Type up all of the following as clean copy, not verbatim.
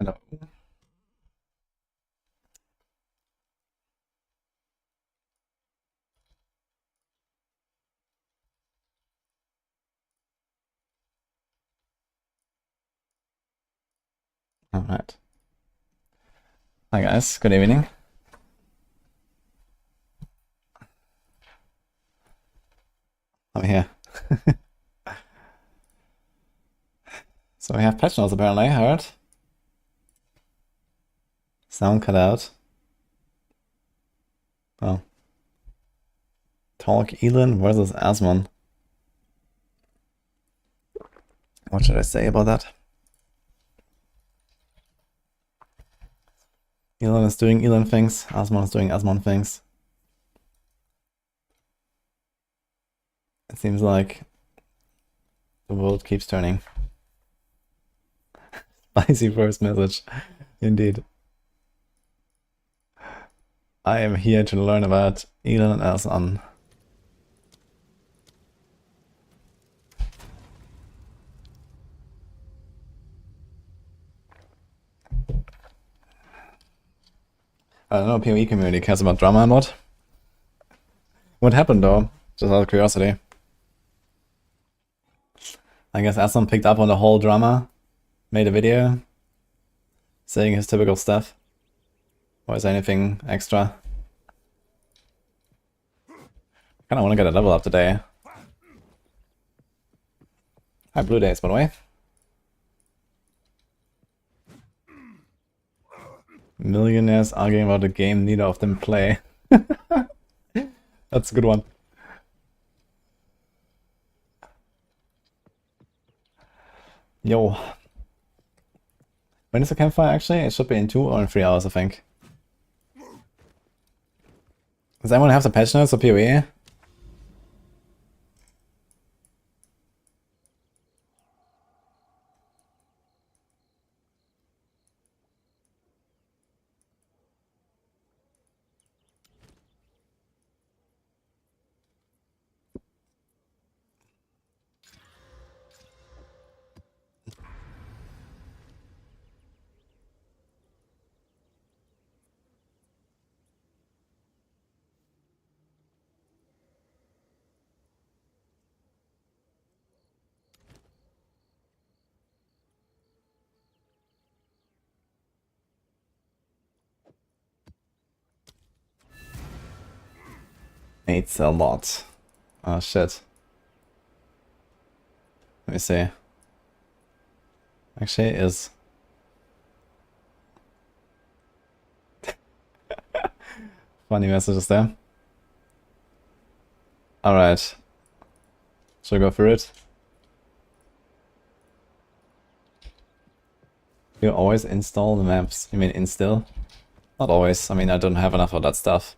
Hello. Alright. Hi guys, good evening. I'm here. So we have patch notes apparently, I heard. Sound cut out. Oh. Talk Elon versus Asmon. What should I say about that? Elon is doing Elon things, Asmon is doing Asmon things. It seems like the world keeps turning. Spicy first message, indeed. I am here to learn about Elon and Asmon. I don't know, PoE community cares about drama or not. What happened though? Just out of curiosity. I guess Asmon picked up on the whole drama, made a video, saying his typical stuff. Or is there anything extra? I kinda wanna get a level up today. Hi, Blue Days, by the way. Millionaires arguing about a game neither of them play. That's a good one. Yo. When is the campfire actually? It should be in 2 or in 3 hours, I think. Does anyone have the patch notes for PoE? It's a lot. Oh shit. Let me see. Actually, it is. Funny messages there. Alright. Should I go through it? You always install the maps. You mean install? Not always. I mean, I don't have enough of that stuff.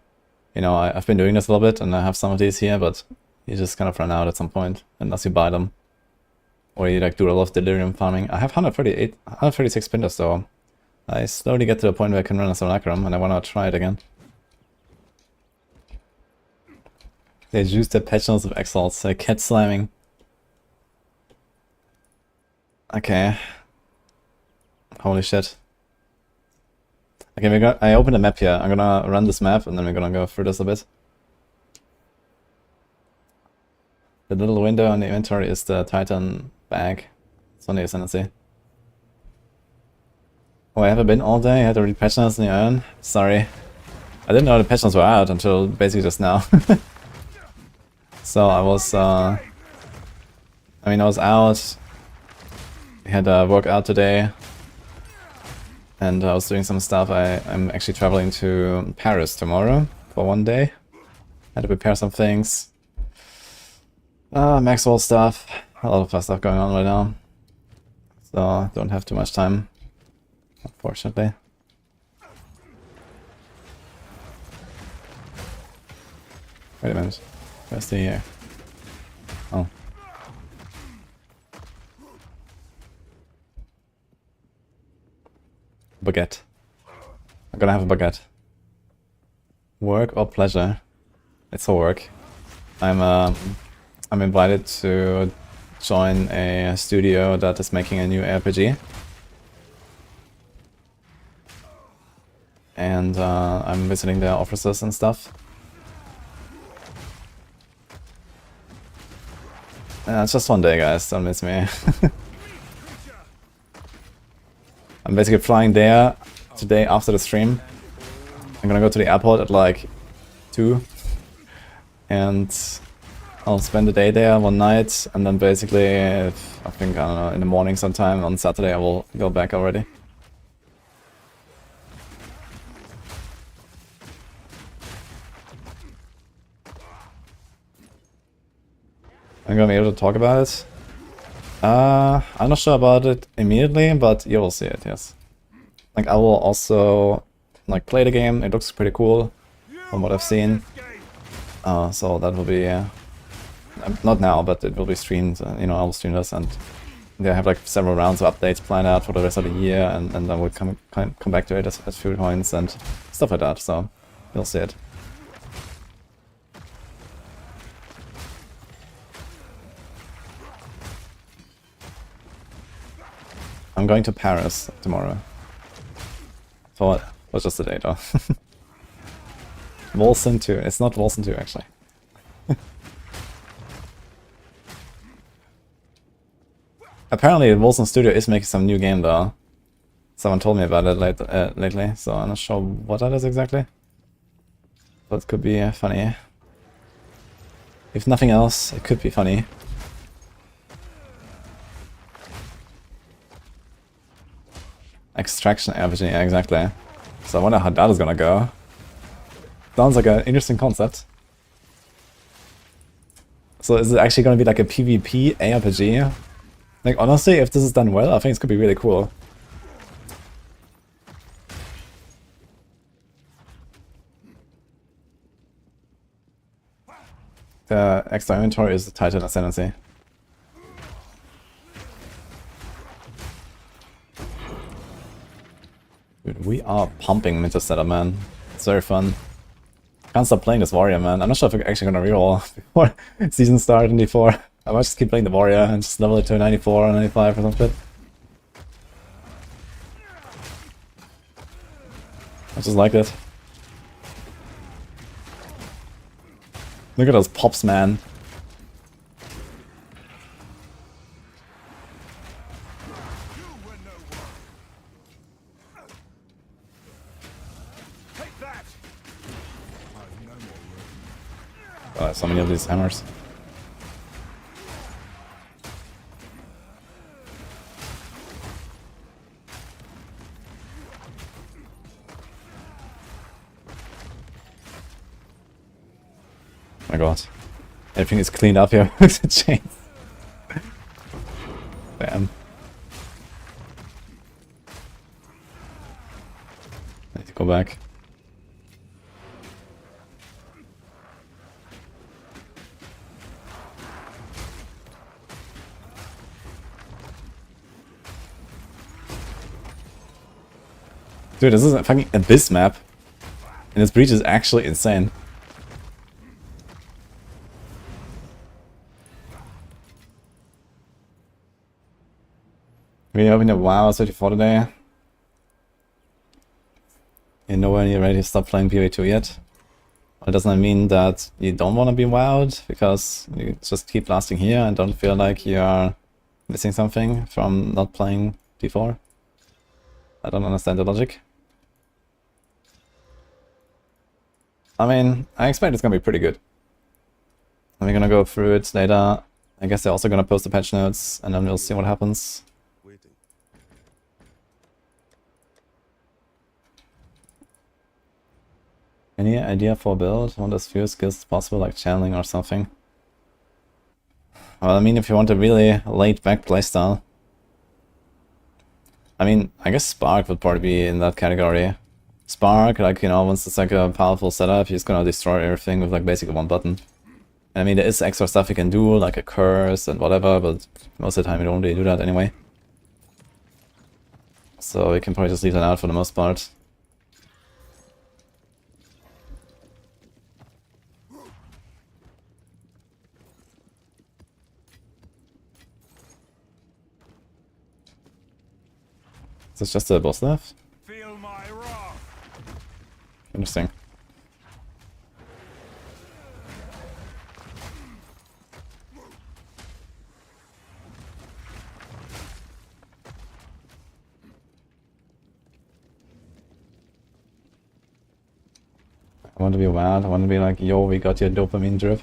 You know, I've been doing this a little bit, and I have some of these here, but you just kind of run out at some point, unless you buy them. Or you like do a lot of delirium farming. I have 136 pinders though. I slowly get to the point where I can run a Simulacrum, and I want to try it again. They used the patch notes of Exile, so cat slamming. Okay. Holy shit. Okay, I opened a map here. I'm gonna run this map, and then we're gonna go through this a bit. The little window on the inventory is the Titan bag. It's only Ascendancy. Oh, I haven't been all day. I had to read patch notes in the iron. Sorry. I didn't know the patch notes were out until basically just now. So I was, I was out. I had a workout today. And I was doing some stuff. I'm actually traveling to Paris tomorrow for 1 day. Had to prepare some things. Maxroll stuff. A lot of stuff going on right now. So don't have too much time, unfortunately. Wait a minute. Where's the here? Oh. Baguette. I'm gonna have a baguette. Work or pleasure? It's a work. I'm invited to join a studio that is making a new RPG. and I'm visiting their offices and stuff. It's just one day, guys, don't miss me. I'm basically flying there today after the stream. I'm gonna go to the airport at like 2, and I'll spend the day there one night, and then basically, I think, I don't know, in the morning sometime on Saturday I will go back already. I'm gonna be able to talk about it. I'm not sure about it immediately, but you will see it, yes. Like, I will also, like, play the game. It looks pretty cool from what I've seen. So that will be, not now, but it will be streamed, you know, I will stream this, and they have like several rounds of updates planned out for the rest of the year, and then we'll come back to it as fuel points and stuff like that, so you'll see it. I'm going to Paris tomorrow. For just a day though. Wolsen 2. It's not Wolsen 2 actually. Apparently Wolsen Studio is making some new game though. Someone told me about it lately, so I'm not sure what that is exactly. But it could be funny. If nothing else, it could be funny. Extraction RPG, yeah, exactly. So I wonder how that is gonna go. Sounds like an interesting concept. So is it actually gonna be like a PvP ARPG? Like, honestly, if this is done well, I think it's gonna be really cool. The extra inventory is the Titan Ascendancy. Dude, we are pumping Minter Setup, man. It's very fun. Can't stop playing this warrior, man. I'm not sure if we're actually gonna reroll before season start in D4. I might just keep playing the warrior and just level it to 94 or 95 or some shit. I just like it. Look at those pops, man. So many of these hammers. Oh my god. Everything is cleaned up here with the chains. Bam. I need to go back. Dude, this is a fucking Abyss map. And this breach is actually insane. We opened a WoW 34 today. You're nowhere near ready to stop playing PvE2 yet. Well, doesn't that mean that you don't want to be wowed because you just keep lasting here and don't feel like you are missing something from not playing D4? I don't understand the logic. I mean, I expect it's gonna be pretty good. And we're gonna go through it later. I guess they're also gonna post the patch notes, and then we'll see what happens. Any idea for a build? What is few skills possible, like channeling or something? Well, I mean, if you want a really laid-back playstyle, I mean, I guess Spark would probably be in that category. Spark, like, you know, once it's like a powerful setup, he's gonna destroy everything with like basically one button. And I mean, there is extra stuff you can do, like a curse and whatever, but most of the time you don't really do that anyway. So you can probably just leave that out for the most part. Is this just a boss left? Feel my wrath. Interesting. I want to be wild, I want to be like, yo, we got your dopamine drip.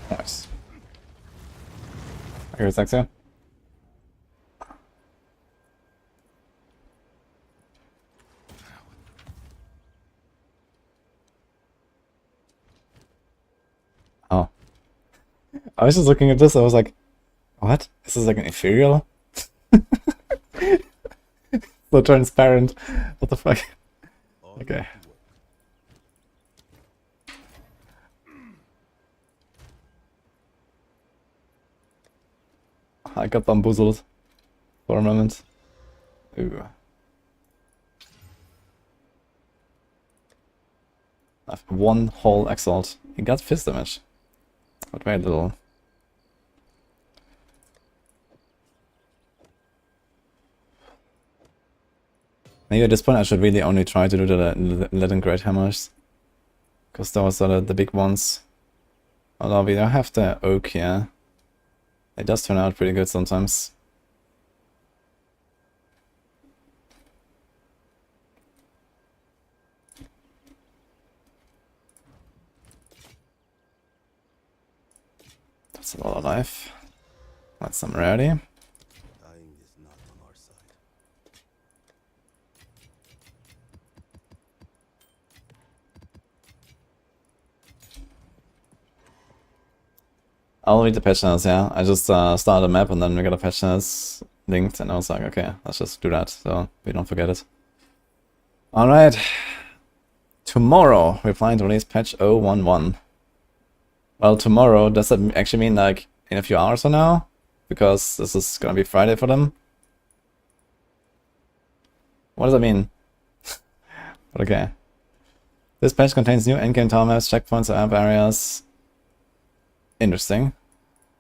Nice. Here's Exile. Oh. I was just looking at this, I was like, what? This is like an ethereal? So transparent. What the fuck? Okay. I got bamboozled for a moment. Ooh. I have one whole exalt. He got fist damage, but very little. Maybe at this point I should really only try to do the Leaden Great Hammers, because those are the big ones. Although we don't have the oak here. It does turn out pretty good sometimes. That's a lot of life. That's some rarity. I'll read the patch notes, yeah. I just started a map and then we got a patch notes linked and I was like, okay, let's just do that so we don't forget it. Alright. Tomorrow we're planning to release patch 011. Well, tomorrow, does that actually mean like in a few hours from now? Because this is gonna be Friday for them. What does that mean? Okay. This patch contains new endgame tower maps, checkpoints, and amp areas. Interesting.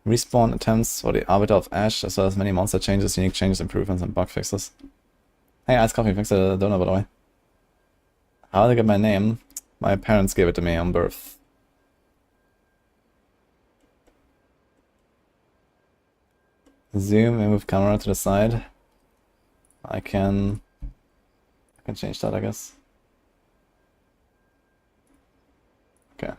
Respawn attempts for the Arbiter of Ash, as well as many monster changes, unique changes, improvements, and bug fixes. Hey, Ice Coffee fixed the donor, by the way. How did I get my name? My parents gave it to me on birth. Zoom and move camera to the side. I can change that, I guess. Okay.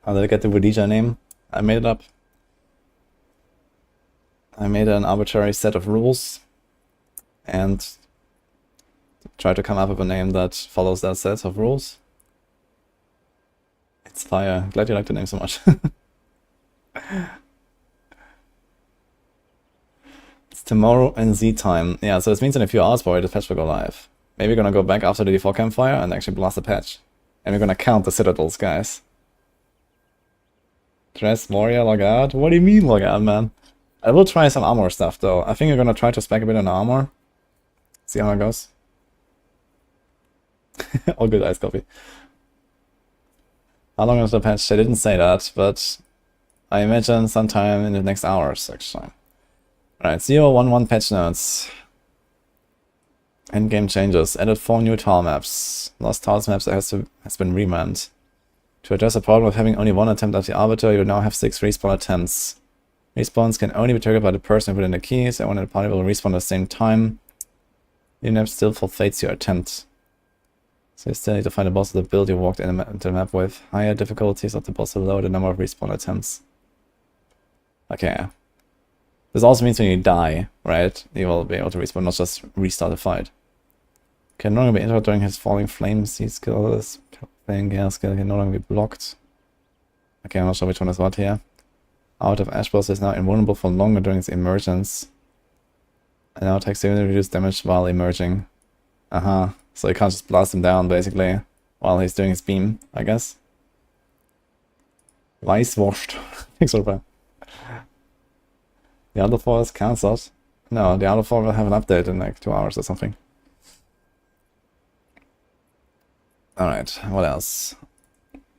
How did I get the wudijo name? I made it up. I made an arbitrary set of rules and try to come up with a name that follows that set of rules. It's fire. Glad you like the name so much. It's tomorrow in Z time. Yeah, so this means in a few hours probably the patch will go live. Maybe we're gonna go back after the default campfire and actually blast the patch. And we're gonna count the citadels, guys. Dress warrior, log out? What do you mean log out, man? I will try some armor stuff though. I think I'm gonna try to spec a bit on armor. See how it goes. All good, Ice Coffee. How long is the patch? I didn't say that, but I imagine sometime in the next hours, actually. Alright, 011 patch notes. Endgame changes. Added 4 new tile maps. Lost tiles maps has been revamped. To address the problem of having only one attempt at the Arbiter, you now have 6 respawn attempts. Respawns can only be triggered by the person within the keys, and when the party will respawn at the same time, your map still forfeits your attempt. So you still need to find a boss with the build you walked into the map with. Higher difficulties of the boss will lower the number of respawn attempts. Okay. This also means when you die, right, you will be able to respawn, not just restart the fight. Can no longer be interrupted during his falling flames. His skill is playing gas skill can no longer be blocked. Okay, I'm not sure which one is what here. Out of Ash boss is now invulnerable for longer during its emergence. And now takes significantly reduced damage while emerging. So you can't just blast him down basically while he's doing his beam, I guess. Weißwurst. Thanks for that. Diablo 4 is cancelled. No, Diablo 4 will have an update in like 2 hours or something. Alright, what else?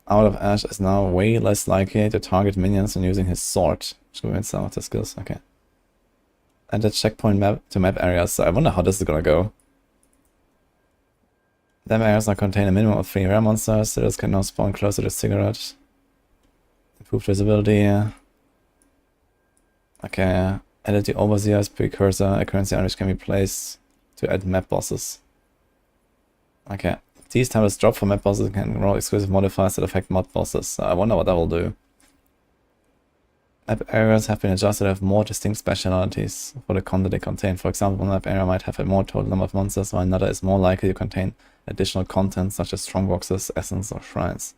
Out of Ash is now way less likely to target minions when using his sword. Should we win some of the skills? Okay. And the checkpoint map to map areas, so I wonder how this is gonna go. Them areas now contain a minimum of 3 rare monsters, so this can now spawn closer to cigarette. Improved visibility. Okay, added the Overseer's precursor, a currency on which can be placed to add map bosses. Okay, these tiles drop for map bosses and can roll exclusive modifiers that affect mod bosses. So I wonder what that will do. Map areas have been adjusted to have more distinct specialities for the content they contain. For example, one map area might have a more total number of monsters, while another is more likely to contain additional content such as strongboxes, essence, or shrines.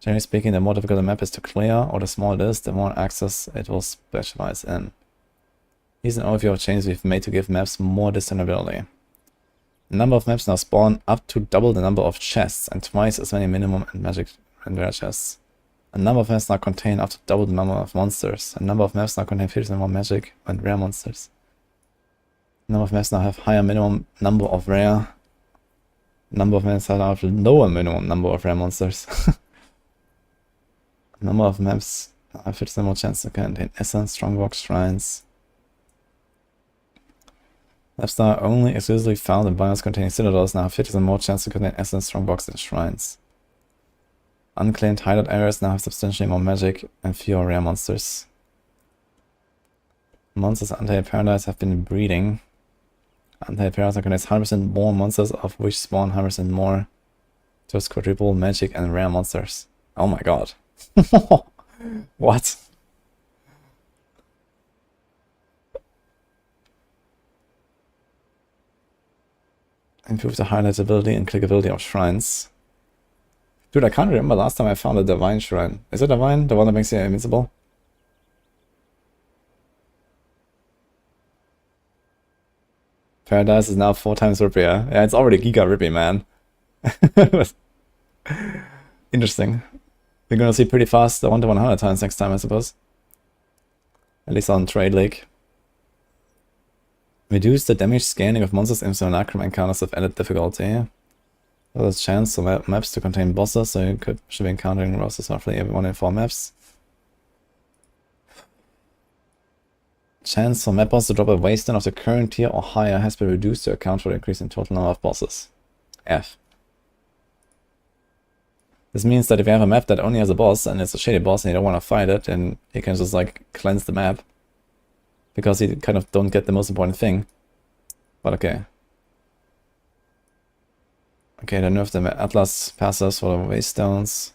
Generally speaking, the more difficult the map is to clear, or the smaller it is, the more access it will specialize in. Here's an overview of changes we've made to give maps more discernibility. The number of maps now spawn up to double the number of chests, and twice as many minimum and magic and rare chests. A number of maps now contain up to double the number of monsters. A number of maps now contain 50% more magic and rare monsters. A number of maps now have higher minimum number of rare. A number of maps have a lower minimum number of rare monsters. A number of maps have 50% more chance to contain essence, strongbox, shrines. Maps that are only exclusively found in biomes containing citadels now have 50% more chance to contain essence, strongbox, and shrines. Unclaimed hideout areas now have substantially more magic and fewer rare monsters. Monsters in Untamed Paradise have been breeding. Untamed Paradise contains 100% more monsters, of which spawn 100% more. Just quadruple magic and rare monsters. Oh my god. What? Improve the highlightability and clickability of shrines. Dude, I can't remember last time I found a divine shrine. Is it divine? The one that makes you invincible? Paradise is now 4 times rippier. Yeah, it's already giga rippy, man. Interesting. We're gonna see pretty fast the 1 to 100 times next time, I suppose. At least on Trade Lake. Reduce the damage scaling of monsters in Simulacrum encounters with added difficulty. There's a chance for maps to contain bosses, so you should be encountering bosses roughly every 1 in 4 maps. Chance for map boss to drop a wasteland of the current tier or higher has been reduced to account for the increase in total number of bosses. F. This means that if you have a map that only has a boss and it's a shady boss and you don't want to fight it, then you can just like cleanse the map. Because you kind of don't get the most important thing. But okay. Okay, they nerfed the Atlas passes for the Waystones.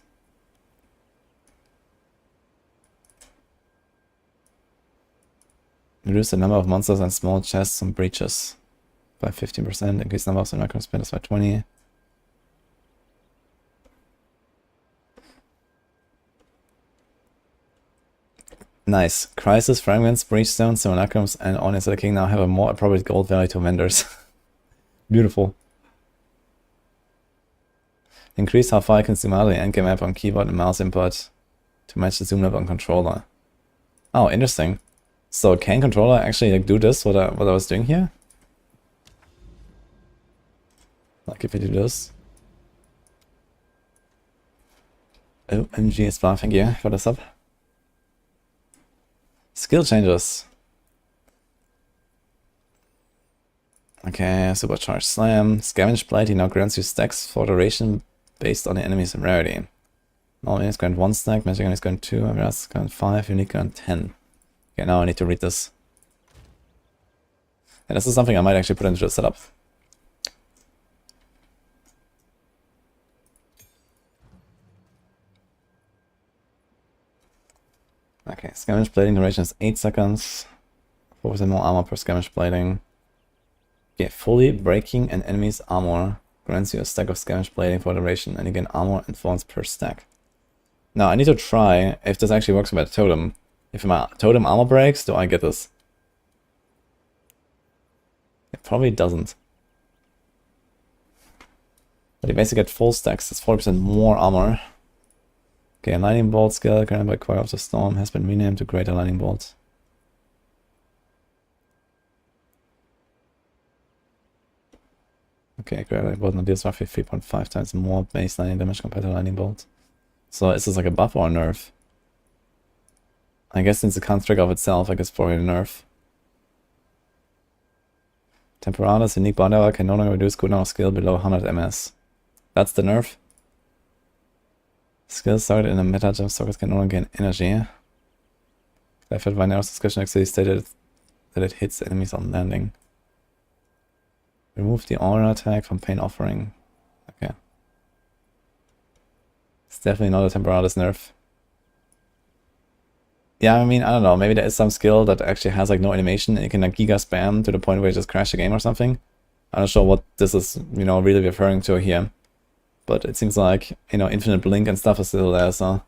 Reduce the number of monsters and small chests and breaches by 15%. Increase the number of Simulacrum spiders by 20%. Nice. Crisis, Fragments, Breachstones, Simulacrums, and Onions of the King now have a more appropriate gold value to vendors. Beautiful. Increase how far I can zoom out of the endgame map on keyboard and mouse input to match the zoom level on controller. Oh, interesting. So can controller actually like do this, what I was doing here? Like if I do this. OMG, it's far, thank you for the sub. Skill changes. Okay, Supercharged Slam. Scavenge Blight, he now grants you stacks for duration based on the enemy's rarity. Normal enemies grant 1 stack, magic enemies grant 2, Everlast grant 5, unique grant 10. Okay, now I need to read this. And this is something I might actually put into the setup. Okay, skirmish plating duration is 8 seconds. 4% more armor per skirmish plating. Okay, fully breaking an enemy's armor grants you a stack of skirmish plating for duration, and you gain armor and thorns per stack. Now, I need to try if this actually works with my totem. If my totem armor breaks, do I get this? It probably doesn't. But you basically get full stacks. It's 40% more armor. Okay, lightning bolt skill granted by Choir of the Storm has been renamed to Greater Lightning Bolt. Okay, Greater Lightning Bolt now deals roughly 3.5 times more base lightning damage compared to Lightning Bolt. So is this like a buff or a nerf? I guess since it can't trigger of itself, I guess probably a nerf. Temporada's unique bond hour can no longer reduce cooldown of skill below 100 ms. That's the nerf. Skills started in a meta jump sockets can no longer gain energy. Clifford Vinero's discussion actually stated that it hits enemies on landing. Remove the aura tag from Pain Offering. Okay. It's definitely not a Temporada's nerf. Yeah, I mean, I don't know. Maybe there is some skill that actually has like no animation and you can like giga spam to the point where you just crash the game or something. I'm not sure what this is, you know, really referring to here. But it seems like, you know, infinite blink and stuff is still there, so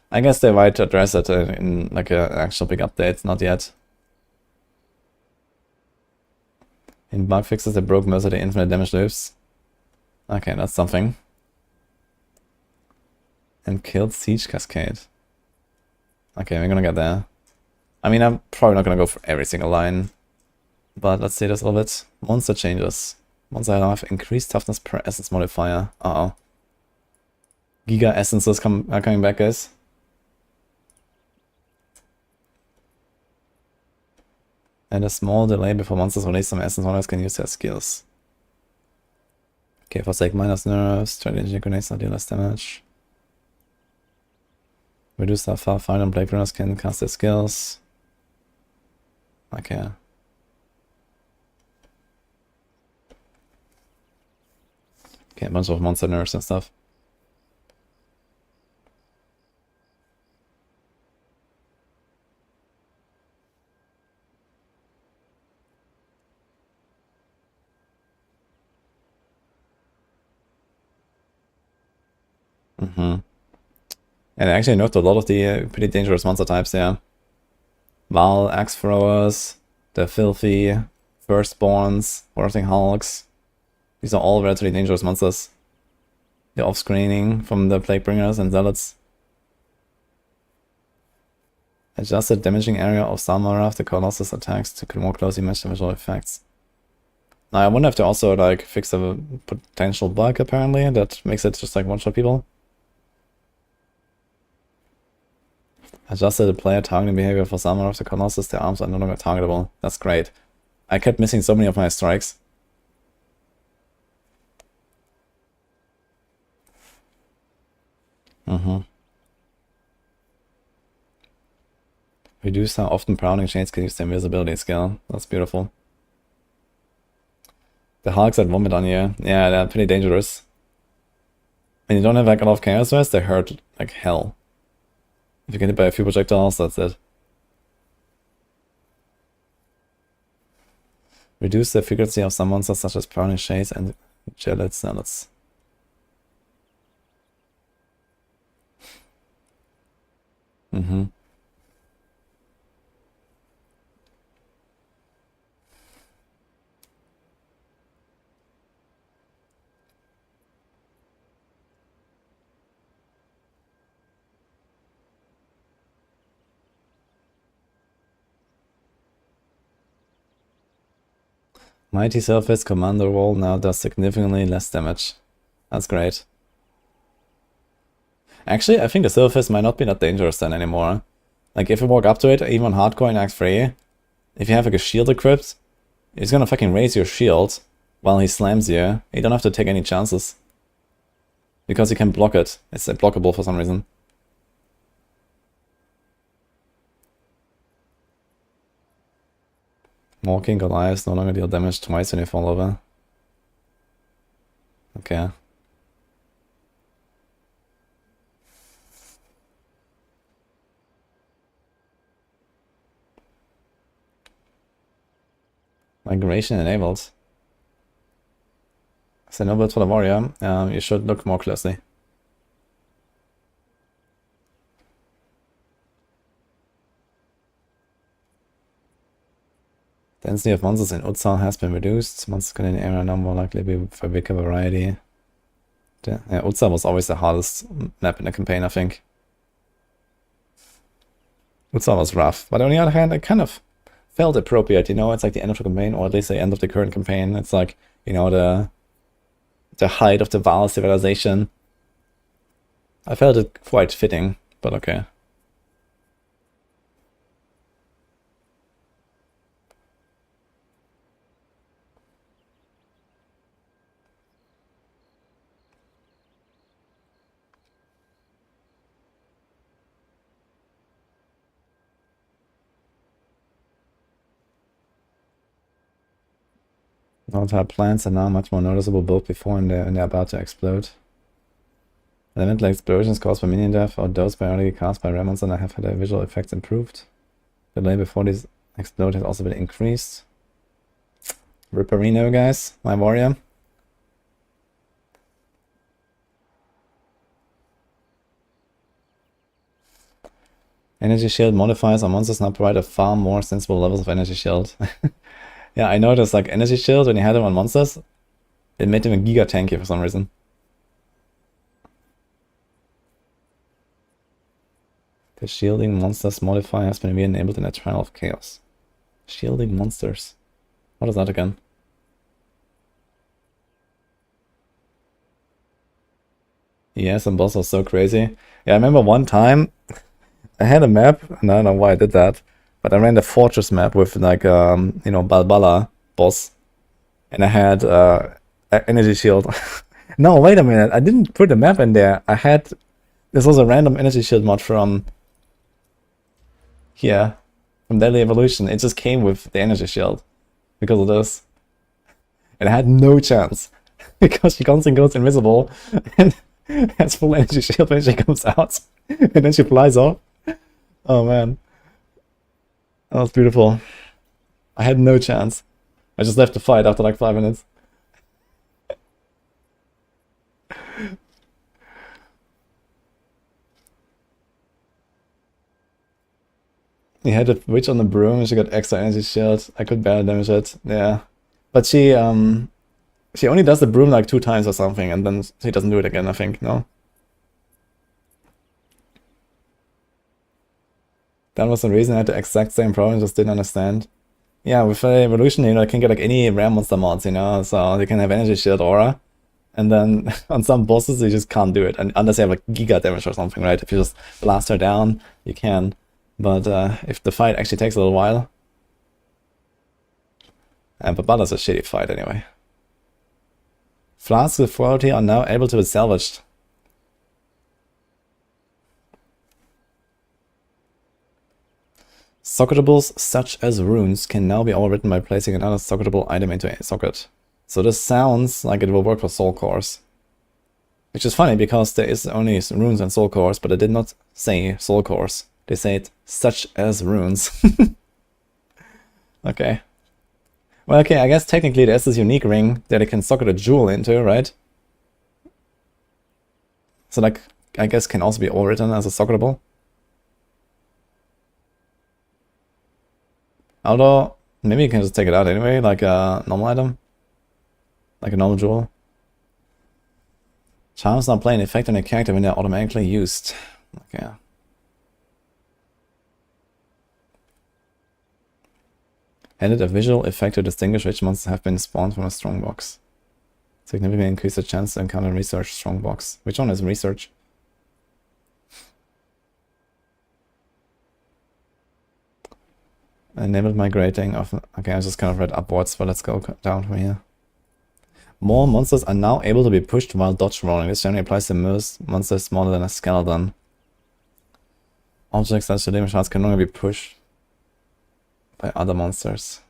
I guess they might address it in like an actual big update, not yet. In bug fixes, they broke most of the infinite damage loops. Okay, that's something. And killed Siege Cascade. Okay, we're gonna get there. I mean, I'm probably not gonna go for every single line, but let's see this a little bit. Monster changes. Once I have increased toughness per essence modifier. Uh-oh. Giga essences are coming back, guys. And a small delay before monsters release some essence modifiers can use their skills. Okay, forsake minus nerves, try to engineer grenades not deal less damage. Reduce how far fire and blade runners can cast their skills. Okay. Okay, a bunch of monster nerfs and stuff. And I actually nerfed a lot of the pretty dangerous monster types, yeah. Val, Axe Throwers, the Filthy, Firstborns, Horting Hulks. These are all relatively dangerous monsters. The off-screening from the Plaguebringers and Zealots. Adjusted damaging area of Samara the Colossus attacks to more closely match the visual effects. Now I wonder if they also like fix a potential bug apparently that makes it just like one-shot people. Adjusted the player targeting behavior for Samara of the Colossus, their arms are no longer targetable. That's great. I kept missing so many of my strikes. Reduce how often prowling shades can use their invisibility skill. That's beautiful. The Hulks that vomit on you. Yeah, they're pretty dangerous. When you don't have like a lot of chaos rest, they hurt like hell. If you get hit by a few projectiles, that's it. Reduce the frequency of some monsters such as prowling shades and gelid zealots. Mighty Surface Commander Roll now does significantly less damage. That's great. Actually, I think the Surface might not be that dangerous then anymore. Like, if you walk up to it, even on hardcore in Act 3, if you have like a shield equipped, he's gonna fucking raise your shield while he slams you. You don't have to take any chances. Because you can block it. It's blockable for some reason. Walking Goliaths no longer deal damage twice when you fall over. Okay. Migration enabled. So no build for the warrior. You should look more closely. Density of monsters in Exile has been reduced. Monsters containing area now more likely to be for bigger variety. Yeah, Exile was always the hardest map in the campaign, I think. Exile was rough, but on the other hand, it kind of felt appropriate, you know, it's like the end of the campaign, or at least the end of the current campaign. It's like, you know, the height of the Vaal civilization. I felt it quite fitting, but okay. Volatile plants are now much more noticeable both before and they're about to explode. Elemental explosions caused by minion death or those periodically cast by remnants and have had their visual effects improved. The delay before these explode has also been increased. Ripperino, guys, my warrior. Energy shield modifiers on monsters now provide a far more sensible levels of energy shield. Yeah, I noticed like energy shield when you had them on monsters, it made them a giga tanky for some reason. The shielding monsters modifier has been re-enabled in a Trial of Chaos. Shielding monsters. What is that again? Yeah, some boss was so crazy. Yeah, I remember one time I had a map, and I don't know why I did that, but I ran the fortress map with like you know, Balbala boss, and I had energy shield. No, wait a minute, I didn't put the map in there. I had, this was a random energy shield mod from here, from Deadly Evolution. It just came with the energy shield because of this, and I had no chance because she constantly goes invisible and has full energy shield when she comes out, and then she flies off. Oh man, that was beautiful. I had no chance. I just left the fight after like 5 minutes. He had a witch on the broom and she got extra energy shield. I could barely damage it. Yeah, but she only does the broom like 2 times or something, and then she doesn't do it again, I think. No. That was the reason I had the exact same problem, just didn't understand. Yeah, with Evolution, you know, I can get like any rare monster mods, you know, so you can have energy shield aura, and then on some bosses you just can't do it, and unless you have like giga damage or something, right? If you just blast her down, you can. But if the fight actually takes a little while, but Bala's a shitty fight anyway. Flasks with royalty are now able to be salvaged. Socketables such as runes can now be overwritten by placing another socketable item into a socket. So this sounds like it will work for soul cores. Which is funny because there is only runes and soul cores, but it did not say soul cores. They said such as runes. Okay. Well, okay, I guess technically there's this unique ring that it can socket a jewel into, right? So like, I guess can also be overwritten as a socketable. Although, maybe you can just take it out anyway, like a normal item. Like a normal jewel. Charms not play an effect on a character when they're automatically used. Okay. Added a visual effect to distinguish which monsters have been spawned from a strongbox. Significantly increase the chance to encounter research strongbox. Which one is research? Enabled migrating of... Okay, I just kind of read upwards, but let's go down from here. More monsters are now able to be pushed while dodge rolling. This generally applies to most monsters smaller than a skeleton. Objects such as damage shards can no longer be pushed by other monsters.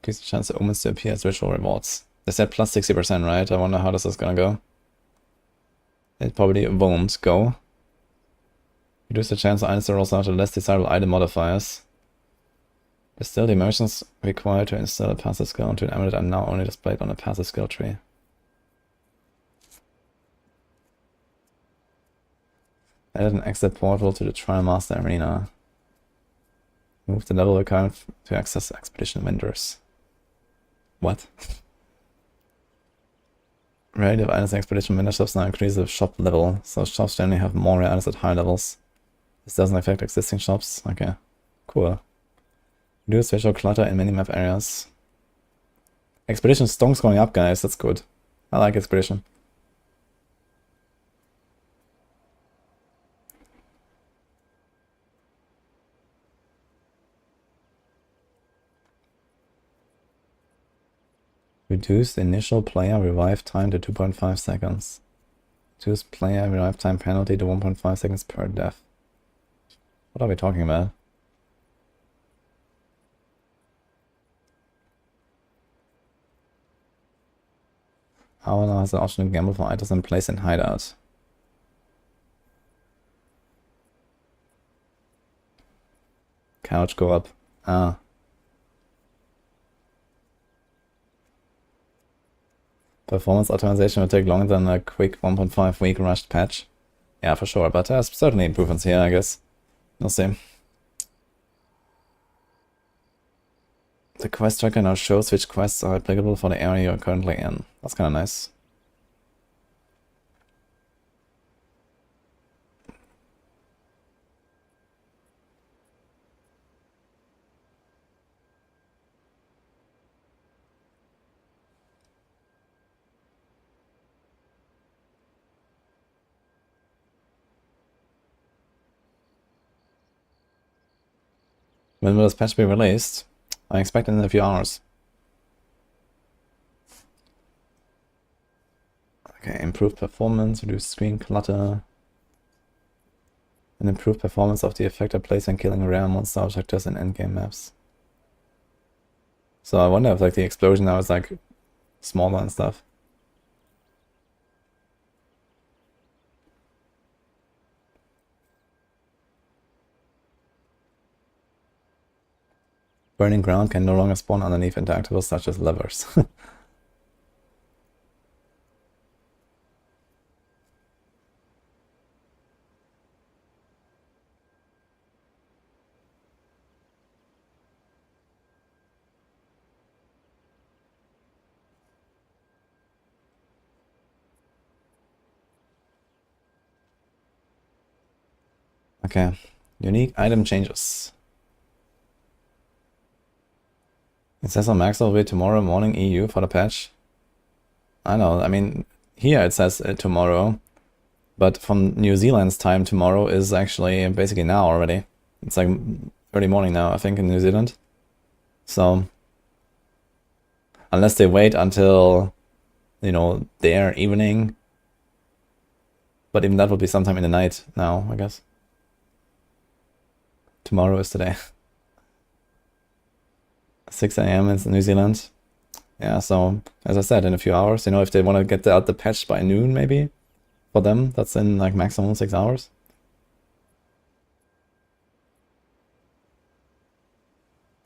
Increase the chance of omens to appear as ritual rewards. They said plus 60%, right? I wonder how this is gonna go. It probably won't go. Reduce the chance of items to roll out to less desirable item modifiers. Still, the immersions required to install a passive skill onto an amulet are now only displayed on a passive skill tree. Added an exit portal to the Trial Master Arena. Move the level account to access expedition vendors. What? Rarity of items in expedition vendor shops now increases the shop level, so shops generally have more rare items at higher levels. This doesn't affect existing shops. Okay, cool. Reduce visual clutter in mini-map areas. Expedition stonks going up, guys. That's good. I like Expedition. Reduce the initial player revive time to 2.5 seconds. Reduce player revive time penalty to 1.5 seconds per death. What are we talking about? Owl now has the option to gamble for items and place in hideout. Couch go up. Ah. Performance optimization will take longer than a quick 1.5 week rushed patch. Yeah, for sure, but there's certainly improvements here, I guess. We'll see. The quest tracker now shows which quests are applicable for the area you're currently in. That's kind of nice. When will this patch be released? I expect it in a few hours. Okay, improved performance, reduce screen clutter. And improved performance of the effective place when killing rare monster objectives in endgame maps. So I wonder if like the explosion now is like smaller and stuff. Burning ground can no longer spawn underneath interactables such as levers. Okay, unique item changes. It says on Maxroll will be tomorrow morning EU for the patch. I know, I mean, here it says tomorrow, but from New Zealand's time tomorrow is actually basically now already. It's like early morning now, I think, in New Zealand. So, unless they wait until, you know, their evening, but even that would be sometime in the night now, I guess. Tomorrow is today. 6 AM in New Zealand. Yeah, so as I said, in a few hours, you know, if they want to get out the patch by noon, maybe for them, that's in like maximum 6 hours.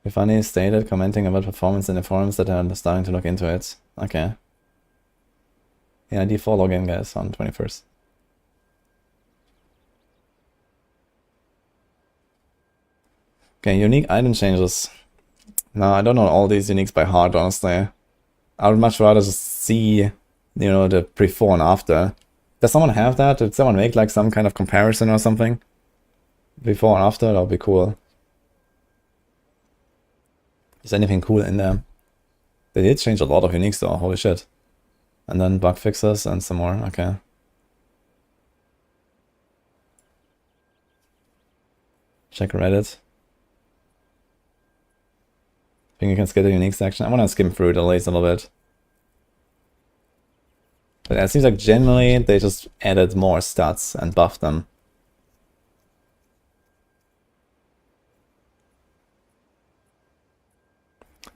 Ifani stated, commenting about performance in the forums that are starting to look into it. Okay. Yeah, D4 login, guys, on 21st. Okay, unique item changes. Now, I don't know all these uniques by heart, honestly. I would much rather just see, you know, the before and after. Does someone have that? Did someone make like some kind of comparison or something? Before and after, that would be cool. Is anything cool in there? They did change a lot of uniques though, holy shit. And then bug fixes and some more, okay. Check Reddit. I think you can skip the unique section. I want to skim through it at least a little bit. But it seems like generally they just added more stats and buffed them.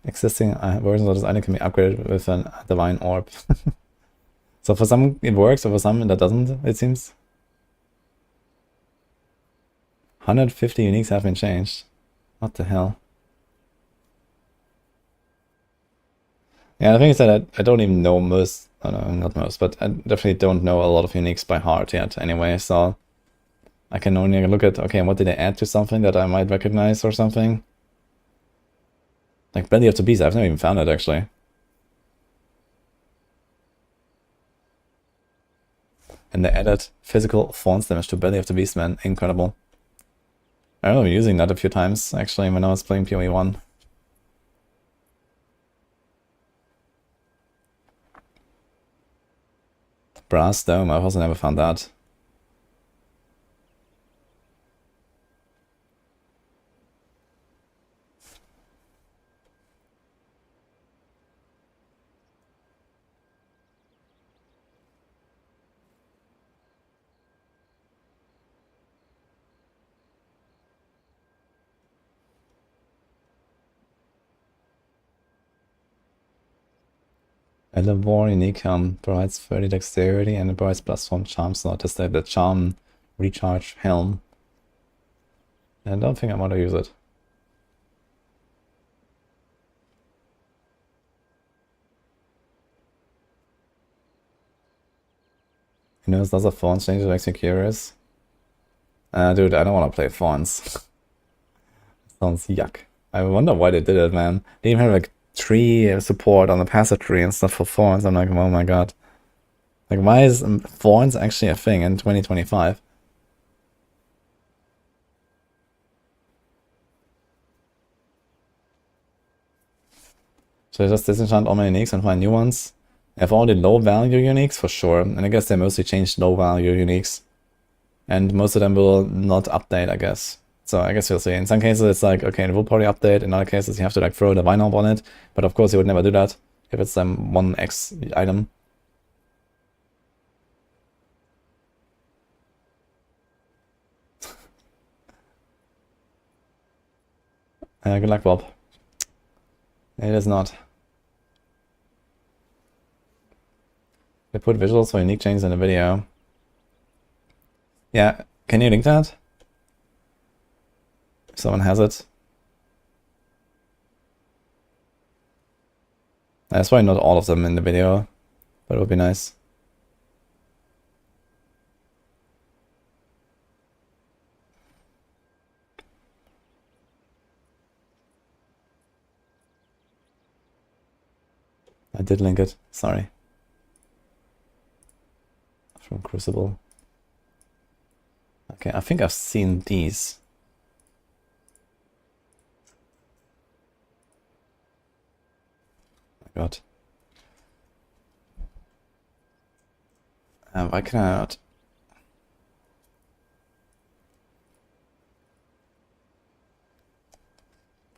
Existing versions of this item can be upgraded with a divine orb. So for some it works, or for some that doesn't, it seems. 150 uniques have been changed. What the hell? Yeah, the thing is that I don't even know most, not most, but I definitely don't know a lot of uniques by heart yet anyway, so I can only look at, okay, what did they add to something that I might recognize or something? Like Belly of the Beast, I've never even found it actually. And they added physical force damage to Belly of the Beast, man. Incredible. I remember using that a few times actually when I was playing PoE 1. Brass Dome, I've also never found that. Elevore unique provides 30 dexterity and it provides +1 charm slot. Just like the charm recharge helm. I don't think I want to use it. You know, there's a Thorns change that makes me curious. Dude, I don't want to play Thorns. Sounds yuck. I wonder why they did it, man. They even have like tree support on the passive tree and stuff for Thorns. I'm like, oh my god. Like, why is Thorns actually a thing in 2025? Should I just disenchant all my uniques and find new ones? I have all the low value uniques for sure, and I guess they mostly changed low value uniques. And most of them will not update, I guess. So I guess you'll see. In some cases it's like, okay, it will probably update. In other cases you have to like throw the Vinop on it. But of course you would never do that if it's 1x item. Good luck, Bob. It is not. They put visuals for unique changes in the video. Yeah, can you link that? If someone has it. That's probably not all of them in the video, but it would be nice. I did link it, sorry. From Crucible. Okay, I think I've seen these. Oh my god. Why can I not?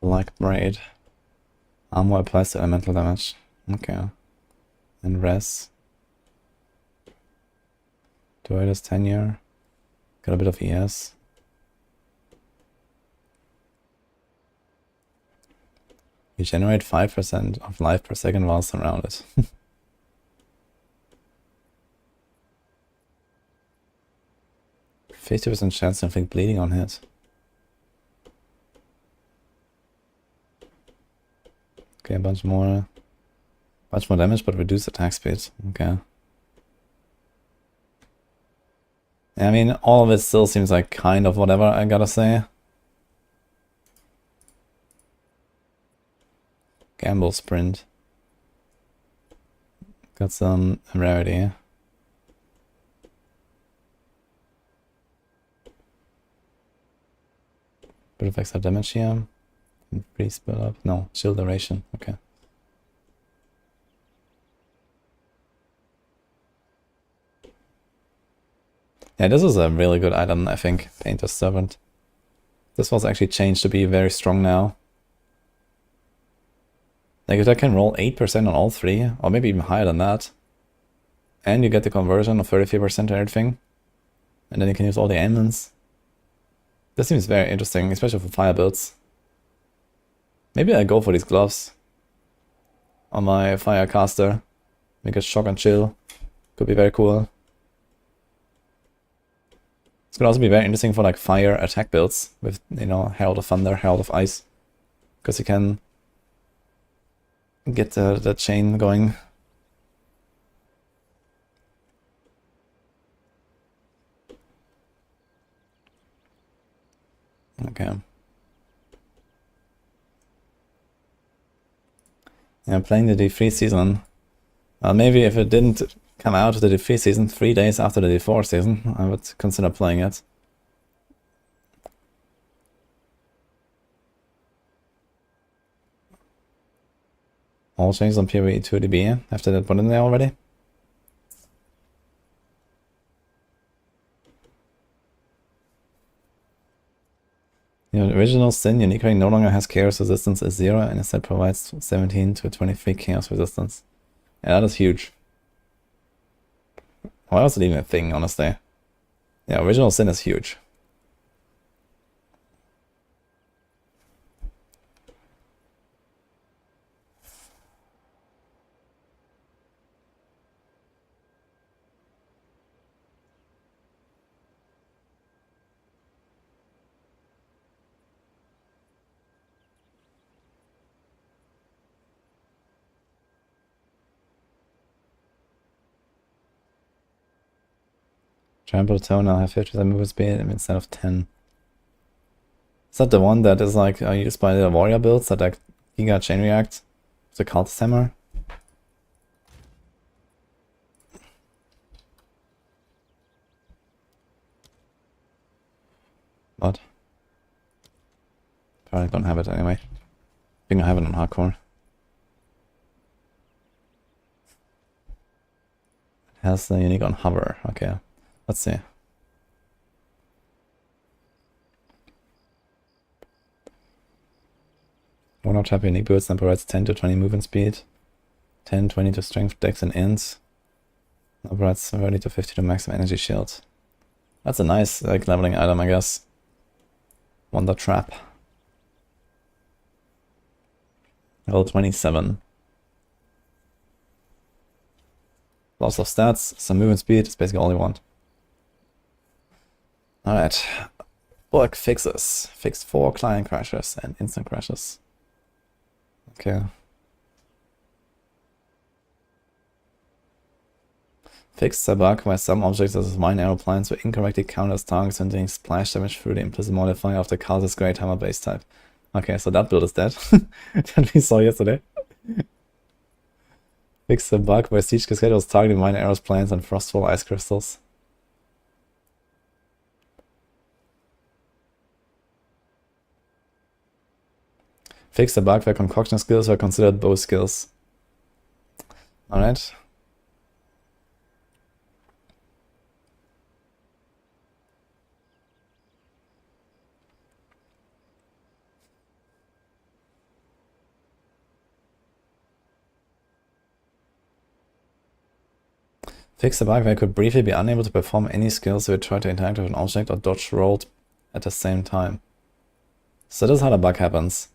Black Braid. Armor applies to elemental damage. Okay. And res. Duelist tenure. Got a bit of ES. You generate 5% of life per second while surrounded. 50% chance to inflict bleeding on hit. Okay, a bunch more damage, but reduce attack speed. Okay. Yeah, I mean, all of it still seems like kind of whatever, I gotta say. Gamble sprint. Got some rarity. Bit of extra damage here. Freeze build up. No, shield duration. Okay. Yeah, this is a really good item, I think. Painter's Servant. This was actually changed to be very strong now. Like, if I can roll 8% on all three, or maybe even higher than that, and you get the conversion of 33% and everything, and then you can use all the ailments. This seems very interesting, especially for fire builds. Maybe I go for these gloves on my fire caster. Make a shock and chill. Could be very cool. This could also be very interesting for like fire attack builds with, you know, Herald of Thunder, Herald of Ice. Because you can get the chain going. Okay. Yeah, playing the D3 season. Maybe if it didn't come out of the D3 season 3 days after the D4 season, I would consider playing it. All changes on PoE 2DB after that put in there already. The original Sin unique ring no longer has chaos resistance as 0 and instead provides 17 to 23 chaos resistance. Yeah, that is huge. Why was it even a thing, honestly? Yeah, original Sin is huge. Trample Toe now have 50% movement speed instead of 10. Is that the one that is like used by the warrior builds that like Giga Chain React? The Cultist Hammer? What? Probably don't have it anyway. I think I have it on hardcore. It has the unique on hover. Okay, let's see. One of type unique builds that provides 10 to 20 movement speed, 10, 20 to strength, dex, and int. That provides 30 to 50 to maximum energy shield. That's a nice like leveling item, I guess. Wonder Trap. Level 27. Lots of stats, some movement speed, it's basically all you want. Alright. Book fixes. Fixed 4 client crashes and instant crashes. Okay. Fixed a bug where some objects such as mine arrow plants were incorrectly counted as targets and doing splash damage through the implicit modifier of the Cultist Great Hammer base type. Okay, so that build is dead. That we saw yesterday. Fixed a bug where Siege Cascade was targeting mine arrows, plants, and frostfall ice crystals. Fixed a bug where concoction skills were considered bow skills. Alright. Fix the bug where I could briefly be unable to perform any skills if it tried to interact with an object or dodge rolled at the same time. So this is how the bug happens.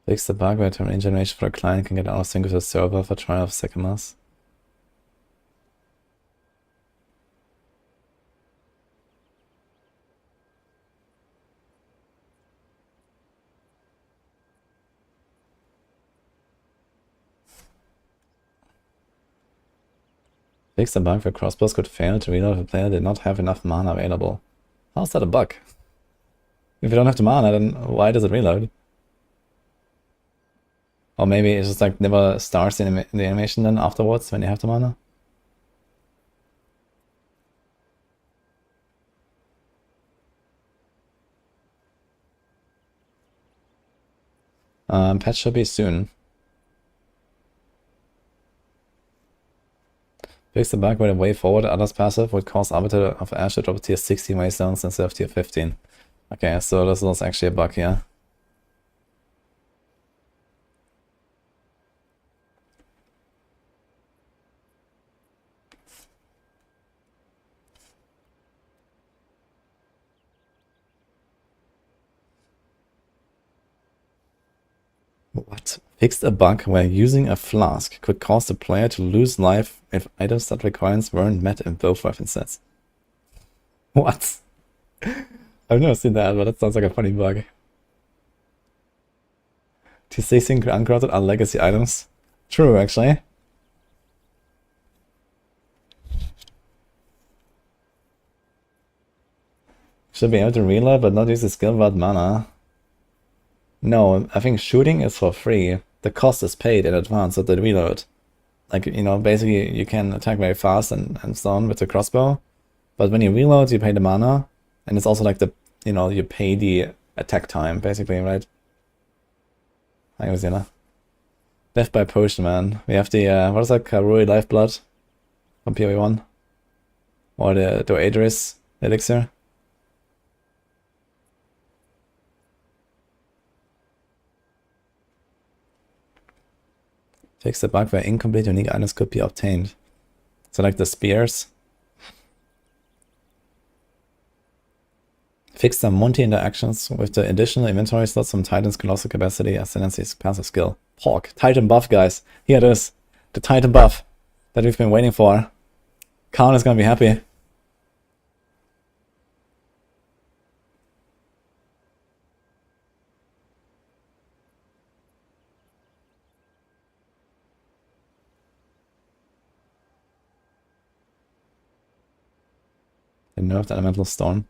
Fix the bug where terminal generation for a client can get out of sync with the server for trial of Sekimas. Fix the bug where crossbows could fail to reload if the player did not have enough mana available. How's that a bug? If you don't have the mana, then why does it reload? Or maybe it just like never starts in the animation then afterwards when you have the mana? Patch should be soon. Fix the bug where the way forward others passive would cause Arbiter of Ash to drop tier 16 waystones instead of tier 15. Okay, so this was actually a bug here. What? Fixed a bug where using a flask could cause the player to lose life if items that requirements weren't met in both weapon sets. What? I've never seen that, but that sounds like a funny bug. T16 uncrafted are legacy items. True, actually. Should be able to reload, but not use the skill without mana. No, I think shooting is for free. The cost is paid in advance of the reload. Like, you know, basically you can attack very fast and so on with the crossbow. But when you reload, you pay the mana. And it's also like the, you know, you pay the attack time, basically, right? Hi, Ozina. Death by potion, man. We have the, what is that, Karui Lifeblood from PoE1. Or the Doadris Elixir. Fix the bug where incomplete unique items could be obtained. So like the spears. Fix some Monty interactions with the additional inventory slots from Titan's colossal capacity, ascendancy's passive skill. Hawk. Titan buff, guys. Here it is. The Titan buff that we've been waiting for. Khan is gonna be happy. The nerfed elemental storm.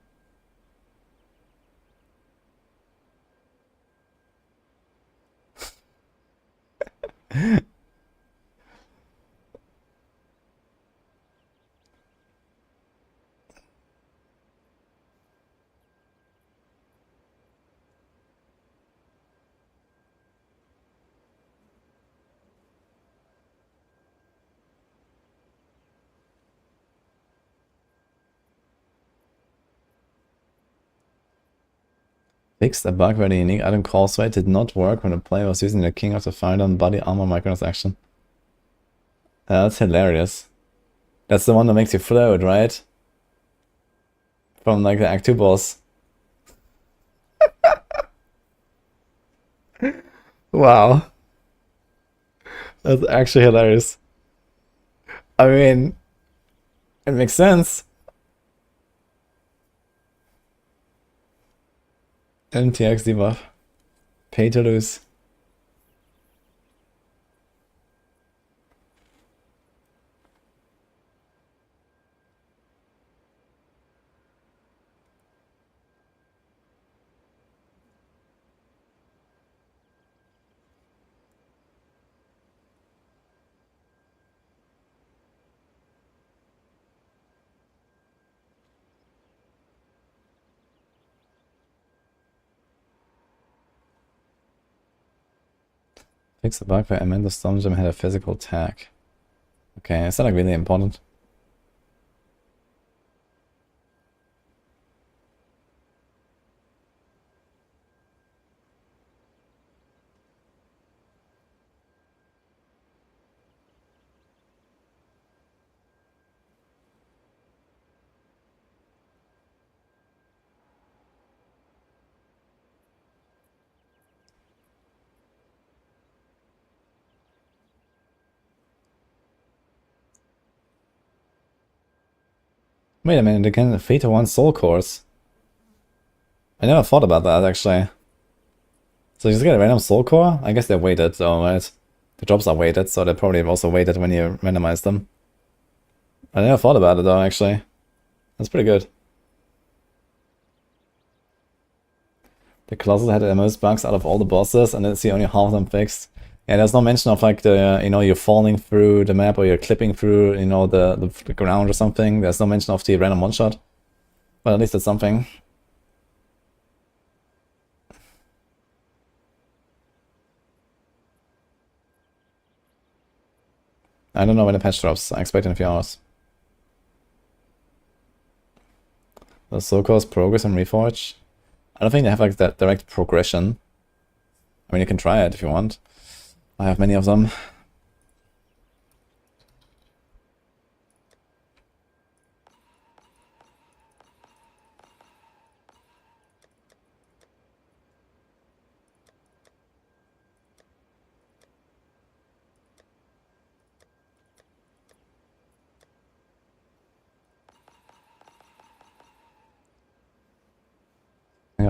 Fixed a bug where the unique item causeway did not work when the player was using the King of the Firedown body armor microtransaction. That's hilarious. That's the one that makes you float, right? From like the Act 2 boss. Wow. That's actually hilarious. I mean, it makes sense. MTX debuff. Pay to lose. Fix the bug where Amanda Stormgem had a physical tag. Okay, is that like really important? Wait a minute, they can Fate 1 soul cores. I never thought about that actually. So you just get a random soul core? I guess they're weighted though, right? The drops are weighted, so they're probably also weighted when you randomize them. I never thought about it though, actually. That's pretty good. The Colossus had the most bugs out of all the bosses, and I see only half of them fixed. Yeah, there's no mention of like the, you know, you're falling through the map or you're clipping through, you know, the ground or something. There's no mention of the random one-shot. But at least it's something. I don't know when the patch drops. I expect in a few hours. The so-called progress and reforge. I don't think they have like that direct progression. I mean, you can try it if you want. I have many of them.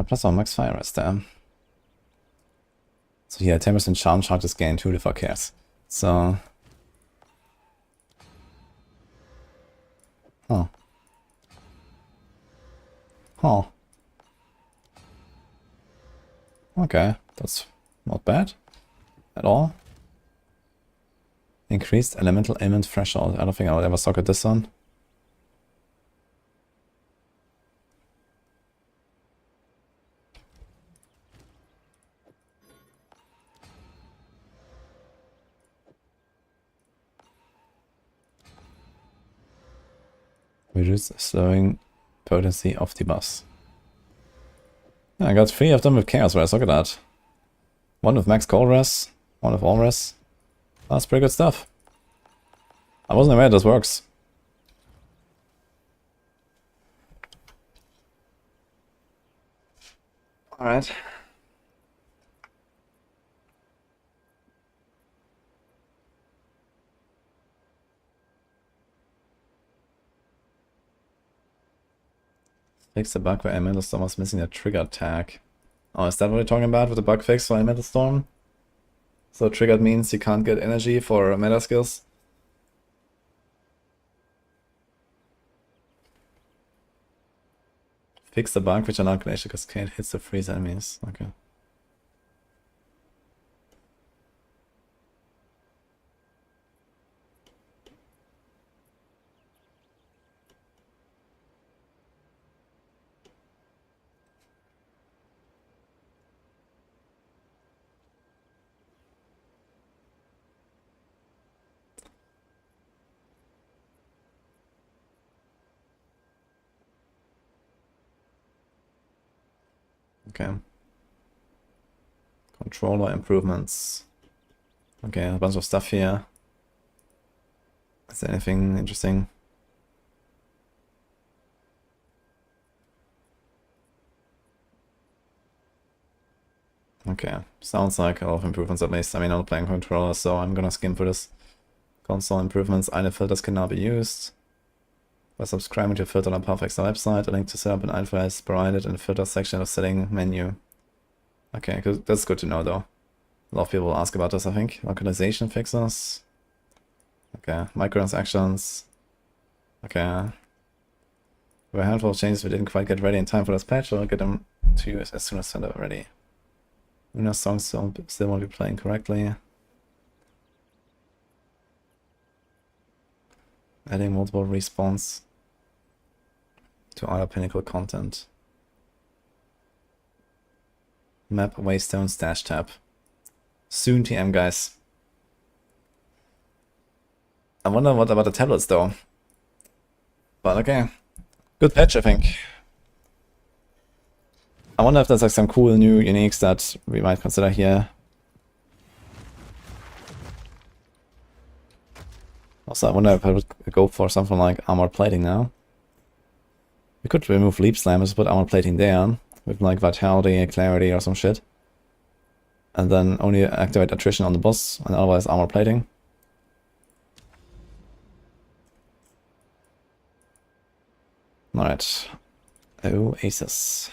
plus 1 max fire rest there. So yeah, 10% charm charge is gained, who the fuck cares? So... Huh. Huh. Okay, that's not bad at all. Increased elemental ailment threshold. I don't think I would ever socket this one. Reduce slowing potency of debuffs. Yeah, I got 3 of them with Chaos Res, look at that. 1 with Max Cold Res, 1 with All Res. That's pretty good stuff. I wasn't aware this works. Alright. Fix the bug where Elemental Storm was missing a trigger tag. Oh, is that what you're talking about with the bug fix for Elemental Storm? So triggered means you can't get energy for meta skills? Fix the bug which allowed Glacial Cascade hits the freeze enemies. Okay. Okay. Controller improvements. Okay, a bunch of stuff here. Is there anything interesting? Okay, sounds like a lot of improvements at least. I mean, I'm not playing controller, so I'm gonna skim for this. Console improvements, item filters can now be used. By subscribing to Filter on Perfect's website, a link to set up an item is provided in the filter section of setting menu. Okay, that's good to know though. A lot of people will ask about this, I think. Localization fixes. Okay, microtransactions. Okay. There were a handful of changes we didn't quite get ready in time for this patch, so I'll get them to you as soon as they're ready. Lunar songs still won't be playing correctly. Adding multiple respawns to other pinnacle content. Map Waystone Stash tab. Soon TM, guys. I wonder what about the tablets though. But okay. Good patch, I think. I wonder if there's like some cool new uniques that we might consider here. Also, I wonder if I would go for something like armor plating now. We could remove leap slammers, put armor plating there with like vitality, clarity, or some shit, and then only activate attrition on the boss, and otherwise armor plating. Alright. Oh, Aces.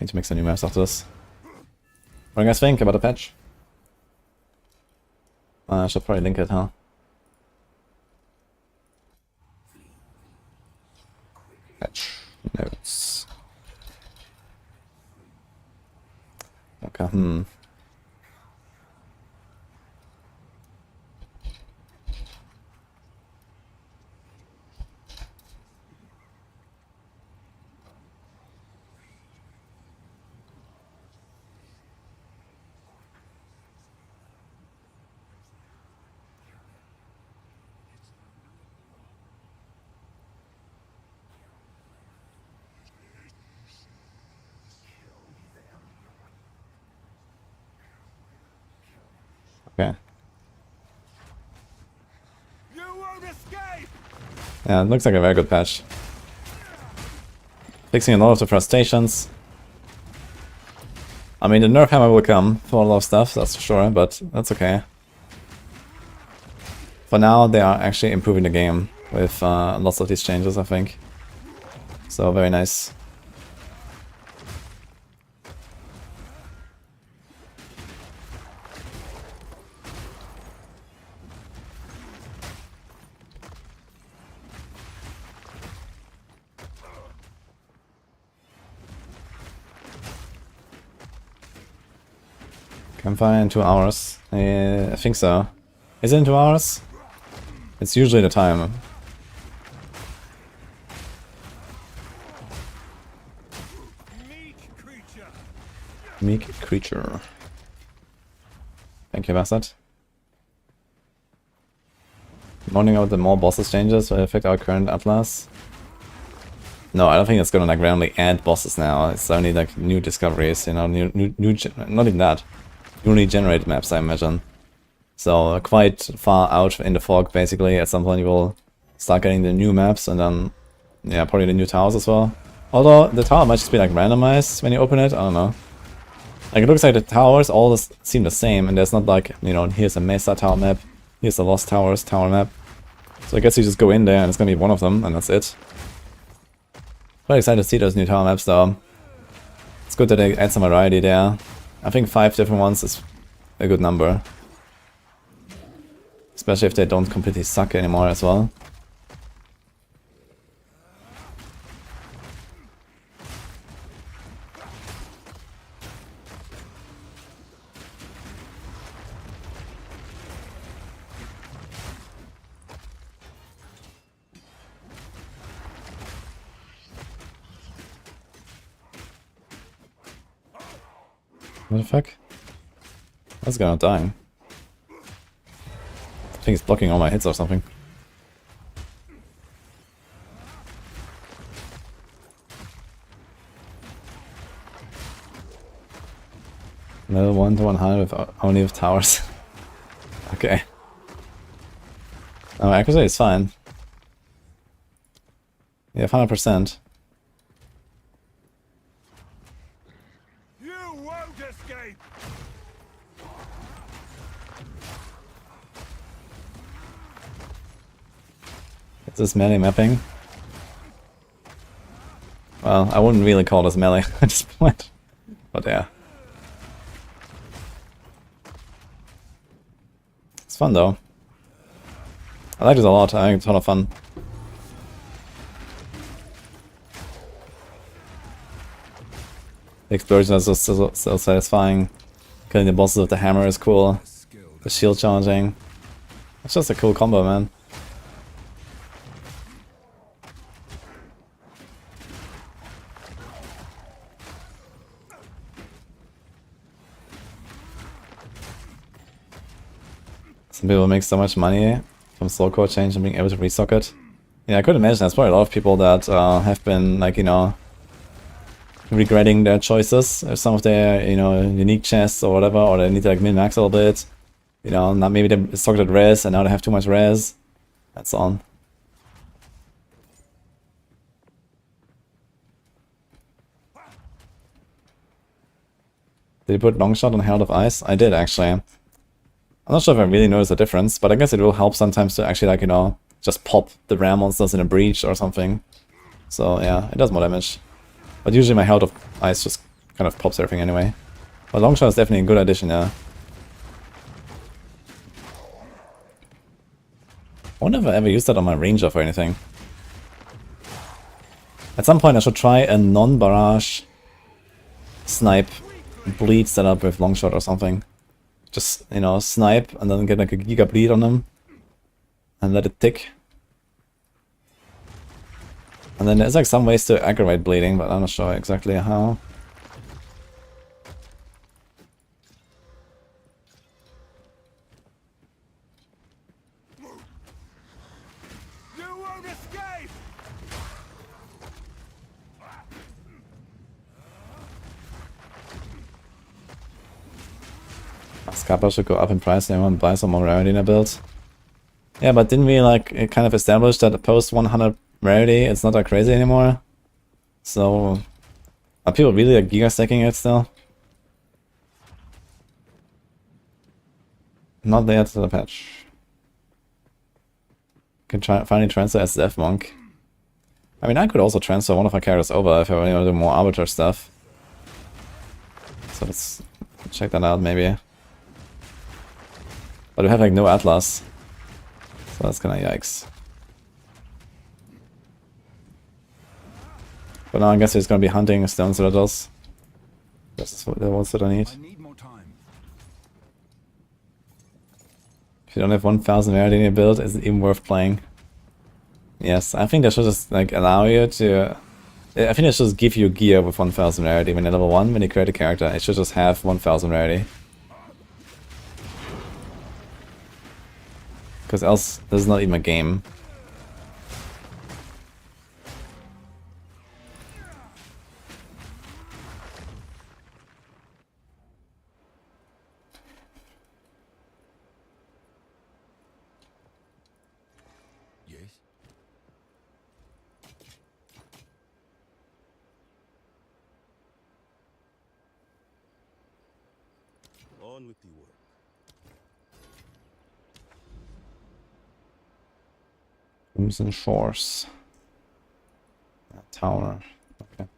Need to make some new maps after this. What do you guys think about the patch? I should probably link it, huh? Patch notes. Okay, Okay. Yeah, it looks like a very good patch. Fixing a lot of the frustrations. I mean, the nerf hammer will come for a lot of stuff, that's for sure, but that's okay. For now, they are actually improving the game with lots of these changes, I think. So, very nice. Campfire in 2 hours. I think so. Is it in 2 hours? It's usually the time. Meek creature. Thank you, Bassett. Mourning out the more bosses changes will affect our current atlas. No, I don't think it's gonna like randomly add bosses now. It's only like new discoveries, you know, not even that. Newly generated maps, I imagine. So quite far out in the fog, basically. At some point you will start getting the new maps, and then yeah, probably the new towers as well. Although the tower might just be like randomized when you open it. I don't know. Like it looks like the towers all seem the same, and there's not like, you know, here's a Mesa tower map, here's the Lost Towers tower map. So I guess you just go in there and it's gonna be one of them, and that's it. Quite excited to see those new tower maps though. It's good that they add some variety there. I think 5 different ones is a good number. Especially if they don't completely suck anymore as well. What the fuck? That's gonna die. I think it's blocking all my hits or something. Level 1 to 100 with only with towers. Okay. Oh, accuracy is fine. Yeah, 100%. Is this melee mapping? Well, I wouldn't really call this melee at this point. But yeah. It's fun though. I like this a lot, I think it's a ton of fun. The explosions are so satisfying. Killing the bosses with the hammer is cool. The shield challenging. It's just a cool combo, man. Some people make so much money from slow core change and being able to restock it. Yeah, I could imagine there's probably a lot of people that have been, like, you know, regretting their choices, or some of their, you know, unique chests or whatever, or they need to like min-max a little bit. You know, not maybe they stocked at res and now they have too much res. That's on. Did you put Longshot on Herald of Ice? I did, actually. I'm not sure if I really noticed the difference, but I guess it will help sometimes to actually, like, you know, just pop the rare monsters in a breach or something. So yeah, it does more damage. But usually my Herald of Ice just kind of pops everything anyway. But Longshot is definitely a good addition, yeah. I wonder if I ever used that on my Ranger for anything. At some point I should try a non-barrage snipe bleed setup with Longshot or something. Just, you know, snipe and then get like a giga bleed on them. And let it tick. And then there's like some ways to aggravate bleeding, but I'm not sure exactly how. You won't escape! Scapa should go up in price, everyone buy some more rarity in a build. Yeah, but didn't we like kind of establish that post 100 rarity it's not that crazy anymore? So are people really like giga stacking it still? Not there to the patch. Can try finally transfer as Death Monk. I mean, I could also transfer one of my characters over if I want to do more Arbiter stuff. So let's check that out maybe. But we have like no Atlas. So that's kinda yikes. But now I guess he's gonna be hunting stone citadels. That's the ones that I need. more time. If you don't have 1000 rarity in your build, is it even worth playing? Yes, I think they should just like allow you to... I think they should just give you gear with 1000 rarity when you're level 1, when you create a character. It should just have 1000 rarity. Because else, this is not even a game. Yes. On with the work. Crimson Shores. Tower. Okay.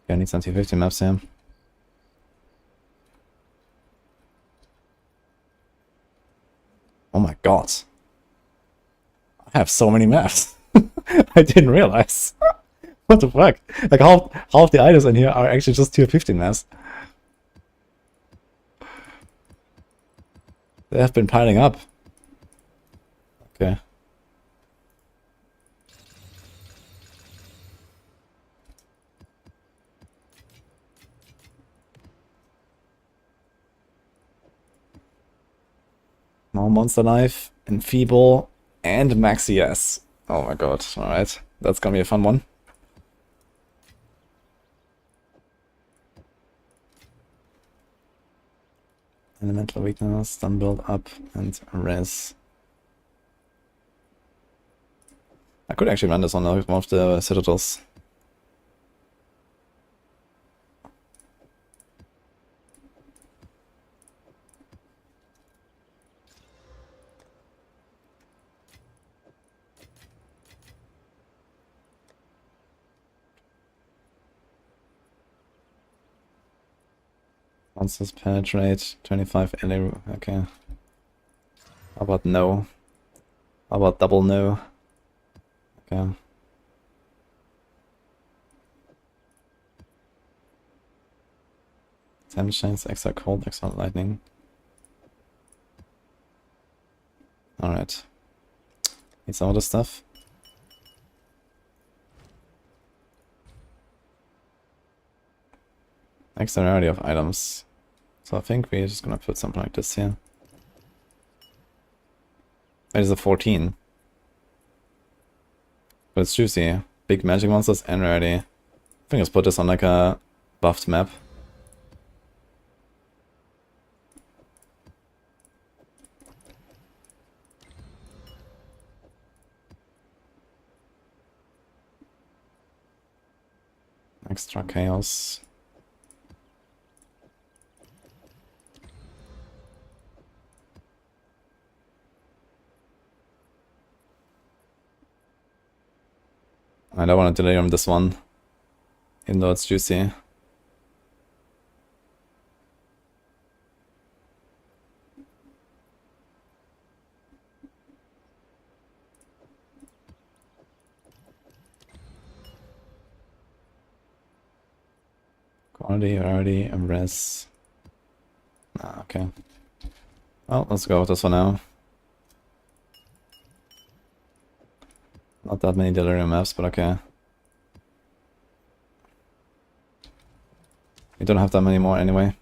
Yeah, I need some T50 maps here. Oh my god. I have so many maps. I didn't realize. What the fuck? Like half the items in here are actually just tier 15 maps. They have been piling up. Okay. More Monster Life, Enfeeble, and Maxi S. Oh my god, alright. That's gonna be a fun one. Elemental Weakness, Stun Build Up, and Res. I could actually run this on one of the Citadels. Monsters penetrate, 25 LA. Okay. How about no? How about double no? Okay. Damage chains, extra cold, extra lightning. Alright. Need some other stuff. Extra rarity of items. So I think we're just gonna put something like this here. It is a 14. But it's juicy. Big magic monsters and rarity. I think let's put this on like a buffed map. Extra chaos. I don't want to delirium this one, even though it's juicy. Quality, rarity, and res. Ah, okay. Well, let's go with this for now. Not that many delirium maps, but okay. We don't have that many more anyway.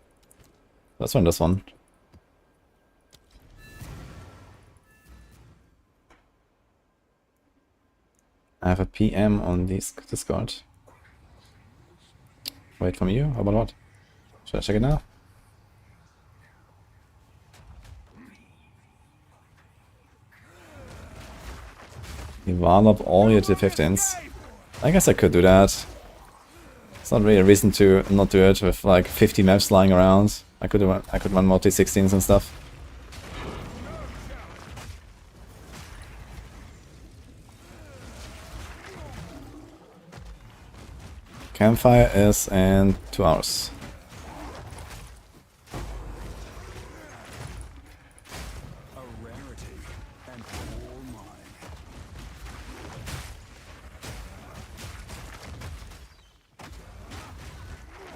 Let's run this one. I have a PM on this Discord. Wait from you? How about what? Should I check it now? Develop all your T15s. I guess I could do that. It's not really a reason to not do it with like 50 maps lying around. I could run more T16s and stuff. Campfire is in 2 hours.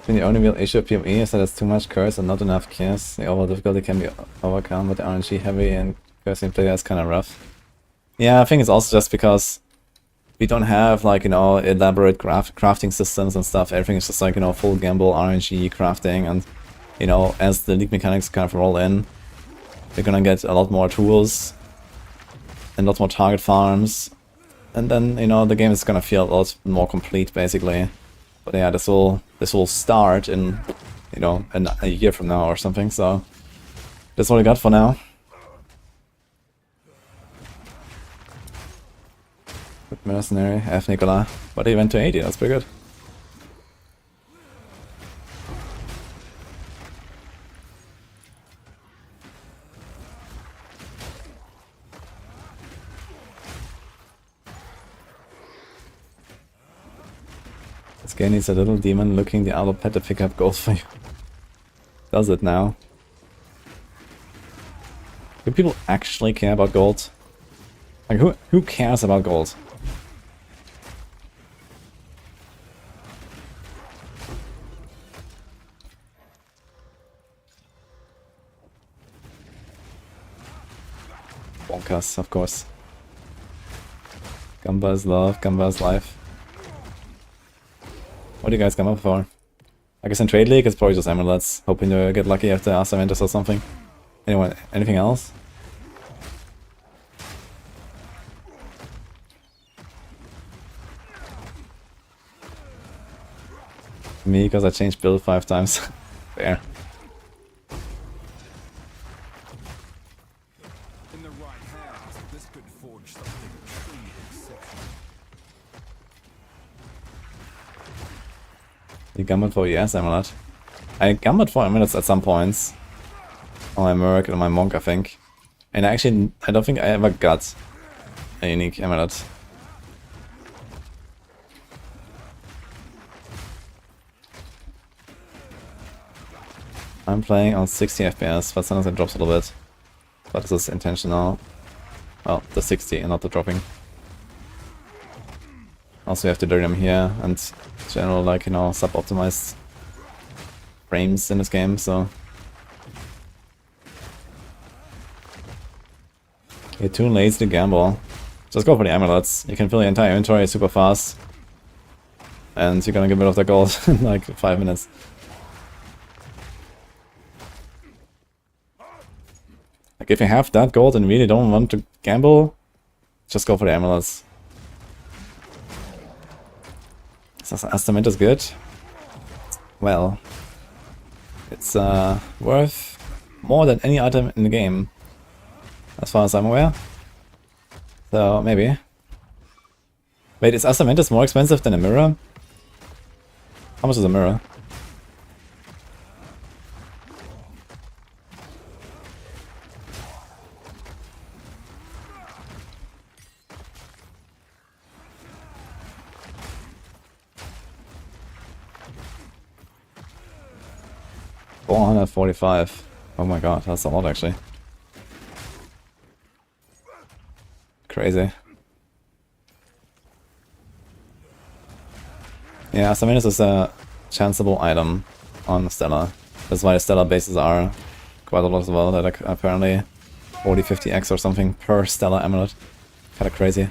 The only real issue of PvE is that it's too much curse and not enough kills. The overall difficulty can be overcome, but the RNG heavy and cursing player is kind of rough. Yeah, I think it's also just because we don't have, like, you know, elaborate crafting systems and stuff. Everything is just like, you know, full gamble RNG crafting, and, you know, as the league mechanics kind of roll in, you're gonna get a lot more tools and a lot more target farms, and then, you know, the game is gonna feel a lot more complete, basically. But yeah, this will start in, you know, a year from now or something, so that's what I got for now. Good mercenary, F. Nicola. But he went to 80, that's pretty good. This guy needs a little demon looking the other pet to pick up gold for you. Does it now? Do people actually care about gold? Like, who cares about gold? Bonkers, of course. Gamba is love, Gamba is life. What do you guys come up for? I guess in Trade League it's probably just amulets, hoping to get lucky after Asaventus or something. Anyway, anything else? Me, because I changed build 5 times. Fair. In the right hands, this could forge something truly exceptional. You gambled for ES amulet. I gambled for amulets at some points. On my Merc and my Monk, I think. And I don't think I ever got a unique amulet. I'm playing on 60 FPS, but sometimes it drops a little bit. But this is intentional. Well, the 60 and not the dropping. Also, you have Delirium here, and general, like, you know, sub-optimized frames in this game, so... You're too lazy to gamble. Just go for the amulets. You can fill your entire inventory super fast. And you're gonna get rid of the gold in like 5 minutes. Like, if you have that gold and really don't want to gamble, just go for the amulets. Is Astamint is good? Well, it's worth more than any item in the game, as far as I'm aware. So, maybe. Wait, is Astamentus more expensive than a mirror? How much is a mirror? $445. Oh my god, that's a lot actually. Crazy. Yeah, Astamentus is a chanceable item on Stella. That's why the Stella bases are quite a lot as well. They're like apparently 40-50x or something per Stella amulet. Kinda crazy.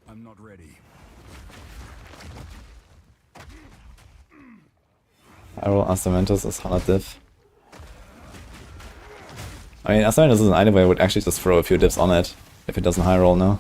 I'm not ready. I roll Astamentus as 100 diff. I mean, Astamentus is an item where I would actually just throw a few diffs on it if it doesn't high roll now.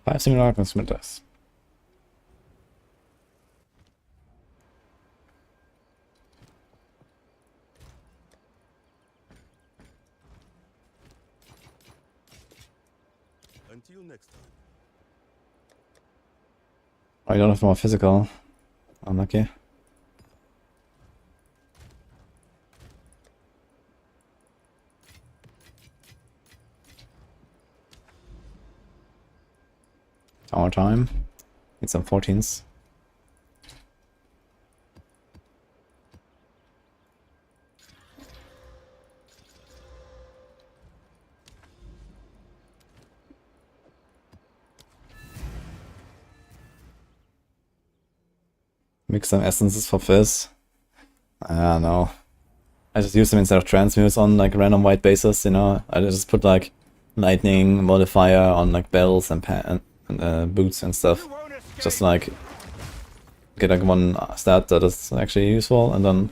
Five similar items with this. Until next time. Oh, you don't have more physical. Unlucky. Tower time. Need some 14s. Mix some essences for fizz. Ah, no. I just use them instead of transmutes on like random white bases, you know? I just put like lightning modifier on like bells and, boots and stuff. Just like get like one stat that is actually useful, and then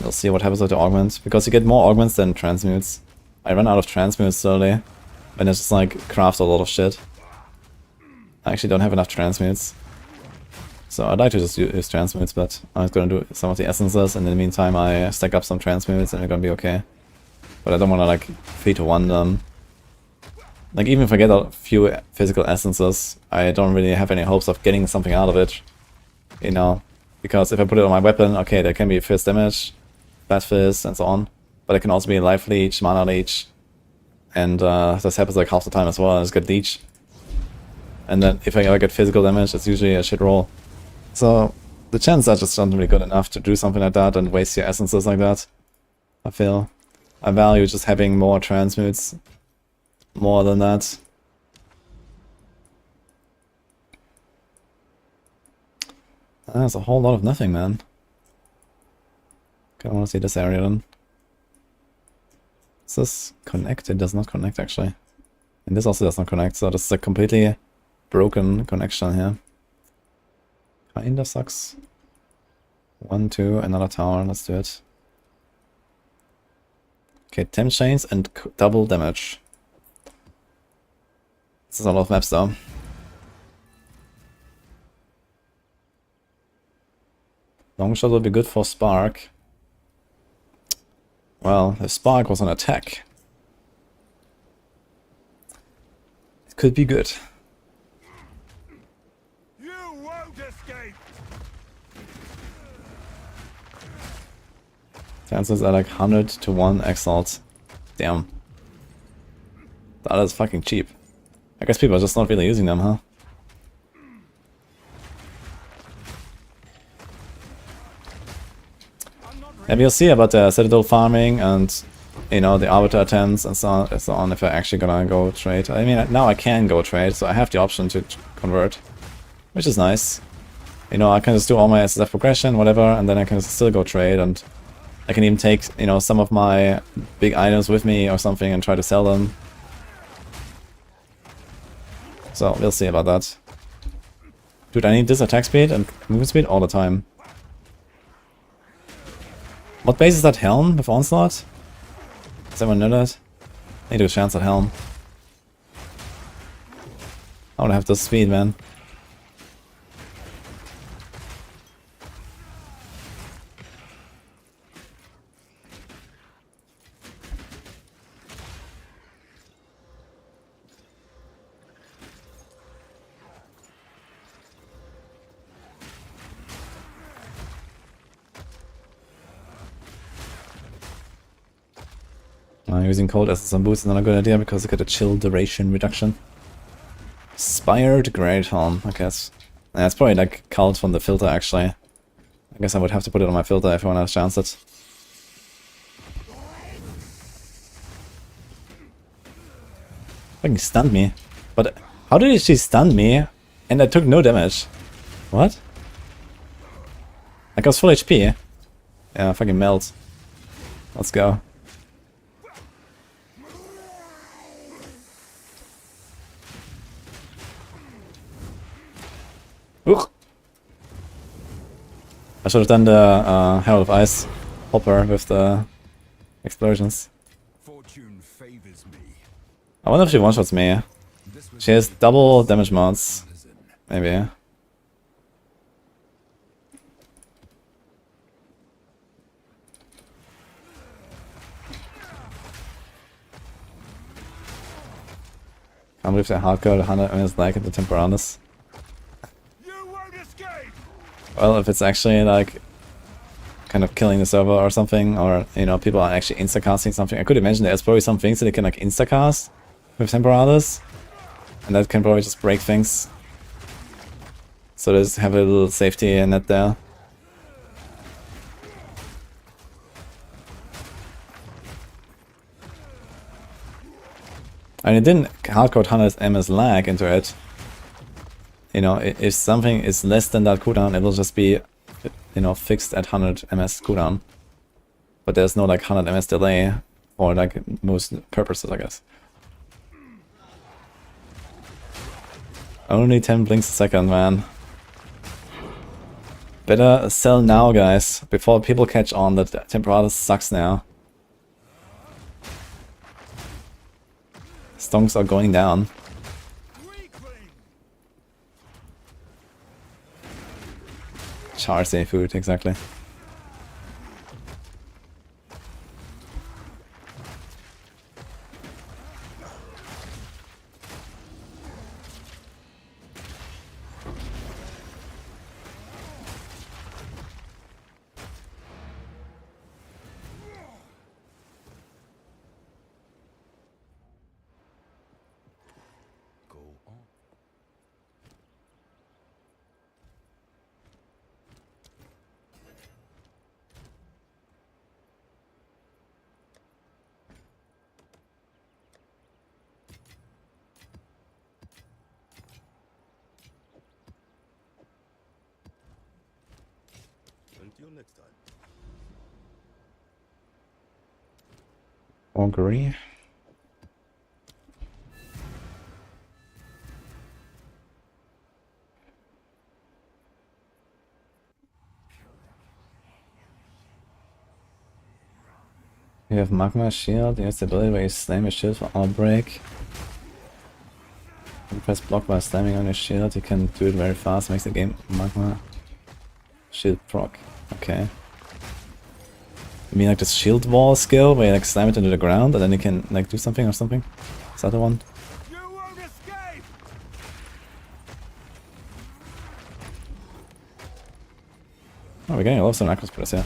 we'll see what happens with the augment. Because you get more augments than transmutes. I run out of transmutes slowly when I just like craft a lot of shit. I actually don't have enough transmutes. So I'd like to just use transmutes, but I'm gonna do some of the essences, and in the meantime I stack up some transmutes and we're gonna be okay. But I don't wanna like 3-to-1 them. Like even if I get a few physical essences, I don't really have any hopes of getting something out of it. You know? Because if I put it on my weapon, okay, there can be fizz damage, fat fizz, and so on. But it can also be life leech, mana leech. And this happens like half the time as well, I just get leech. And then if I ever get physical damage, it's usually a shit roll. So the chances are just not really good enough to do something like that and waste your essences like that. I feel. I value just having more transmutes more than that. That's a whole lot of nothing, man. Okay, I want to see this area then. Does this connect? It does not connect actually. And this also does not connect, so this is a completely broken connection here. Kinda sucks. 1, 2, another tower, let's do it. Okay, 10 chains and double damage. This is a lot of maps though. Long shot would be good for Spark. Well, if Spark was an attack, it could be good. Chances are like 100-to-1 exalt. Damn. That is fucking cheap. I guess people are just not really using them, huh? And we'll see about the Citadel farming and, you know, the Arbiter attempts and so on if I'm actually gonna go trade. I mean, now I can go trade, so I have the option to convert, which is nice. You know, I can just do all my SSF progression, whatever, and then I can still go trade, and I can even take, you know, some of my big items with me or something and try to sell them. So, we'll see about that. Dude, I need this attack speed and movement speed all the time. What base is that Helm with Onslaught? Does anyone know that? I need to chance at Helm. I wanna have this speed, man. Using cold essence on boots is not a good idea because you get a chill duration reduction. Spired Great Helm, I guess. Yeah, it's probably like cult from the filter actually. I guess I would have to put it on my filter if I want to chance it. Fucking stunned me. But how did she stun me and I took no damage? What? Like I was full HP. Yeah, fucking melt. Let's go. Ooh. I should have done the Herald of Ice hopper with the explosions. Fortune favors me. I wonder if she one-shots me. She has double damage mods. Maybe. I believe the hardcore 100 MS lag in the Temporalis. You won't escape! Well, if it's actually like kind of killing the server or something, or you know, people are actually instacasting something. I could imagine there's probably some things that they can like instacast with Temporalis, and that can probably just break things. So just have a little safety net there. And it didn't hardcode 100 MS lag into it. You know, if something is less than that cooldown, it will just be, you know, fixed at 100 MS cooldown. But there's no like 100 MS delay for like most purposes, I guess. Only 10 blinks a second, man. Better sell now, guys, before people catch on that Temporalis sucks now. Stonks are going down. Char safe food, exactly. Go on. Until next time. Augury. You have Magma Shield, you have the ability where you slam your shield for Outbreak. You press block while slamming on your shield, you can do it very fast, makes the game Magma Shield proc. Okay. You mean like this shield wall skill where you like slam it into the ground and then you can like do something or something? Is that the one? You won't escape! Oh, we're getting a lot of some macros press, yeah.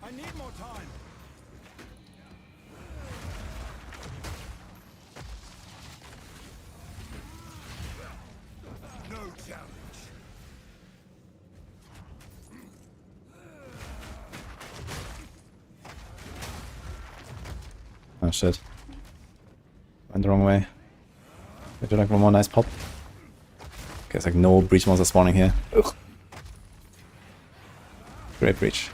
I need more time. No challenge. Oh shit. Went the wrong way. We do like one more nice pop. Okay, it's like no breach monster spawning here. Ugh. Great breach.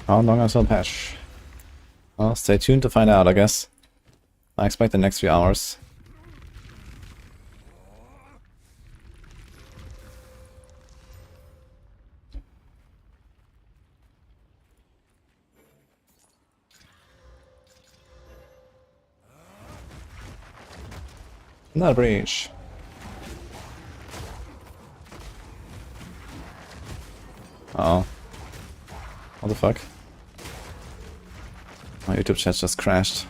How long until patch? Well, stay tuned to find out, I guess. I expect the next few hours. Not a breach. Uh oh. What the fuck? My YouTube chat just crashed.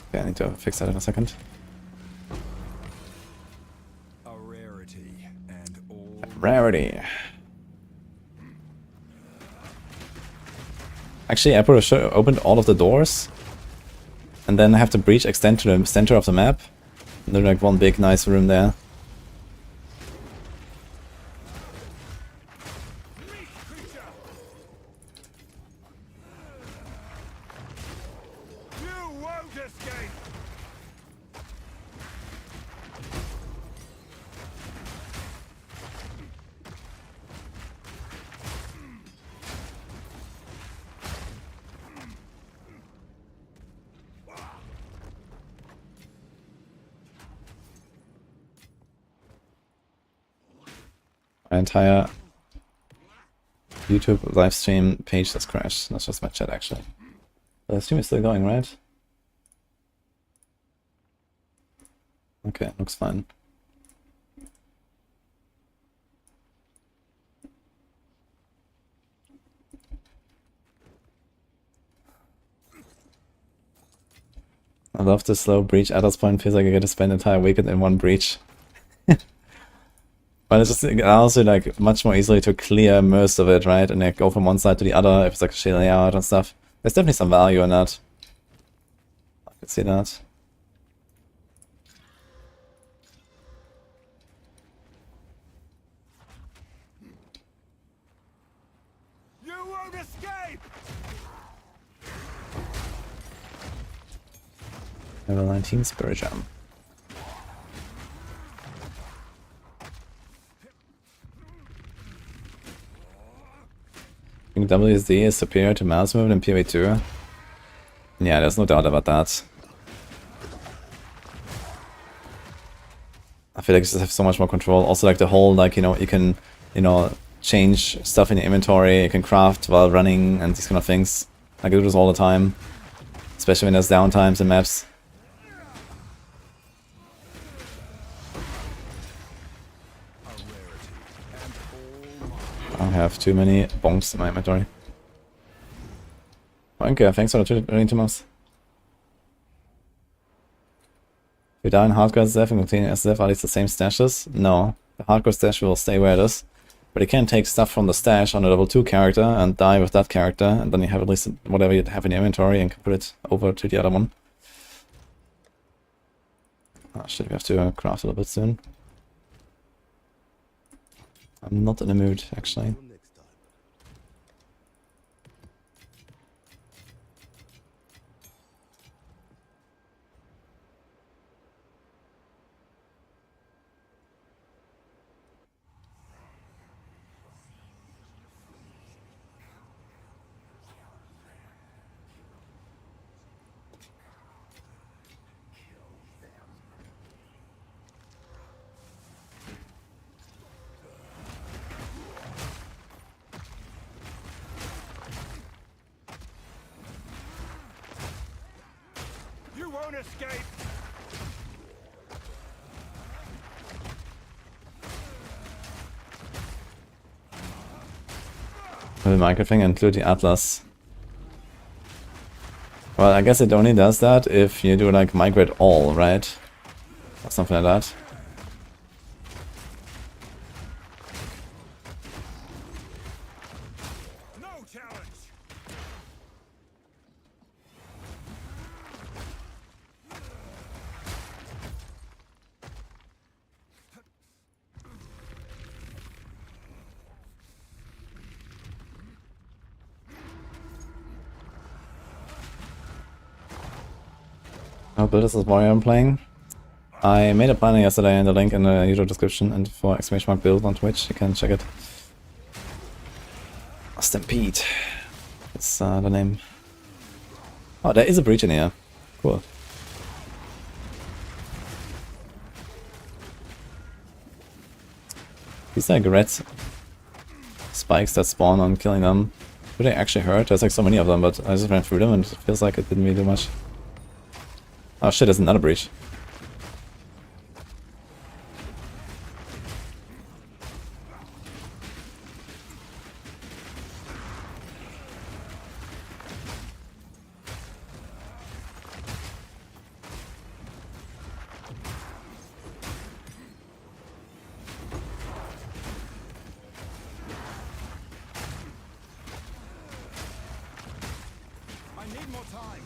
Okay, I need to fix that in a second. A rarity and all. Rarity. Actually, I opened all of the doors, and then I have the breach extend to the center of the map. And there's like one big nice room there. You won't escape. My entire YouTube live stream page has crashed. That's just my chat actually. The stream is still going, right? Okay, looks fine. I love the slow breach. At this point, feels like I get to spend an entire weekend in one breach. But it's just also like much more easily to clear most of it, right? And like go from one side to the other if it's like a shitty layout and stuff. There's definitely some value in that. I could see that. You won't escape! Level 19 Spirit Jam. I think WSD is superior to mouse movement in PvE2. Yeah, there's no doubt about that. I feel like you just have so much more control. Also like the whole, like, you know, you can, you know, change stuff in your inventory, you can craft while running and these kind of things. I do this all the time. Especially when there's downtimes in maps. I have too many bonks in my inventory. Okay, thanks for the 22 months. If you die in hardcore SSF and continue SSF, are these the same stashes? No. The hardcore stash will stay where it is. But you can take stuff from the stash on a level 2 character and die with that character, and then you have at least whatever you have in your inventory and can put it over to the other one. Oh shit, we have to craft a little bit soon. I'm not in the mood, actually. You won't escape! The migrate thing include the Atlas. Well, I guess it only does that if you do like migrate all, right? Or something like that. No challenge! Oh, but this is why I'm playing. I made a planner yesterday and the link in the YouTube description, and for !build on Twitch, you can check it. Stampede. It's the name. Oh, there is a breach in here. Cool. These like red spikes that spawn on killing them. Do they actually hurt? There's like so many of them, but I just ran through them and it feels like it didn't really do much. Oh shit, there's another breach. I need more time!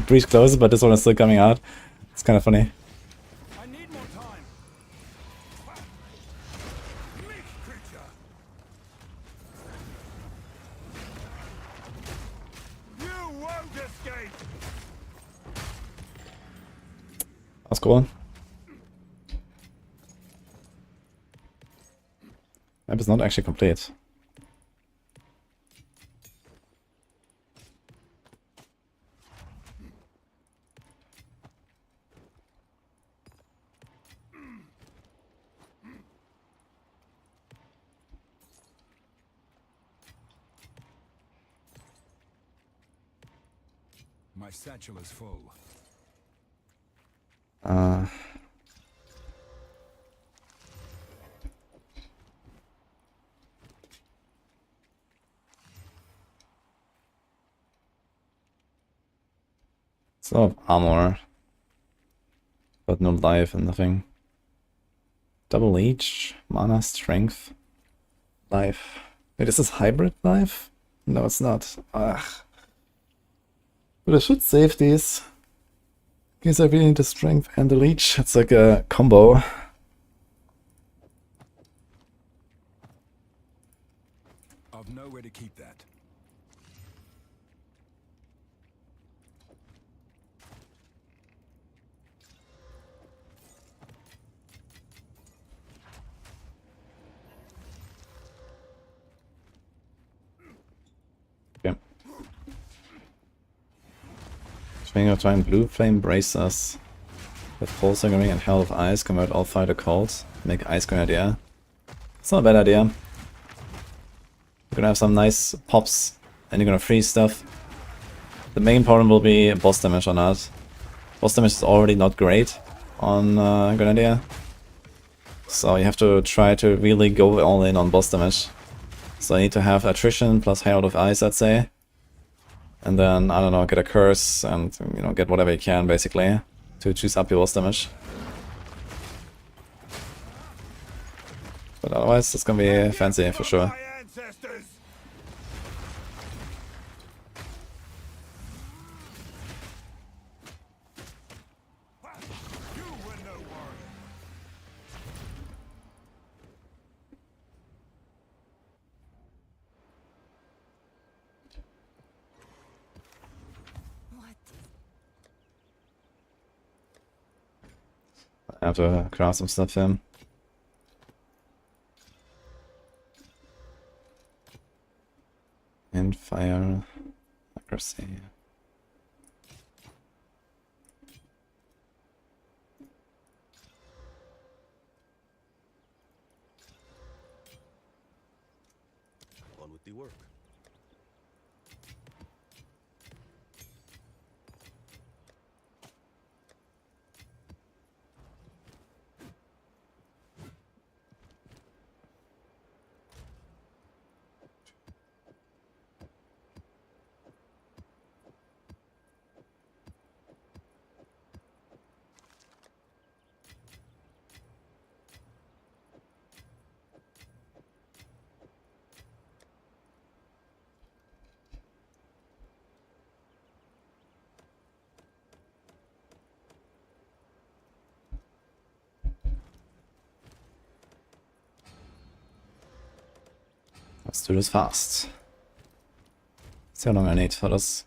Breach closes, but this one is still coming out. It's kind of funny. I need more time! Meat creature! You won't escape! That's cool. Map is not actually complete. My satchel is full. It's a lot of armor, but no life and nothing. Double leech, mana, strength, life. Wait, is this hybrid life? No, it's not. Ugh. But I should save these. In case I really need the strength and the leech. It's like a combo. I've nowhere to keep that. Okay. Swing of Giant Blue Flame, brace us. With Pulsing Ring and Hell of Ice, convert all fire to cold. Make Ice Grenadier. It's not a bad idea. You're gonna have some nice pops, and you're gonna freeze stuff. The main problem will be boss damage or not. Boss damage is already not great on Grenadier. So you have to try to really go all in on boss damage. So I need to have Attrition plus Herald of Ice, I'd say. And then, I don't know, get a Curse and, you know, get whatever you can, basically, to choose up your boss damage. But otherwise, it's gonna be fancy, for sure. I have to craft some stuff in. And fire accuracy. On with the work. Let's do this fast. See how long I need for this.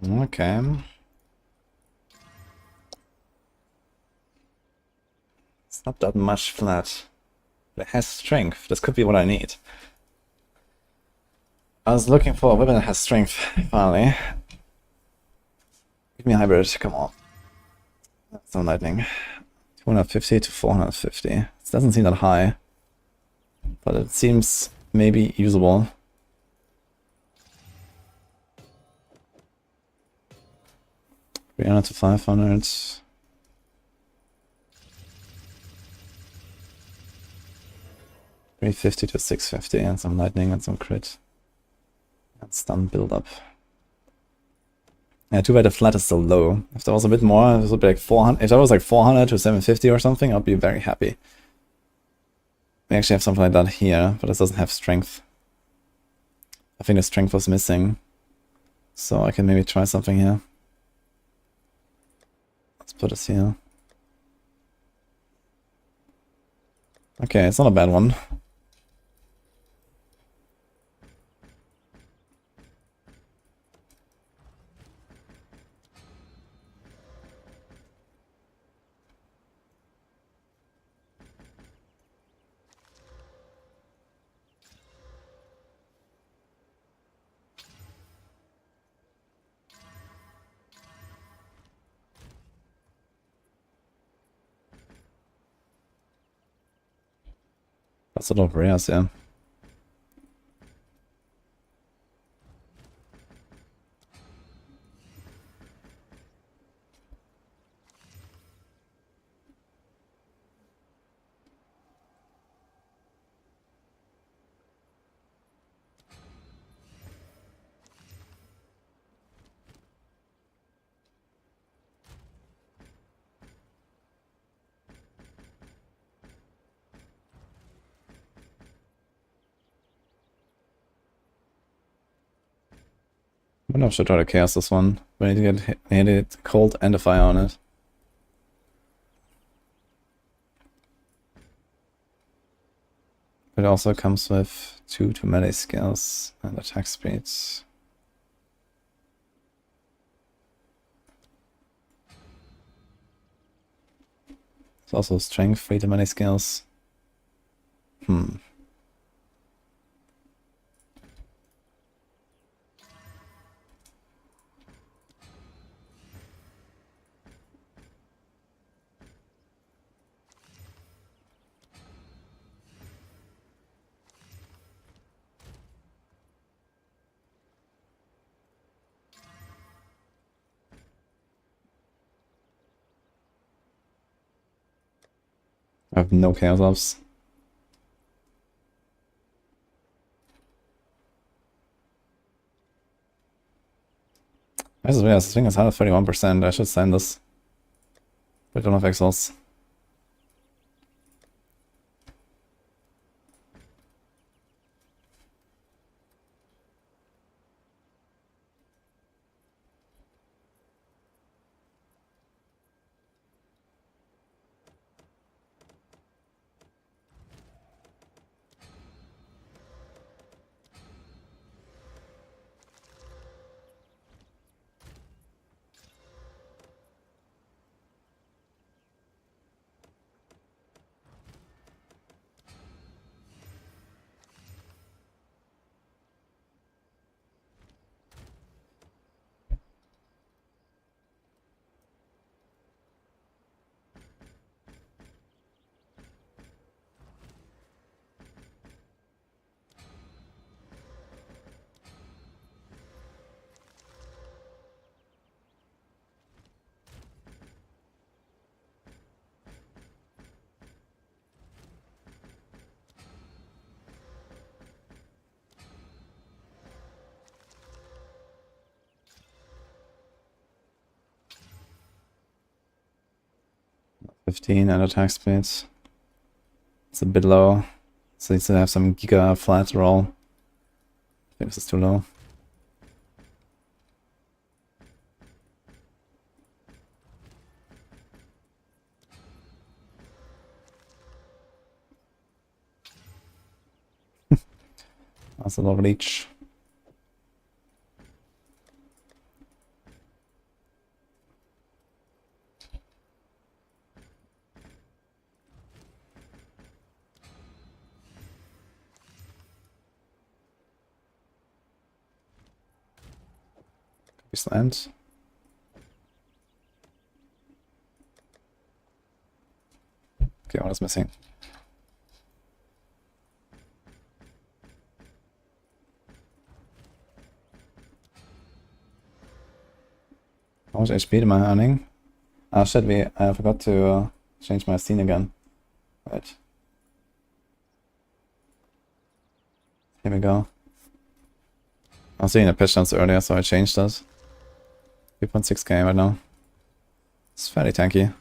Okay. It's not that much flat. But it has strength. This could be what I need. I was looking for a weapon that has strength, finally. Give me a hybrid, come on. That's some lightning. 250 to 450. It doesn't seem that high. But it seems maybe usable. $300 to 500. $350 to 650 and some lightning and some crit. And stun build up. Yeah, too bad the flat is so low. If there was a bit more, it would be like 400. If that was like 400 to 750 or something, I'd be very happy. We actually have something like that here, but it doesn't have strength. I think the strength was missing. So I can maybe try something here. Let's put this here. Okay, it's not a bad one. That's a lot of rares, yeah. I wonder if I should try to chaos this one. We need to get hit it cold and a fire on it. It also comes with 2 to melee skills and attack speeds. It's also strength, 3 to melee skills. I have no chaos ops. This thing is 131%. I should send this. But I don't have exiles. $15 and attack speeds. It's a bit low. So needs to have some giga flat roll. I think this is too low. That's a lot of leech. Copy slant. Okay, what is missing? How much HP am I earning? Ah shit, I forgot to change my scene again. Right. Here we go. I was seeing a pitch dance earlier, so I changed that. 3.6k right now. It's fairly tanky.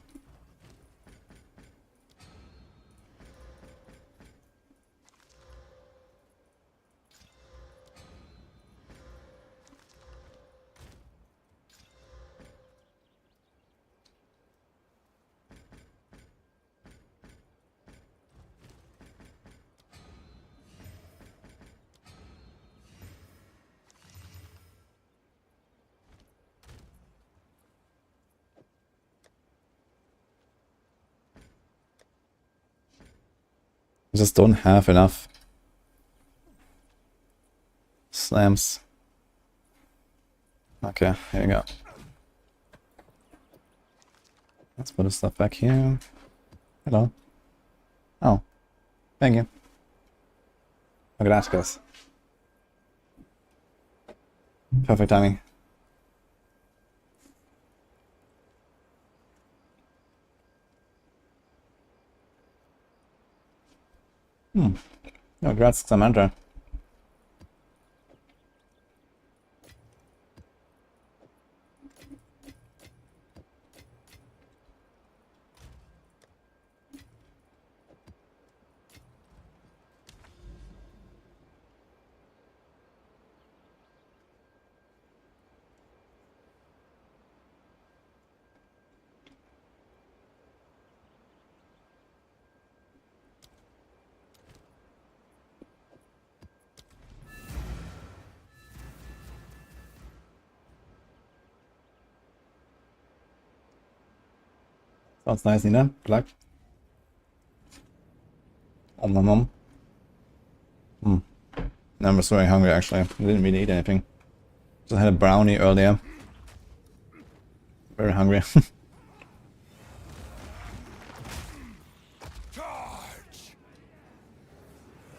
I just don't have enough slams. Okay, here we go. Let's put this stuff back here. Hello. Oh, thank you. Look at that, guys. Perfect timing. Oh, congrats, Samantha. Sounds nice, Nina. Good luck. Om nom nom. Now I'm just very hungry actually. I didn't really eat anything. Just had a brownie earlier. Very hungry.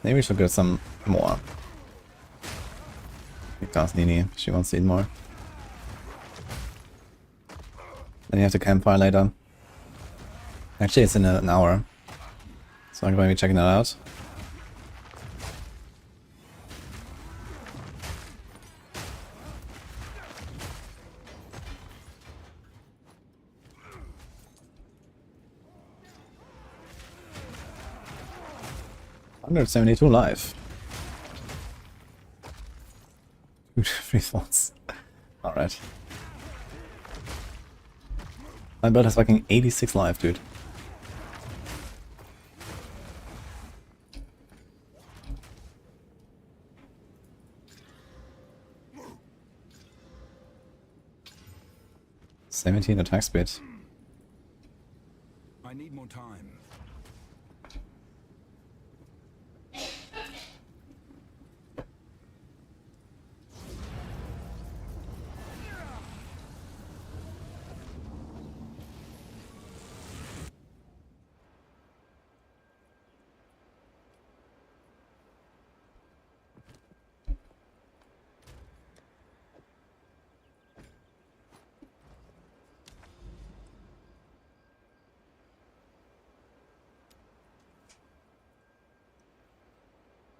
Maybe we should get some more. Because Nini, she wants to eat more. Then you have to campfire later. Actually, it's in an hour. So I'm going to be checking that out. $172 life. 3 thoughts. Alright. My build has fucking 86 life, dude. $17 attack speed. I need more time.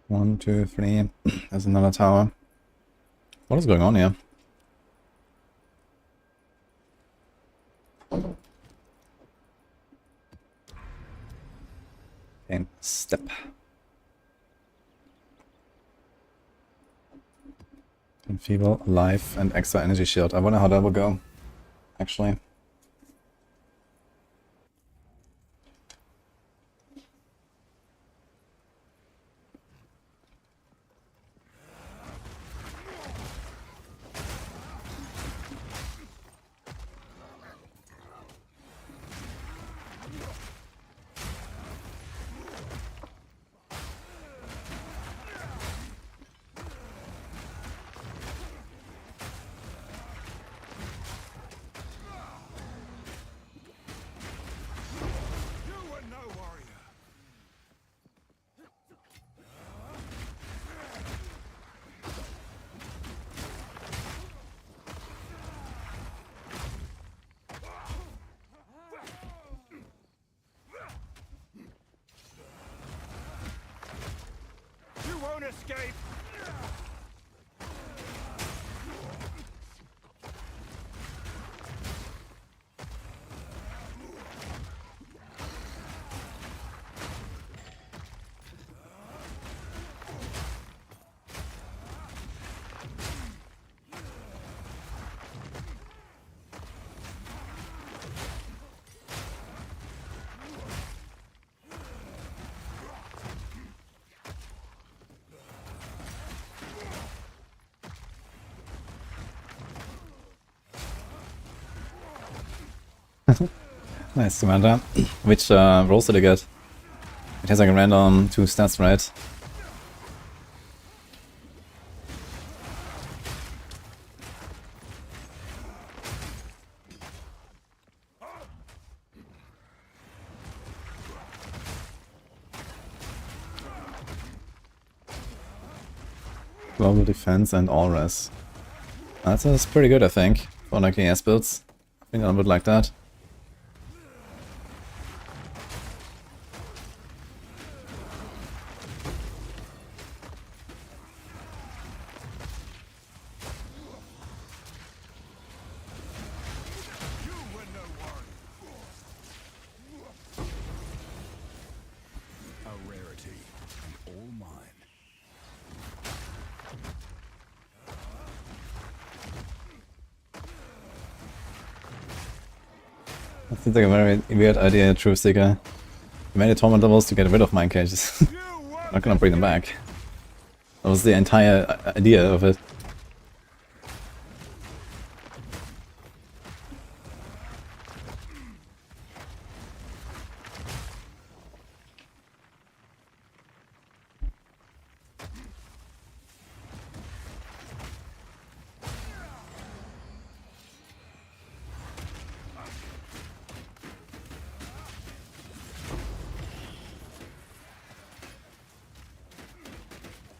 One, two, three. There's another tower. What is going on here? Okay, step. Enfeeble, life, and extra energy shield. I wonder how that will go, actually. Escape! Nice, Samantha. Which rolls did I get? It has like a random 2 stats, right? Global defense and all res. That's pretty good, I think, for like AS builds. I think I would like that. A rarity, and all mine. That seems like a very weird idea, Truth Seeker. You made a torment levels to get rid of mine cages. Not gonna bring them back. That was the entire idea of it.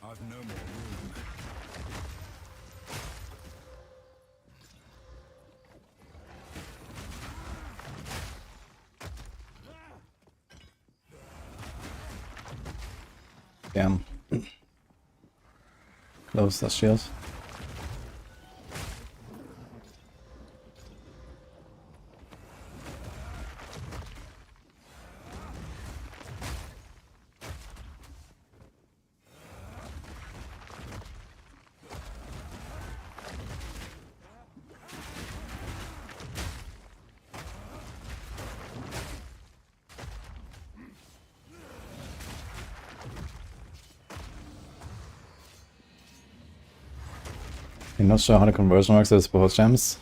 I've no more room. Damn. Close that shield. I'm not sure how the conversion works with both gems.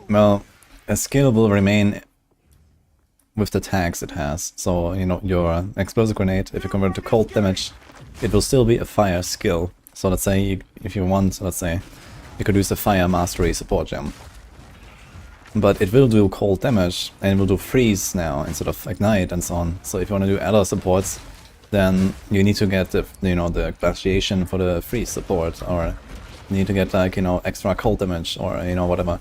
Well, a skill will remain with the tags it has. So, you know, your explosive grenade, if you convert to cold damage, it will still be a fire skill. So let's say, if you want, let's say, you could use the fire mastery support gem. But it will do cold damage, and it will do freeze now instead of ignite and so on. So if you want to do other supports, then you need to get the, you know, the glaciation for the freeze support, or you need to get like, you know, extra cold damage, or, you know, whatever.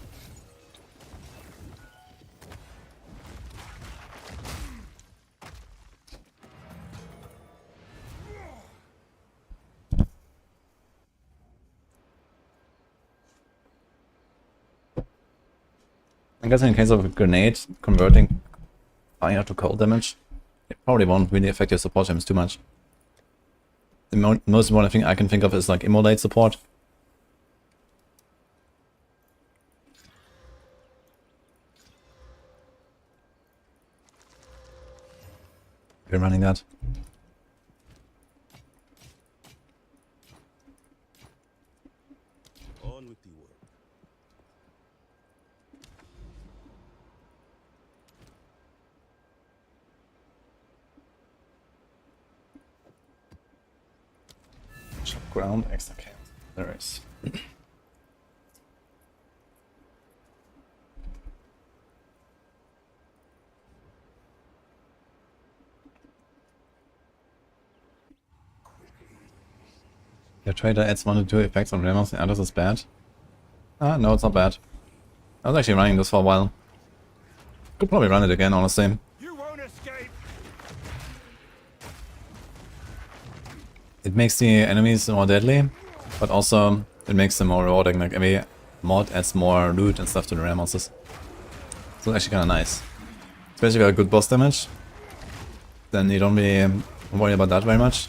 I guess in case of a grenade converting fire to cold damage, it probably won't really affect your support gems too much. The most important thing I can think of is like immolate support. We're running that. On with the work. Chop ground, extra camp. There is. Your trader adds 1 to 2 effects on Ramos and others is bad. Ah, no, it's not bad. I was actually running this for a while. Could probably run it again, honestly. You won't escape. It makes the enemies more deadly, but also it makes them more rewarding. Like every mod adds more loot and stuff to the Ramoses. So it's actually kind of nice. Especially if you have good boss damage, then you don't really worry about that very much.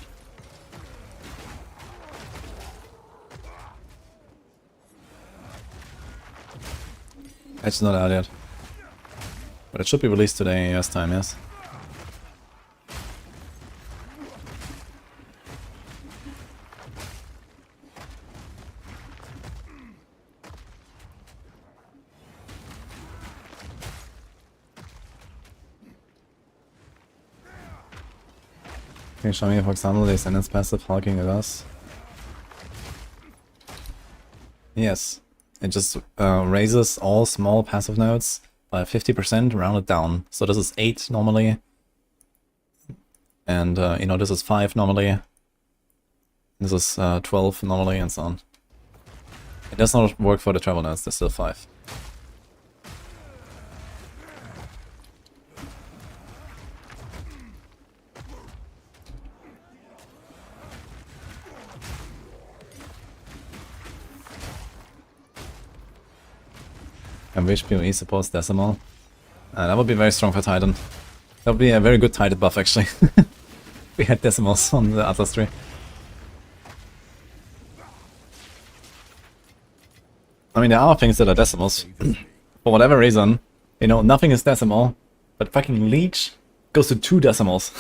It's not out yet. But it should be released today, US time, yes. Can you show me, for example, the sentence passive, how king it does? Yes. It just raises all small passive nodes by 50% rounded down. So this is 8 normally. And, you know, this is 5 normally. This is 12 normally, and so on. It does not work for the travel nodes, there's still 5. And which PoE supports decimal? That would be very strong for Titan. That would be a very good Titan buff, actually. We had decimals on the Atlas tree. I mean, there are things that are decimals. For whatever reason, you know, nothing is decimal, but fucking Leech goes to 2 decimals.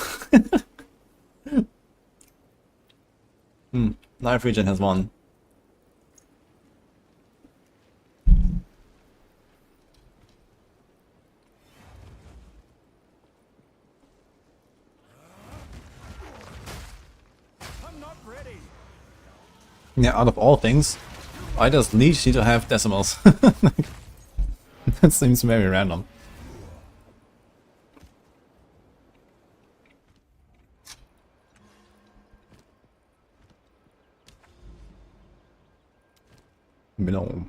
Life Regen has 1. Yeah, out of all things, why does Leech need to have decimals? That seems very random. No.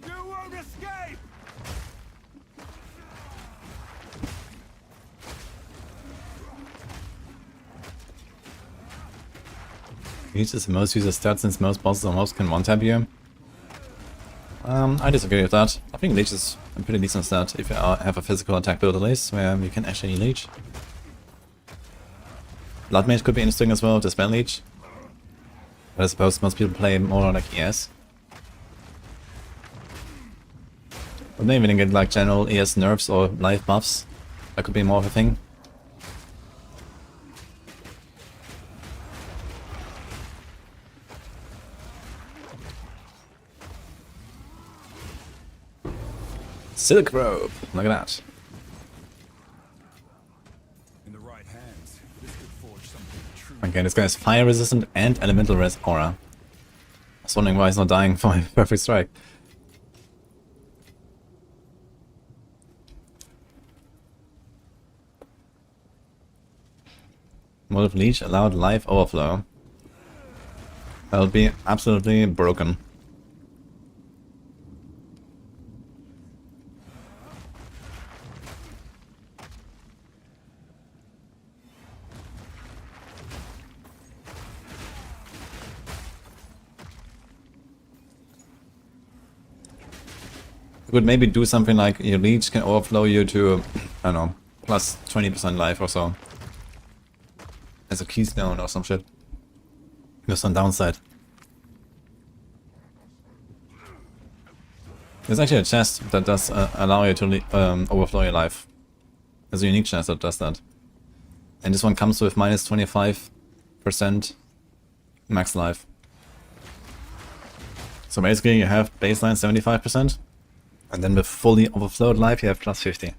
You won't escape! Leech is the most used stat since most bosses almost can one-tap you. I disagree with that. I think Leech is a pretty decent stat if you have a physical attack build at least, where you can actually Leech. Blood Mage could be interesting as well to spell Leech. But I suppose most people play more like ES. But maybe they get like general ES nerfs or life buffs. That could be more of a thing. Silk Robe, look at that. In the right hands, this could forge something true. Okay, this guy is fire resistant and elemental res aura. I was wondering why he's not dying for my perfect strike. Mode of Leech allowed life overflow. That'll be absolutely broken. You could maybe do something like your Leech can overflow you to, I don't know, plus 20% life or so. As a keystone or some shit. There's some downside. There's actually a chest that does allow you to overflow your life. There's a unique chest that does that. And this one comes with minus 25% max life. So basically you have baseline 75%. And then with fully overflowed life you have plus 50.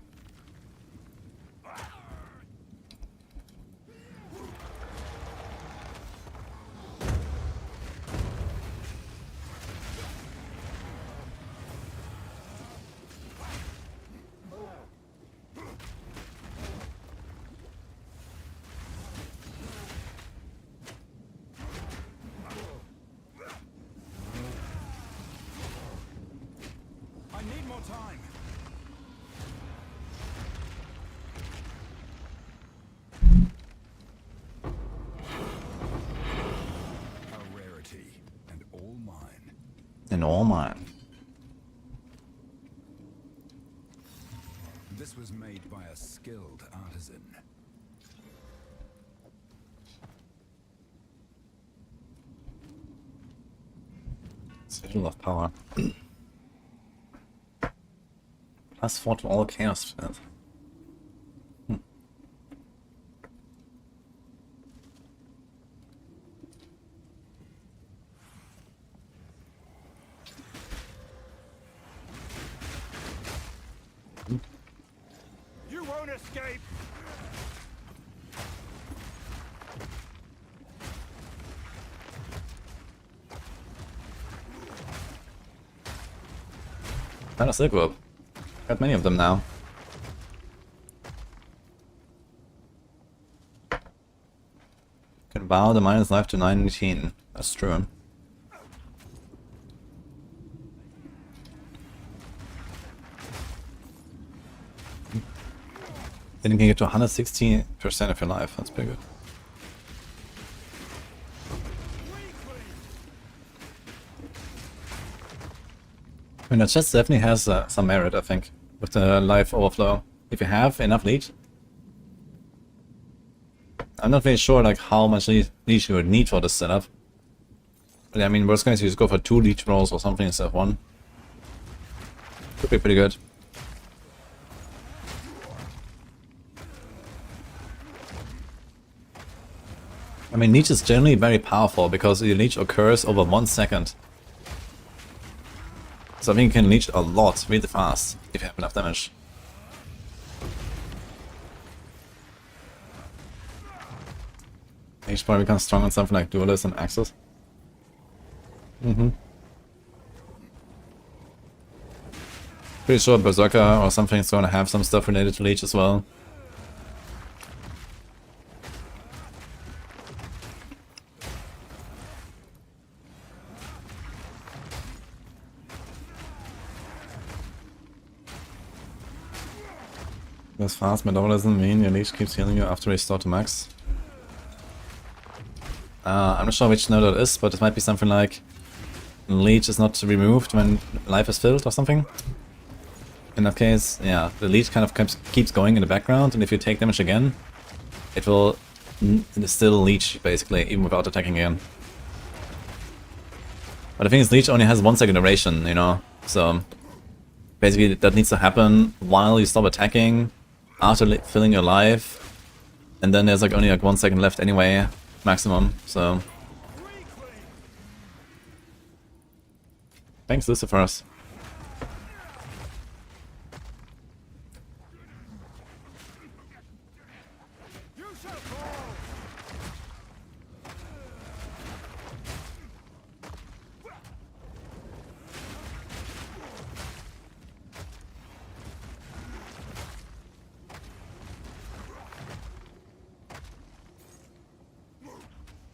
I need more time. A rarity, and all mine. And all mine. This was made by a skilled artisan. Sigil of power. +4 to all chaos. You won't escape. Kind of sick rope. Got many of them now. Can vow the minus life to 19. That's true. Then you can get to 160% of your life. That's pretty good. I mean, that chest definitely has some merit, I think, with the life overflow. If you have enough leech. I'm not really sure like how much leech you would need for this setup. But yeah, I mean, worst case you just go for 2 leech rolls or something instead of 1. Could be pretty good. I mean, leech is generally very powerful because your leech occurs over 1 second. So I think you can leech a lot really fast if you have enough damage. Leech probably becomes strong on something like Duelist and Axis. Pretty sure Berserker or something is going to have some stuff related to leech as well. This fast metabolism mean your leech keeps healing you after you restore to max. I'm not sure which node that is, but it might be something like leech is not removed when life is filled or something. In that case, yeah, the leech kind of keeps going in the background, and if you take damage again, it will still leech basically, even without attacking again. But the thing is, leech only has 1 second duration, you know, so basically that needs to happen while you stop attacking, after filling your life, and then there's like only like 1 second left anyway, maximum, so... Thanks, Luciferus.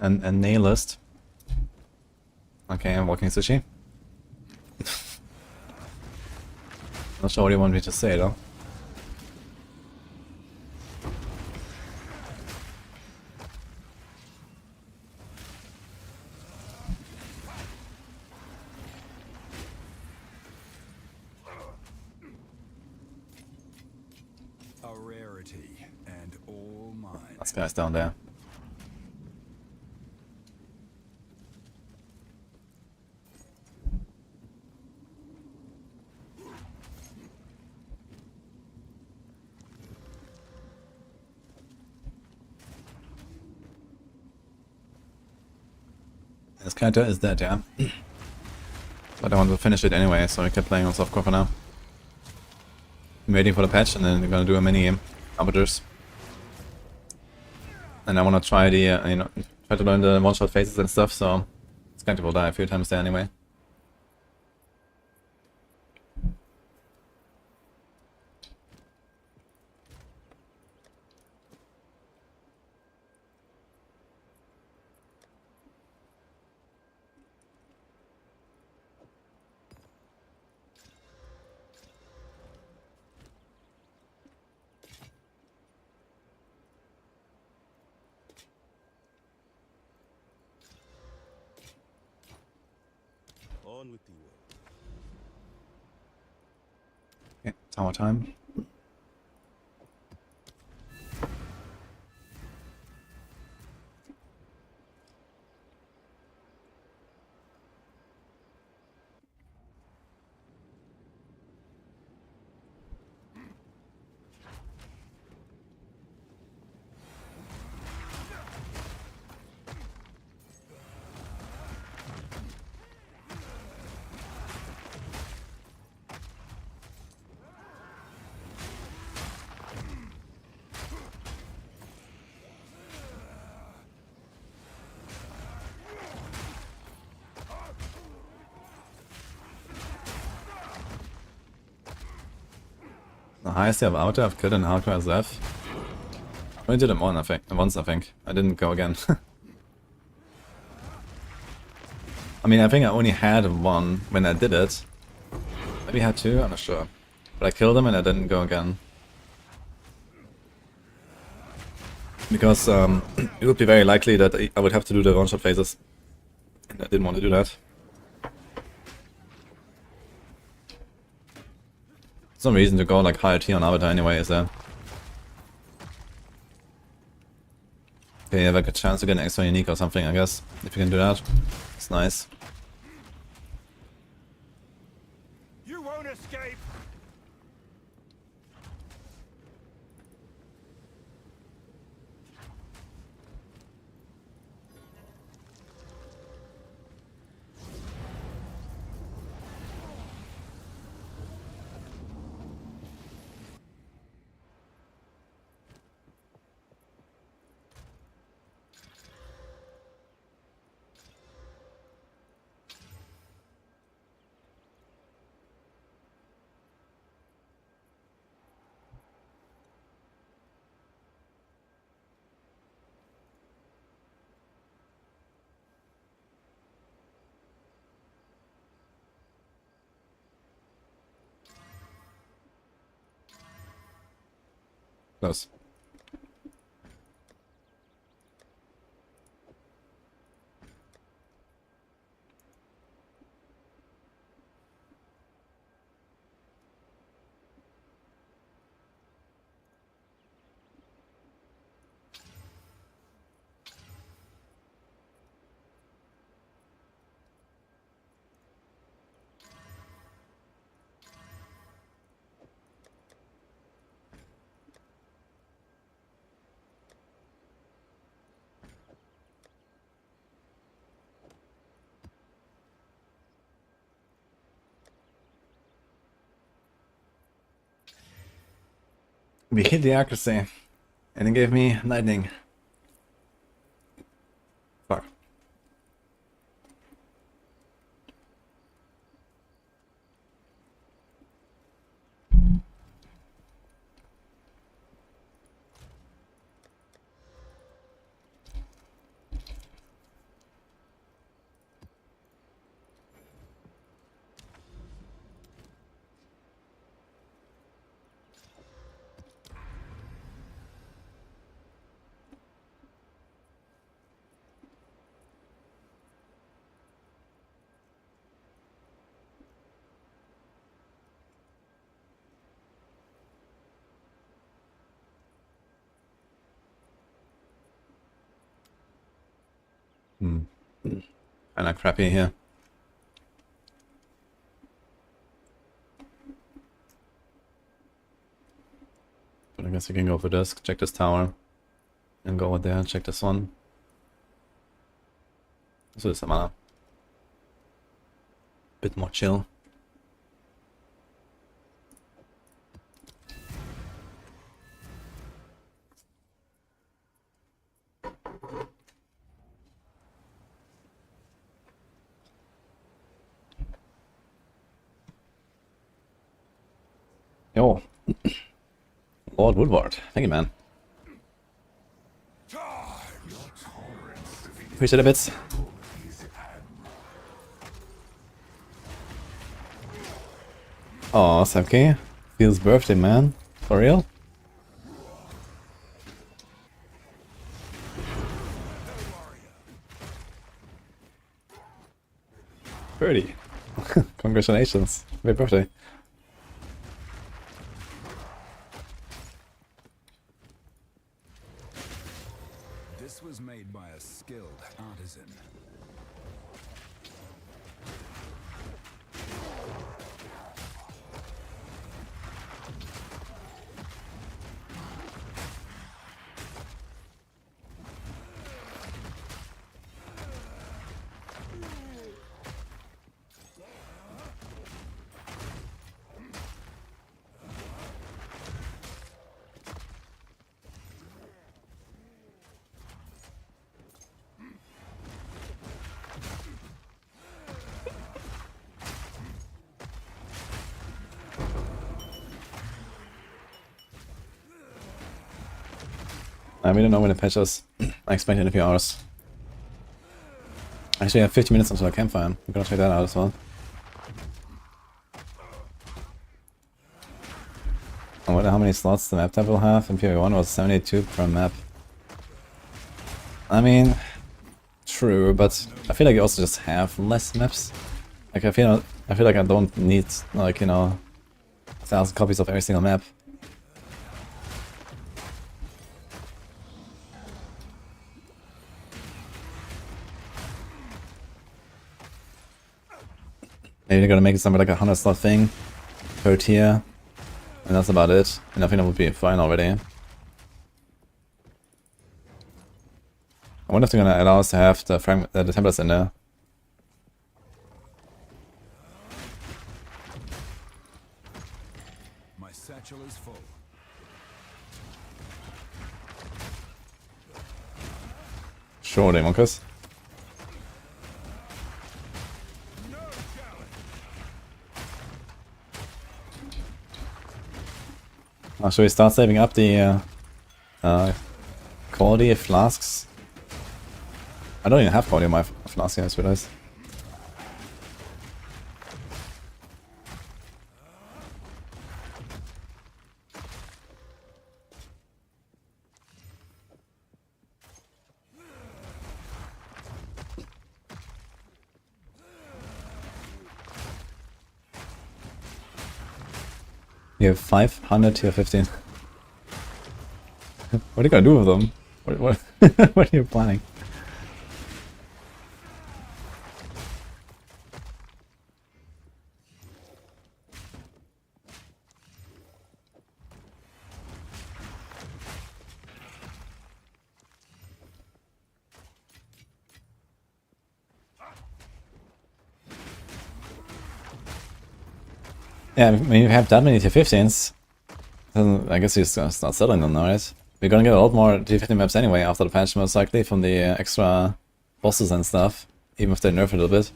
And nihilist. Okay, I'm walking sushi. Not sure what you want me to say though. A rarity and all mine. This guy's down there. This character is dead, yeah. But I want to finish it anyway, so I kept playing on softcore for now. I'm waiting for the patch, and then we're gonna do a mini arbiters. And I wanna try the, you know, try to learn the one-shot phases and stuff, so this character will die a few times there anyway. On with the work. Okay, tower time. The highest I've out there I've killed in hardcore as F. I only did it once I think. I didn't go again. I mean, I think I only had one when I did it. Maybe I had two, I'm not sure. But I killed him and I didn't go again. Because it would be very likely that I would have to do the one-shot phases. And I didn't want to do that. There's no reason to go like higher tier on Avatar anyway, is there? Okay, you have like a chance to get an extra unique or something, I guess. If you can do that. It's nice. You won't escape. Close. We hit the accuracy. And it gave me lightning. Fuck. Kinda crappy here. But I guess you can go for this, check this tower. And go over there, check this one. So this mana. Bit more chill. Yo. Lord Woodward. Thank you, man. Appreciate it, bits. Aw, Samke. Feels birthday, man. For real? Birdie. Congratulations. Happy birthday. This was made by a skilled artisan. We don't know when the patch is. I expect it in a few hours. Actually, I have 50 minutes until a campfire. We're gonna check that out as well. I wonder how many slots the map tab will have. In PoE1 was 72 per map. I mean, true, but I feel like you also just have less maps. Like I feel like I don't need, like, you know, 1,000 copies of every single map. Maybe they're gonna make it something like a 100 slot thing per tier, and that's about it. And I think that would be fine already. I wonder if they're gonna allow us to have the the templates in there. My satchel is full. Sure, Demonkus. Should we start saving up the quality flasks? I don't even have quality on my flask, I just realized. You have 500 tier 15. What are you gonna do with them? What are you planning? Yeah, when you have that many tier 15s, then I guess you're just gonna start selling them now, right? We're gonna get a lot more tier 15 maps anyway after the patch, most likely, from the extra bosses and stuff, even if they nerf it a little bit.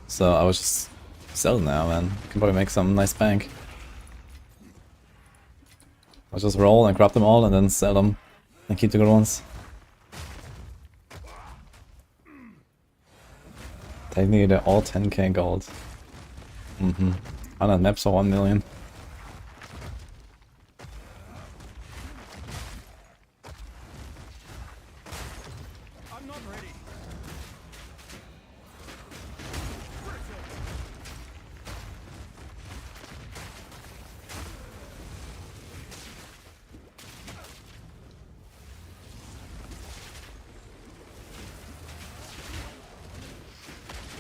So I would just sell them now, man. You can probably make some nice bank. I'll just roll and grab them all and then sell them and keep the good ones. Technically they're all 10k gold. 100 maps for 1 million. I'm not ready.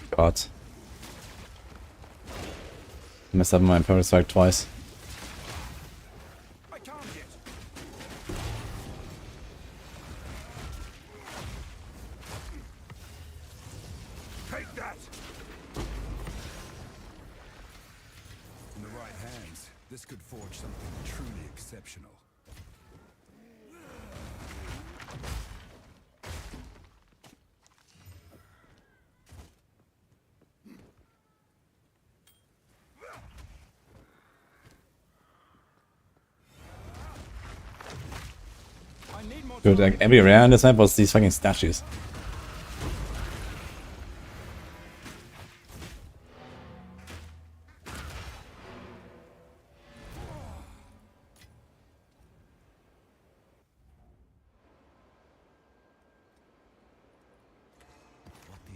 God. I messed up my Imperial Strike twice. I can't get. Take that. In the right hands, this could forge something truly exceptional. I need more Dude, like every rare on this map was these fucking statues. What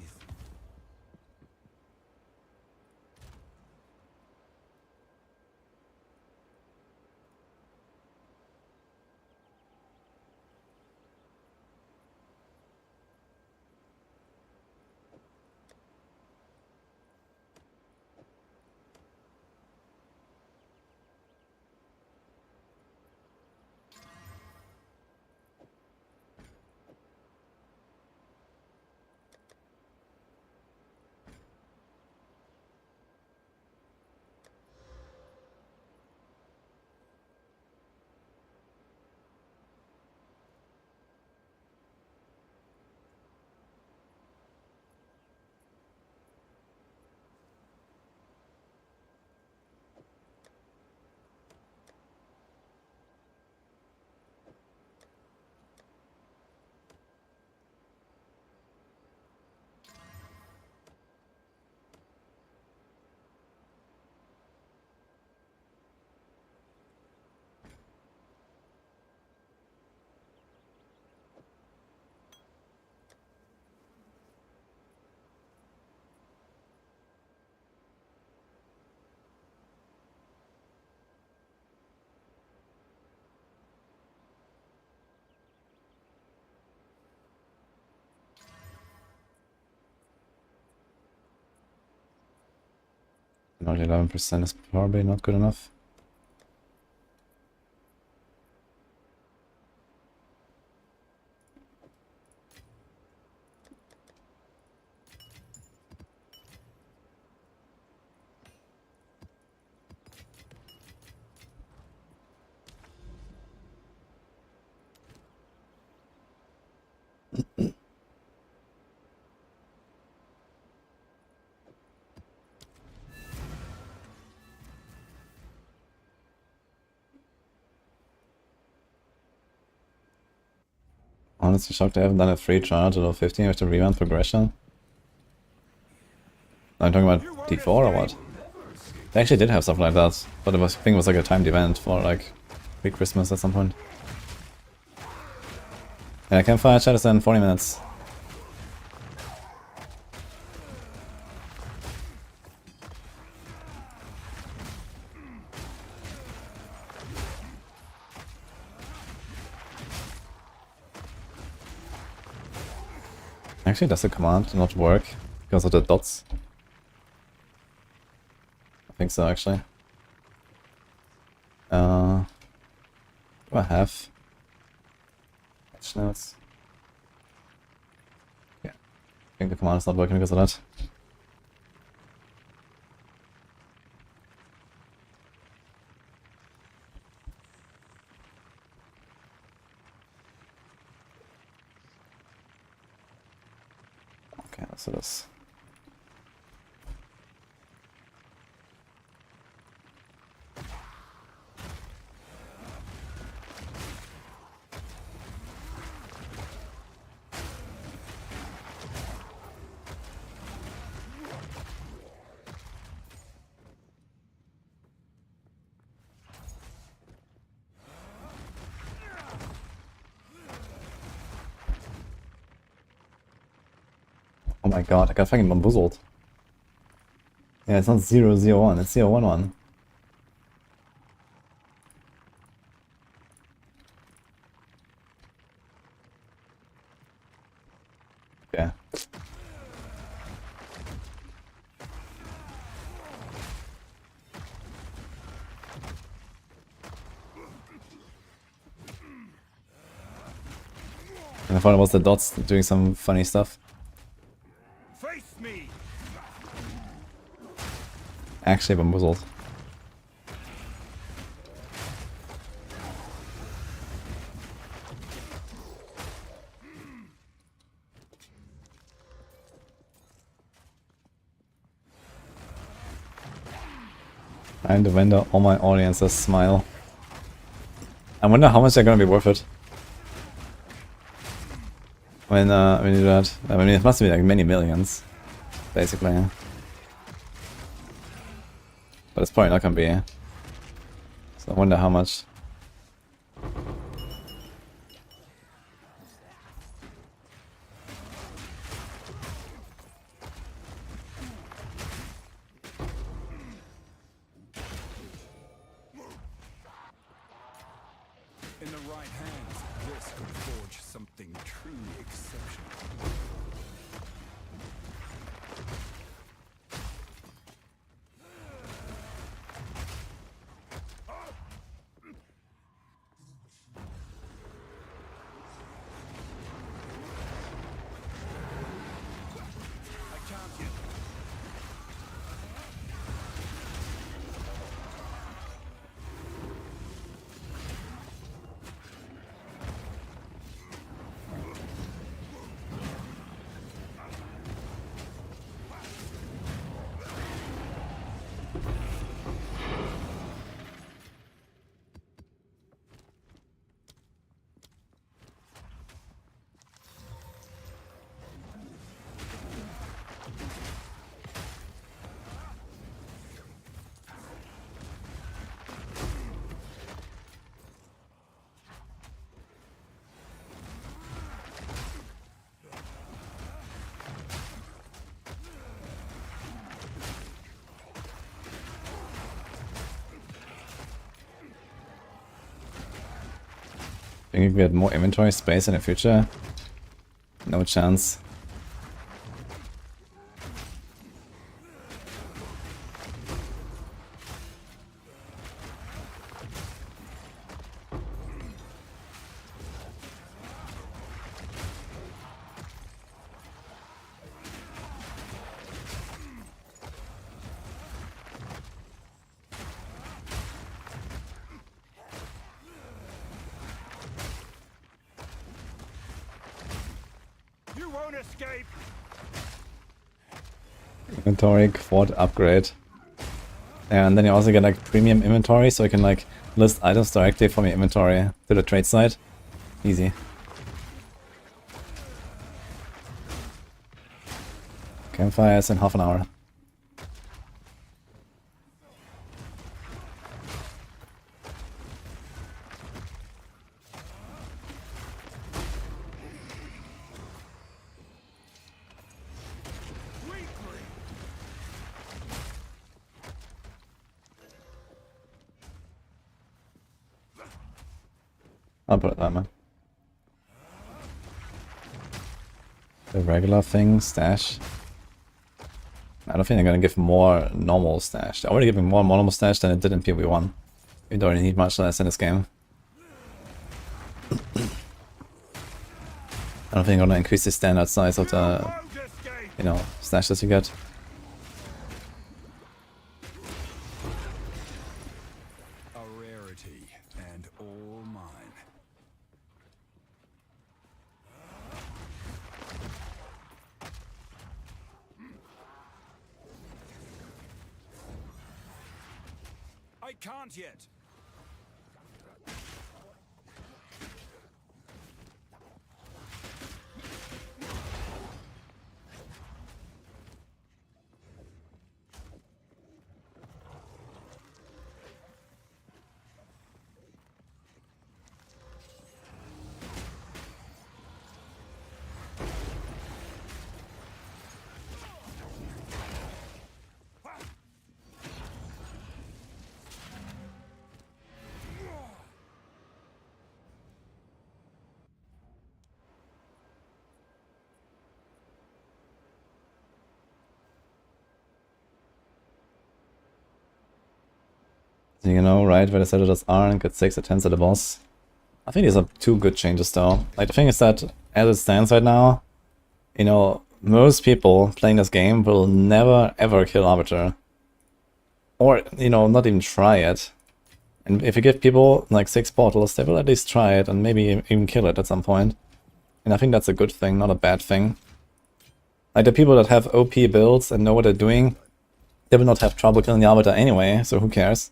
is? Not 11% is probably not good enough. Honestly shocked I haven't done a free trial to level 15 with the rebound progression. I'm talking about D4 or what? They actually did have stuff like that, but I think it was like a timed event for like pre-Christmas at some point. And I Campfire chat is in 40 minutes. Actually, does the command not work because of the dots? I think so, actually. Do I have patch notes? Yeah, I think the command is not working because of that. Okay, let's do this. Oh my god, I got fucking bamboozled. Yeah, it's not 001, it's 011. Yeah. And I thought it was the dots doing some funny stuff. Face me. Actually bamboozled. I'm the vendor, all my audiences smile. I wonder how much they're gonna be worth it. When you do that. I mean, it must be like many millions, basically. Yeah. But it's probably not gonna be. Yeah. So I wonder how much. In the right hands, this could forge something truly exceptional. I can't get. Think we get more inventory space in the future? No chance. won't escape. Inventory, quad upgrade. And then you also get like premium inventory, so you can like list items directly from your inventory to the trade site. Easy. Campfire is in half an hour. I'll put it that, man. The regular thing, stash. I don't think they're gonna give more normal stash. They're already giving more normal stash than it did in PvP1. You don't really need much less in this game. I don't think they're gonna increase the standard size of the, you know, stashes you get. A rarity and all mine. I can't yet. You know, right, where the Citadels are and get 6 attempts at the boss. I think these are two good changes though. Like the thing is that, as it stands right now, you know, most people playing this game will never ever kill Arbiter. Or, you know, not even try it. And if you give people like 6 portals, they will at least try it and maybe even kill it at some point. And I think that's a good thing, not a bad thing. Like the people that have OP builds and know what they're doing, they will not have trouble killing the Arbiter anyway, so who cares?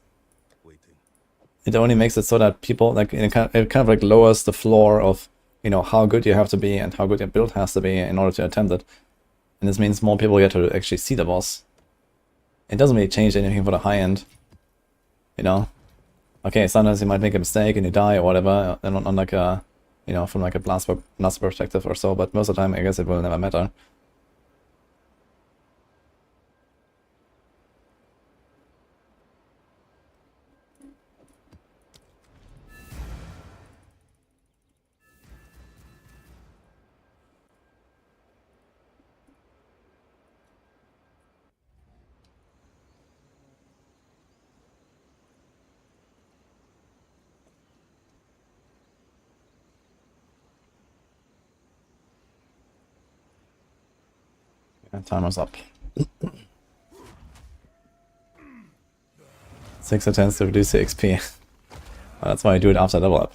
It only makes it so that people, like, it kind of like lowers the floor of, you know, how good you have to be and how good your build has to be in order to attempt it. And this means more people get to actually see the boss. It doesn't really change anything for the high end, you know? Okay, sometimes you might make a mistake and you die or whatever, and on like a, you know, from like a blast perspective or so, but most of the time I guess it will never matter. And timer's up. 6 attempts to reduce the XP. Well, that's why I do it after level up.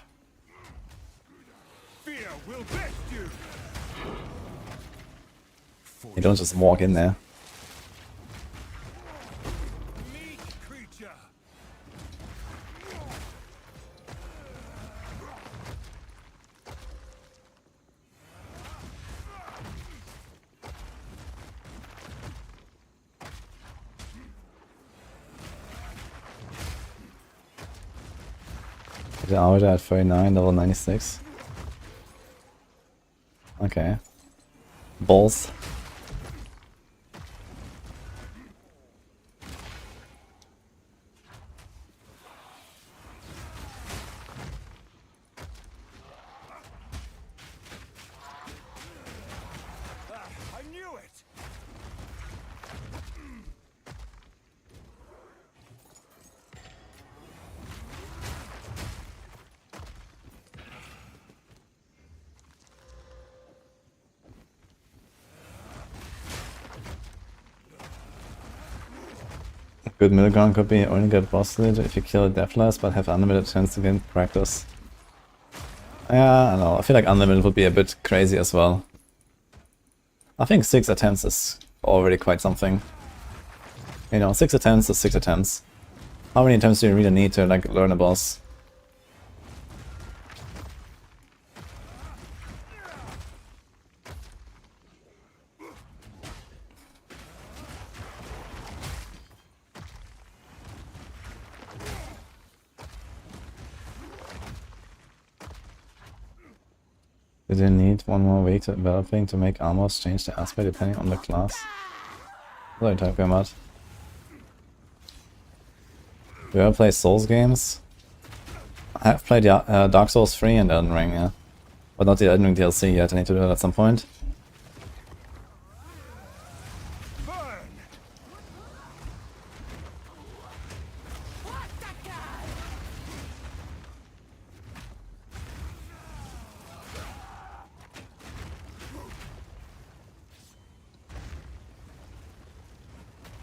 Fear will best you. You don't just walk in there. Meek creature. The Arbiter at 39, level 96. Okay. Balls. I knew it. Good middle ground could be only get boss lead if you kill Deathless but have unlimited chance to gain practice. Yeah, I don't know. I feel like unlimited would be a bit crazy as well. I think 6 attempts is already quite something. You know, 6 attempts is 6 attempts. How many attempts do you really need to like learn a boss? Did you need one more week to developing to make armors change the aspect depending on the class? What are you talking about? Do you ever play Souls games? I have played Dark Souls 3 and Elden Ring, yeah. But not the Elden Ring DLC yet, I need to do that at some point.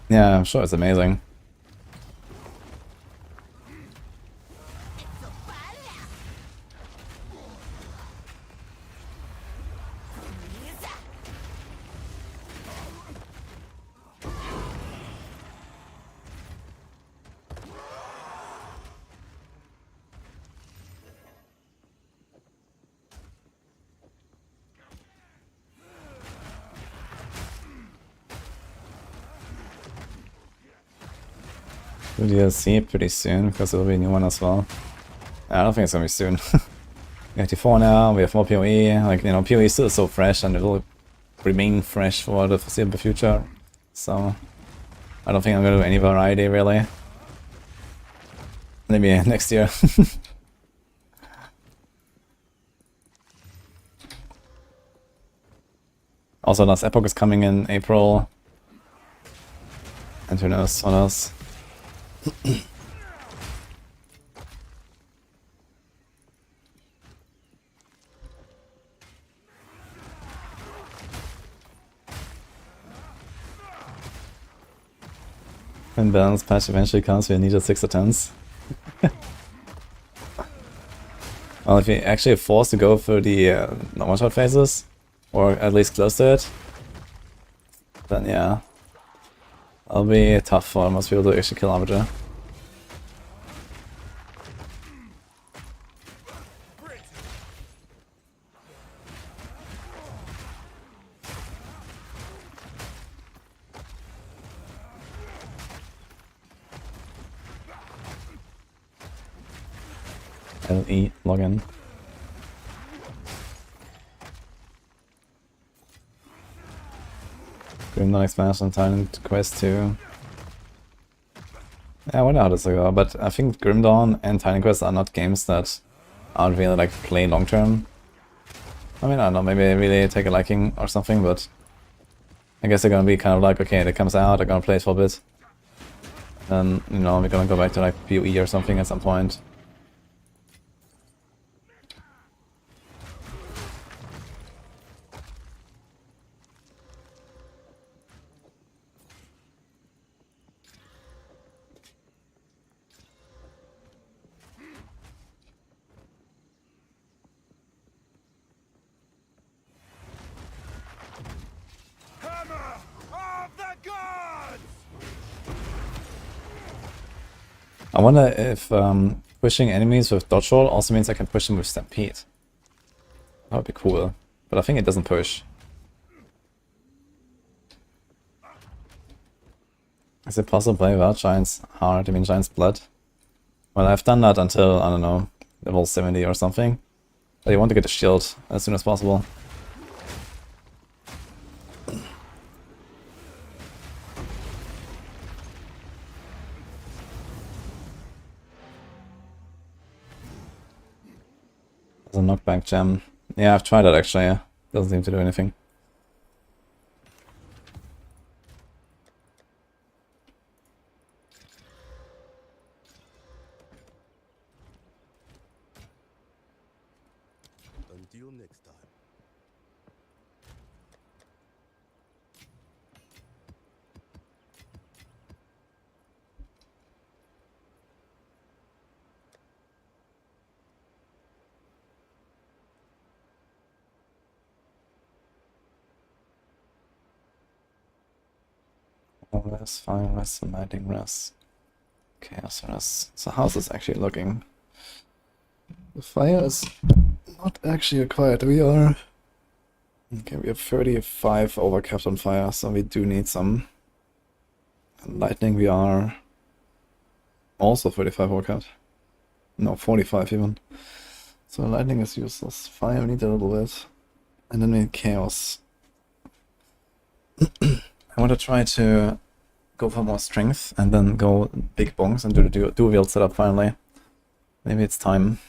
Yeah, I'm sure it's amazing. Do DLC pretty soon, because there'll be a new one as well. I don't think it's gonna be soon. We have T4 now, we have more PoE, like, you know, PoE is still so fresh and it will remain fresh for the foreseeable future. So, I don't think I'm gonna do any variety, really. Maybe next year. Also, Last Epoch is coming in April. And who knows what else. When balance patch eventually comes, we need 6 attempts. Well, if you're actually forced to go through the one-shot phases, or at least close to it, then yeah, it'll be tough for most people to actually kill Arbiter. LE login. Grimdawn expansion, Titan Quest 2. Yeah, I wonder how this will go, but I think Grimdawn and Titan Quest are not games that aren't really like play long term. I mean, I don't know, maybe they really take a liking or something, but I guess they're gonna be kind of like, okay, it comes out, I'm gonna play it for a bit. Then, you know, we're gonna go back to like PoE or something at some point. I wonder if pushing enemies with dodge roll also means I can push them with stampede. That would be cool, but I think it doesn't push. Is it possible to play without Giant's Heart, I mean Giant's Blood? Well, I've done that until, I don't know, level 70 or something. But you want to get a shield as soon as possible. There's a knockback gem. Yeah, I've tried that actually, yeah. Doesn't seem to do anything. Until next time. Res, Fire Res, and Lightning Res. Chaos Res. So how's this actually looking? The fire is not actually required. We are... Okay, we have 35 overcapped on fire, so we do need some. And lightning we are also 35 overcapped. No, 45 even. So lightning is useless. Fire we need a little bit. And then we need chaos. I want to try to go for more strength and then go big bongs and do the dual wield setup finally. Maybe it's time.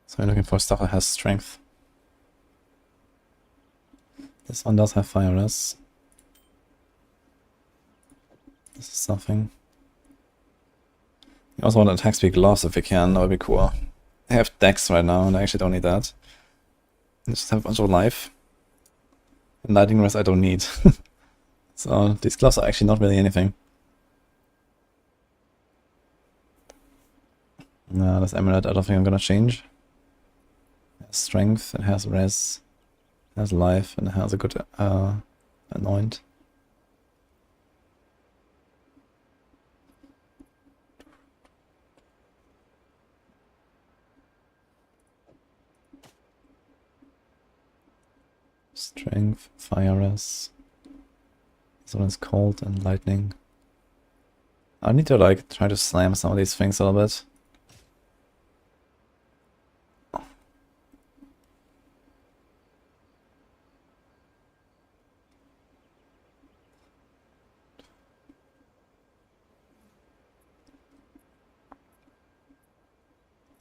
So I'm looking for stuff that has strength. This one does have fire res. This is something. You also want attack speed gloves if you can, that would be cool. I have dex right now and I actually don't need that. I just have a bunch of life. And lightning res I don't need. So these gloves are actually not really anything. No, this amulet I don't think I'm gonna change. It has strength, it has res, it has life, and it has a good anoint. Strength, fire res. This one is cold and lightning. I need to like try to slam some of these things a little bit.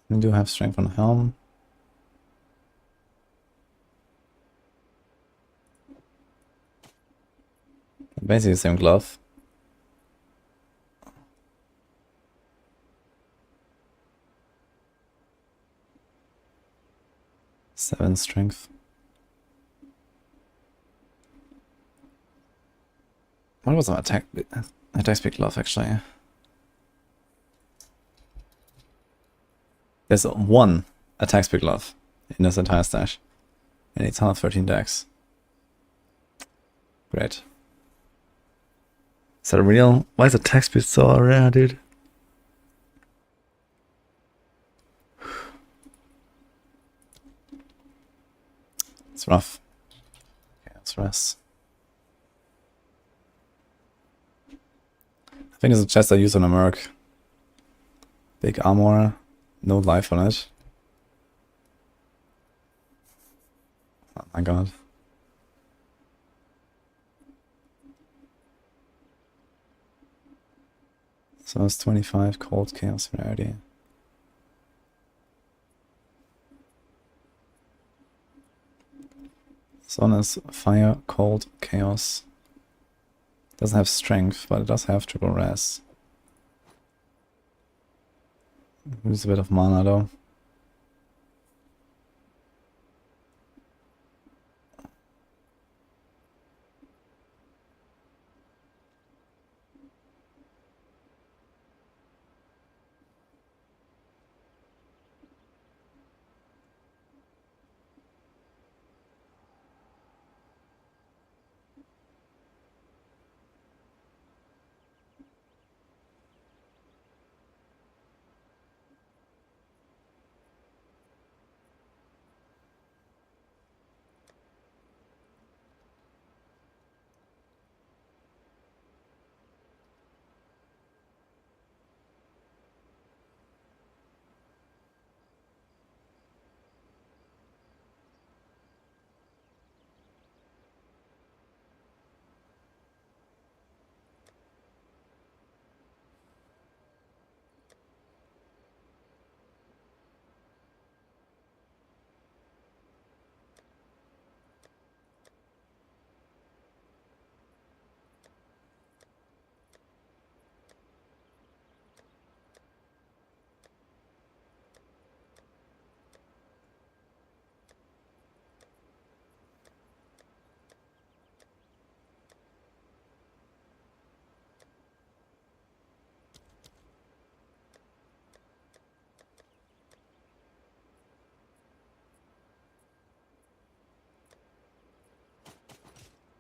We do have strength on helm. Basically the same glove. Seven strength. What was my attack speed glove actually? There's one attack speed glove in this entire stash. And it's 113 dex. Great. Is that real? Why is attack speed so rare, dude? It's rough. Okay, let's rest. I think it's a chest I use on a merc. Big armor, no life on it. Oh my god. So it's 25 cold chaos rarity. This one is fire, cold, chaos. Doesn't have strength, but it does have triple res. Lose a bit of mana though.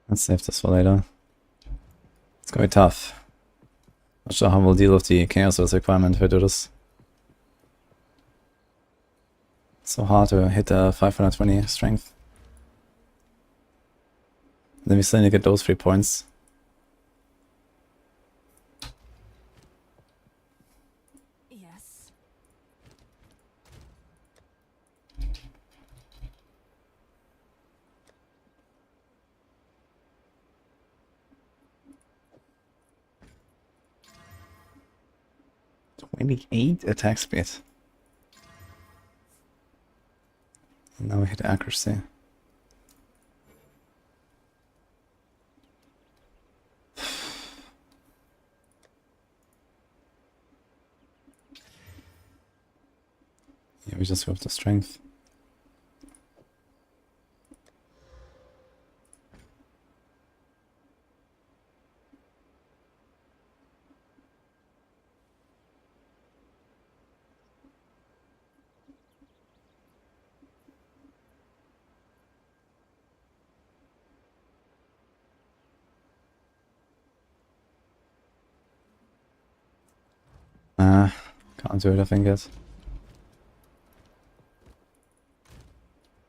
Let's save this for later. It's gonna be tough. Not sure how we'll deal with the chaos requirement if we do this. It's so hard to hit a 520 strength. Then we still need to get those 3 points. Yes. "28 attack speed. And now we hit accuracy. Yeah, we just go with the strength. Can't do it, I think yet.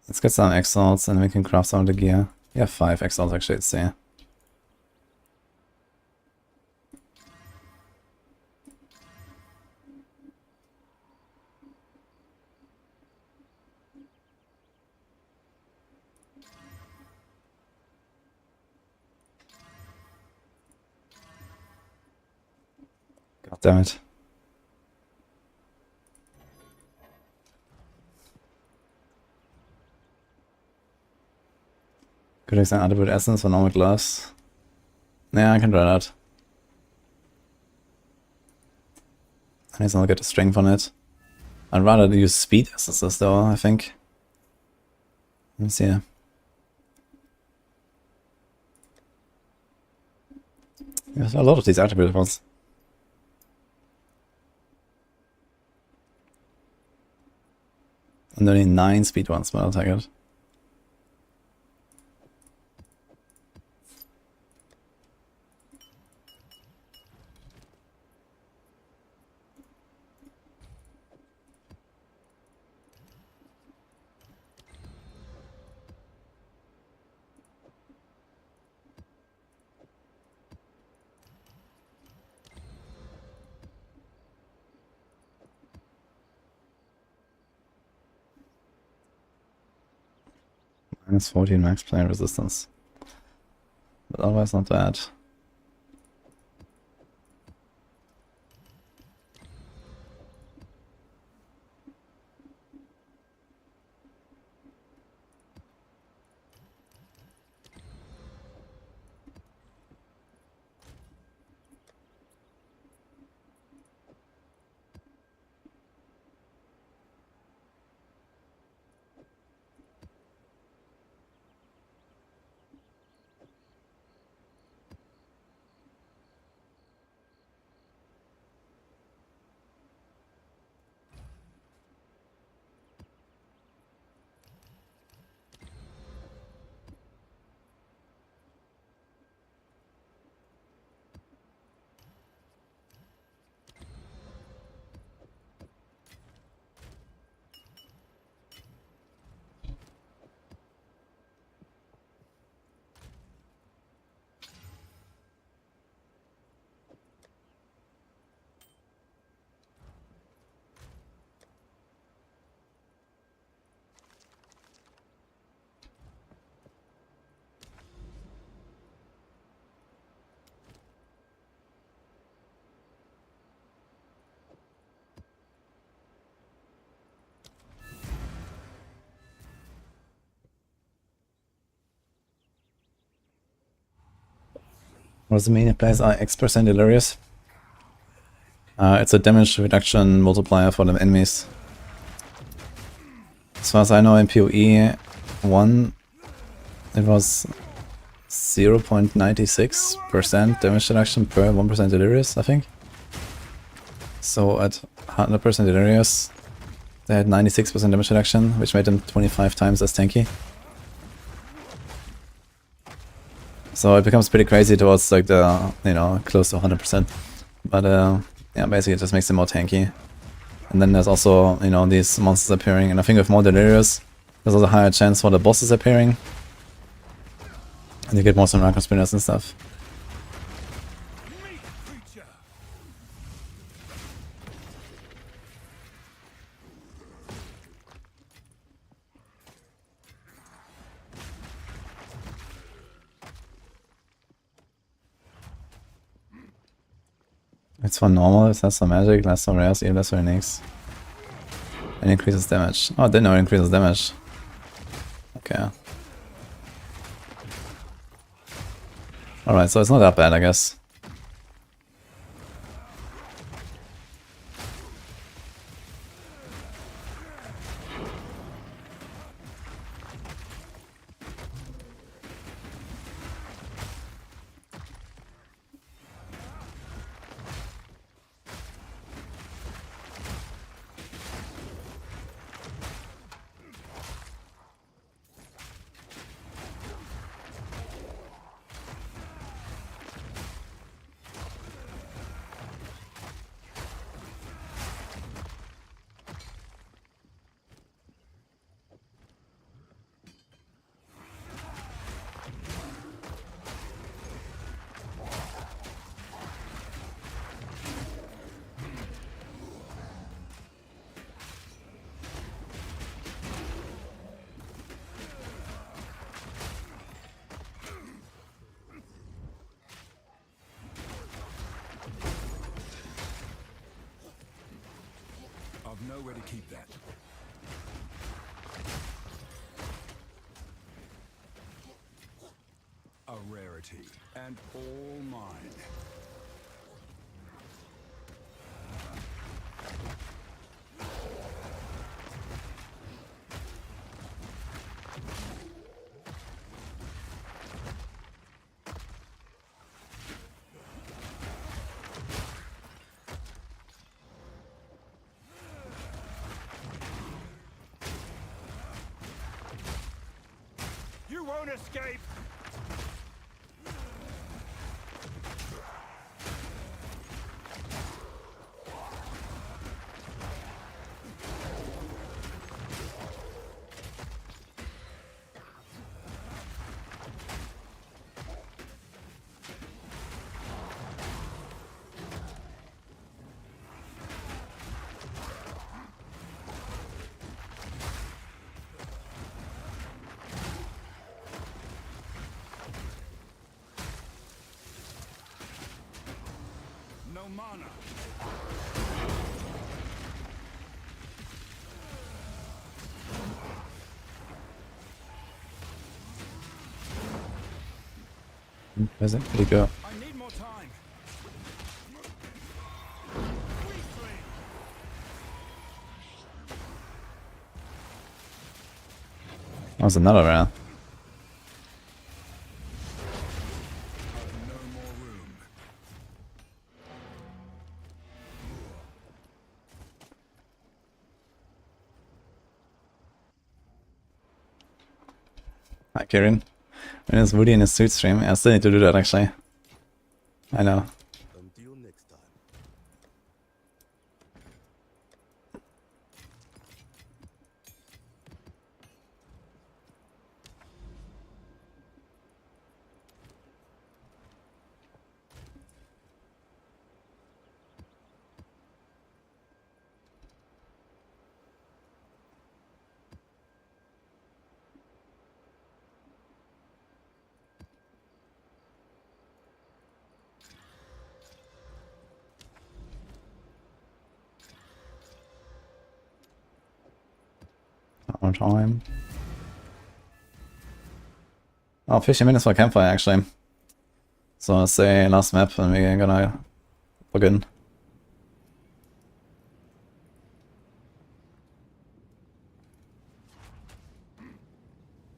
Let's get some Exiles and we can craft some of the gear. Yeah, 5 Exiles actually, it's there. God damn it. Could extend attribute essence for normal gloves. Yeah, I can try that. I need to get the strength on it. I'd rather use speed essences though, I think. Let's see. There's a lot of these attribute ones. And only 9 speed ones, but I'll take it. Minus 14 max plane resistance. But otherwise not bad. What does it mean? It plays X% delirious. It's a damage reduction multiplier for the enemies. As far as I know, in PoE 1, it was 0.96% damage reduction per 1% delirious, I think. So at 100% delirious, they had 96% damage reduction, which made them 25 times as tanky. So it becomes pretty crazy towards like the, you know, close to 100%. But yeah, basically it just makes it more tanky. And then there's also, you know, these monsters appearing, and I think with more delirious, there's also a higher chance for the bosses appearing. And you get more Sunraku spinners and stuff. It's for normal, it has some magic, less for rares, even less for uniques. And increases damage. Oh, I didn't know it increases damage. Okay. Alright, so it's not that bad, I guess. I've nowhere to keep that. A rarity, and all mine. You won't escape! No mana. Where's it? Where'd he go? I need more time. That was another round. No more room. Hi, Kieran. When is Woody in his suit stream? I still need to do that, actually. I know. Until next time. One more time. Oh, 15 minutes for Campfire, actually. So let's say last map and we're gonna log in.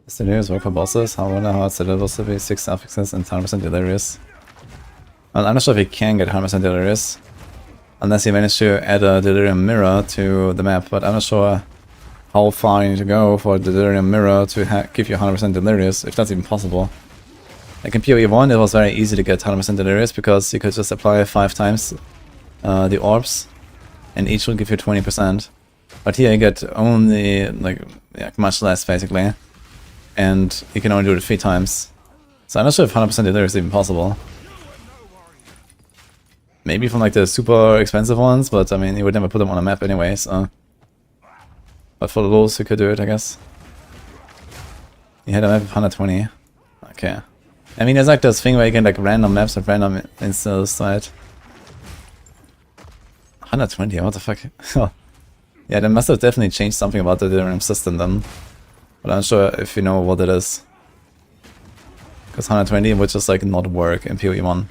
Does delirious work for bosses? I wonder how it's supposed to be 6 affixes and 100% delirious. Well, I'm not sure if you can get 100% delirious. Unless you manage to add a delirium mirror to the map, but I'm not sure how far you need to go for the delirium mirror to give you 100% delirious, if that's even possible. Like in PoE 1, it was very easy to get 100% delirious because you could just apply 5 times the orbs, and each will give you 20%. But here you get only, like, yeah, much less basically, and you can only do it 3 times. So I'm not sure if 100% delirious is even possible. Maybe from like the super expensive ones, but I mean, you would never put them on a map anyway, so. But for the lulz, you could do it, I guess. You had a map of 120. Okay. I mean, there's like this thing where you get like random maps with random installs, right? 120, what the fuck? Yeah, they must have definitely changed something about the delirium system then. But I'm not sure if you know what it is. Because 120 would just like not work in PoE 1.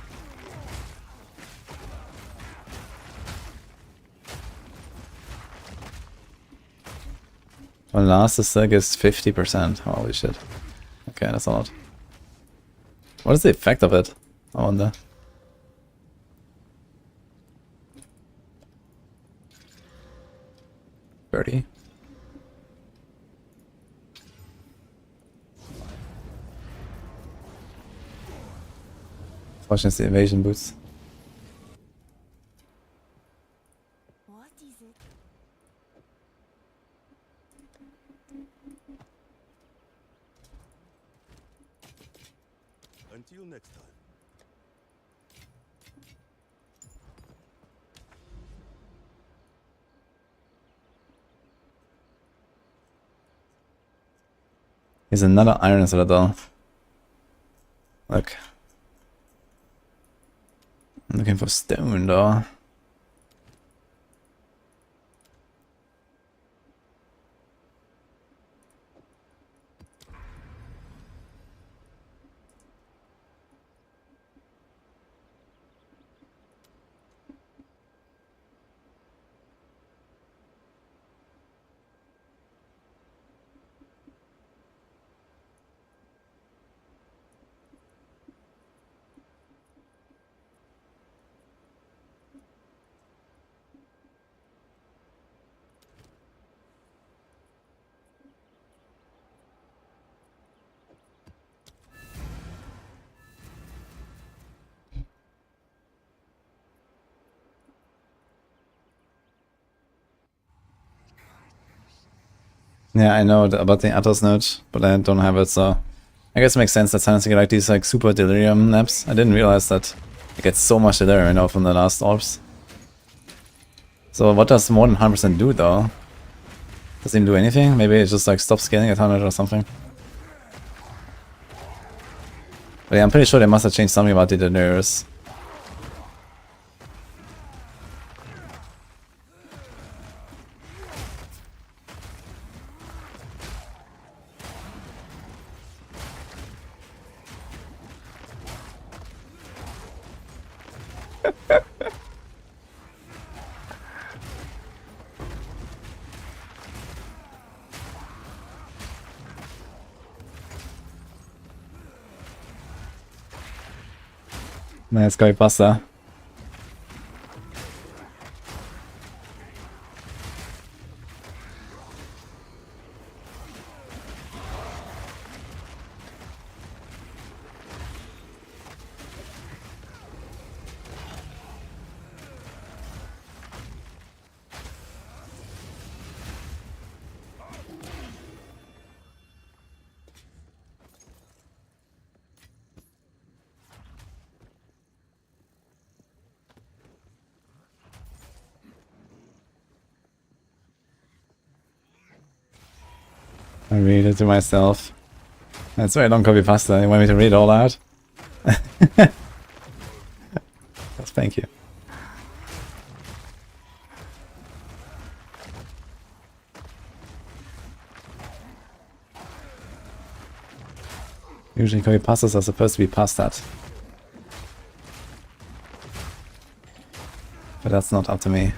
Well, last is still gives 50%. Holy shit. Okay, that's a lot. What is the effect of it? I wonder. $30. Watching the evasion boots. What is it? Until next time. Here's another iron citadel. Look. I'm looking for stone though. Yeah, I know about the Atos node, but I don't have it, so I guess it makes sense that sometimes you get like these like super delirium naps. I didn't realize that you get so much delirium, you know, from the last orbs. So what does more than 100% do though? Does it even do anything? Maybe it just like stops scaling at 100 or something. But yeah, I'm pretty sure they must have changed something about the delirious. Let's go pasta. I read it to myself. That's why I don't copy pasta. You want me to read it all out? Yes, thank you. Usually copy pastas are supposed to be past that. But that's not up to me.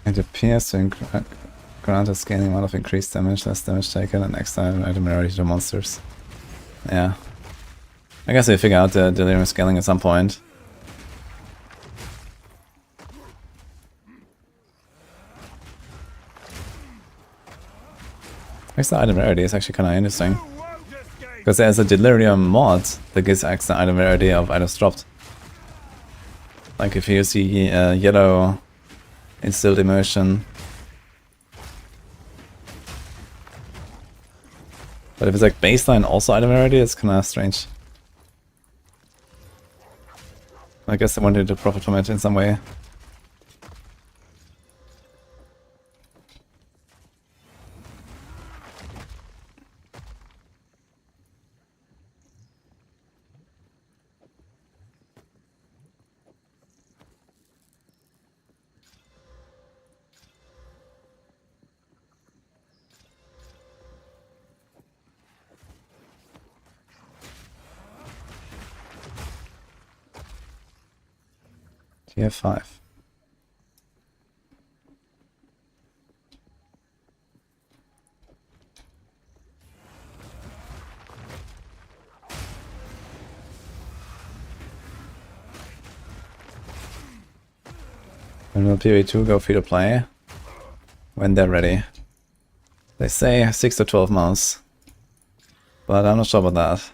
It appears to grant a scaling amount of increased damage, less damage taken, and exile item rarity to monsters. Yeah. I guess we figure out the delirium scaling at some point. Extra item rarity is actually kind of interesting. Because there's a delirium mod that gives extra item rarity of items dropped. Like if you see yellow instilled immersion. But if it's like baseline also item rarity, it's kind of strange. I guess I wanted to profit from it in some way. Tier 5. And will PvE2 go free to play? When they're ready. They say 6 to 12 months. But I'm not sure about that.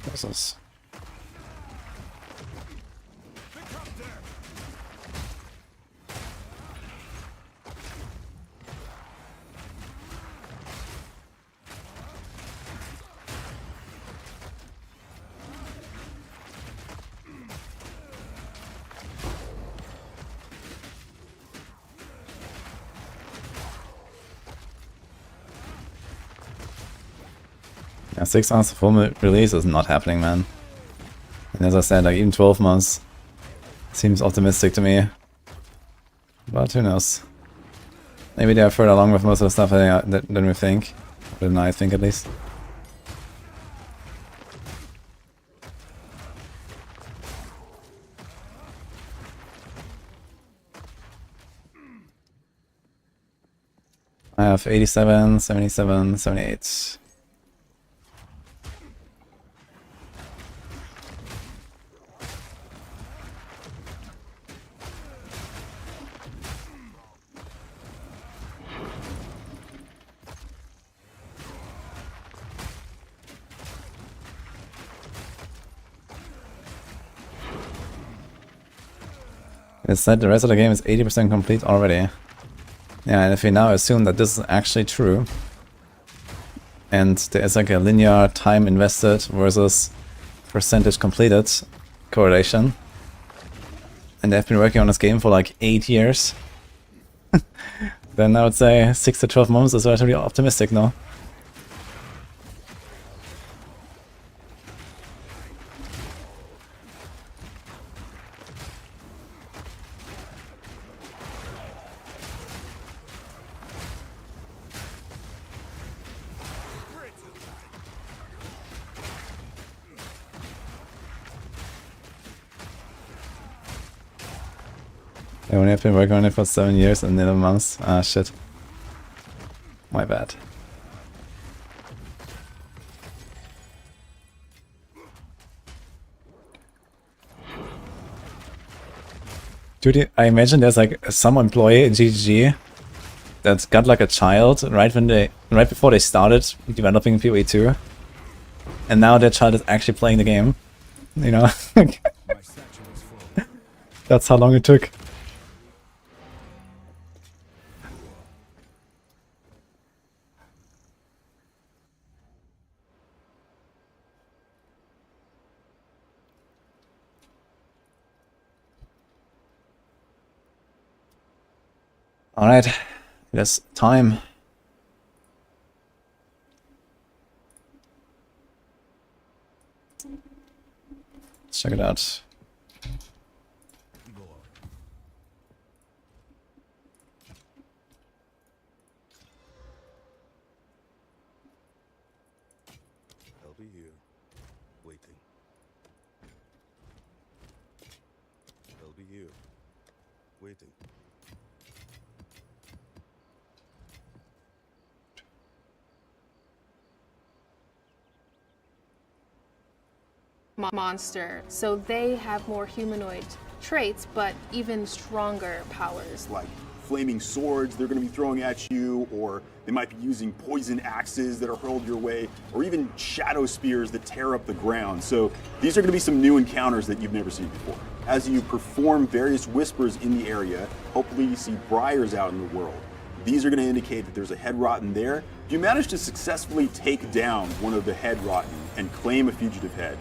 What's this? Yeah, 6 months full release is not happening, man. And as I said, like even 12 months seems optimistic to me. But who knows? Maybe they are further along with most of the stuff than we think. Than I think, at least. I have 87, 77, 78. It said the rest of the game is 80% complete already. Yeah, and if we now assume that this is actually true, and there's like a linear time invested versus percentage completed correlation, and they've been working on this game for like 8 years, then I would say 6 to 12 months is relatively optimistic, no? I only have been working on it for 7 years and 11 months. Ah, shit. My bad. Dude, I imagine there's like some employee in GGG that's got like a child right before they started developing PoE 2, and now their child is actually playing the game. You know, that's how long it took. Alright, it's time. Let's check it out. I'll be here, waiting. I'll be here, waiting. Monster, so they have more humanoid traits, but even stronger powers. Like flaming swords they're going to be throwing at you, or they might be using poison axes that are hurled your way, or even shadow spears that tear up the ground. So these are going to be some new encounters that you've never seen before. As you perform various whispers in the area, hopefully you see briars out in the world. These are going to indicate that there's a head rotten there. If you manage to successfully take down one of the head rotten and claim a fugitive head,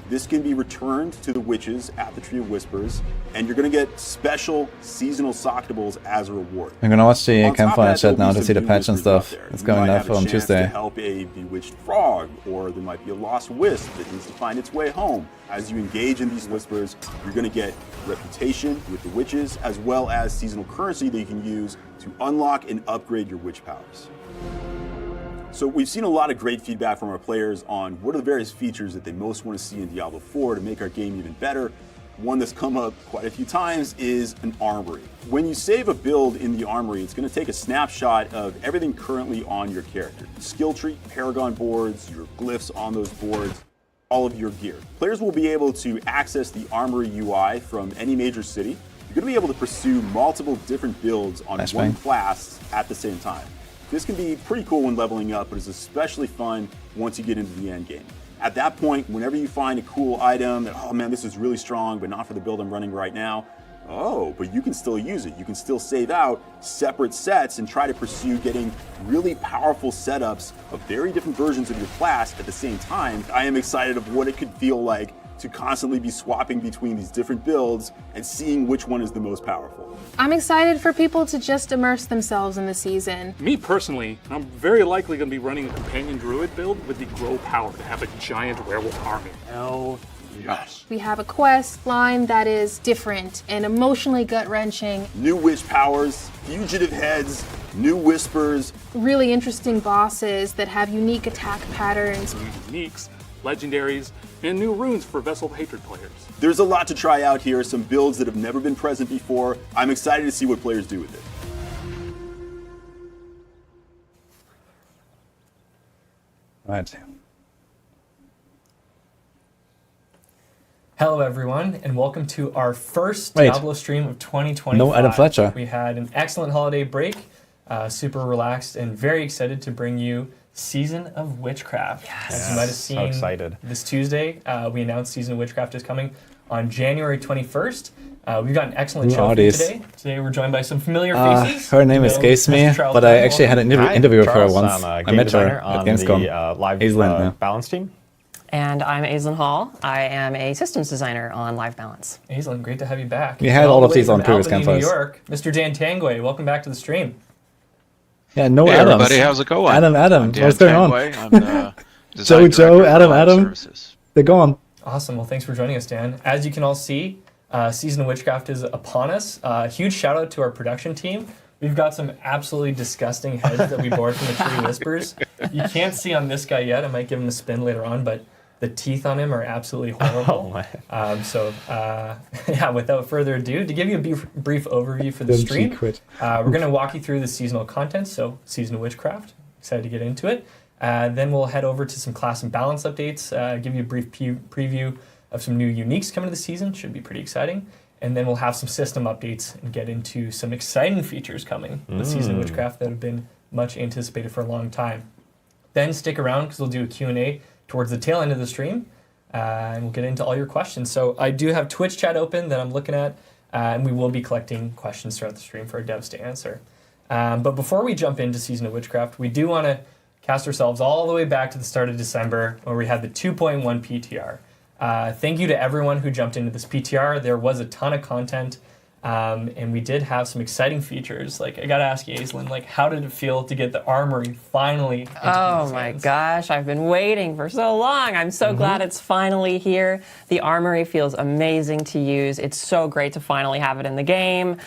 this can be returned to the witches at the Tree of Whispers, and you're going to get special seasonal sockables as a reward. I'm gonna watch the On top of Campfire that, chat there'll now be to see some the new patch and whispers out stuff. there. It's You going might live have a on chance Tuesday. to help a bewitched frog, or there might be a lost wisp that needs to find its way home. As you engage in these whispers, you're going to get reputation with the witches, as well as seasonal currency that you can use to unlock and upgrade your witch powers. So we've seen a lot of great feedback from our players on what are the various features that they most want to see in Diablo 4 to make our game even better. One that's come up quite a few times is an armory. When you save a build in the armory, it's going to take a snapshot of everything currently on your character. Skill tree, paragon boards, your glyphs on those boards, all of your gear. Players will be able to access the armory UI from any major city. You're going to be able to pursue multiple different builds on one class at the same time. This can be pretty cool when leveling up, but it's especially fun once you get into the end game. At that point, whenever you find a cool item that, oh man, this is really strong, but not for the build I'm running right now, oh, but you can still use it. You can still save out separate sets and try to pursue getting really powerful setups of very different versions of your class at the same time. I am excited of what it could feel like to constantly be swapping between these different builds and seeing which one is the most powerful. I'm excited for people to just immerse themselves in the season. Me personally, I'm very likely going to be running a companion druid build with the grow power to have a giant werewolf army. Hell yes. We have a quest line that is different and emotionally gut-wrenching. New witch powers, fugitive heads, new whispers. Really interesting bosses that have unique attack patterns. Uniques, legendaries, and new runes for Vessel Hatred players. There's a lot to try out here, some builds that have never been present before. I'm excited to see what players do with it. Right. Hello everyone, and welcome to our first Diablo stream of 2025. No Adam Fletcher. We had an excellent holiday break, super relaxed, and very excited to bring you Season of Witchcraft. Yes. As you might have seen, so excited. This Tuesday, we announced Season of Witchcraft is coming on January 21st. We've got an excellent show for you today. Today we're joined by some familiar faces. Her name escapes me, but I actually had an interview with her once. I met her at Gamescom. The live balance team. And I'm Aislinn Hall. I am a systems designer on Live Balance. Aislinn, great to have you back. We had all of these on previous Albany, Campfires. New York, Mr. Dan Tangway, welcome back to the stream. Yeah, no hey Adams. Everybody, how's it going? Adam, what's going on? I'm the design Joe, director for Live Adam, Services. they're gone. Awesome. Well, thanks for joining us, Dan. As you can all see, Season of Witchcraft is upon us. Huge shout out to our production team. We've got some absolutely disgusting heads that we bored from the Tree Whispers. You can't see on this guy yet. I might give him a spin later on, but the teeth on him are absolutely horrible. Yeah, without further ado, to give you a brief overview for the stream, we're going to walk you through the seasonal content, so Season of Witchcraft. Excited to get into it. Then we'll head over to some class and balance updates, give you a brief preview of some new uniques coming to the season. Should be pretty exciting. And then we'll have some system updates and get into some exciting features coming with Season of Witchcraft that have been much anticipated for a long time. Then stick around because we'll do a Q&A towards the tail end of the stream, and we'll get into all your questions. So I do have Twitch chat open that I'm looking at, and we will be collecting questions throughout the stream for our devs to answer. But before we jump into Season of Witchcraft, we do want to cast ourselves all the way back to the start of December, where we had the 2.1 PTR. Thank you to everyone who jumped into this PTR. There was a ton of content. And we did have some exciting features. Like, I gotta ask you, Aislinn, like, how did it feel to get the armory finally into Oh people's my hands? gosh, I've been waiting for so long. I'm so glad it's finally here. The armory feels amazing to use. It's so great to finally have it in the game.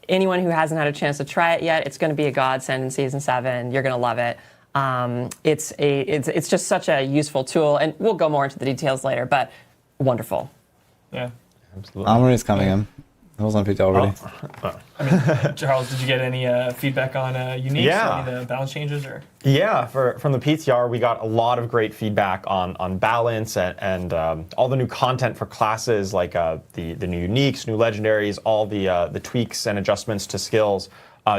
Anyone who hasn't had a chance to try it yet, it's going to be a godsend in Season 7. You're going to love it. It's just such a useful tool, and we'll go more into the details later, but wonderful. Yeah. Absolutely. Armory is coming in. It was on PT already. I mean, Charles, did you get any feedback on uniques? Yeah. Any of the balance changes? Or? Yeah, from the PTR, we got a lot of great feedback on balance and all the new content for classes, like the new uniques, new legendaries, all the tweaks and adjustments to skills.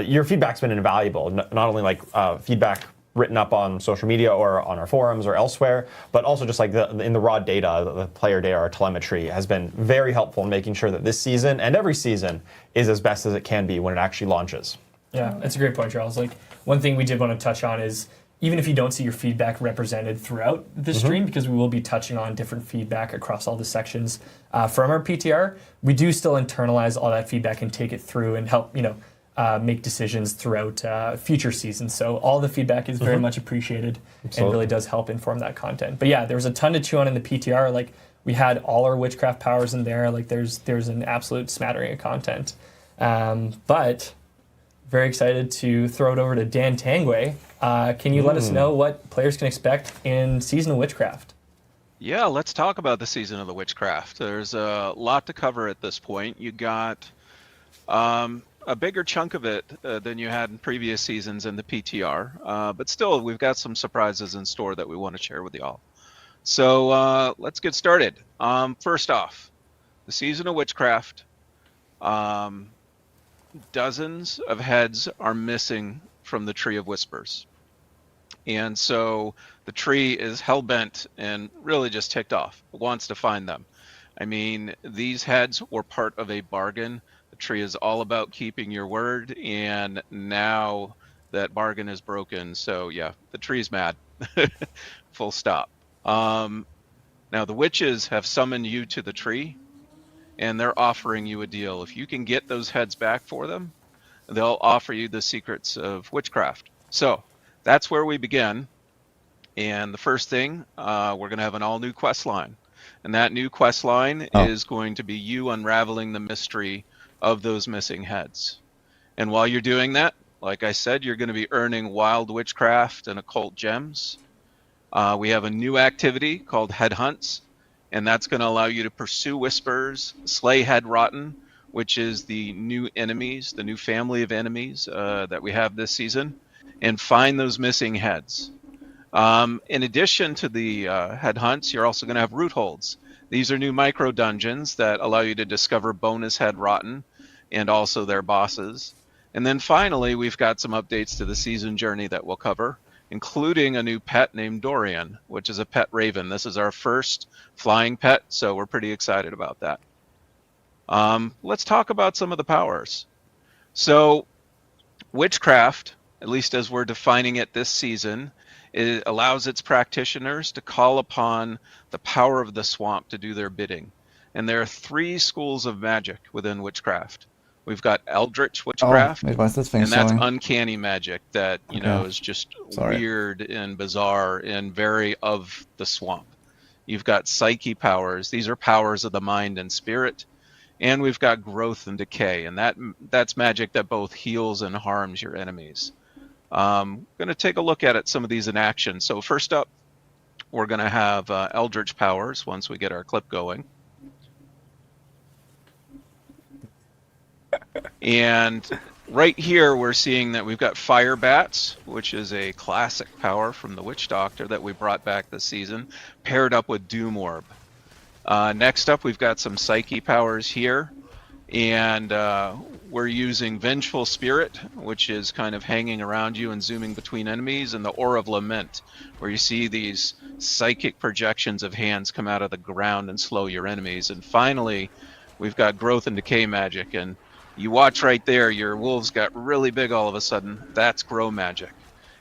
Your feedback's been invaluable, not only like feedback written up on social media or on our forums or elsewhere, but also just like in the raw data, the player data, our telemetry has been very helpful in making sure that this season and every season is as best as it can be when it actually launches. Yeah, that's a great point, Charles. Like, one thing we did want to touch on is, even if you don't see your feedback represented throughout the stream, because we will be touching on different feedback across all the sections from our PTR, we do still internalize all that feedback and take it through and help, make decisions throughout future seasons. So all the feedback is very much appreciated and really does help inform that content. But yeah, there was a ton to chew on in the PTR. Like, we had all our witchcraft powers in there. Like, there's an absolute smattering of content. But very excited to throw it over to Dan Tangway. Can you let us know what players can expect in Season of Witchcraft? Yeah, let's talk about the Season of the Witchcraft. There's a lot to cover at this point. You got a bigger chunk of it than you had in previous seasons in the PTR, but still, we've got some surprises in store that we want to share with y'all. So let's get started. First off, the Season of Witchcraft. Dozens of heads are missing from the Tree of Whispers. And so the tree is hell-bent and really just ticked off. It wants to find them. I mean, these heads were part of a bargain. The tree is all about keeping your word, and now that bargain is broken. So yeah, the tree's mad. Full stop. Now the witches have summoned you to the tree, and they're offering you a deal. If you can get those heads back for them, they'll offer you the secrets of witchcraft. So that's where we begin. And the first thing, we're going to have an all-new quest line. And that new quest line is going to be you unraveling the mystery of those missing heads. And while you're doing that, like I said, you're going to be earning wild witchcraft and occult gems. We have a new activity called Head Hunts, and that's going to allow you to pursue whispers, slay Head Rotten, which is the new enemies, the new family of enemies that we have this season, and find those missing heads. In addition to the Head Hunts, you're also going to have Root Holds. These are new micro dungeons that allow you to discover bonus Head Rotten and also their bosses. And then finally, we've got some updates to the season journey that we'll cover, including a new pet named Dorian, which is a pet raven. This is our first flying pet, so we're pretty excited about that. Let's talk about some of the powers. So witchcraft, at least as we're defining it this season, it allows its practitioners to call upon the power of the swamp to do their bidding. And there are 3 schools of magic within witchcraft. We've got Eldritch Witchcraft, wait, why is this thing and that's showing? uncanny magic that, you know, is just weird and bizarre and very of the swamp. You've got Psyche powers. These are powers of the mind and spirit. And we've got Growth and Decay, and that's magic that both heals and harms your enemies. Going to take a look at some of these in action. So first up, we're going to have Eldritch powers once we get our clip going. And right here, we're seeing that we've got Fire Bats, which is a classic power from the Witch Doctor that we brought back this season, paired up with Doom Orb. Next up, we've got some Psyche powers here, and we're using Vengeful Spirit, which is kind of hanging around you and zooming between enemies, and the Aura of Lament, where you see these psychic projections of hands come out of the ground and slow your enemies. And finally, we've got Growth and Decay magic, and you watch right there, your wolves got really big all of a sudden. That's Grow magic,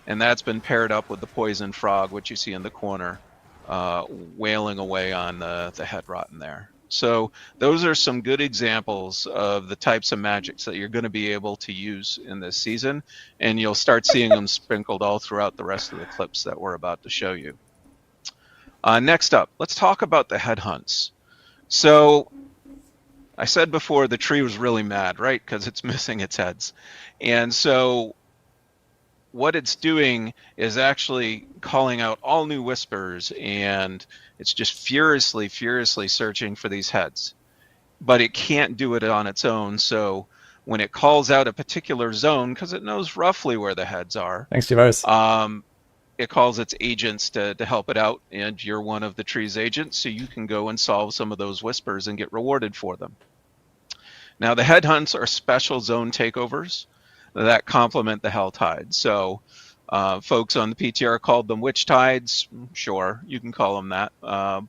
and that's been paired up with the Poison Frog, which you see in the corner, wailing away on the Head Rotten there. So those are some good examples of the types of magics that you're going to be able to use in this season, and you'll start seeing them sprinkled all throughout the rest of the clips that we're about to show you. Next up, let's talk about the headhunts. So I said before the tree was really mad, right? Because it's missing its heads. And so what it's doing is actually calling out all new whispers, and it's just furiously searching for these heads. But it can't do it on its own, so when it calls out a particular zone, because it knows roughly where the heads are, Thanks, Tavares. it calls its agents to help it out, and you're one of the tree's agents, so you can go and solve some of those whispers and get rewarded for them. Now, the headhunts are special zone takeovers that complement the Hell Tides. So folks on the PTR called them Witch Tides. Sure, you can call them that.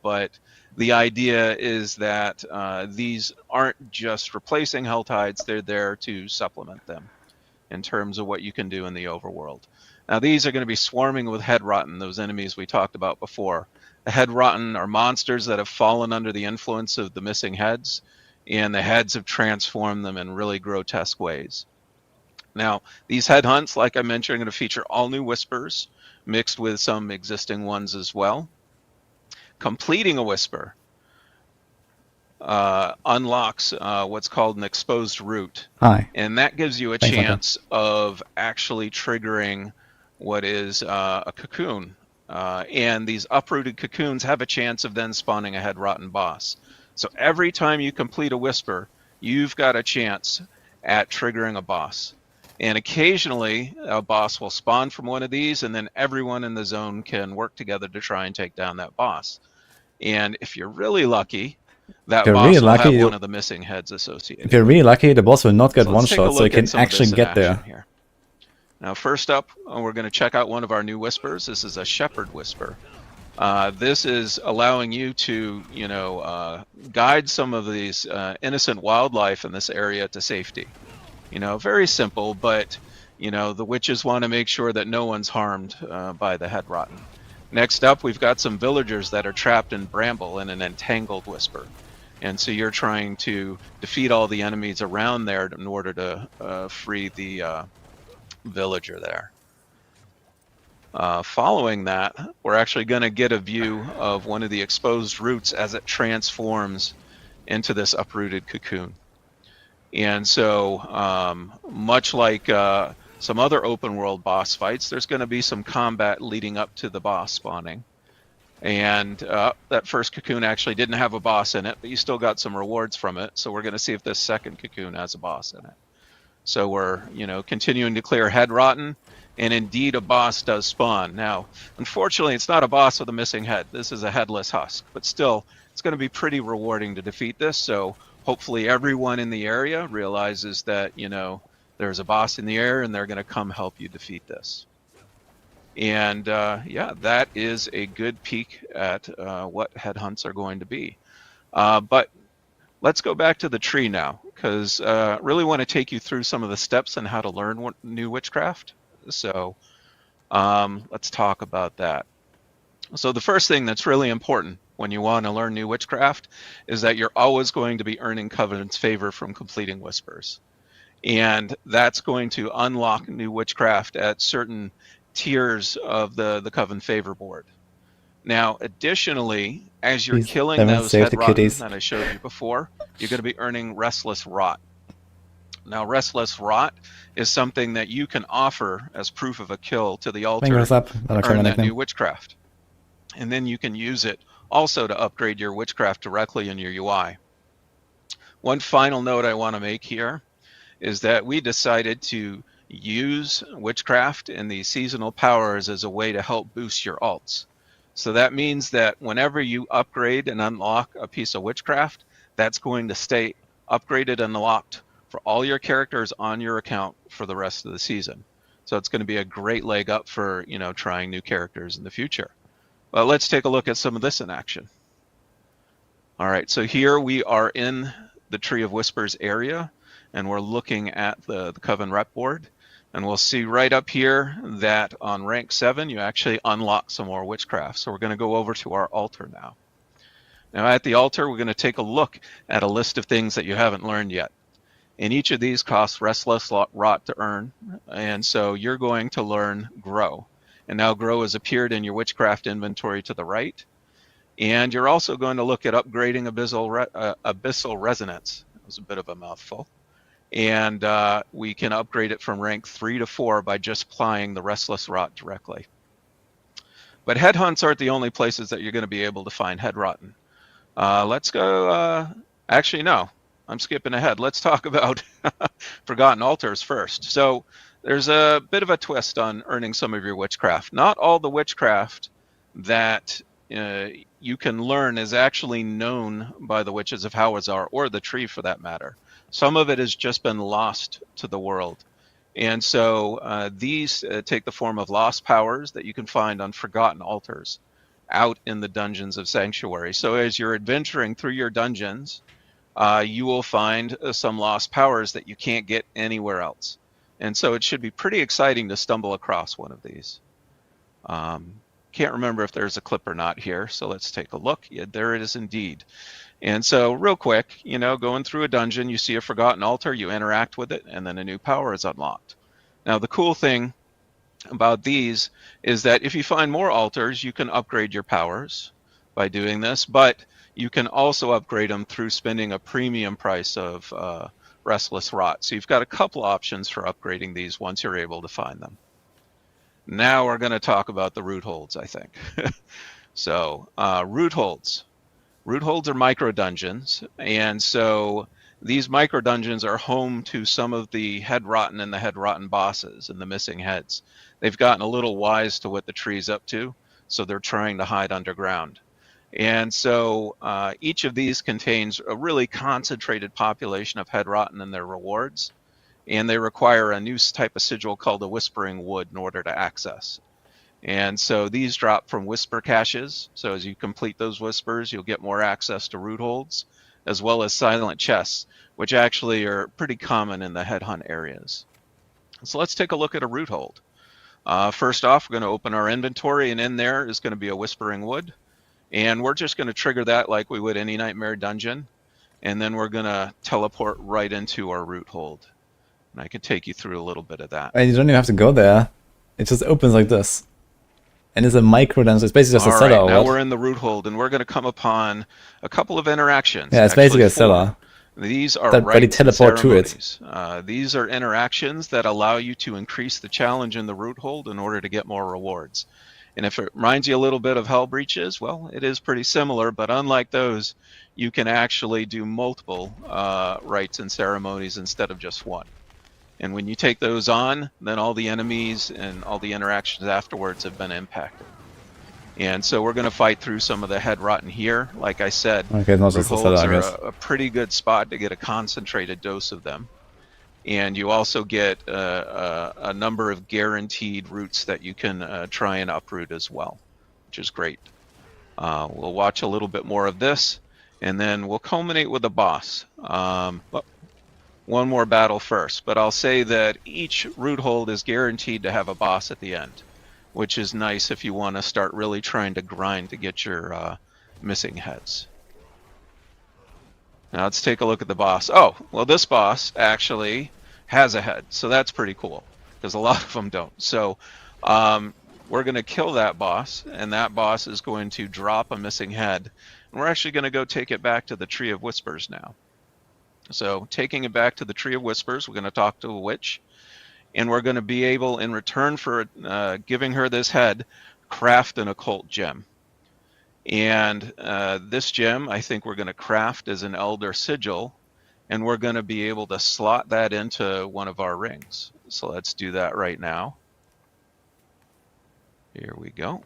But the idea is that these aren't just replacing Hell Tides, they're there to supplement them in terms of what you can do in the overworld. Now, these are going to be swarming with Head Rotten, those enemies we talked about before. The Head Rotten are monsters that have fallen under the influence of the missing heads, and the heads have transformed them in really grotesque ways. Now, these headhunts, like I mentioned, are going to feature all new whispers mixed with some existing ones as well. Completing a whisper unlocks what's called an exposed root. Hi. And that gives you a Thanks, chance of actually triggering what is a cocoon. And these uprooted cocoons have a chance of then spawning a Head Rotten boss. So every time you complete a whisper, you've got a chance at triggering a boss. And occasionally, a boss will spawn from one of these, and then everyone in the zone can work together to try and take down that boss. And if you're really lucky, that boss will have one of the missing heads associated. If you're really lucky, the boss will not get one let's take a shot, so you look can at some of actually this in get there. action here. Now, first up, we're going to check out one of our new whispers. This is a Shepherd Whisper. This is allowing you to, guide some of these innocent wildlife in this area to safety. Very simple, but, the witches want to make sure that no one's harmed by the Head Rotten. Next up, we've got some villagers that are trapped in bramble in an entangled whisper. And so you're trying to defeat all the enemies around there in order to free the villager there. Following that, we're actually going to get a view of one of the exposed roots as it transforms into this uprooted cocoon. And so, much like some other open world boss fights, there's going to be some combat leading up to the boss spawning. And that first cocoon actually didn't have a boss in it, but you still got some rewards from it. So we're going to see if this second cocoon has a boss in it. So we're, continuing to clear Head Rotten, and indeed a boss does spawn. Now, unfortunately, it's not a boss with a missing head. This is a headless husk, but still, it's going to be pretty rewarding to defeat this. So hopefully everyone in the area realizes that, there's a boss in the air and they're going to come help you defeat this. And yeah, that is a good peek at what headhunts are going to be. But let's go back to the tree now, because I really want to take you through some of the steps on how to learn new witchcraft. So let's talk about that. So the first thing that's really important when you want to learn new witchcraft is that you're always going to be earning Covenant's favor from completing whispers. And that's going to unlock new witchcraft at certain tiers of the Coven favor board. Now, additionally, as you're killing those Head Rotten that I showed you before, you're going to be earning Restless Rot. Now, Restless Rot is something that you can offer as proof of a kill to the altar to earn that new witchcraft. And then you can use it also to upgrade your witchcraft directly in your UI. One final note I want to make here is that we decided to use witchcraft and the seasonal powers as a way to help boost your alts. So that means that whenever you upgrade and unlock a piece of witchcraft, that's going to stay upgraded and unlocked for all your characters on your account for the rest of the season. So it's going to be a great leg up for, trying new characters in the future. Well, let's take a look at some of this in action. All right, so here we are in the Tree of Whispers area, and we're looking at the Coven rep board. And we'll see right up here that on rank 7, you actually unlock some more witchcraft. So we're going to go over to our altar now. Now at the altar, we're going to take a look at a list of things that you haven't learned yet. And each of these costs Restless Rot to earn, and so you're going to learn Grow. And now Grow has appeared in your Witchcraft inventory to the right. And you're also going to look at upgrading Abyssal Resonance. That was a bit of a mouthful. And we can upgrade it from rank 3 to 4 by just applying the Restless Rot directly. But headhunts aren't the only places that you're going to be able to find head rotten. Let's go, actually no, I'm skipping ahead. Let's talk about Forgotten Altars first. So there's a bit of a twist on earning some of your witchcraft. Not all the witchcraft that you can learn is actually known by the Witches of Hawazar, or the tree for that matter. Some of it has just been lost to the world. And so these take the form of lost powers that you can find on Forgotten Altars out in the dungeons of Sanctuary. So as you're adventuring through your dungeons, you will find some lost powers that you can't get anywhere else. And so it should be pretty exciting to stumble across one of these. Can't remember if there's a clip or not here, so let's take a look. Yeah, there it is indeed. And so real quick, you know, going through a dungeon, you see a Forgotten Altar, you interact with it, and then a new power is unlocked. Now the cool thing about these is that if you find more altars, you can upgrade your powers by doing this, but you can also upgrade them through spending a premium price of Restless Rot. So you've got a couple options for upgrading these once you're able to find them. Now we're going to talk about the root holds, I think. So root holds. Root holds are micro dungeons, and so these micro dungeons are home to some of the head rotten and the head rotten bosses and the missing heads. They've gotten a little wise to what the tree's up to, so they're trying to hide underground. And so each of these contains a really concentrated population of head rotten and their rewards, and they require a new type of sigil called a Whispering Wood in order to access. And so these drop from whisper caches. So as you complete those whispers, you'll get more access to root holds, as well as silent chests, which actually are pretty common in the headhunt areas. So let's take a look at a root hold. First off, we're going to open our inventory, and in there is going to be a Whispering Wood. And we're just going to trigger that like we would any Nightmare dungeon. And then we're going to teleport right into our root hold. And I can take you through a little bit of that. And you don't even have to go there. It just opens like this. And it's a micro dungeon. It's basically just a cellar. All right, now we're in the root hold, and we're going to come upon a couple of interactions. Yeah, it's basically a cellar. These are that ready teleport to it. These are interactions that allow you to increase the challenge in the root hold in order to get more rewards. And if it reminds you a little bit of Hell Breaches, well, it is pretty similar, but unlike those, you can actually do multiple rites and ceremonies instead of just one. And when you take those on, then all the enemies and all the interactions afterwards have been impacted. And so we're going to fight through some of the head rotten here. Like I said, okay, not just root holds are a pretty good spot to get a concentrated dose of them. And you also get a number of guaranteed roots that you can try and uproot as well, which is great. We'll watch a little bit more of this, and then we'll culminate with a boss. One more battle first, but I'll say that each root hold is guaranteed to have a boss at the end, which is nice if you want to start really trying to grind to get your missing heads. Now let's take a look at the boss. Oh, well, this boss actually has a head, so that's pretty cool, because a lot of them don't. So we're going to kill that boss, and that boss is going to drop a missing head. And we're actually going to go take it back to the Tree of Whispers now. So taking it back to the Tree of Whispers, we're going to talk to a witch, and we're going to be able, in return for giving her this head, craft an occult gem. And this gem, I think we're going to craft as an Elder Sigil, and we're going to be able to slot that into one of our rings. So let's do that right now. Here we go.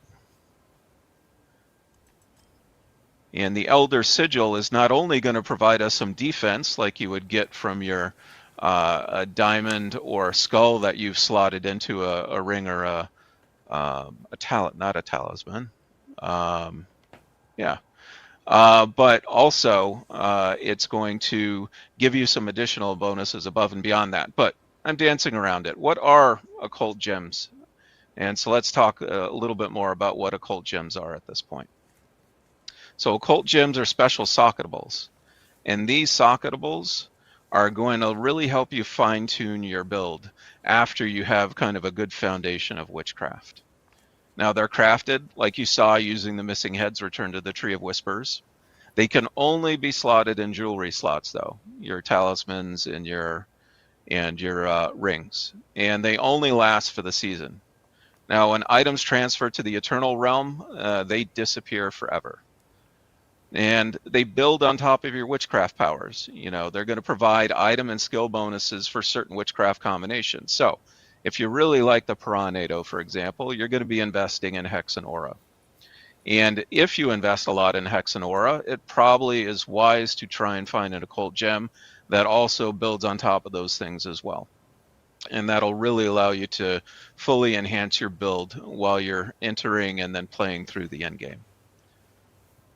And the Elder Sigil is not only going to provide us some defense like you would get from your a diamond or skull that you've slotted into a ring or a not a talisman. But also it's going to give you some additional bonuses above and beyond that. But I'm dancing around it. What are occult gems? And so let's talk a little bit more about what occult gems are at this point. So occult gems are special socketables, and these socketables are going to really help you fine-tune your build after you have kind of a good foundation of witchcraft. Now they're crafted, like you saw, using the missing heads returned to the Tree of Whispers. They can only be slotted in jewelry slots, though, your talismans and your rings, and they only last for the season. Now, when items transfer to the Eternal Realm, they disappear forever. And they build on top of your witchcraft powers. You know, they're going to provide item and skill bonuses for certain witchcraft combinations. So, if you really like the Piranado, for example, you're going to be investing in Hex and Aura. And if you invest a lot in Hex and Aura, it probably is wise to try and find an occult gem that also builds on top of those things as well. And that'll really allow you to fully enhance your build while you're entering and then playing through the end game.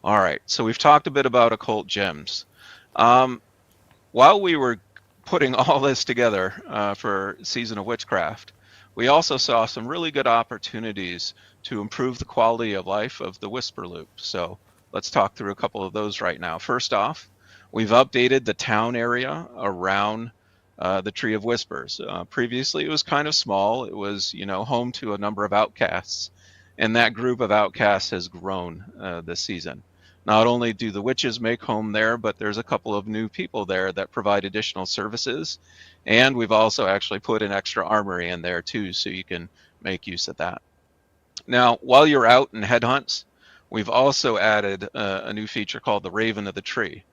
All right, so we've talked a bit about occult gems. While we were putting all this together for Season of Witchcraft, we also saw some really good opportunities to improve the quality of life of the Whisper Loop. So let's talk through a couple of those right now. First off, we've updated the town area around the Tree of Whispers. Previously, it was kind of small. It was, you know, home to a number of outcasts, and that group of outcasts has grown this season. Not only do the witches make home there, but there's a couple of new people there that provide additional services, and we've also actually put an extra armory in there too, so you can make use of that. Now, while you're out in headhunts, we've also added a new feature called the Raven of the Tree,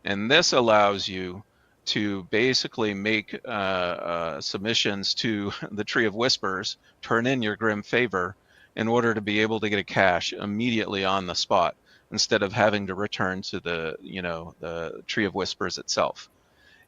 and this allows you to basically make submissions to the Tree of Whispers, turn in your Grim Favor, in order to be able to get a cache immediately on the spot, instead of having to return to the, you know, the Tree of Whispers itself.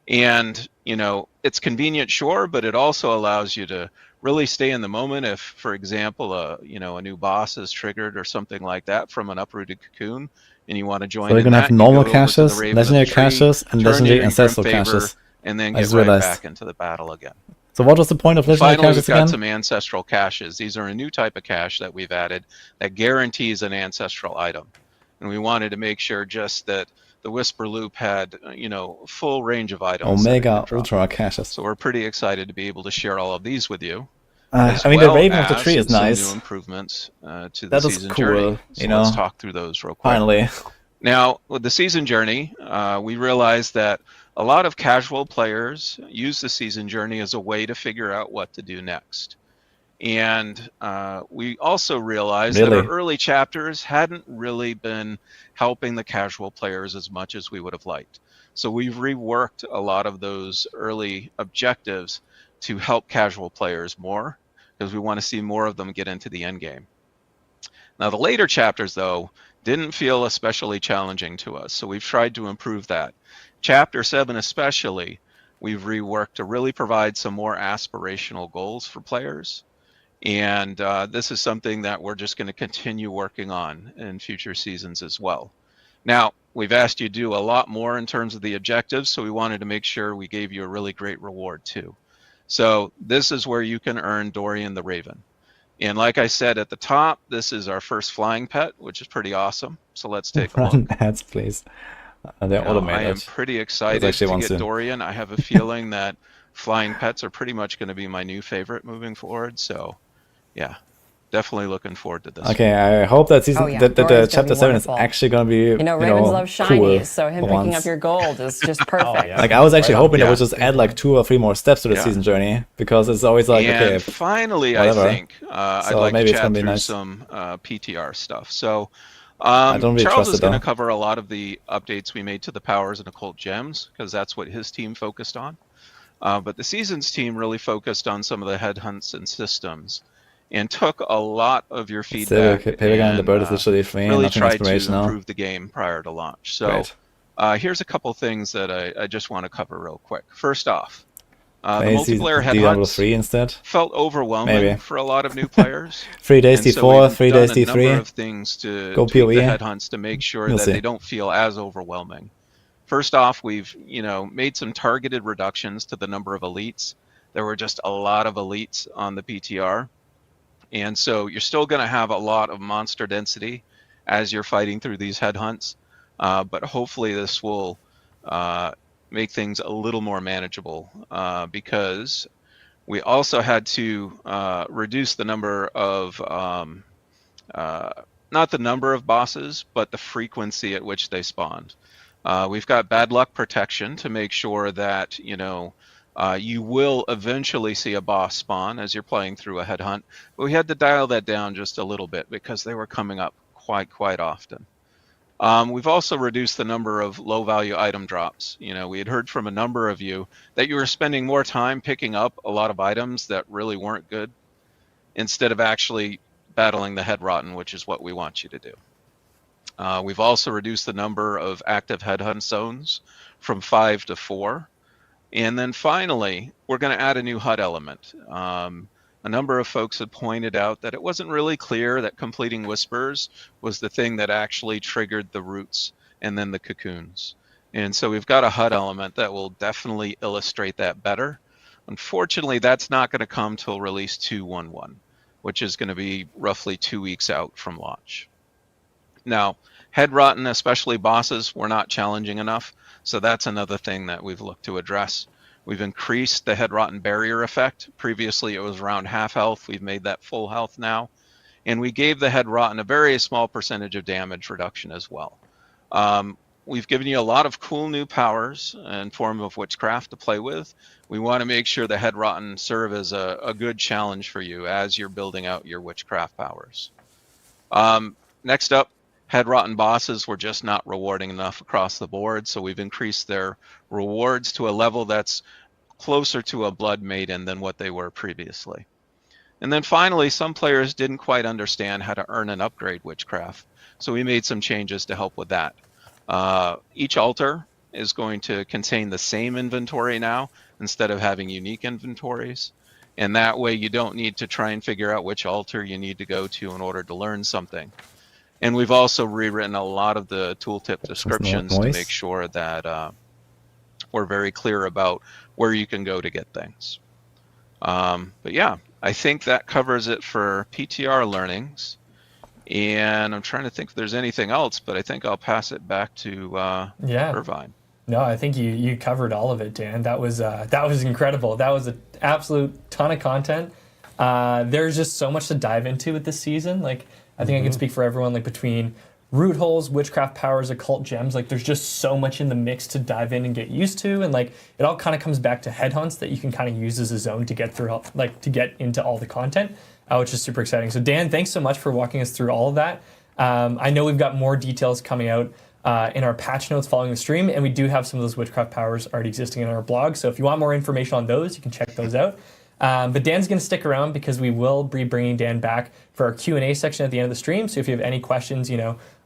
And, you know, it's convenient, sure, but it also allows you to really stay in the moment. If, for example, a new boss is triggered or something like that from an uprooted cocoon, and you want to join So you're in gonna that, have normal you go over to the caches, Raven of the legendary Tree, caches, and turn in legendary your ancestral Grim Favor, caches. and then I get just right realized. back into the battle again. So what was the point of legendary Finally, caches we've got again? some ancestral caches. These are a new type of cache that we've added that guarantees an ancestral item. And we wanted to make sure just that the Whisper Loop had, you know, full range of items. Omega Ultra caches. So we're pretty excited to be able to share all of these with you. I mean, the Raven of the Tree is nice. Some new improvements to the That is season cool, journey. So you know. let's talk through those real quick. Finally. Now, with the season journey, we realized that a lot of casual players use the season journey as a way to figure out what to do next. And we also realized that our early chapters hadn't really been helping the casual players as much as we would have liked. So we've reworked a lot of those early objectives to help casual players more, because we want to see more of them get into the end game. Now, the later chapters, though, didn't feel especially challenging to us, so we've tried to improve that. Chapter 7 especially, we've reworked to really provide some more aspirational goals for players. And this is something that we're just going to continue working on in future seasons as well. Now, we've asked you to do a lot more in terms of the objectives, so we wanted to make sure we gave you a really great reward too. So this is where you can earn Dorian the Raven. And like I said at the top, this is our first flying pet, which is pretty awesome. So let's take a look. Run ads, please. They're automated. I am pretty excited to get Dorian. I have a feeling that flying pets are pretty much going to be my new favorite moving forward. So, yeah, definitely looking forward to this. Okay, I hope that season that the chapter 7 is actually going to be Ravens love shinies, cool so him picking up your gold is just perfect. Like I was actually hoping they would just add like 2 or 3 more steps to the season journey, because it's always like and okay. Finally, whatever. I think I'd like to chat through some PTR stuff. So. Charles is going to cover a lot of the updates we made to the powers and occult gems, because that's what his team focused on. But the seasons team really focused on some of the headhunts and systems, and took a lot of your feedback and really tried to improve the game prior to launch. So here's a couple things that I just want to cover real quick. First off, the multiplayer Diablo 3 instead felt overwhelming for a lot of new players. 3 days D4, 3 days D3. A number of things to go tweak PoE. the headhunts to make sure that they don't feel as overwhelming. First off, we've made some targeted reductions to the number of elites. There were just a lot of elites on the PTR, and so you're still going to have a lot of monster density as you're fighting through these headhunts. But hopefully this will make things a little more manageable, because we also had to reduce the number of, not the number of bosses, but the frequency at which they spawned. We've got bad luck protection to make sure that, you will eventually see a boss spawn as you're playing through a headhunt, but we had to dial that down just a little bit because they were coming up quite often. We've also reduced the number of low-value item drops. We had heard from a number of you that you were spending more time picking up a lot of items that really weren't good instead of actually battling the head rotten, which is what we want you to do. We've also reduced the number of active headhunt zones from 5 to 4. And then finally, we're going to add a new HUD element. A number of folks had pointed out that it wasn't really clear that completing Whispers was the thing that actually triggered the roots and then the cocoons. And so we've got a HUD element that will definitely illustrate that better. Unfortunately, that's not going to come till release 2.1.1, which is going to be roughly 2 weeks out from launch. Now, head rotten, especially bosses, were not challenging enough, so that's another thing that we've looked to address. We've increased the head rotten barrier effect. Previously, it was around half health. We've made that full health now. And we gave the head rotten a very small percentage of damage reduction as well. We've given you a lot of cool new powers in form of witchcraft to play with. We want to make sure the head rotten serve as a good challenge for you as you're building out your witchcraft powers. Next up, head rotten bosses were just not rewarding enough across the board, so we've increased their rewards to a level that's closer to a blood maiden than what they were previously. And then finally, some players didn't quite understand how to earn and upgrade witchcraft, so we made some changes to help with that. Each altar is going to contain the same inventory now instead of having unique inventories, and that way you don't need to try and figure out which altar you need to go to in order to learn something. And we've also rewritten a lot of the tooltip descriptions to make sure that we're very clear about where you can go to get things. But yeah, I think that covers it for PTR learnings. And I'm trying to think if there's anything else, but I think I'll pass it back to Irvine. No, I think you covered all of it, Dan. That was incredible. That was an absolute ton of content. There's just so much to dive into with this season. Like, I think I can speak for everyone, like between root holes, witchcraft powers, occult gems, like there's just so much in the mix to dive in and get used to. And like, it all kind of comes back to headhunts that you can kind of use as a zone to get through, like to get into all the content, which is super exciting. So Dan, thanks so much for walking us through all of that. I know we've got more details coming out in our patch notes following the stream, and we do have some of those witchcraft powers already existing in our blog. So if you want more information on those, you can check those out. But Dan's going to stick around because we will be bringing Dan back for our Q&A section at the end of the stream. So if you have any questions,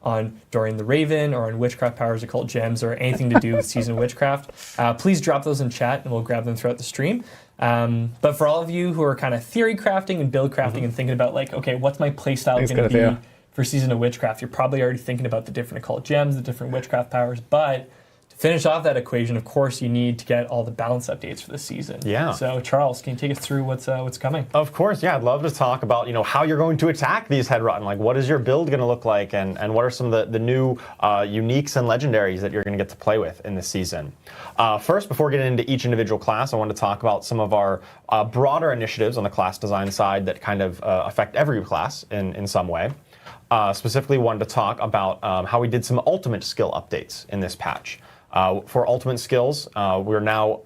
on Dorian the Raven or on witchcraft powers, occult gems, or anything to do with Season of Witchcraft, please drop those in chat and we'll grab them throughout the stream. But for all of you who are kind of theory crafting and build crafting and thinking about like, okay, what's my playstyle going to be for Season of Witchcraft? You're probably already thinking about the different occult gems, the different witchcraft powers, but finish off that equation, of course, you need to get all the balance updates for this season. Yeah. So, Charles, can you take us through what's coming? Of course, yeah. I'd love to talk about how you're going to attack these head rotten. Like, what is your build going to look like, and what are some of the new uniques and legendaries that you're going to get to play with in this season? First, before getting into each individual class, I want to talk about some of our broader initiatives on the class design side that kind of affect every class in some way. Specifically, wanted to talk about how we did some ultimate skill updates in this patch. For ultimate skills, we're now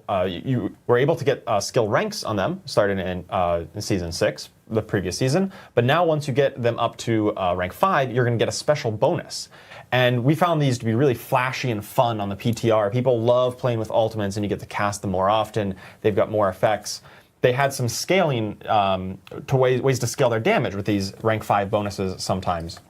we're able to get skill ranks on them starting in season 6, the previous season. But now once you get them up to rank 5, you're going to get a special bonus. And we found these to be really flashy and fun on the PTR. People love playing with ultimates, and you get to cast them more often. They've got more effects. They had some scaling to ways to scale their damage with these rank 5 bonuses sometimes.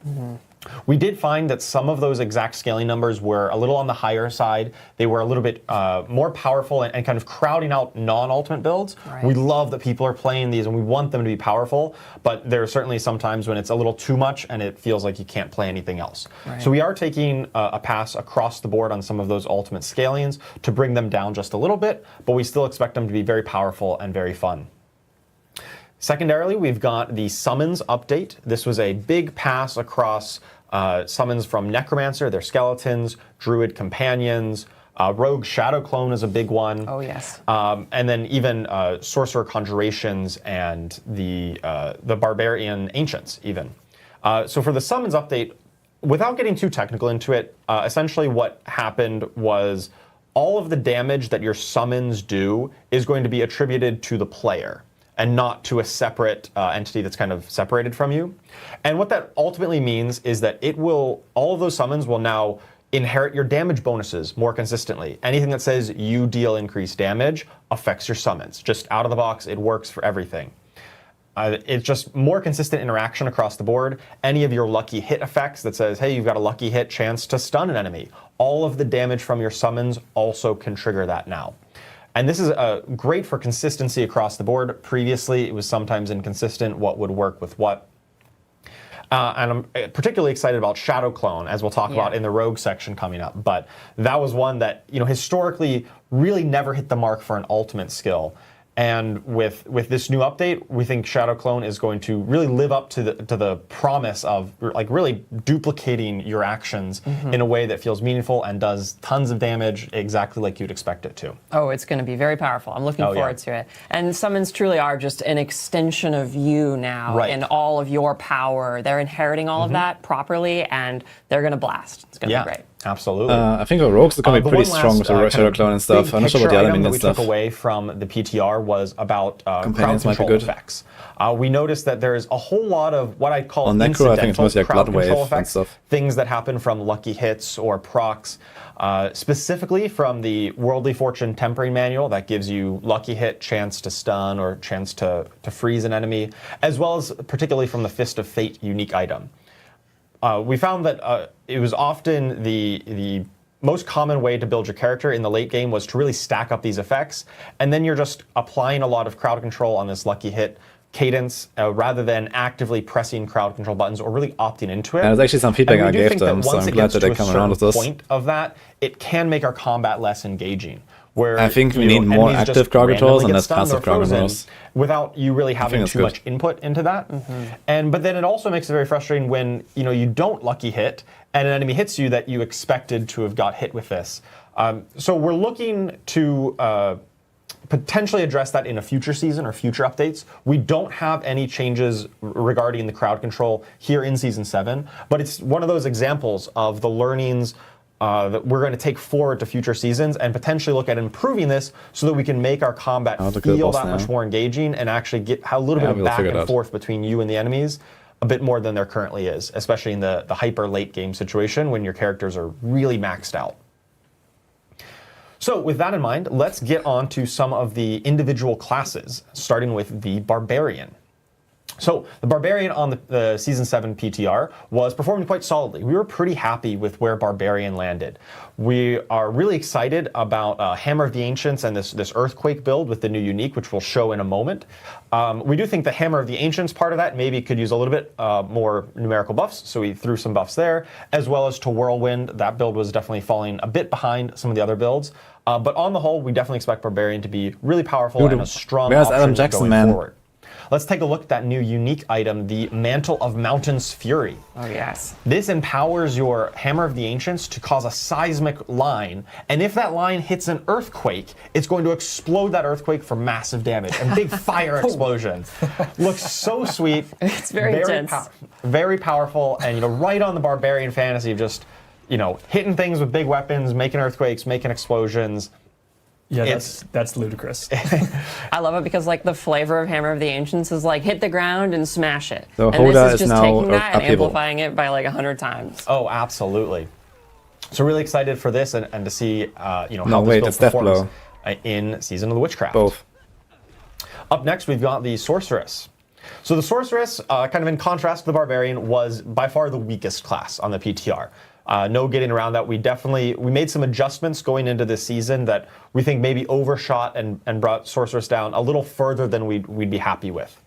We did find that some of those exact scaling numbers were a little on the higher side. They were a little bit more powerful and kind of crowding out non-ultimate builds. Right. We love that people are playing these and we want them to be powerful, but there are certainly some times when it's a little too much and it feels like you can't play anything else. Right. So we are taking a pass across the board on some of those ultimate scalings to bring them down just a little bit, but we still expect them to be very powerful and very fun. Secondarily, we've got the summons update. This was a big pass across summons from Necromancer, their skeletons, Druid companions, Rogue Shadow Clone is a big one. Oh, yes. And then even Sorcerer Conjurations and the Barbarian Ancients, even. So for the summons update, without getting too technical into it, essentially what happened was all of the damage that your summons do is going to be attributed to the player and not to a separate entity that's kind of separated from you. And what that ultimately means is that all of those summons will now inherit your damage bonuses more consistently. Anything that says you deal increased damage affects your summons. Just out of the box, it works for everything. It's just more consistent interaction across the board. Any of your lucky hit effects that says, hey, you've got a lucky hit chance to stun an enemy. All of the damage from your summons also can trigger that now. And this is great for consistency across the board. Previously, it was sometimes inconsistent what would work with what. And I'm particularly excited about Shadow Clone, as we'll talk about in the Rogue section coming up. But that was one that, historically really never hit the mark for an ultimate skill. And with this new update, we think Shadow Clone is going to really live up to the promise of like really duplicating your actions in a way that feels meaningful and does tons of damage exactly like you'd expect it to. Oh, it's going to be very powerful. I'm looking forward to it. And summons truly are just an extension of you now and all of your power. They're inheriting all of that properly, and they're going to blast. It's going to be great. Absolutely. I think our rogues are going to be pretty strong with the Shadow Clone and stuff. I'm not sure about the other minion stuff. What we took away from the PTR was about crowd control effects. We noticed that there's a whole lot of what I'd call incidental crowd control effects, things that happen from lucky hits or procs, specifically from the Worldly Fortune Tempering Manual that gives you lucky hit, chance to stun, or chance to freeze an enemy, as well as particularly from the Fist of Fate unique item. We found that it was often the most common way to build your character in the late game was to really stack up these effects, and then you're just applying a lot of crowd control on this lucky hit cadence rather than actively pressing crowd control buttons or really opting into it. And there's actually some feedback I gave them, so I'm glad that they come around with this. Point of that, it can make our combat less engaging. Where, I think we need more active crowd controls and less passive crowd controls. Without you really having too much input into that. But then it also makes it very frustrating when you don't lucky hit and an enemy hits you that you expected to have got hit with this. So we're looking to potentially address that in a future season or future updates. We don't have any changes regarding the crowd control here in Season 7, but it's one of those examples of the learnings that we're going to take forward to future seasons and potentially look at improving this so that we can make our combat feel that much more engaging and actually get a little bit of back and forth between you and the enemies a bit more than there currently is, especially in the hyper late game situation when your characters are really maxed out. So with that in mind, let's get on to some of the individual classes, starting with the Barbarian. So the Barbarian on the Season 7 PTR was performing quite solidly. We were pretty happy with where Barbarian landed. We are really excited about Hammer of the Ancients and this Earthquake build with the new unique, which we'll show in a moment. We do think the Hammer of the Ancients part of that maybe could use a little bit more numerical buffs, so we threw some buffs there, as well as to Whirlwind. That build was definitely falling a bit behind some of the other builds. But on the whole, we definitely expect Barbarian to be really powerful and a strong option going forward. Let's take a look at that new unique item, the Mantle of Mountain's Fury. Oh, yes. This empowers your Hammer of the Ancients to cause a seismic line, and if that line hits an earthquake, it's going to explode that earthquake for massive damage. A big fire explosion. Looks so sweet. It's very intense. Very powerful, and right on the Barbarian fantasy of just, hitting things with big weapons, making earthquakes, making explosions. Yeah, that's ludicrous. I love it because the flavor of Hammer of the Ancients is hit the ground and smash it. So and this is just now taking that and amplifying it by 100 times. Oh, absolutely. So really excited for this and to see how this build performs in Season of the Witchcraft. Both. Up next, we've got the Sorceress. So the Sorceress, kind of in contrast to the Barbarian, was by far the weakest class on the PTR. No getting around that. We made some adjustments going into this season that we think maybe overshot and brought Sorceress down a little further than we'd be happy with.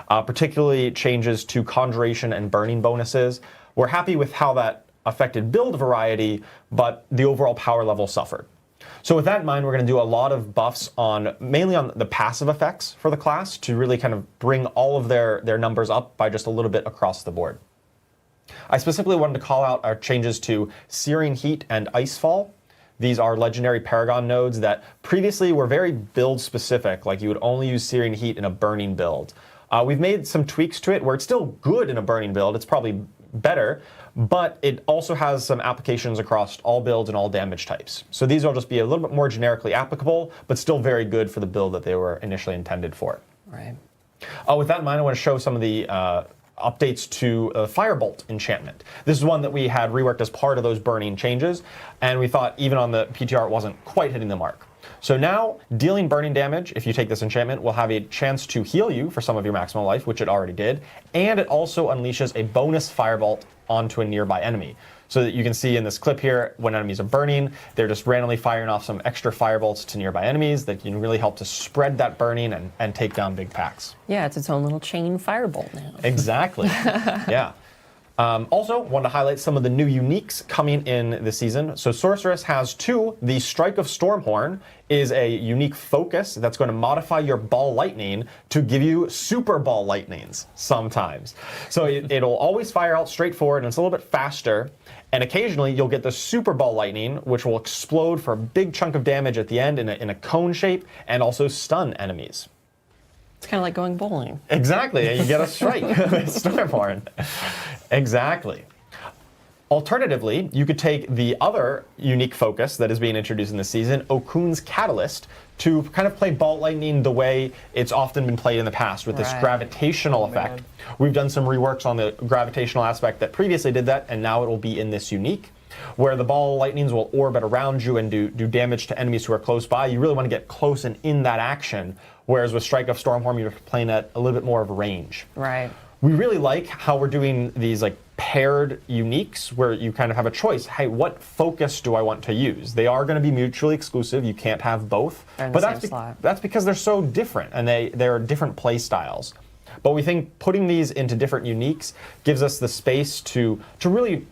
Particularly changes to Conjuration and Burning bonuses. We're happy with how that affected build variety, but the overall power level suffered. So with that in mind, we're going to do a lot of buffs mainly on the passive effects for the class to really kind of bring all of their numbers up by just a little bit across the board. I specifically wanted to call out our changes to Searing Heat and Icefall. These are legendary Paragon nodes that previously were very build specific, like you would only use Searing Heat in a burning build. We've made some tweaks to it where it's still good in a burning build, it's probably better, but it also has some applications across all builds and all damage types. So these will just be a little bit more generically applicable, but still very good for the build that they were initially intended for. Right. With that in mind, I want to show some of the updates to Firebolt enchantment. This is one that we had reworked as part of those burning changes, and we thought even on the PTR it wasn't quite hitting the mark. So now, dealing burning damage, if you take this enchantment, will have a chance to heal you for some of your maximal life, which it already did, and it also unleashes a bonus Firebolt onto a nearby enemy. So that you can see in this clip here, when enemies are burning, they're just randomly firing off some extra firebolts to nearby enemies that can really help to spread that burning and take down big packs. Yeah, it's its own little chain firebolt now. Exactly. Yeah. Also, wanted to highlight some of the new uniques coming in this season. So Sorceress has 2. The Strike of Stormhorn is a unique focus that's going to modify your ball lightning to give you super ball lightnings sometimes. So it'll always fire out straight forward, and it's a little bit faster. And occasionally you'll get the super ball lightning, which will explode for a big chunk of damage at the end in a cone shape, and also stun enemies. It's kind of like going bowling. Exactly, and you get a strike with Stormhorn. Exactly. Alternatively, you could take the other unique focus that is being introduced in this season, Okun's Catalyst, to kind of play Bolt Lightning the way it's often been played in the past with this gravitational effect. We've done some reworks on the gravitational aspect that previously did that, and now it will be in this unique, where the ball lightnings will orbit around you and do damage to enemies who are close by. You really want to get close and in that action, whereas with Strike of Stormhorn, you're playing at a little bit more of a range. Right. We really like how we're doing these like paired uniques where you kind of have a choice. Hey, what focus do I want to use? They are going to be mutually exclusive. You can't have both. But that's because they're so different and they're different play styles. But we think putting these into different uniques gives us the space to really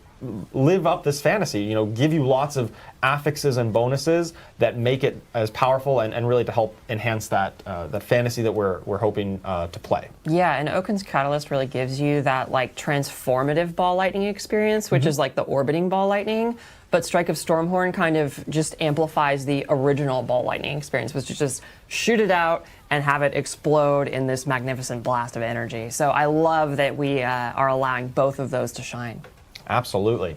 live up this fantasy, you know, give you lots of affixes and bonuses that make it as powerful and really to help enhance that that fantasy that we're hoping to play. Yeah, and Okun's Catalyst really gives you that like transformative ball lightning experience, which is like the orbiting ball lightning. But Strike of Stormhorn kind of just amplifies the original ball lightning experience, which is just shoot it out and have it explode in this magnificent blast of energy. So I love that we are allowing both of those to shine. Absolutely.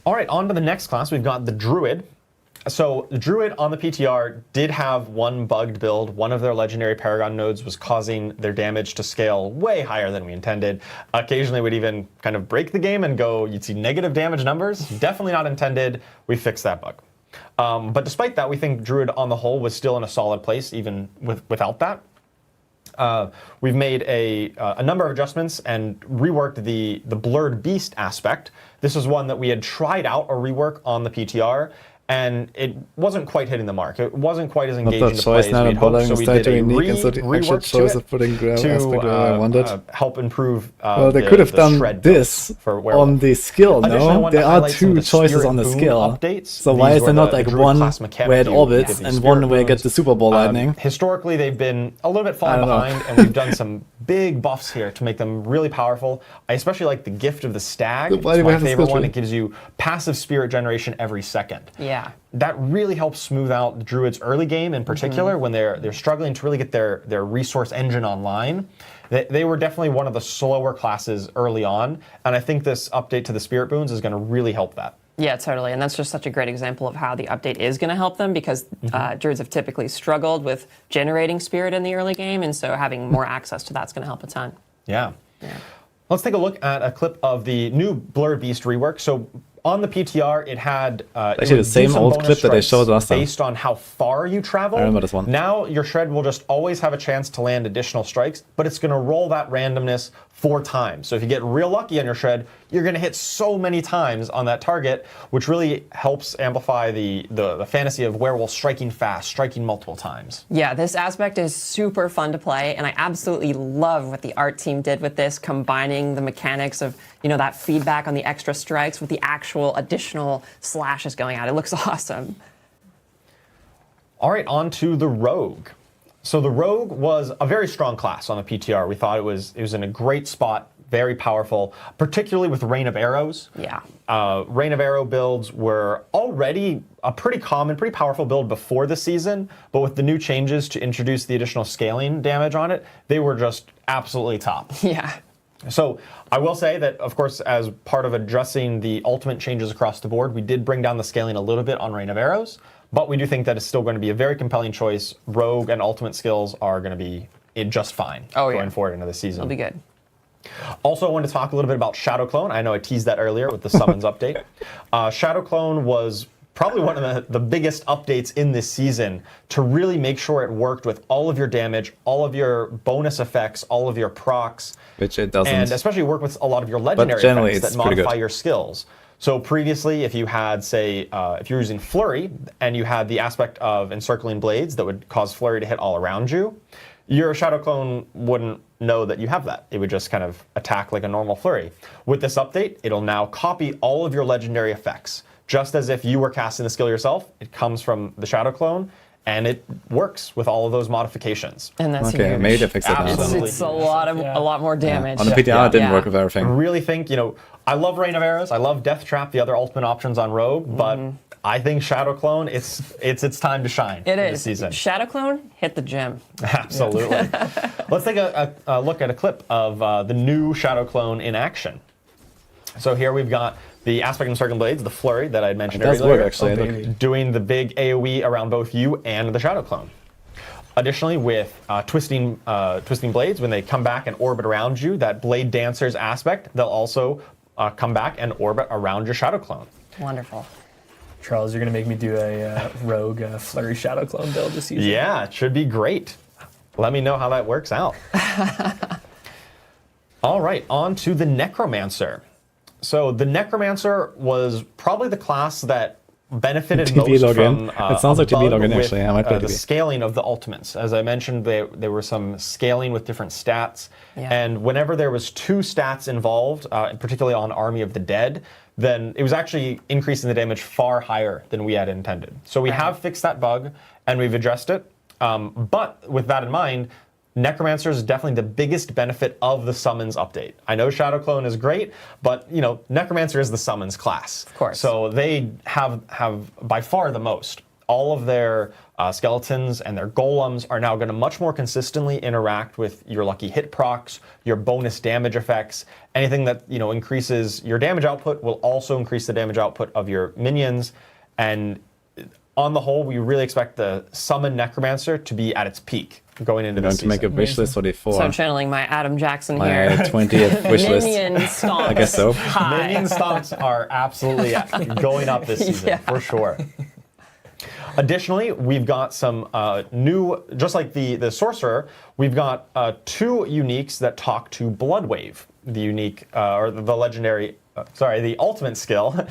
All right, on to the next class. We've got the Druid. So the Druid on the PTR did have one bugged build. One of their legendary Paragon nodes was causing their damage to scale way higher than we intended. Occasionally would even kind of break the game and go, you'd see negative damage numbers. Definitely not intended. We fixed that bug. But despite that, we think Druid on the whole was still in a solid place even without that. We've made a number of adjustments and reworked the Blurred Beast aspect. This is one that we had tried out a rework on the PTR, and it wasn't quite hitting the mark. It wasn't quite as engaging to play as we'd hoped, so we did a rework to it help improve they could have done this on the skill, no? There are 2 choices on the skill. So why is there not like one where it orbits and one where it gets the Super Bowl lightning? Historically, they've been a little bit falling behind, and we've done some big buffs here to make them really powerful. I especially like the Gift of the Stag. It's my favorite one. It gives you passive spirit generation every second. Yeah. That really helps smooth out the Druid's early game in particular when they're struggling to really get their resource engine online. They were definitely one of the slower classes early on, and I think this update to the Spirit Boons is going to really help that. Yeah, totally. And that's just such a great example of how the update is going to help them because Druids have typically struggled with generating spirit in the early game, and so having more access to that's going to help a ton. Yeah. Let's take a look at a clip of the new Blurred Beast rework. So on the PTR, it had actually the same old clip that I showed last time. Based on how far you travel. I remember this one. Now your shred will just always have a chance to land additional strikes, but it's going to roll that randomness 4 times. So if you get real lucky on your shred, you're going to hit so many times on that target, which really helps amplify the fantasy of werewolf striking fast, striking multiple times. Yeah, this aspect is super fun to play, and I absolutely love what the art team did with this, combining the mechanics of, you know, that feedback on the extra strikes with the actual additional slashes going out. It looks awesome. All right, on to the Rogue. So the Rogue was a very strong class on the PTR. We thought it was in a great spot very powerful, particularly with Rain of Arrows. Yeah. Rain of Arrow builds were already a pretty common, pretty powerful build before the season, but with the new changes to introduce the additional scaling damage on it, they were just absolutely top. Yeah. So I will say that, of course, as part of addressing the ultimate changes across the board, we did bring down the scaling a little bit on Rain of Arrows, but we do think that it's still going to be a very compelling choice. Rogue and ultimate skills are going to be just fine going forward into the season. It'll be good. Also, I want to talk a little bit about Shadow Clone. I know I teased that earlier with the summons update. Shadow Clone was probably one of the biggest updates in this season to really make sure it worked with all of your damage, all of your bonus effects, all of your procs. Which it doesn't. And especially work with a lot of your legendary effects that modify your skills. So previously, if you had, say, if you're using Flurry and you had the aspect of encircling blades that would cause Flurry to hit all around you, your Shadow Clone wouldn't know that you have that. It would just kind of attack like a normal Flurry. With this update, it'll now copy all of your legendary effects. Just as if you were casting the skill yourself, it comes from the Shadow Clone, and it works with all of those modifications. And that's okay, huge. maybe to fix it now. It's a lot more damage. On the PTR, it didn't work with everything. I really think, I love Rain of Arrows, I love Death Trap, the other ultimate options on Rogue, but I think Shadow Clone, it's its time to shine this season. Shadow Clone, hit the gym. Absolutely. Let's take a look at a clip of the new Shadow Clone in action. So here we've got the aspect and circling blades, the flurry that I had mentioned earlier. It does work, actually. Doing the big AoE around both you and the Shadow Clone. Additionally, with twisting blades, when they come back and orbit around you, that Blade Dancer's aspect, they'll also come back and orbit around your Shadow Clone. Wonderful. Charles, you're going to make me do a rogue flurry Shadow Clone build this season. Yeah, it should be great. Let me know how that works out. All right, on to the Necromancer. So the Necromancer was probably the class that benefited most from it sounds like TB login, actually. I might play the scaling of the ultimates. As I mentioned, there were some scaling with different stats. Yeah. And whenever there was 2 stats involved, particularly on Army of the Dead, then it was actually increasing the damage far higher than we had intended. So we have fixed that bug, and we've addressed it. But with that in mind, Necromancer is definitely the biggest benefit of the summons update. I know Shadow Clone is great, but Necromancer is the summons class. Of course. So they have by far the most. All of their skeletons and their golems are now going to much more consistently interact with your lucky hit procs, your bonus damage effects. Anything that increases your damage output will also increase the damage output of your minions. And on the whole, we really expect the summon Necromancer to be at its peak going into this season. Going to make a wish list for the 4. So I'm channeling my Adam Jackson my here. 20th wish list. Minion stomps. I guess so. Minion stomps are absolutely going up this season, for sure. Additionally, we've got some new, just like the Sorcerer, we've got 2 uniques that talk to Bloodwave, the unique, or the legendary, the ultimate skill.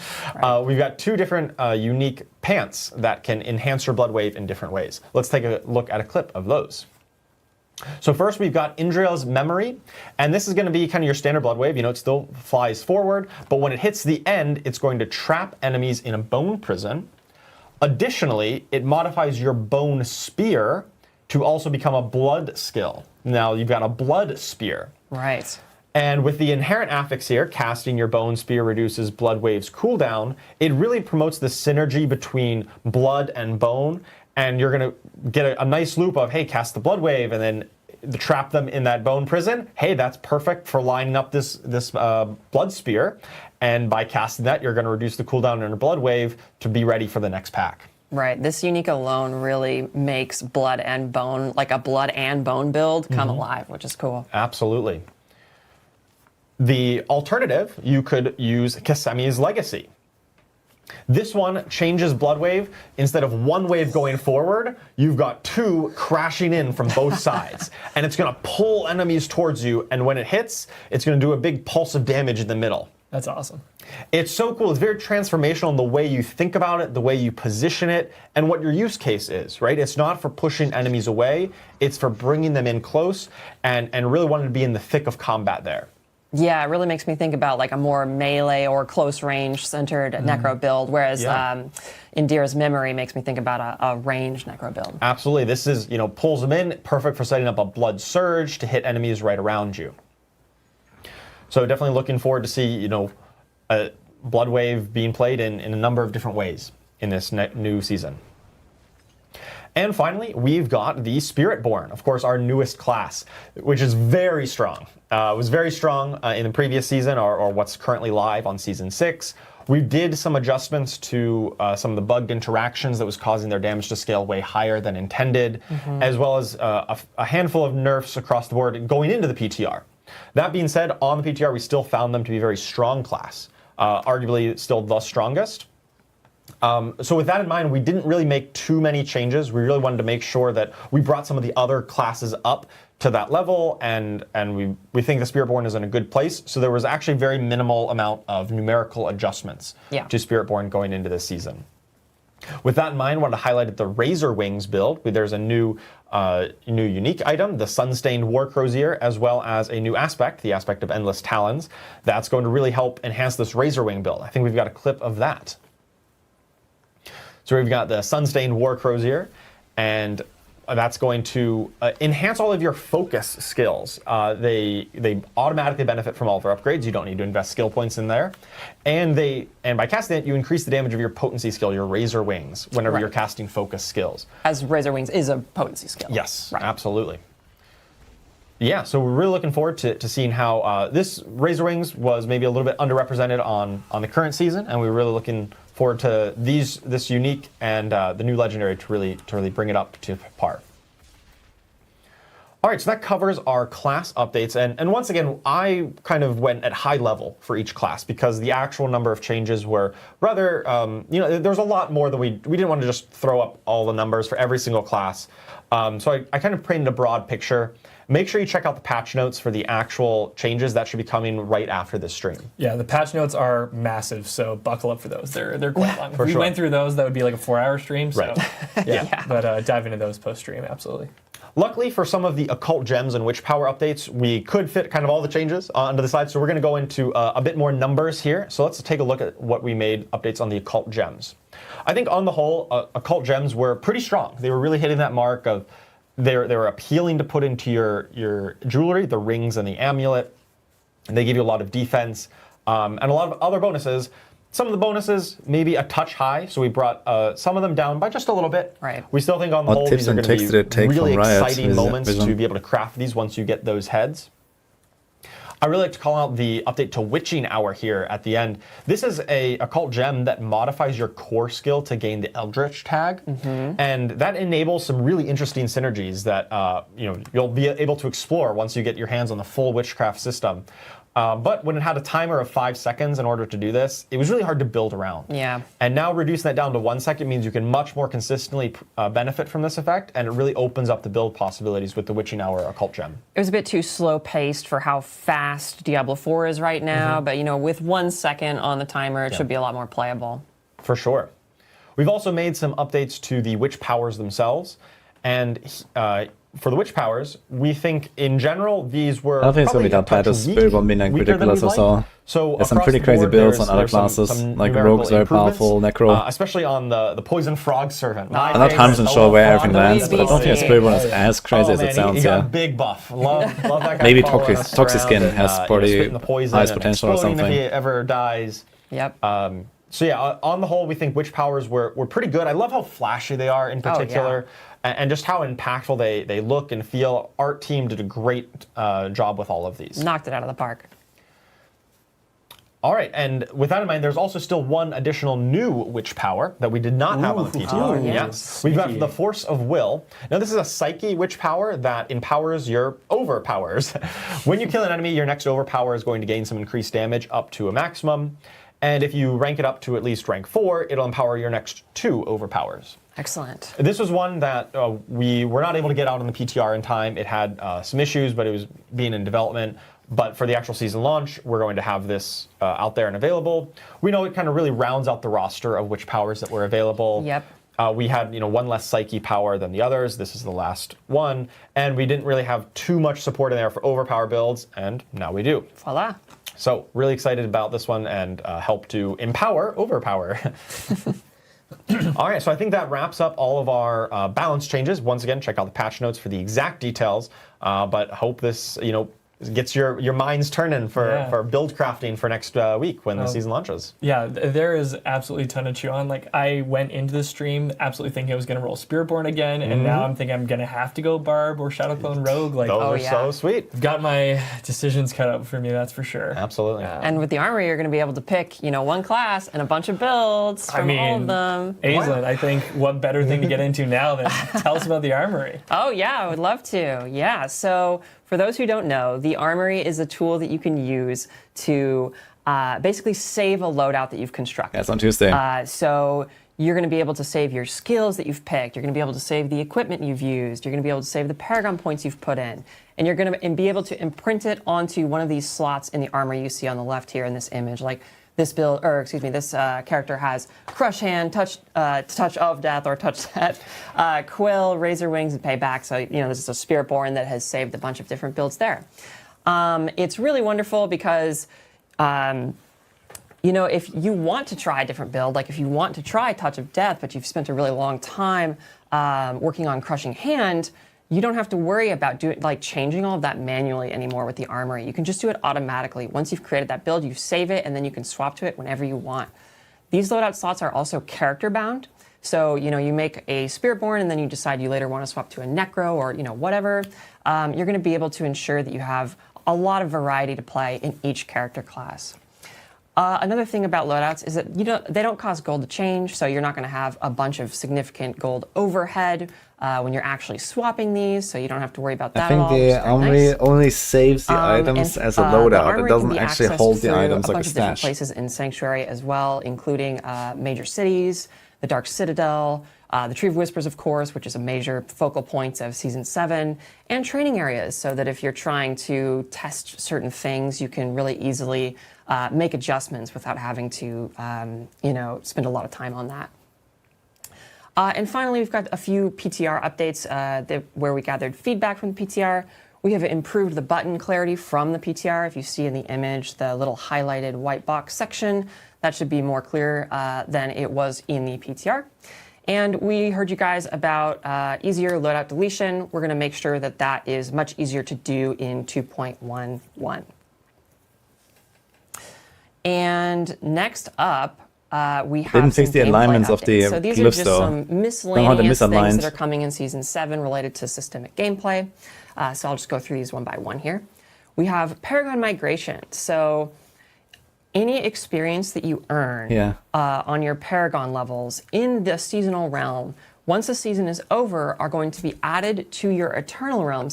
We've got 2 different unique pants that can enhance your Bloodwave in different ways. Let's take a look at a clip of those. So first we've got Indriel's Memory, and this is going to be kind of your standard Bloodwave. It still flies forward, but when it hits the end, it's going to trap enemies in a bone prison. Additionally, it modifies your Bone Spear to also become a blood skill. Now you've got a Blood Spear. Right. And with the inherent affix here, casting your Bone Spear reduces Bloodwave's cooldown. It really promotes the synergy between blood and bone, and you're going to get a nice loop of, hey, cast the Bloodwave, and then trap them in that bone prison. Hey, that's perfect for lining up this Blood Spear. And by casting that, you're going to reduce the cooldown in a Bloodwave to be ready for the next pack. Right. This unique alone really makes blood and bone, like a blood and bone build, come alive, which is cool. Absolutely. The alternative, you could use Kasemi's Legacy. This one changes Bloodwave. Instead of 1 wave going forward, you've got 2 crashing in from both sides. And it's going to pull enemies towards you, and when it hits, it's going to do a big pulse of damage in the middle. That's awesome. It's so cool. It's very transformational in the way you think about it, the way you position it, and what your use case is, right? It's not for pushing enemies away. It's for bringing them in close and really wanting to be in the thick of combat there. Yeah, it really makes me think about like a more melee or close range centered necro build, whereas Indira's Memory makes me think about a range necro build. Absolutely. This is, pulls them in, perfect for setting up a blood surge to hit enemies right around you. So definitely looking forward to see, you know, Blood Wave being played in a number of different ways in this new season. And finally, we've got the Spiritborn, of course, our newest class, which is very strong. It was very strong in the previous season, or what's currently live on Season 6. We did some adjustments to some of the bugged interactions that was causing their damage to scale way higher than intended, as well as a handful of nerfs across the board going into the PTR. That being said, on the PTR, we still found them to be a very strong class, arguably still the strongest. So with that in mind, we didn't really make too many changes. We really wanted to make sure that we brought some of the other classes up to that level, and we think the Spiritborn is in a good place. So there was actually very minimal amount of numerical adjustments to Spiritborn going into this season. With that in mind, I wanted to highlight the Razor Wings build. There's a new unique item, the Sun-Stained War Crozier, as well as a new aspect, the aspect of Endless Talons. That's going to really help enhance this Razor Wing build. I think we've got a clip of that. So we've got the Sun-Stained War Crozier, and that's going to enhance all of your focus skills. They automatically benefit from all of their upgrades. You don't need to invest skill points in there. And by casting it, you increase the damage of your potency skill, your Razor Wings, whenever you're casting focus skills. As Razor Wings is a potency skill. Yes, absolutely. Yeah, so we're really looking forward to seeing how this Razor Wings was maybe a little bit underrepresented on the current season, and we're really looking forward to this unique and the new legendary to really bring it up to par. All right, so that covers our class updates, and once again, I kind of went at high level for each class because the actual number of changes were rather, you know, there's a lot more that we didn't want to just throw up all the numbers for every single class. So I kind of painted a broad picture. Make sure you check out the patch notes for the actual changes that should be coming right after this stream. Yeah, the patch notes are massive, so buckle up for those. They're quite long. If we went through those, that would be like a 4-hour stream. So, right. But dive into those post-stream, absolutely. Luckily for some of the occult gems and witch power updates, we could fit kind of all the changes onto the slide. So we're going to go into a bit more numbers here. So let's take a look at what we made updates on the occult gems. I think on the whole, occult gems were pretty strong. They were really hitting that mark of they were appealing to put into your jewelry, the rings and the amulet. And they give you a lot of defense and a lot of other bonuses. Some of the bonuses maybe a touch high, so we brought some of them down by just a little bit. Right. We still think on the whole these are going to be really exciting moments to be able to craft these once you get those heads. I really like to call out the update to Witching Hour here at the end. This is a occult gem that modifies your core skill to gain the Eldritch tag, and that enables some really interesting synergies that you'll be able to explore once you get your hands on the full witchcraft system. But when it had a timer of 5 seconds in order to do this, it was really hard to build around. Yeah. And now reducing that down to 1 second means you can much more consistently benefit from this effect, and it really opens up the build possibilities with the Witching Hour occult gem. It was a bit too slow paced for how fast Diablo 4 is right now, but with 1 second on the timer, it should be a lot more playable. For sure. We've also made some updates to the witch powers themselves, and for the witch powers, we think in general these were. I don't think it's going to be that bad as Spiritborn being like ridiculous or so. So there's some pretty crazy builds on other classes, like Rogue's very powerful, Necro. Especially on the Poison Frog Servant. I'm not 100% sure where everything lands, but I don't think Spiritborn is as crazy as it sounds. He got a big buff. Love that guy. Maybe Toxiskin has pretty highest potential or something. If he ever dies. Yep. So yeah, on the whole, we think witch powers were pretty good. I love how flashy they are in particular, and just how impactful they look and feel. Art team did a great job with all of these. Knocked it out of the park. All right, and with that in mind, there's also still one additional new witch power that we did not have on the PTR. Yes. We've got the Force of Will. Now, this is a Psyche witch power that empowers your overpowers. When you kill an enemy, your next overpower is going to gain some increased damage up to a maximum. And if you rank it up to at least rank 4, it'll empower your next 2 overpowers. Excellent. This was one that we were not able to get out on the PTR in time. It had some issues, but it was being in development. But for the actual season launch, we're going to have this out there and available. We know it kind of really rounds out the roster of which powers that were available. Yep. We had one less Psyche power than the others. This is the last one. And we didn't really have too much support in there for overpower builds, and now we do. Voila. So really excited about this one and help to empower overpower. All right, so I think that wraps up all of our balance changes. Once again, check out the patch notes for the exact details. But hope this, gets your minds turning for build crafting for next week when the season launches. Yeah, there is absolutely a ton to chew on. Like, I went into the stream absolutely thinking I was going to roll Spiritborn again, and now I'm thinking I'm going to have to go Barb or Shadowclone Rogue. Like, those are so sweet. I've got my decisions cut out for me, that's for sure. Absolutely. And with the armory, you're going to be able to pick, one class and a bunch of builds from all of them. Aislinn, I think what better thing to get into now than tell us about the armory? Oh, yeah, I would love to. Yeah, so for those who don't know, the armory is a tool that you can use to basically save a loadout that you've constructed. That's on Tuesday. So you're going to be able to save your skills that you've picked. You're going to be able to save the equipment you've used. You're going to be able to save the Paragon points you've put in. And you're going to be able to imprint it onto one of these slots in the armor you see on the left here in this image. Like this this character has Crush Hand, Touch of Death, or Touch Set, Quill, Razor Wings, and Payback. So, this is a Spiritborn that has saved a bunch of different builds there. It's really wonderful because, if you want to try a different build, like if you want to try Touch of Death, but you've spent a really long time working on Crushing Hand, you don't have to worry about changing all of that manually anymore with the armory. You can just do it automatically. Once you've created that build, you save it, and then you can swap to it whenever you want. These loadout slots are also character bound. So, you make a Spiritborn, and then you decide you later want to swap to a Necro or, whatever. You're going to be able to ensure that you have a lot of variety to play in each character class. Another thing about loadouts is that they don't cost gold to change, so you're not going to have a bunch of significant gold overhead when you're actually swapping these, so you don't have to worry about that at all. I think the armory only saves the items as a loadout. It doesn't actually hold the items like a bunch of different stash. places in Sanctuary as well, including major cities, the Dark Citadel, the Tree of Whispers, of course, which is a major focal point of Season 7, and training areas, so that if you're trying to test certain things, you can really easily make adjustments without having to, spend a lot of time on that. And finally, we've got a few PTR updates where we gathered feedback from the PTR. We have improved the button clarity from the PTR. If you see in the image the little highlighted white box section, that should be more clear than it was in the PTR. And we heard you guys about easier loadout deletion. We're going to make sure that that is much easier to do in 2.11. And next up, we have Didn't fix the alignments of the so these glyphs, are just though. some miscellaneous things that are coming in Season 7 related to systemic gameplay. So I'll just go through these one by one here. We have Paragon Migration. So any experience that you earn on your Paragon levels in the seasonal realm, once the season is over, are going to be added to your Eternal Realm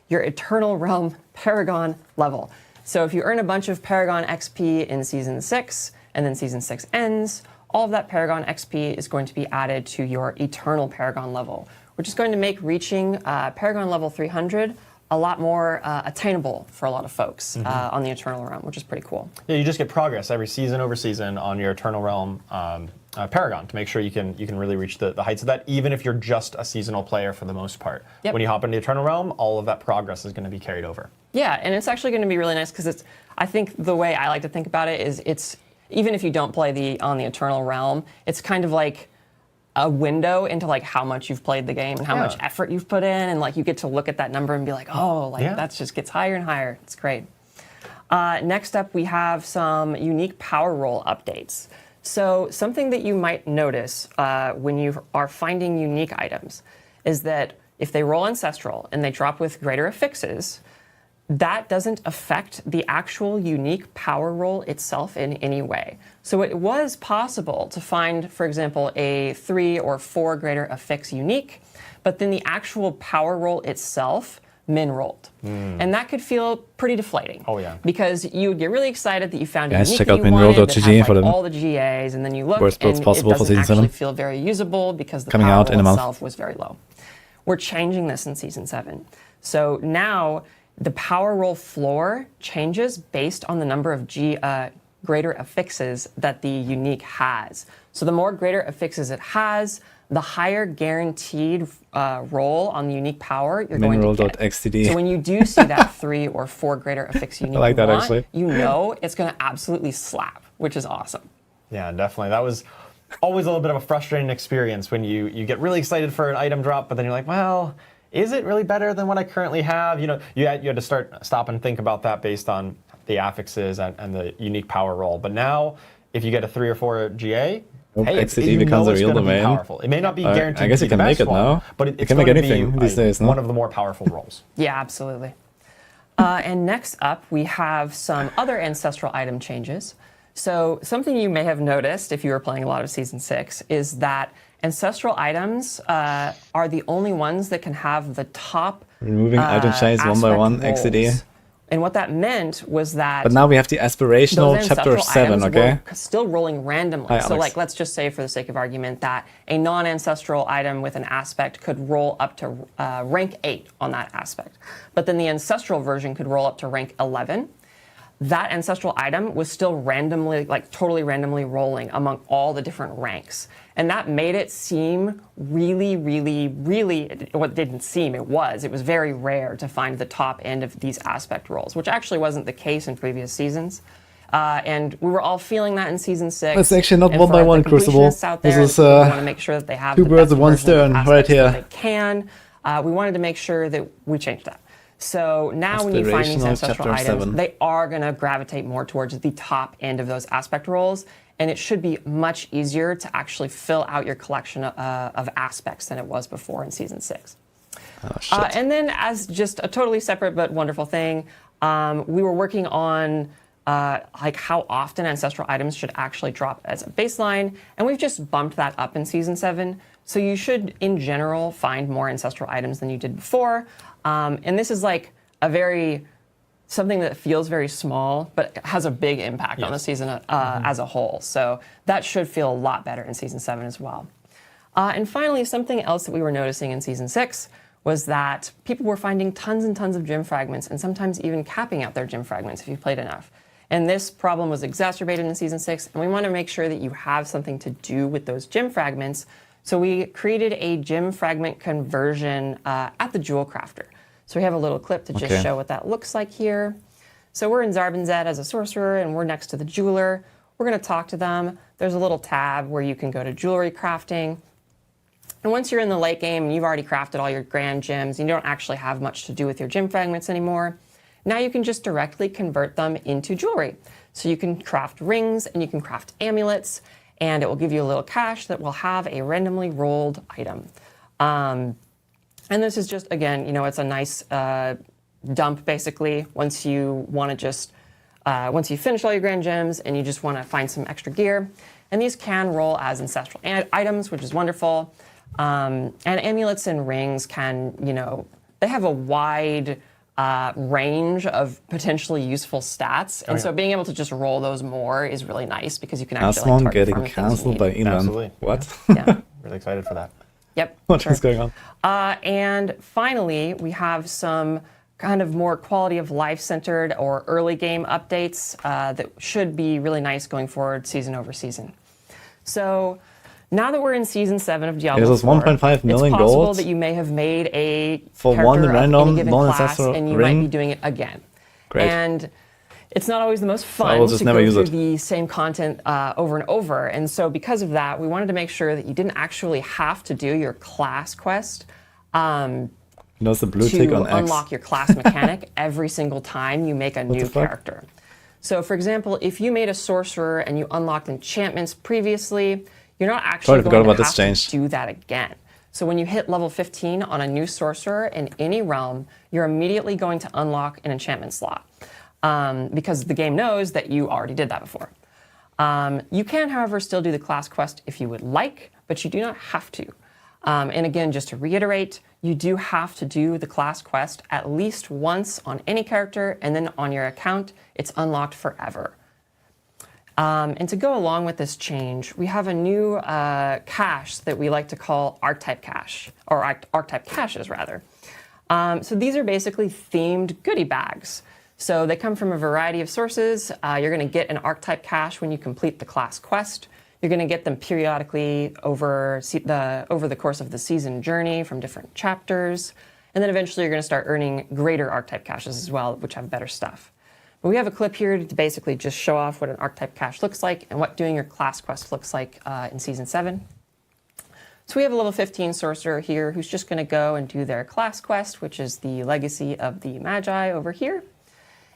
your Eternal Realm Paragon level. So if you earn a bunch of Paragon XP in Season 6, and then Season 6 ends, all of that Paragon XP is going to be added to your Eternal Paragon level, which is going to make reaching Paragon level 300 a lot more attainable for a lot of folks on the Eternal Realm, which is pretty cool. Yeah, you just get progress every season over season on your Eternal Realm Paragon to make sure you can really reach the heights of that, even if you're just a seasonal player for the most part. Yep. When you hop into the Eternal Realm, all of that progress is going to be carried over. Yeah, and it's actually going to be really nice because I think the way I like to think about it is it's, even if you don't play on the Eternal Realm, it's kind of like a window into like how much you've played the game and how much effort you've put in, and like you get to look at that number and be like, that just gets higher and higher. It's great. Next up, we have some unique power roll updates. So something that you might notice when you are finding unique items is that if they roll ancestral and they drop with greater affixes, that doesn't affect the actual unique power roll itself in any way. So it was possible to find, for example, a 3 or 4 greater affix unique, but then the actual power roll itself min-rolled. And that could feel pretty deflating. Oh, yeah. Because you would get really excited that you found a Guys, unique check that out you wanted that minroll.gg had, for like, the all the GAs, and then you look worst builds and it possible for doesn't Season actually 7. feel very usable because the Coming power out in roll a month. itself was very low. We're changing this in Season 7. So now the power roll floor changes based on the number of greater affixes that the unique has. So the more greater affixes it has, the higher guaranteed roll on the unique power you're going to get. Minroll.xtd. So when you do see that 3 or 4 greater affix unique I like you that, want, actually. you know it's going to absolutely slap, which is awesome. Yeah, definitely. That was always a little bit of a frustrating experience when you get really excited for an item drop, but then you're like, well, is it really better than what I currently have? You had to stop and think about that based on the affixes and the unique power roll. But now, if you get a 3 or 4 GA, XCD becomes a real domain. Powerful. It may not be guaranteed I guess to you be can the make best it now. one, but You it's can make going to anything be these days, no? one of the more powerful rolls. Yeah, absolutely. And next up, we have some other ancestral item changes. So something you may have noticed if you were playing a lot of Season 6 is that ancestral items are the only ones that can have the top Removing item chains one by one, XCD. And what that meant was that. But now we have the aspirational those chapter ancestral 7, items okay? were still rolling randomly. Hi, So, Alex. let's just say, for the sake of argument, that a non-ancestral item with an aspect could roll up to rank 8 on that aspect. But then the ancestral version could roll up to rank 11. That ancestral item was still randomly, totally randomly rolling among all the different ranks. And that made it seem really, what didn't seem, it was very rare to find the top end of these aspect rolls, which actually wasn't the case in previous seasons. And we were all feeling that in Season 6. It's actually not And one for by the one, Crucible. completionists out there, This is we want to make sure that they have two the birds best with one version of stone, aspects right here. that they can. We wanted to make sure that we changed that. So now when you find these Aspirational ancestral chapter items, 7. they are going to gravitate more towards the top end of those aspect rolls, and it should be much easier to actually fill out your collection of aspects than it was before in Season 6. Oh, shit. And then, as just a totally separate but wonderful thing, we were working on how often ancestral items should actually drop as a baseline, and we've just bumped that up in Season 7. So you should, in general, find more ancestral items than you did before. And this is something that feels very small, but has a big impact on the season as a whole. So that should feel a lot better in Season 7 as well. And finally, something else that we were noticing in Season 6 was that people were finding tons and tons of gem fragments, and sometimes even capping out their gem fragments if you played enough. And this problem was exacerbated in Season 6, and we want to make sure that you have something to do with those gem fragments. So we created a gem fragment conversion at the Jewel Crafter. So we have a little clip to just show what that looks like here. So we're in Zarbinzet as a sorcerer, and we're next to the jeweler. We're going to talk to them. There's a little tab where you can go to jewelry crafting. And once you're in the late game and you've already crafted all your grand gems, you don't actually have much to do with your gem fragments anymore. Now you can just directly convert them into jewelry. So you can craft rings and you can craft amulets, and it will give you a little cache that will have a randomly rolled item. And this is just, again, it's a nice dump, basically, once you want to just, once you finish all your grand gems and you just want to find some extra gear. And these can roll as ancestral items, which is wonderful. And amulets and rings can, they have a wide range of potentially useful stats. And so being able to just roll those more is really nice because you can actually Aslan target getting from the things you cancelled need. by Elon. Absolutely. What? Yeah. Really excited for that. Yep. What is going on? And finally, we have some kind of more quality of life centered or early game updates that should be really nice going forward season over season. So now that we're in Season 7 of Diablo, This is 1.5 million it's possible gold that you may have made a for character one of random any given class, non-ancestral and you ring. might be doing it again. Great. And it's not always the most I fun will just to never go use through it. the same content over and over. And so because of that, we wanted to make sure that you didn't actually have to do your class quest It's the blue tick to on X. unlock your class mechanic every single time you make a new the fuck? character. So for example, if you made a sorcerer and you unlocked enchantments previously, you're not actually Totally forgot going to about this have change. to do that again. So when you hit level 15 on a new sorcerer in any realm, you're immediately going to unlock an enchantment slot because the game knows that you already did that before. You can, however, still do the class quest if you would like, but you do not have to. And again, just to reiterate, you do have to do the class quest at least once on any character, and then on your account, it's unlocked forever. And to go along with this change, we have a new cache that we like to call archetype cache, or archetype caches rather. So these are basically themed goodie bags. So they come from a variety of sources. You're going to get an archetype cache when you complete the class quest. You're going to get them periodically over the course of the season journey from different chapters. And then eventually you're going to start earning greater archetype caches as well, which have better stuff. But we have a clip here to basically just show off what an archetype cache looks like and what doing your class quest looks like in Season 7. So we have a level 15 sorcerer here who's just going to go and do their class quest, which is the Legacy of the Magi over here.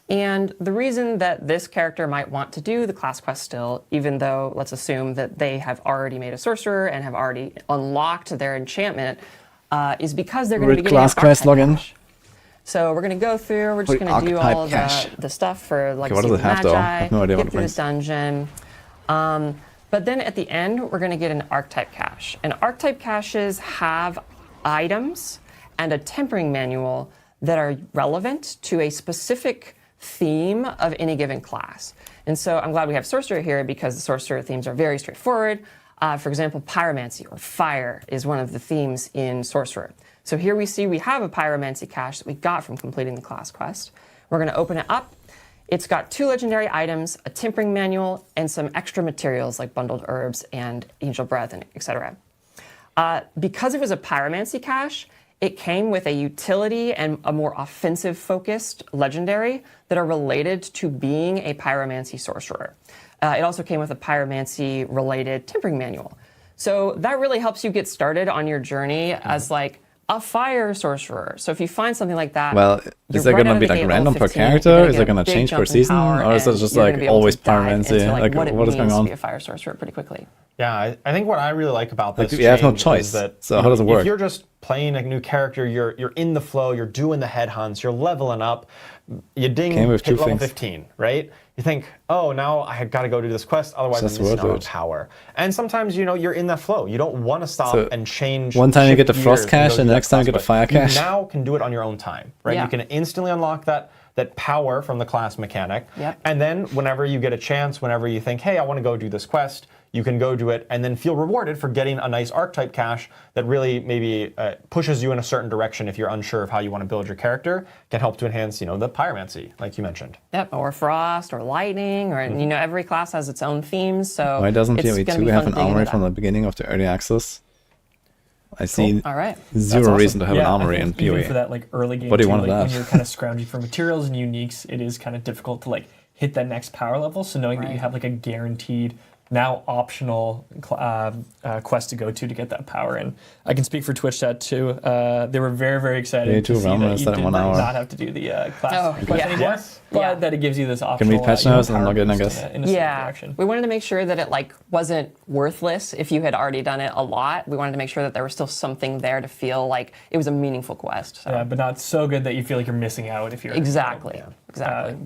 And the reason that this character might want to do the class quest still, even though let's assume that they have already made a sorcerer and have already unlocked their enchantment, is because they're going to be getting class quest login. So we're going to go through, we're just going to do all of the stuff for Legacy what does of it the have, though? I Magi, have no idea what get it through brings. this dungeon. But then at the end, we're going to get an archetype cache. And archetype caches have items and a tempering manual that are relevant to a specific theme of any given class. And so I'm glad we have sorcerer here because the sorcerer themes are very straightforward. For example, pyromancy or fire is one of the themes in sorcerer. So here we see we have a pyromancy cache that we got from completing the class quest. We're going to open it up. It's got 2 legendary items, a tempering manual, and some extra materials like bundled herbs and angel breath, and etc. Because it was a pyromancy cache, it came with a utility and a more offensive-focused legendary that are related to being a pyromancy sorcerer. It also came with a pyromancy-related tempering manual. So that really helps you get started on your journey as like a fire sorcerer. So if you find something like that, Well, is it going to be like random per character? Is it going to change per season? Or is it just like always pyromancy? Like what is going on? To be a fire sorcerer pretty quickly. Yeah, I think what I really like about this you have no change choice. is that So how does it work? If you're just playing a new character, you're in the flow, you're doing the headhunts, you're leveling up, you Came with hit two level things. 15, right? You think, oh, now I got to go do this quest, otherwise I'm Just missing out on worth it. power. And sometimes, you're in that flow. You don't want to stop So and change. one time you shift get the frost gears cache go do and the that next time you class get the quest. fire cache. You now can do it on your own time, right? Yeah. You can instantly unlock that power from the class mechanic. Yep. And then whenever you get a chance, whenever you think, hey, I want to go do this quest, you can go do it and then feel rewarded for getting a nice archetype cache that really maybe pushes you in a certain direction if you're unsure of how you want to build your character. Can help to enhance, the pyromancy, like you mentioned. Yep, or frost, or lightning, or every class has its own themes. So Why doesn't it's PoE gonna 2 be have fun an digging armory into from that. the beginning of the early access? I see All right. zero That's reason to have awesome. an I armory in think even PoE. for that like early game, What do you too, want of like, that? when you're kind of scrounging for materials and uniques, it is kind of difficult to like hit that next power level. So knowing that you Right. have like a guaranteed, now optional quest to go to get that power in. I can speak for Twitch chat too. They were very, very excited Yeah, to two see realm that is you that did in 1 hour. not have to do the class Oh, quest yeah. anymore. Yes. But Yeah. that it gives you this Can optional we patch notes and power log in, I boost guess? in a certain Yeah, direction. we wanted to make sure that it like wasn't worthless if you had already done it a lot. We wanted to make sure that there was still something there to feel like it was a meaningful quest. So. Yeah, but not so good that you feel like you're missing out if you're Exactly. Exactly.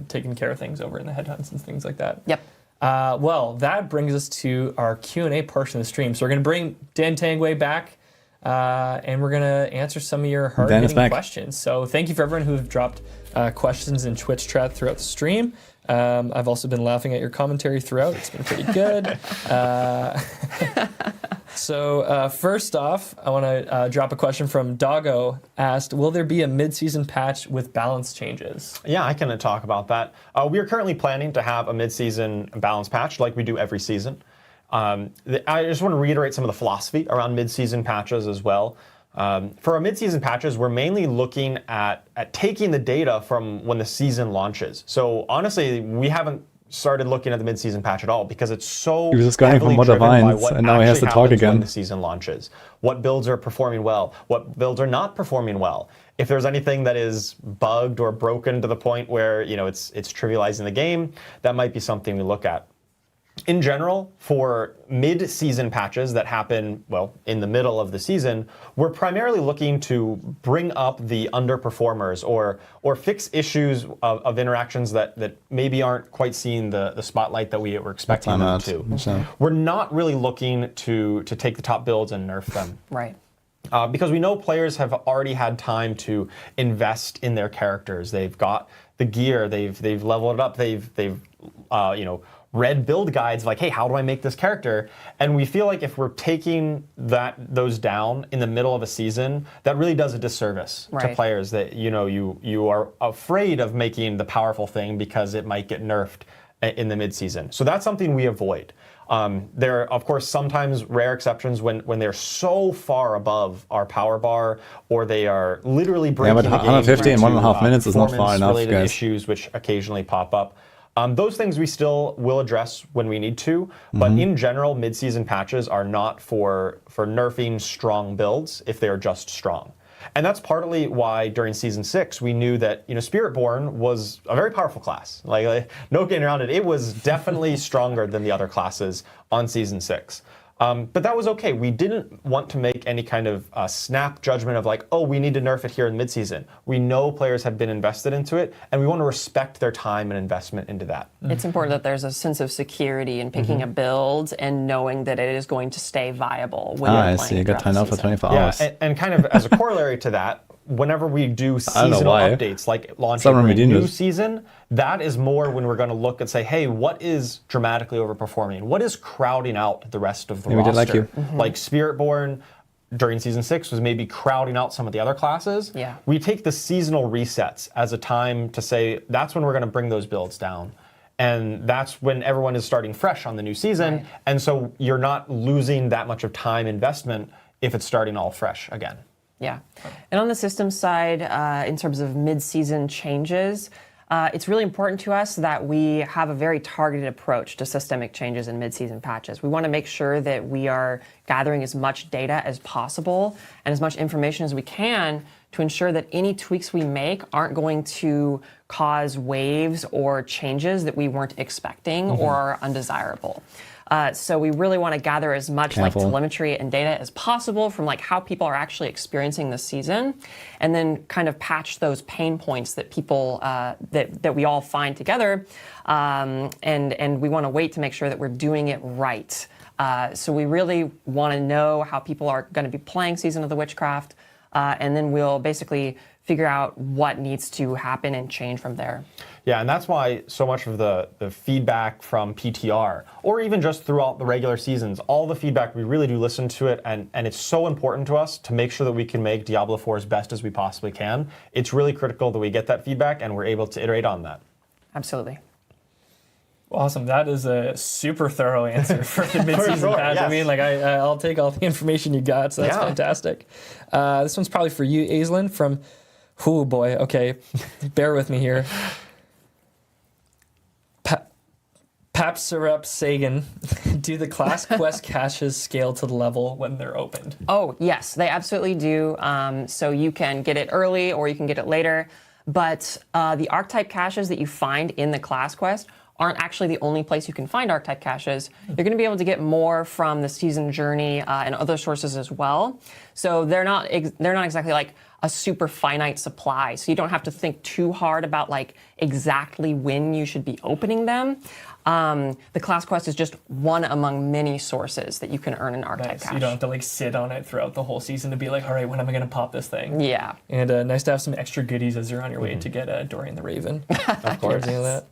taking care of things over in the headhunts and things like that. Yep. Well, that brings us to our Q&A portion of the stream. So we're going to bring Dan Tangway back, and we're going to answer some of your hard-hitting back. questions. So thank you for everyone who have dropped questions in Twitch chat throughout the stream. I've also been laughing at your commentary throughout. It's been pretty good. So first off, I want to drop a question from Doggo. Asked, will there be a mid-season patch with balance changes? Yeah, I can talk about that. We are currently planning to have a mid-season balance patch like we do every season. I just want to reiterate some of the philosophy around mid-season patches as well. For our mid-season patches, we're mainly looking at taking the data from when the season launches. So honestly, we haven't started looking at the mid-season patch at all because it's so He was just going heavily from what driven by divines, what and now he has actually to talk happens when again. the season launches. What builds are performing well, what builds are not performing well. If there's anything that is bugged or broken to the point where it's trivializing the game, that might be something we look at. In general, for mid-season patches that happen, in the middle of the season, we're primarily looking to bring up the underperformers or fix issues of interactions that maybe aren't quite seeing the spotlight that we were expecting them to. So, We're not really looking to take the top builds and nerf them. Right. Because we know players have already had time to invest in their characters. They've got the gear, they've leveled it up, they've read build guides like, hey, how do I make this character? And we feel like if we're taking those down in the middle of a season, that really does a disservice to Right. players that you are afraid of making the powerful thing because it might get nerfed in the mid-season. So that's something we avoid. There are, of course, sometimes rare exceptions when they're so far above our power bar, or they are literally breaking but the game 150 in due to, 1.5 minutes is not far enough, performance-related guys. issues which occasionally pop up. Those things we still will address when we need to, but in general, mid-season patches are not for nerfing strong builds if they are just strong. And that's partly why during Season 6 we knew that Spiritborn was a very powerful class. Like no getting around it. It was definitely stronger than the other classes on Season 6. But that was okay. We didn't want to make any kind of snap judgment of like, oh, we need to nerf it here in midseason. We know players have been invested into it, and we want to respect their time and investment into that. It's important that there's a sense of security in picking a build and knowing that it is going to stay viable when you're playing. I see. You got throughout time the out for season. 24 hours. Yeah, and kind of as a corollary to that, whenever we do seasonal updates, like launching a new season, that is more when we're going to look and say, hey, what is dramatically overperforming? What is crowding out the rest of the roster? Like you. Like Spiritborn during Season 6 was maybe crowding out some of the other classes. Yeah. We take the seasonal resets as a time to say, that's when we're going to bring those builds down. And that's when everyone is starting fresh on the new season. Right. And so you're not losing that much of time investment if it's starting all fresh again. Yeah. And on the systems side, in terms of mid-season changes, it's really important to us that we have a very targeted approach to systemic changes in mid-season patches. We want to make sure that we are gathering as much data as possible and as much information as we can to ensure that any tweaks we make aren't going to cause waves or changes that we weren't expecting or are undesirable. So we really want to gather as much like telemetry and data as possible from like how people are actually experiencing the season, and then kind of patch those pain points that people that we all find together, and we want to wait to make sure that we're doing it right. So we really want to know how people are going to be playing Season of the Witchcraft, and then we'll basically figure out what needs to happen and change from there. Yeah, and that's why so much of the feedback from PTR, or even just throughout the regular seasons, all the feedback, we really do listen to it, and it's so important to us to make sure that we can make Diablo 4 as best as we possibly can. It's really critical that we get that feedback and we're able to iterate on that. Absolutely. Awesome. That is a super thorough answer for the mid-season patch. Yes. I mean, like I'll take all the information you got, so that's fantastic. This one's probably for you, Aislinn, from, oh boy, okay, bear with me here. Papsyrup Sagan, do the class quest caches scale to the level when they're opened? Oh, yes, they absolutely do. So you can get it early or you can get it later. But the archetype caches that you find in the class quest aren't actually the only place you can find archetype caches. You're going to be able to get more from the season journey and other sources as well. So they're not exactly like a super finite supply. So you don't have to think too hard about like exactly when you should be opening them. The class quest is just one among many sources that you can earn an archetype cache. You don't have to like sit on it throughout the whole season to be like, all right, when am I going to pop this thing? Yeah. And nice to have some extra goodies as you're on your way to get Dorian the Raven. Of course. That.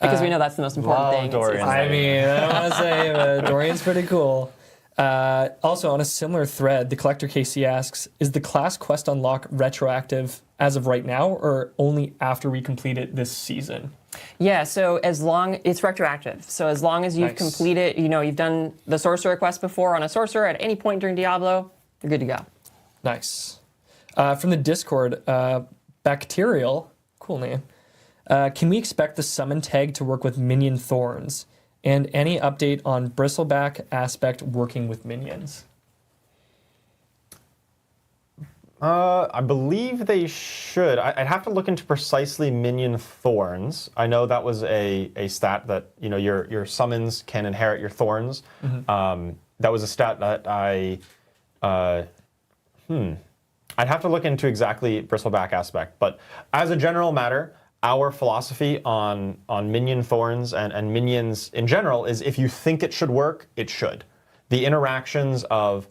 Because we know that's the most important thing. Dorian. I mean, I don't want to say, but Dorian's pretty cool. Also, on a similar thread, the Collector KC asks, is the class quest unlock retroactive as of right now, or only after we complete it this season? Yeah, so it's retroactive. So as long as you've completed, you've done the sorcerer quest before on a sorcerer at any point during Diablo, you're good to go. Nice. From the Discord, Bacterial, cool name. Can we expect the summon tag to work with minion thorns? And any update on bristleback aspect working with minions? I believe they should. I'd have to look into precisely minion thorns. I know that was a stat that your summons can inherit your thorns. That was a stat that I'd have to look into exactly bristleback aspect. But as a general matter, our philosophy on minion thorns and minions in general is if you think it should work, it should. The interactions of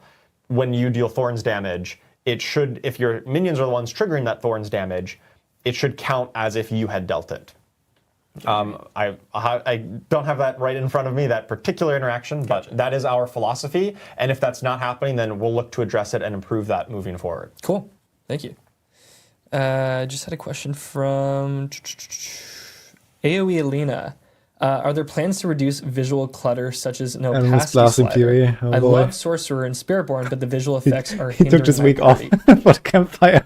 when you deal thorns damage, it should, if your minions are the ones triggering that thorns damage, it should count as if you had dealt it. I don't have that right in front of me, that particular interaction, but that is our philosophy. And if that's not happening, then we'll look to address it and improve that moving forward. Cool. Thank you. Just had a question from AoE Alina. Are there plans to reduce visual clutter, such as no pass slider? I love Sorcerer and Spiritborn, but the visual effects are he took this week off for Campfire.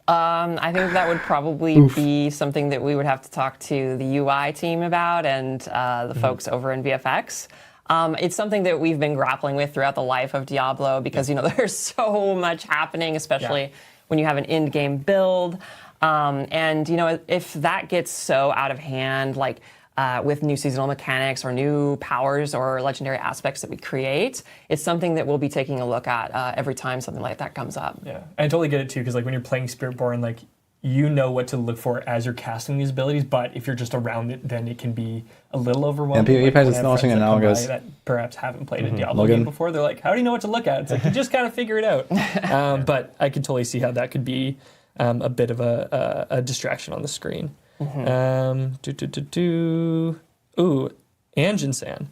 I think that would probably be something that we would have to talk to the UI team about and the folks over in VFX. It's something that we've been grappling with throughout the life of Diablo because, there's so much happening, especially when you have an in-game build. And, if that gets so out of hand, like with new seasonal mechanics or new powers or legendary aspects that we create, it's something that we'll be taking a look at every time something like that comes up. Yeah, I totally get it too, because like when you're playing Spiritborn, like you know what to look for as you're casting these abilities, but if you're just around it, then it can be a little overwhelming. Yeah, PvP is launching it now, guys. That perhaps haven't played a Diablo game before, they're like, how do you know what to look at? It's like, you just gotta figure it out. But I can totally see how that could be a bit of a distraction on the screen. Ooh, Anjin-san.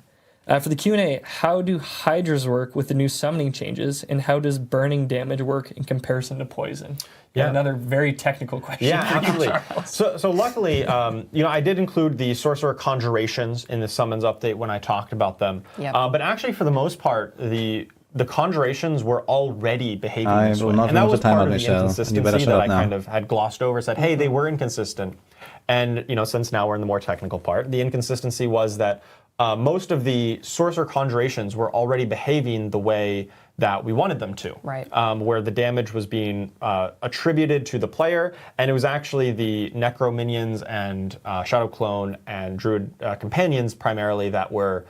For the Q&A, how do Hydras work with the new summoning changes, and how does burning damage work in comparison to poison? Yeah, another very technical question. Yeah, for absolutely. You, Charles. So luckily, I did include the Sorcerer Conjurations in the Summons update when I talked about them. Yep. But actually, for the most part, the Conjurations were already behaving I this will way. not And that remove was the time part out, of the Michelle. And you better inconsistency shut that up I now. kind of had glossed over, said, hey, they were inconsistent. And, since now we're in the more technical part, the inconsistency was that most of the Sorcerer Conjurations were already behaving the way that we wanted them to. Right. Where the damage was being attributed to the player, and it was actually the Necro minions and Shadow Clone and Druid companions primarily that were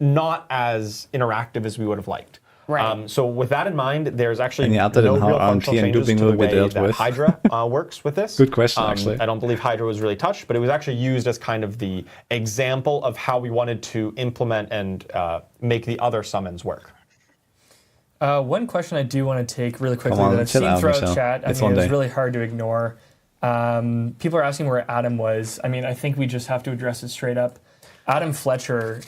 not as interactive as we would have liked. Right. So with that in mind, there's actually Any no update on real how functional RMT and changes duping to the will be way dealt that with? Hydra works with this. Good question, actually. I don't believe Hydra was really touched, but it was actually used as kind of the example of how we wanted to implement and make the other summons work. One question I do want to take really quickly Come on, that I've chill seen out, throughout Michelle. chat. It's It one was day. really hard to ignore. People are asking where Adam was. I think we just have to address it straight up. Adam Fletcher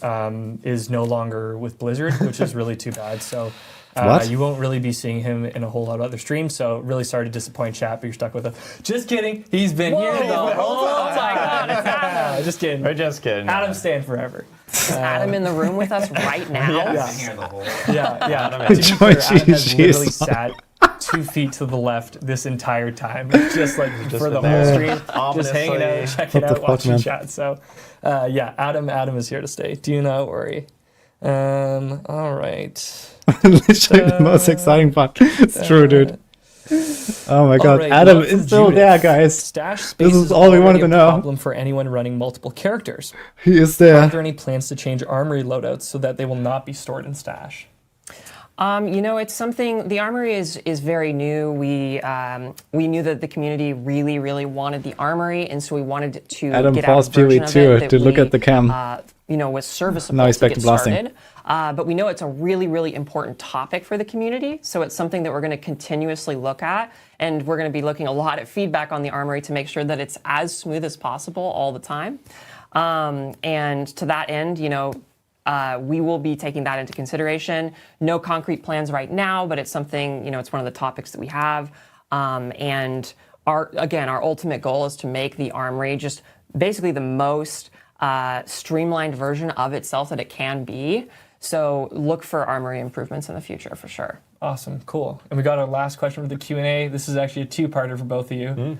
is no longer with Blizzard, which is really too bad. So What? you won't really be seeing him in a whole lot of other streams. So really sorry to disappoint chat, but you're stuck with us. Just kidding. He's been here the whole time. It's Adam. Just kidding. We're just kidding. Adam's staying forever. Is Adam in the room with us right now? Yeah. To be Joy clear, Adam has GG literally is on. sat 2 feet to the left this entire time, just like for the been whole there, stream, just hanging out, ominously. checking What the out, fuck, watching man? chat. So, Adam is here to stay. Do not worry. All right. Literally the most exciting part. It's true, dude. Oh my god, right, Adam love from is still Judith. there, guys. Stash space is all we wanted to a know. problem for anyone running multiple characters. He is Are there. there any plans to change armory loadouts so that they will not be stored in stash? It's something. The armory is very new. We knew that the community really, really wanted the armory, and so we wanted to Adam get out a paused version of PoE2 it that to look at the cam. was serviceable Now he's to back get to blasting. started. But we know it's a really, really important topic for the community, so it's something that we're going to continuously look at, and we're going to be looking a lot at feedback on the armory to make sure that it's as smooth as possible all the time. And to that end, we will be taking that into consideration. No concrete plans right now, but it's something, it's one of the topics that we have. And our ultimate goal is to make the armory just basically the most streamlined version of itself that it can be. So look for armory improvements in the future for sure. Awesome, cool. And we got our last question for the Q&A. This is actually a two-parter for both of you.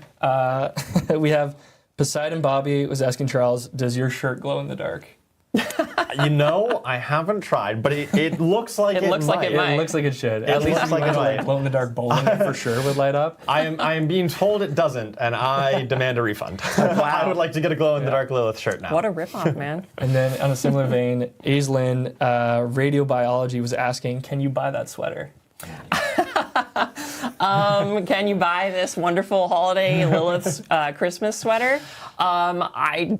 We have Poseidon Bobby was asking Charles, does your shirt glow in the dark? I haven't tried, but it looks like it looks like it might. It looks like it should. It At least looks if you like went it to might. glow-in-the-dark bowling, it for sure would light up. I am being told it doesn't, and I demand a refund. I would like to get a glow-in-the-dark Lilith shirt now. What a ripoff, man. And then on a similar vein, Aislinn, Radiobiology was asking, can you buy that sweater? Can you buy this wonderful holiday Lilith's Christmas sweater? I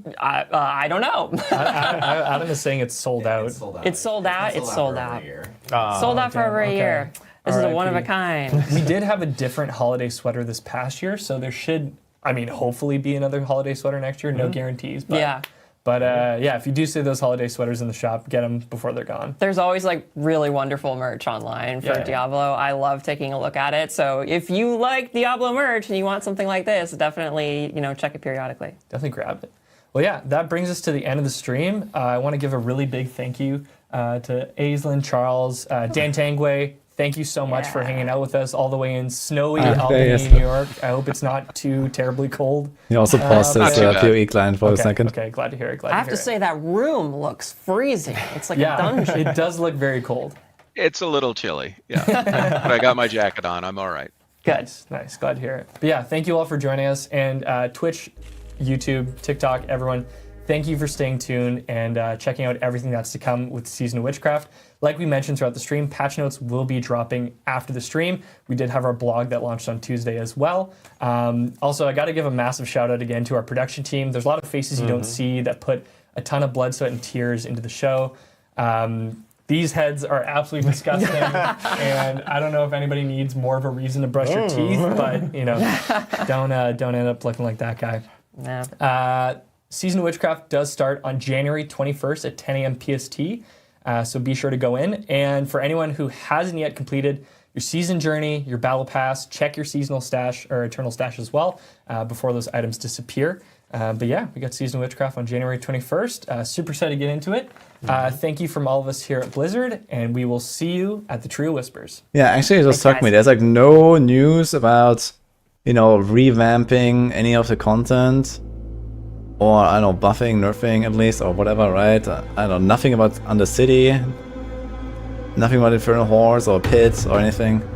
don't know. Adam is saying it's sold out. It's sold out. It's sold out. Oh, Sold out for damn, over a okay. year. This is a R.I.P. one of a kind. We did have a different holiday sweater this past year, so there should, hopefully be another holiday sweater next year. No guarantees. But, Yeah. But if you do see those holiday sweaters in the shop, get them before they're gone. There's always really wonderful merch online for Diablo. I love taking a look at it. So if you like Diablo merch and you want something like this, definitely check it periodically. Definitely grab it. Well, yeah, that brings us to the end of the stream. I want to give a really big thank you to Aislinn, Charles, Dan Tangway. thank you so much for hanging out with us all the way in snowy Ah, Albany, yes. New York. I hope it's not too terribly cold. He also paused his PoE client for a second. Okay, glad to hear it. I have to say that room looks freezing. It's like a Yeah, dungeon. it does look very cold. It's a little chilly, yeah. But I got my jacket on. I'm all right. Good. Nice. Glad to hear it. But yeah, thank you all for joining us. And Twitch, YouTube, TikTok, everyone, thank you for staying tuned and checking out everything that's to come with Season of Witchcraft. Like we mentioned throughout the stream, patch notes will be dropping after the stream. We did have our blog that launched on Tuesday as well. Also, I got to give a massive shout out again to our production team. There's a lot of faces you don't see that put a ton of blood, sweat, and tears into the show. These heads are absolutely disgusting, and I don't know if anybody needs more of a reason to brush your teeth, but you know, don't end up looking like that guy. No. Season of Witchcraft does start on January 21st at 10 a.m. PST, so be sure to go in. And for anyone who hasn't yet completed your season journey, your battle pass, check your seasonal stash or eternal stash as well before those items disappear. But yeah, we got Season of Witchcraft on January 21st. Super excited to get into it. Thank you from all of us here at Blizzard, and we will see you at the Trio Whispers. Yeah, actually, it just struck me. There's like no news about, you know, revamping any of the content, or I don't know, buffing, nerfing at least, or whatever, right? I don't know, nothing about Undercity, nothing about Infernal Hordes or Pits or anything.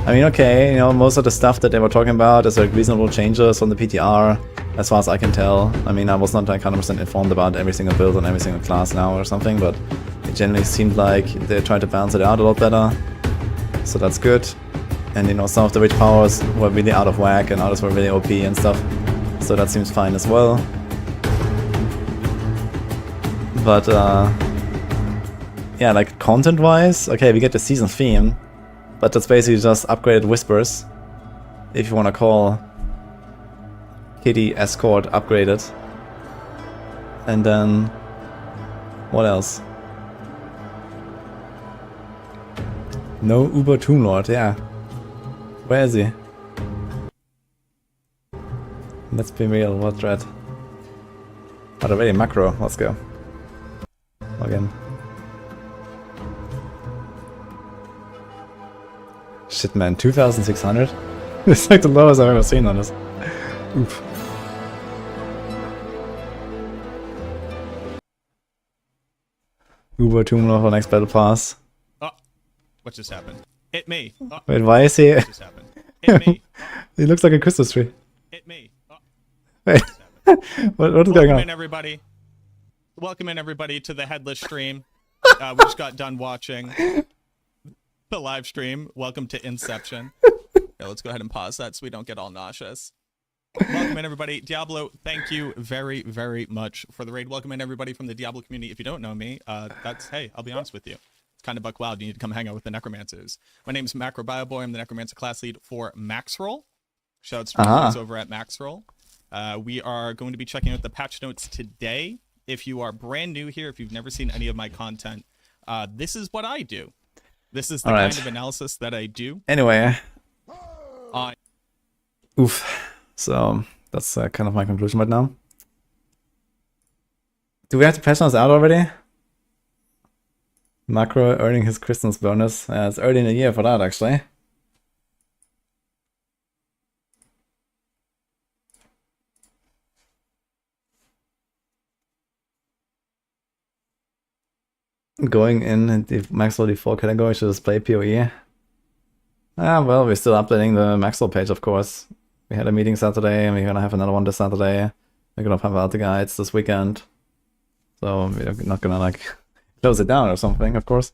I mean, okay, you know, most of the stuff that they were talking about is like reasonable changes from the PTR, as far as I can tell. I mean, I was not like 100% informed about every single build on every single class now or something, but it generally seemed like they tried to balance it out a lot better. So that's good. And you know, some of the witch powers were really out of whack and others were really OP and stuff. So that seems fine as well. But yeah, like content-wise, okay, we get the season theme. But that's basically just upgraded whispers, if you want to call Kitty Escort upgraded. And then, what else? No Uber Tomb Lord, yeah. Where is he? Let's be real, what threat? But already macro, let's go. Again. Shit, man, 2,600? It's like the lowest I've ever seen on this. Oof. Uber Tomb Lord for next battle pass. Oh, what just happened? Hit me. Oh, wait, why is he? What just happened? Hit me. He looks like a Christmas tree. Hit me. Oh, wait, what is going on? Everybody. Welcome in, everybody, to the Headless stream. We just got done watching the live stream. Welcome to Inception. Yeah, let's go ahead and pause that so we don't get all nauseous. Welcome in, everybody. Diablo, thank you very, very much for the raid. Welcome in, everybody from the Diablo community. If you don't know me, hey, I'll be honest with you. It's kind of buck wild. You need to come hang out with the Necromancers. My name is Macroll. I'm the Necromancer class lead for Maxroll. Shout out to friends over at Maxroll. We are going to be checking out the patch notes today. If you are brand new here, if you've never seen any of my content, this is what I do. This is the kind of analysis that I do. Anyway. Oof. So, that's kind of my conclusion right now. Do we have the patch notes out already? Macro earning his Christmas bonus. It's early in the year for that, actually. Going in the Maxroll default category should just play PoE. Well, we're still updating the Maxroll page, of course. We had a meeting Saturday, and we're gonna have another one this Saturday. We're gonna pump out the guides this weekend. So we're not gonna like close it down or something, of course.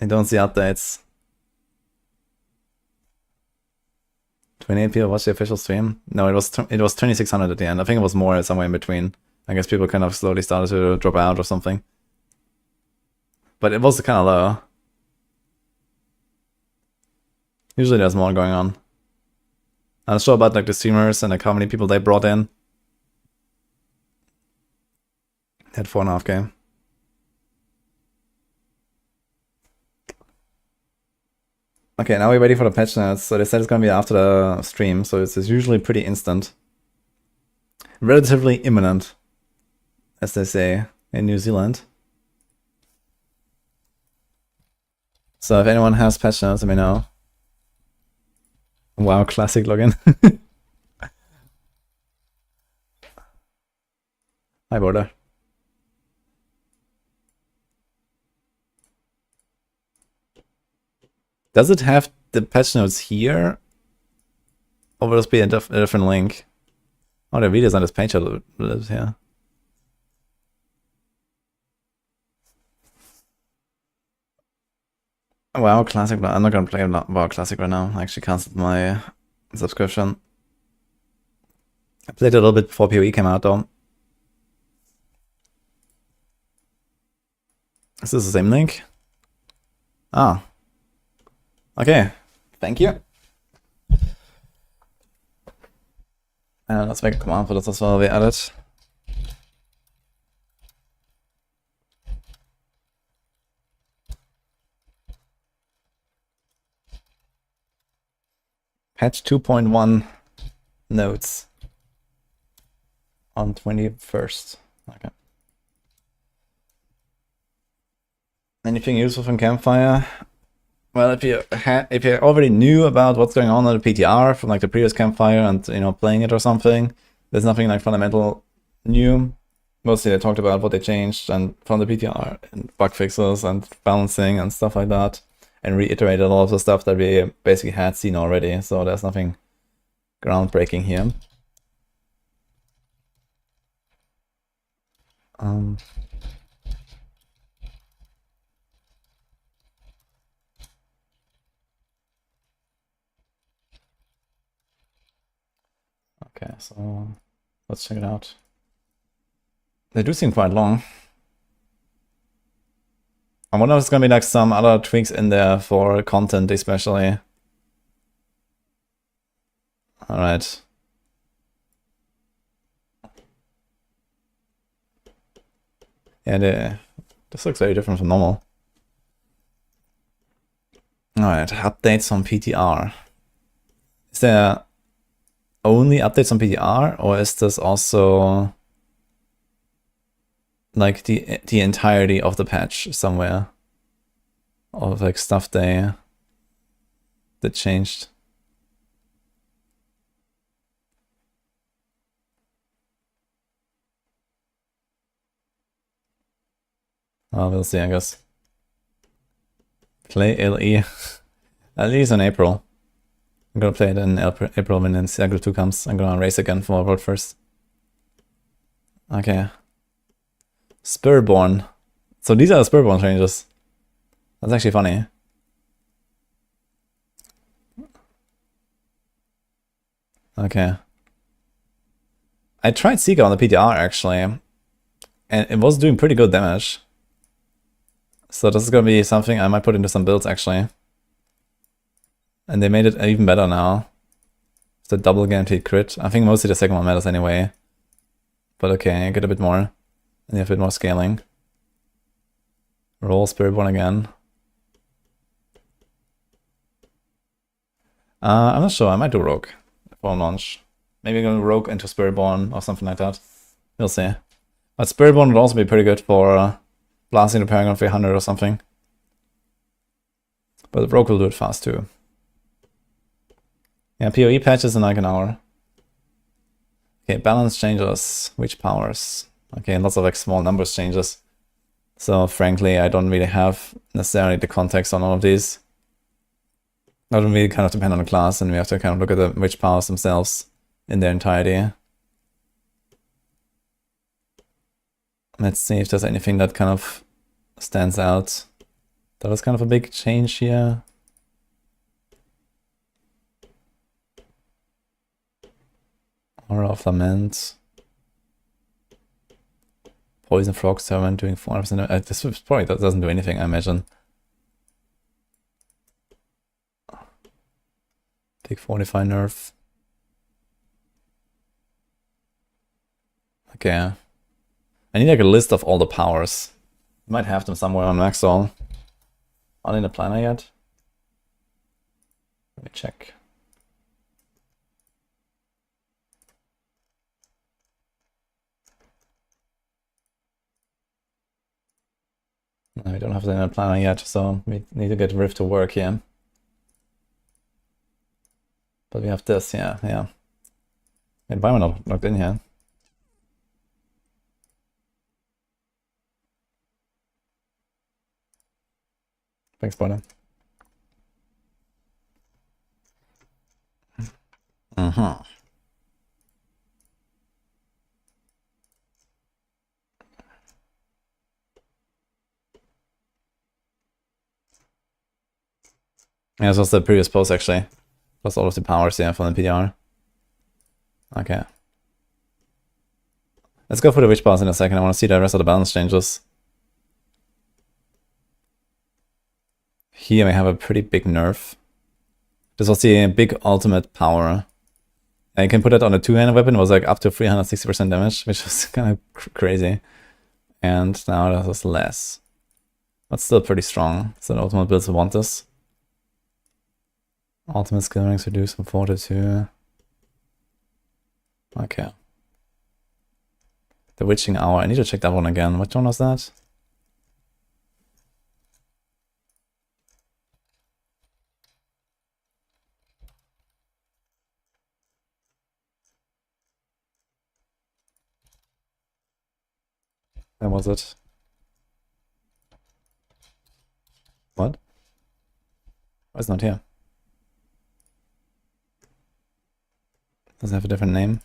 I don't see updates. 28 people watched the official stream. No, it was 2,600 at the end. I think it was more somewhere in between. I guess people kind of slowly started to drop out or something. But it was kind of low. Usually there's more going on. I'm not sure about like the streamers and like how many people they brought in. They had 4.5K. Okay, now we're waiting for the patch notes. So they said it's gonna be after the stream, so it's usually pretty instant. relatively imminent, as they say in New Zealand. So if anyone has patch notes, let me know. Wow, classic login. Hi, Border. Does it have the patch notes here? Or will this be a different link? Oh, the video's on this page a little bit here. WoW Classic, but I'm not gonna play WoW Classic right now. I actually canceled my subscription. I played a little bit before PoE came out though. Is this the same link? Ah. Okay. Thank you. Let's make a command for this as well. We added. Patch 2.1 notes on 21st. Okay. Anything useful from Campfire? Well, if you already knew about what's going on the PTR from like the previous Campfire and playing it or something, there's nothing like fundamental new. Mostly they talked about what they changed and from the PTR and bug fixes and balancing and stuff like that, and reiterated a lot of the stuff that we basically had seen already. So there's nothing groundbreaking here. Okay, so let's check it out. They do seem quite long. I wonder if there's gonna be like some other tweaks in there for content especially. Alright. Yeah, this looks very different from normal. Alright, updates on PTR. Is there only updates on PTR, or is this also like the entirety of the patch somewhere? Or like stuff that changed? Oh, we'll see, I guess. Play LE. At least in April. I'm gonna play it in April when Cycle 2 comes. I'm gonna race again for World First. Okay. Spiritborn. So these are the Spiritborn changes. That's actually funny. Okay. I tried Seeker on the PTR actually, and it was doing pretty good damage. So this is gonna be something I might put into some builds actually. And they made it even better now. It's a double guaranteed crit. I think mostly the second one matters anyway. But okay, get a bit more. And you have a bit more scaling. Roll Spiritborn again. I'm not sure, I might do Rogue for launch. Maybe I'm gonna Rogue into Spiritborn or something like that. We'll see. But Spiritborn would also be pretty good for blasting the Paragon 300 or something. But the Rogue will do it fast too. Yeah, PoE patches in like an hour. Okay, balance changes, which powers. Okay, lots of like small numbers changes. So frankly, I don't really have necessarily the context on all of these. That would really kind of depend on the class, and we have to kind of look at the witch powers themselves in their entirety. Let's see if there's anything that kind of stands out. That was kind of a big change here. Aura of Lament. Poison Frog Servant doing 400%. This probably doesn't do anything, I imagine. Big 45 nerf. Okay. I need like a list of all the powers. Might have them somewhere on Maxroll. Not in the planner yet. Let me check. No, we don't have the inner planner yet, so we need to get Rift to work here. But we have this, yeah. Environment locked in here. Thanks, Spoiler. Uh-huh. Yeah, this was the previous post actually. Plus all of the powers here from the PDR. Okay. Let's go for the witch pass in a second. I want to see the rest of the balance changes. Here we have a pretty big nerf. This was the big ultimate power. And you can put it on a two-handed weapon. It was like up to 360% damage, which was kind of crazy. And now that is less. But still pretty strong. So the ultimate builds will want this. Ultimate skill ranks reduced from 4 to 2. Okay. The witching hour. I need to check that one again. Which one was that? Where was it? What? Oh, it's not here. Does it have a different name?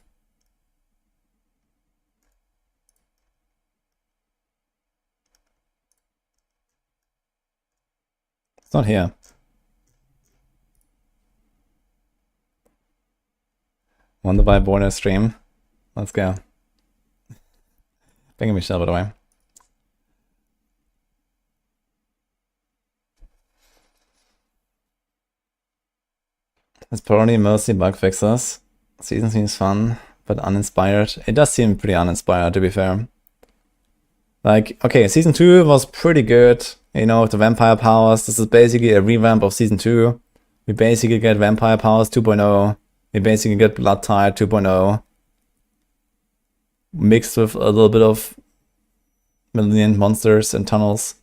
It's not here. Wonder by Border stream. Let's go. Thank you, Michelle, by the way. It's probably mostly bug fixes. Season seems fun, but uninspired. It does seem pretty uninspired, to be fair. Like, okay, Season 2 was pretty good. You know, with the vampire powers. This is basically a revamp of Season 2. We basically get vampire powers 2.0. We basically get Blood Tide 2.0. Mixed with a little bit of million monsters and tunnels.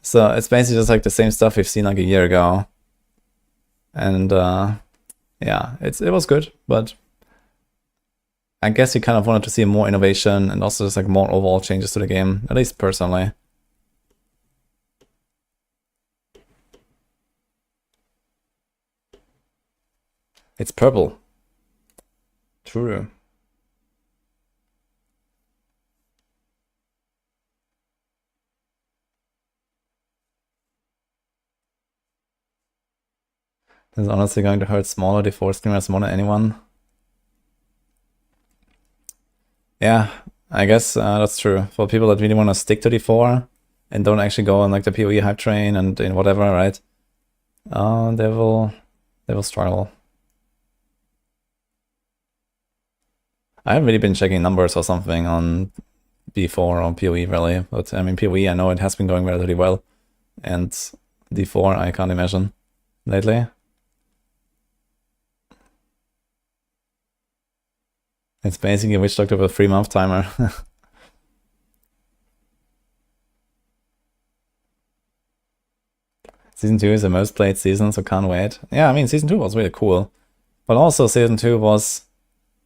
So it's basically just like the same stuff we've seen like a year ago. And yeah, it was good, but I guess you kind of wanted to see more innovation and also just like more overall changes to the game, at least personally. It's purple. True. This is honestly going to hurt smaller D4 screamers more than anyone. Yeah, I guess that's true. For people that really want to stick to D4 and don't actually go on like the PoE hype train and in whatever, right? They will struggle. I haven't really been checking numbers or something on D4 or PoE really, but I mean PoE I know it has been going relatively well, and D4 I can't imagine lately. It's basically a Witch Doctor with a 3-month timer. Season 2 is the most played season, so can't wait. Yeah, I mean, Season 2 was really cool. But also Season 2 was,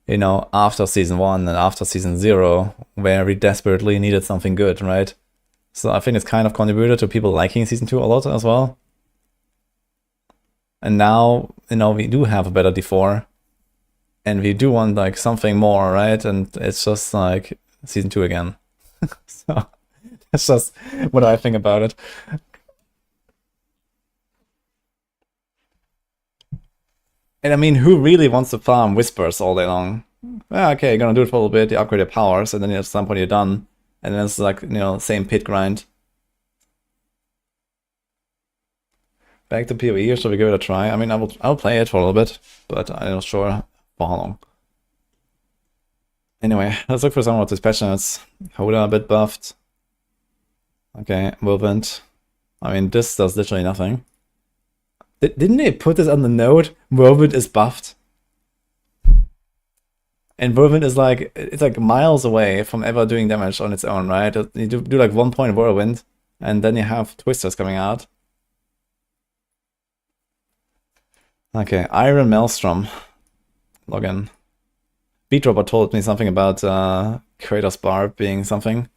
you know, after Season 1 and after Season 0, where we desperately needed something good, right? So I think it's kind of contributed to people liking Season 2 a lot as well. And now, you know, we do have a better D4. And we do want like something more, right? And it's just like Season 2 again. So that's just what I think about it. And I mean, who really wants to farm Whispers all day long? Yeah, okay, you're gonna do it for a little bit, you upgrade your powers, and then at some point you're done. And then it's like, you know, same pit grind. Back to PoE, or should we give it a try? I mean, I'll play it for a little bit, but I'm not sure for how long. Anyway, let's look for some of the special notes. Hoda a bit buffed. Okay, Whirlwind. I mean, this does literally nothing. Didn't they put this on the note? Whirlwind is buffed. And Whirlwind is like, it's like miles away from ever doing damage on its own, right? You do like 1 point Whirlwind, and then you have Twisters coming out. Okay, Iron Maelstrom. Login. Beatrobber told me something about Kratos Barb being something.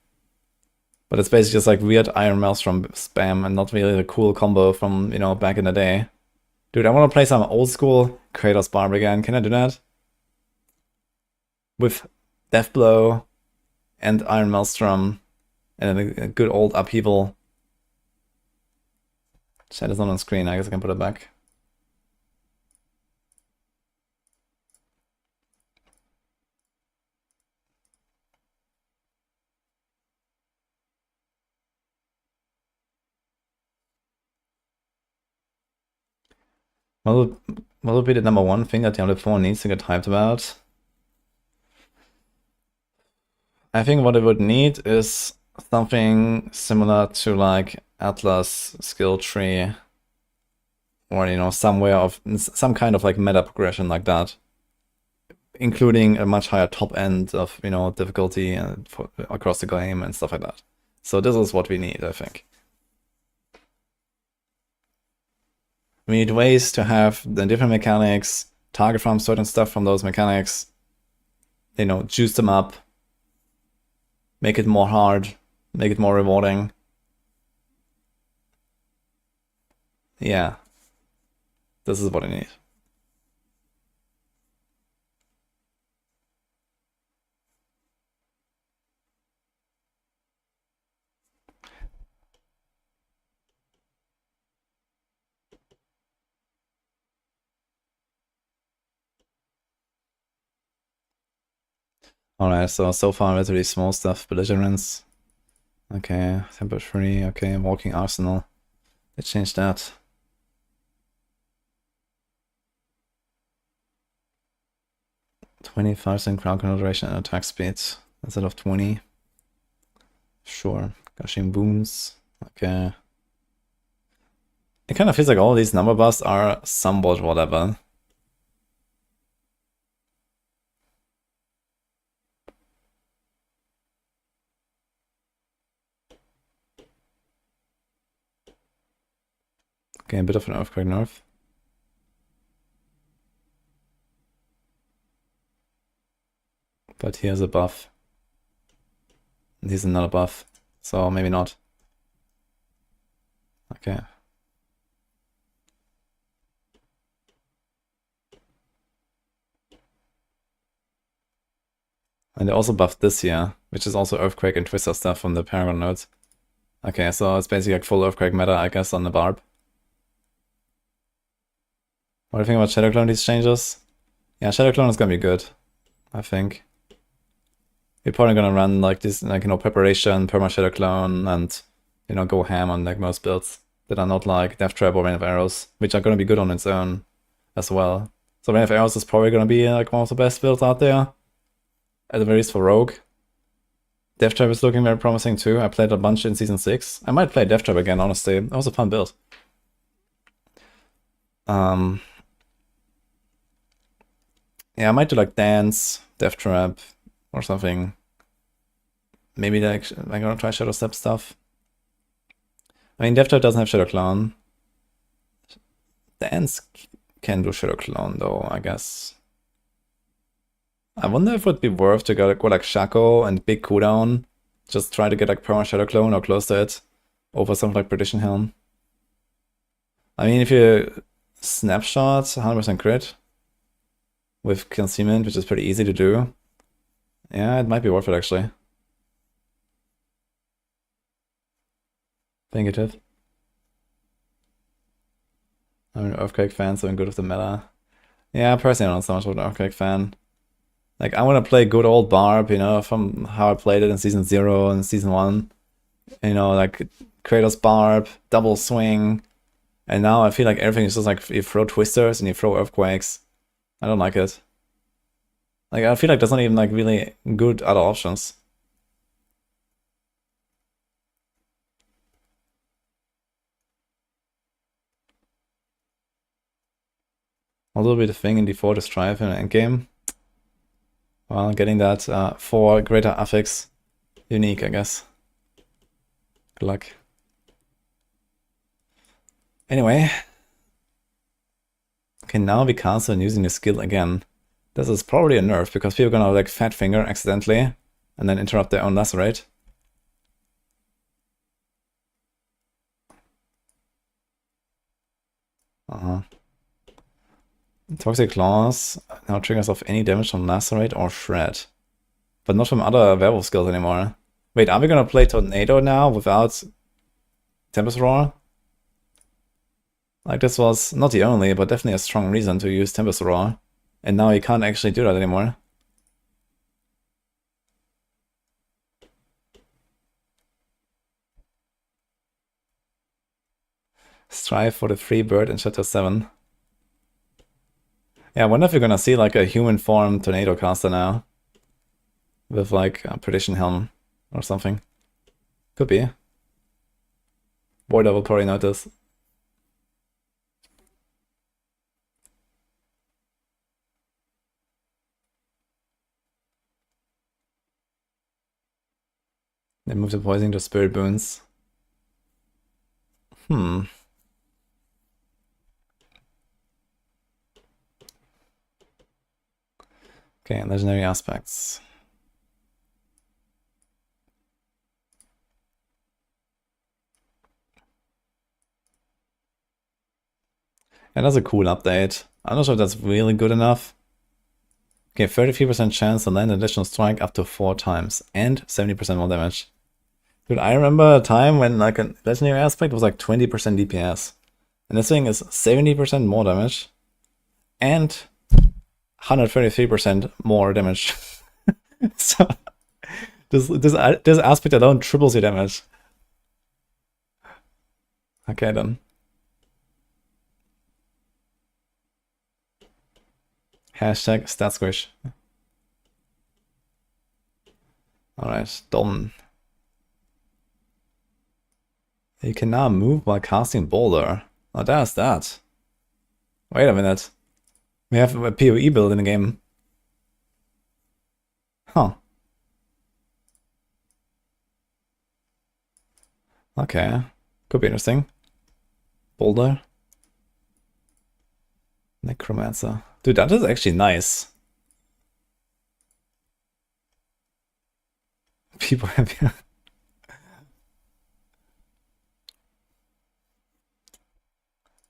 But it's basically just like weird Iron Maelstrom spam and not really the cool combo from, you know, back in the day. Dude, I want to play some old school Kratos Barb again. Can I do that? With Death Blow and Iron Maelstrom and a good old upheaval. Chat is not on screen, I guess I can put it back. What would be the number one thing that Diablo 4 needs to get hyped about? I think what it would need is something similar to like Atlas skill tree, or you know, some kind of like meta progression like that, including a much higher top end of, you know, difficulty and across the game and stuff like that. So this is what we need, I think. We need ways to have the different mechanics, target farm certain stuff from those mechanics, you know, juice them up, make it more hard, make it more rewarding. Yeah. This is what I need. Alright, so far relatively small stuff. Belligerence. Okay, temper free. Okay, walking arsenal. Let's change that. "25% crowd concentration and attack speed instead of 20. Sure. Gushing boons. Okay. It kind of feels like all these number buffs are somewhat whatever. Okay, a bit of an earthquake nerf. But here's a buff. And here's another buff. So maybe not. Okay. And they also buffed this here, which is also Earthquake and Twister stuff from the Paragon nodes. Okay, so it's basically like full Earthquake meta, I guess, on the Barb. What do you think about Shadow Clone, these changes? Yeah, Shadow Clone is gonna be good, I think. We're probably gonna run like this, like, you know, preparation, perma Shadow Clone, and, you know, go ham on like most builds that are not like Death Trap or Rain of Arrows, which are gonna be good on its own as well. So Rain of Arrows is probably gonna be like one of the best builds out there, at the very least for Rogue. Death Trap is looking very promising too. I played a bunch in Season 6. I might play Death Trap again, honestly. That was a fun build. Yeah, I might do like Dance, Death Trap, or something. Maybe like I'm gonna try Shadow Step stuff. I mean, Death Trap doesn't have Shadow Clone. Dance can do Shadow Clone though, I guess. I wonder if it would be worth to go like Shaco and big cooldown. Just try to get like perma Shadow Clone or close to it over something like Perdition Helm. I mean, if you snapshot 100% crit with concealment, which is pretty easy to do, yeah, it might be worth it actually. Thank you, Tiff. I'm an Earthquake fan, so I'm good with the meta. Yeah, personally, I'm not so much of an Earthquake fan. Like, I want to play good old Barb, you know, from how I played it in Season 0 and Season 1. You know, like Kratos Barb, double swing. And now I feel like everything is just like you throw Twisters and you throw Earthquakes. I don't like it. Like, I feel like there's not even like really good other options. Although be the thing in D4 to strive in an endgame. Well, getting that for greater affix unique, I guess. Good luck. Anyway. Okay, now we cancel using the skill again. This is probably a nerf because people are gonna like fat finger accidentally and then interrupt their own lacerate. Toxic Claws now triggers off any damage from lacerate or shred. But not from other werewolf skills anymore. Wait, are we gonna play Tornado now without Tempest Roar? Like, this was not the only, but definitely a strong reason to use Tempest Roar. And now you can't actually do that anymore. Strive for the free bird in Chapter 7. Yeah, I wonder if you're gonna see like a human form Tornado caster now. With like a Perdition Helm or something. Could be. Border will probably notice. They move the poison to Spirit Boons. Okay, legendary aspects. And that's a cool update. I'm not sure if that's really good enough. Okay, 33% chance to land an additional strike up to 4 times and 70% more damage. Dude, I remember a time when like a legendary aspect was like 20% DPS. And this thing is 70% more damage and 133% more damage. So this aspect alone triples your damage. Okay then. Hashtag stat squish. Alright, done. You can now move while casting Boulder. Oh, there's that. Wait a minute. We have a PoE build in the game. Huh. Okay. Could be interesting. Boulder. Necromancer. Dude, that is actually nice. People have...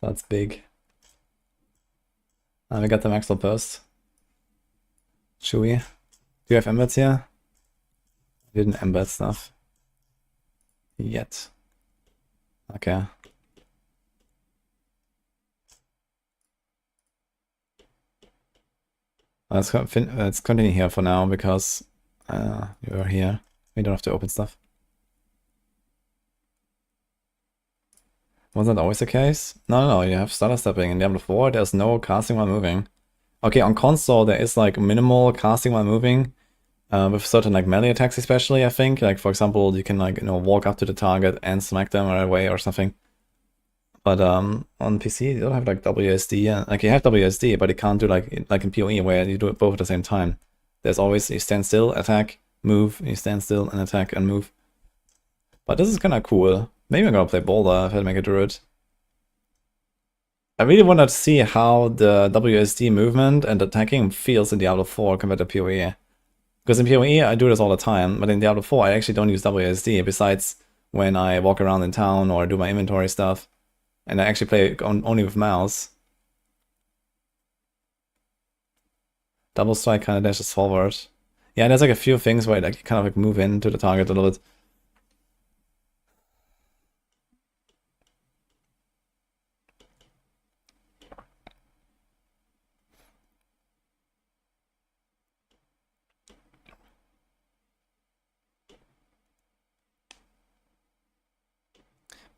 That's big. We got the Maxroll post. Should we? Do you have embeds here? Didn't embed stuff. Yet. Okay. Let's continue here for now because you are here. We don't have to open stuff. Was that always the case? No, you have stutter stepping. In Diablo 4, there's no casting while moving. Okay, on console, there is like minimal casting while moving. With certain like melee attacks especially, I think. Like, for example, you can like, walk up to the target and smack them right away or something. But on PC, you don't have like WSD. Like, you have WSD, but you can't do like in PoE where you do it both at the same time. There's always, you stand still, attack, move, you stand still and attack and move. But this is kind of cool. Maybe I'm gonna play Boulder if I make a druid. I really want to see how the WSD movement and attacking feels in Diablo 4 compared to PoE. Because in PoE I do this all the time, but in Diablo 4 I actually don't use WSD besides when I walk around in town or do my inventory stuff. And I actually play only with mouse. Double strike kind of dashes forward. Yeah, there's like a few things where like you kind of like move into the target a little bit.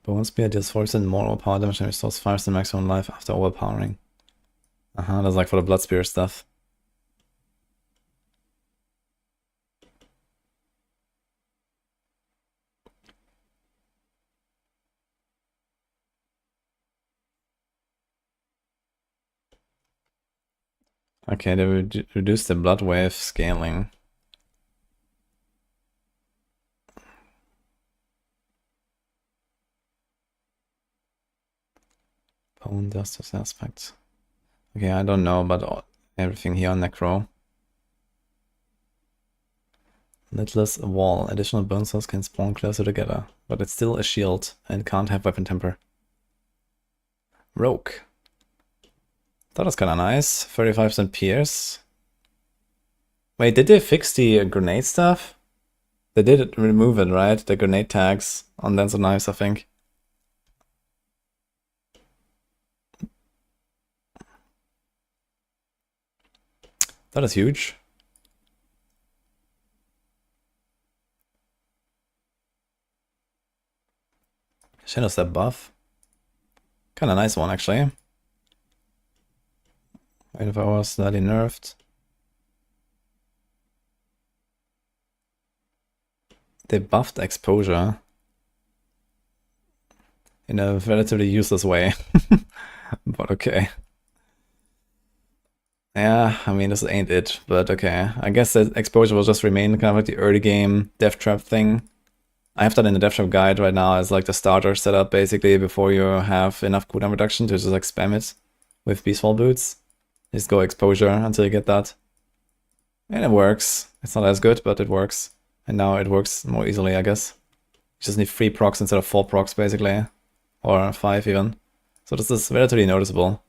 Bone Spear deals 4% more overpower damage and restores 5% maximum life after overpowering. That's like for the Blood Spear stuff. Okay, they reduced the blood wave scaling. Bone dust aspects. Okay, I don't know about everything here on Necro. Lidless wall. Additional bone cells can spawn closer together, but it's still a shield and can't have weapon temper. Rogue. That was kind of nice. 35% pierce. Wait, did they fix the grenade stuff? They did remove it, right? The grenade tags on Dance of Knives, I think. That is huge. Shadow Step buff. Kind of nice one, actually. 8 hours, slightly nerfed. They buffed exposure in a relatively useless way. But okay. Yeah, I mean, this ain't it, but okay. I guess that exposure will just remain kind of like the early game death trap thing. I have that in the death trap guide right now as like the starter setup, basically, before you have enough cooldown reduction to just like spam it with Beastfall boots. Just go exposure until you get that. And it works. It's not as good, but it works. And now it works more easily, I guess. You just need 3 procs instead of 4 procs, basically. Or 5 even. So this is relatively noticeable.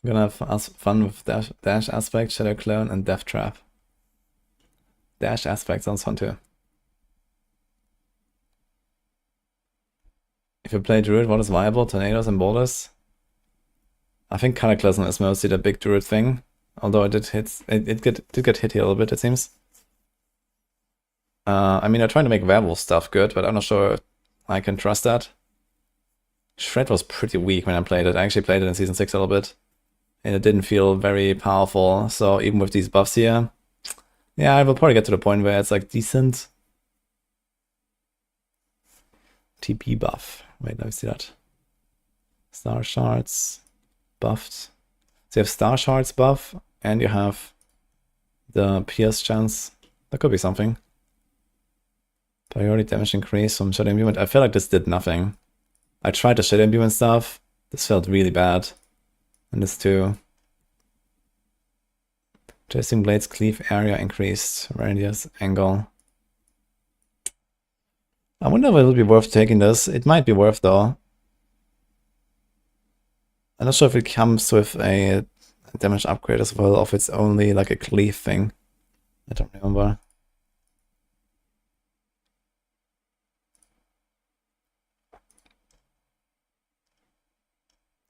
I'm gonna have fun with Dash Aspect, Shadow Clone, and Death Trap. Dash Aspect sounds fun too. If you play Druid, what is viable? Tornadoes and boulders? I think Cataclysm is mostly the big Druid thing. Although it did get hit here a little bit, it seems. I mean, I tried to make werewolf stuff good, but I'm not sure I can trust that. Shred was pretty weak when I played it. I actually played it in Season 6 a little bit. And it didn't feel very powerful, so even with these buffs here, yeah, I will probably get to the point where it's like decent. TP buff. Wait, let me see that. Star Shards buffed. So you have Star Shards buff, and you have the Pierce chance. That could be something. Priority damage increase from Shadow Imbuement. I feel like this did nothing. I tried the Shadow Imbuement stuff. This felt really bad. And this too. Chasing Blades cleave area increased. Radius angle. I wonder if it would be worth taking this. It might be worth though. I'm not sure if it comes with a damage upgrade as well, or if it's only like a cleave thing. I don't remember.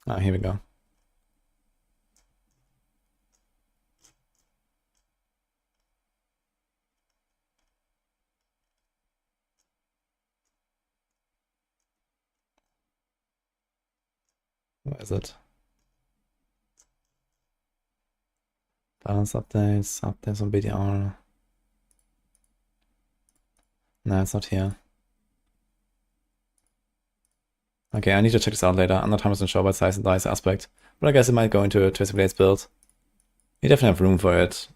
Ah, here we go. Where is it? Balance updates on BDR. No, it's not here. Okay, I need to check this out later. I'm not 100% sure about size and dice aspect, but I guess it might go into a Twisted Blades build. You definitely have room for it.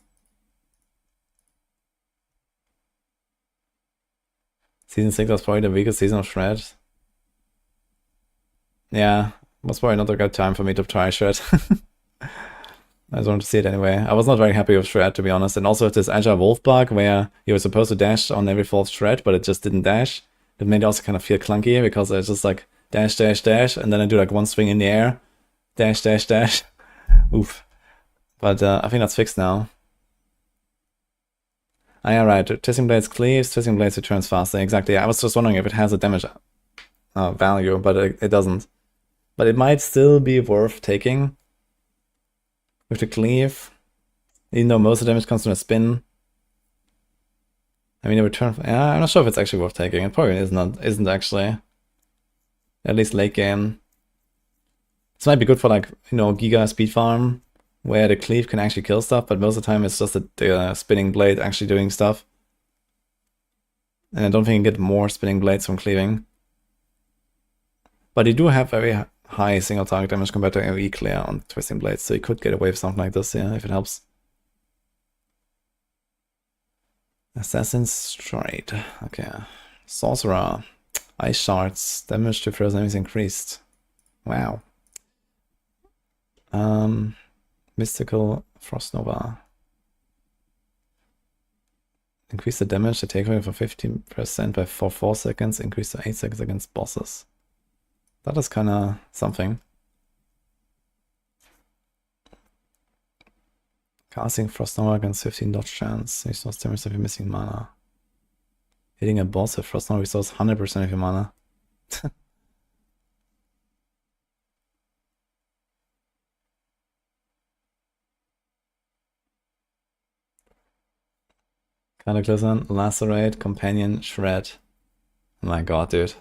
Season 6 was probably the weakest season of Shred. Yeah, was probably not a good time for me to try Shred. I just wanted to see it anyway. I was not very happy with Shred, to be honest. And also with this Agile Wolf bug, where you were supposed to dash on every 4th Shred, but it just didn't dash. It made it also kind of feel clunky, because it's just like dash, dash, dash, and then I do like one swing in the air. Dash, dash, dash. Oof. But I think that's fixed now. Ah, yeah, right. Twisting Blades cleaves, Twisting Blades returns faster. Exactly. I was just wondering if it has a damage value, but it doesn't. But it might still be worth taking with the cleave, even though most of the damage comes from a spin. I mean, a return. Yeah, I'm not sure if it's actually worth taking. It probably isn't actually. At least late game. This might be good for like, you know, Giga speed farm, where the cleave can actually kill stuff, but most of the time it's just the spinning blade actually doing stuff. And I don't think you get more spinning blades from cleaving. But you do have very high single target damage compared to AoE clear on Twisting Blades, so you could get away with something like this, yeah, if it helps. Assassin's Stride. Okay. Sorcerer. Ice Shards. Damage to first enemies increased. Wow. Mystical Frost Nova. Increase the damage to take away for 15% for 4 seconds. Increase to 8 seconds against bosses. That is kinda something. Casting Frost Nova against 15 dodge chance. Restores damage if you're missing mana. Hitting a boss with Frost Nova restores 100% of your mana. Cataclysm, Lacerate, Companion, Shred. Oh my god, dude.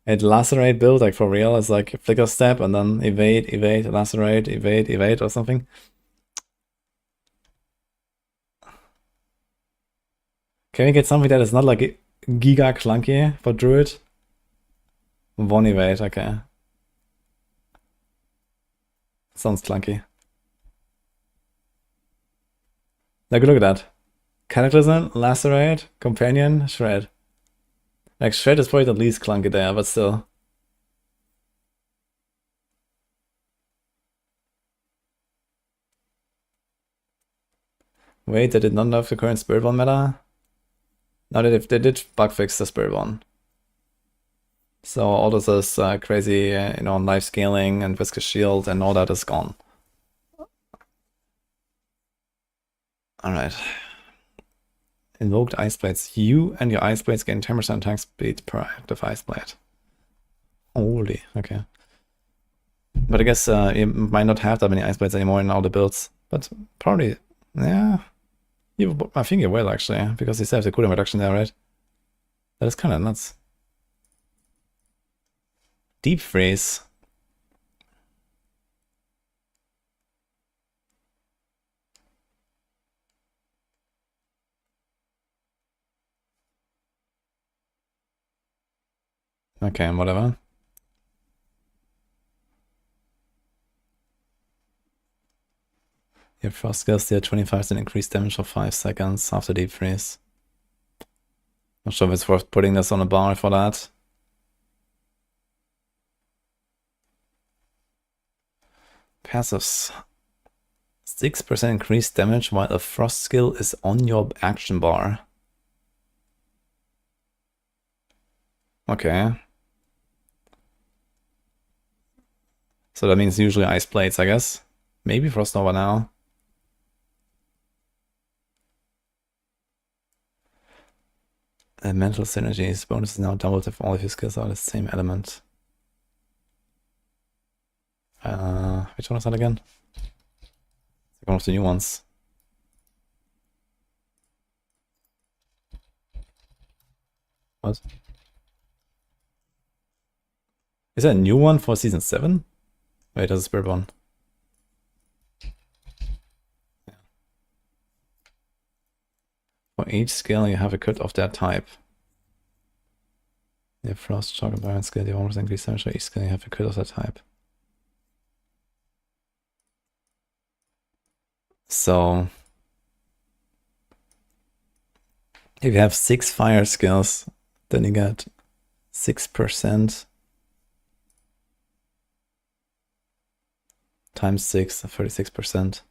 It Lacerate build, like for real, is like Flicker Step and then evade, evade, Lacerate, evade, evade or something. Can we get something that is not like giga clunky for Druid? One evade, okay. Sounds clunky. Like, look at that. Cataclysm, Lacerate, Companion, Shred. Like, Shred is probably the least clunky there, but still. Wait, they did not nerf the current Spiritborn meta? No, they did bug fix the Spiritborn. So all this is crazy, you know, life scaling and viscous shield and all that is gone. Alright. Invoked Ice Blades. You and your Ice Blades gain 10% attack speed per active Ice Blade. Holy, okay. But I guess you might not have that many Ice Blades anymore in all the builds. But probably, yeah. I think you will actually, because you still have the cooldown reduction there, right? That is kind of nuts. Deep Freeze. Okay, whatever. Your frost skills deal 25% increased damage for 5 seconds after deep freeze. Not sure if it's worth putting this on a bar for that. Passives. 6% increased damage while a frost skill is on your action bar. Okay. So that means usually Ice Blades, I guess. Maybe Frost Nova now. Mental synergies. Bonus is now doubled if all of your skills are the same element. Which one is that again? It's one of the new ones. What? Is that a new one for season 7? Wait, that's a Spiritborn. Yeah. For each skill, you have a crit of that type. The Frost, Shock, and Byron skill, you almost increase damage for each skill, you have a crit of that type. So, if you have 6 fire skills, then you get 6% times 6, 36%.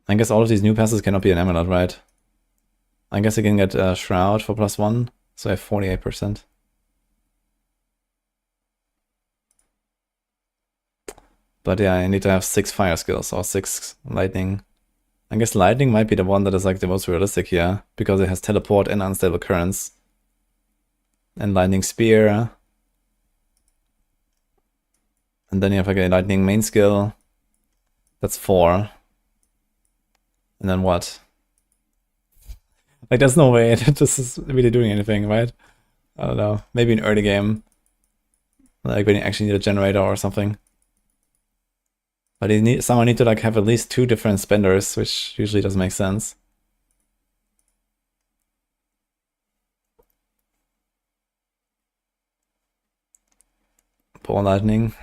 I guess all of these new passes cannot be an amulet, right? I guess you can get a Shroud for +1, so I have 48%. But yeah, I need to have 6 fire skills or 6 lightning. I guess lightning might be the one that is like the most realistic here, because it has teleport and unstable currents. And lightning spear. And then you have like a lightning main skill. That's 4. And then what? Like there's no way that this is really doing anything, right? I don't know. Maybe in early game. Like when you actually need a generator or something. But someone need to like have at least 2 different spenders, which usually doesn't make sense. Poor lightning.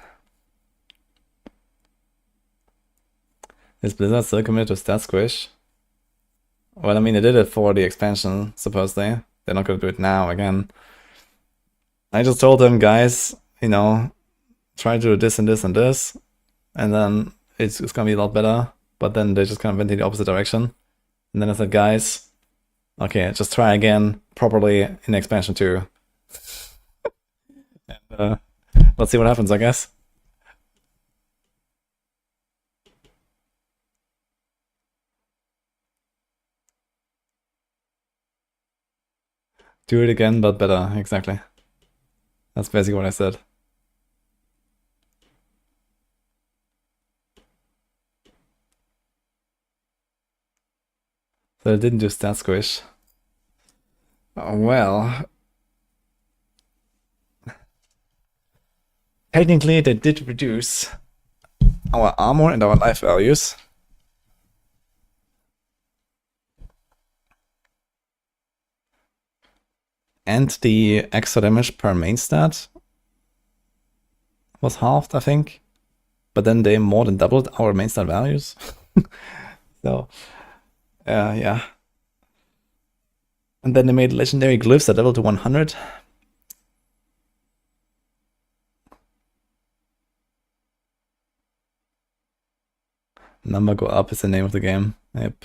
Is Blizzard still committed to stat squish? Well, I mean, they did it for the expansion, supposedly. They're not going to do it now again. I just told them, guys, you know, try to do this and this and this, and then it's going to be a lot better. But then they just kind of went in the opposite direction. And then I said, guys, okay, just try again properly in expansion 2. And let's see what happens, I guess. Do it again, but better, exactly. That's basically what I said. So I didn't do stat squish. Oh, well. Technically, they did reduce our armor and our life values. And the extra damage per main stat was halved, I think. But then they more than doubled our main stat values. So, yeah. And then they made legendary glyphs that level to 100. Number go up is the name of the game. Yep.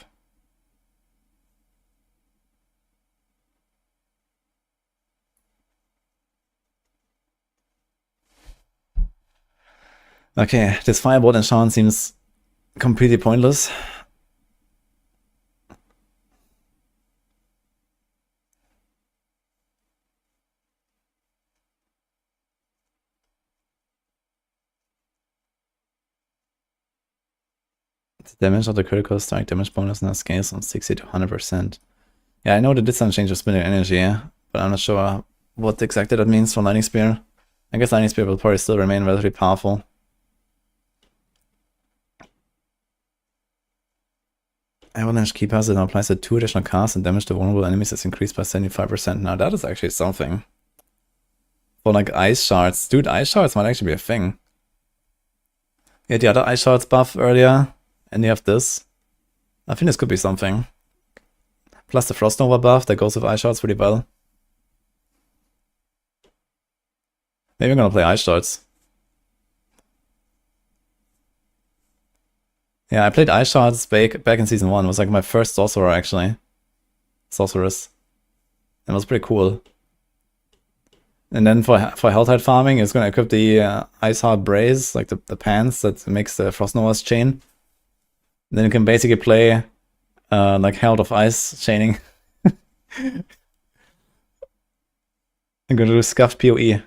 Okay, this Firebolt enchant seems completely pointless. The damage of the critical strike damage bonus now scales from 60 to 100%. Yeah, I know they did some change of spinning energy, but I'm not sure what exactly that means for Lightning Spear. I guess Lightning Spear will probably still remain relatively powerful. Avalanche Key Pass now applies to 2 additional casts and damage to vulnerable enemies is increased by 75%. Now that is actually something. For like Ice Shards. Dude, Ice Shards might actually be a thing. Yeah, the other Ice Shards buff earlier, and you have this. I think this could be something. Plus the Frost Nova buff that goes with Ice Shards pretty well. Maybe I'm gonna play Ice Shards. Yeah, I played Ice Shards back in Season 1. It was like my first sorcerer, actually. Sorceress. It was pretty cool. And then for Helltide farming, it's gonna equip the Ice Heart Brace, like the pants that makes the Frost Nova's chain. And then you can basically play like Herald of Ice chaining. I'm gonna do Scuffed PoE.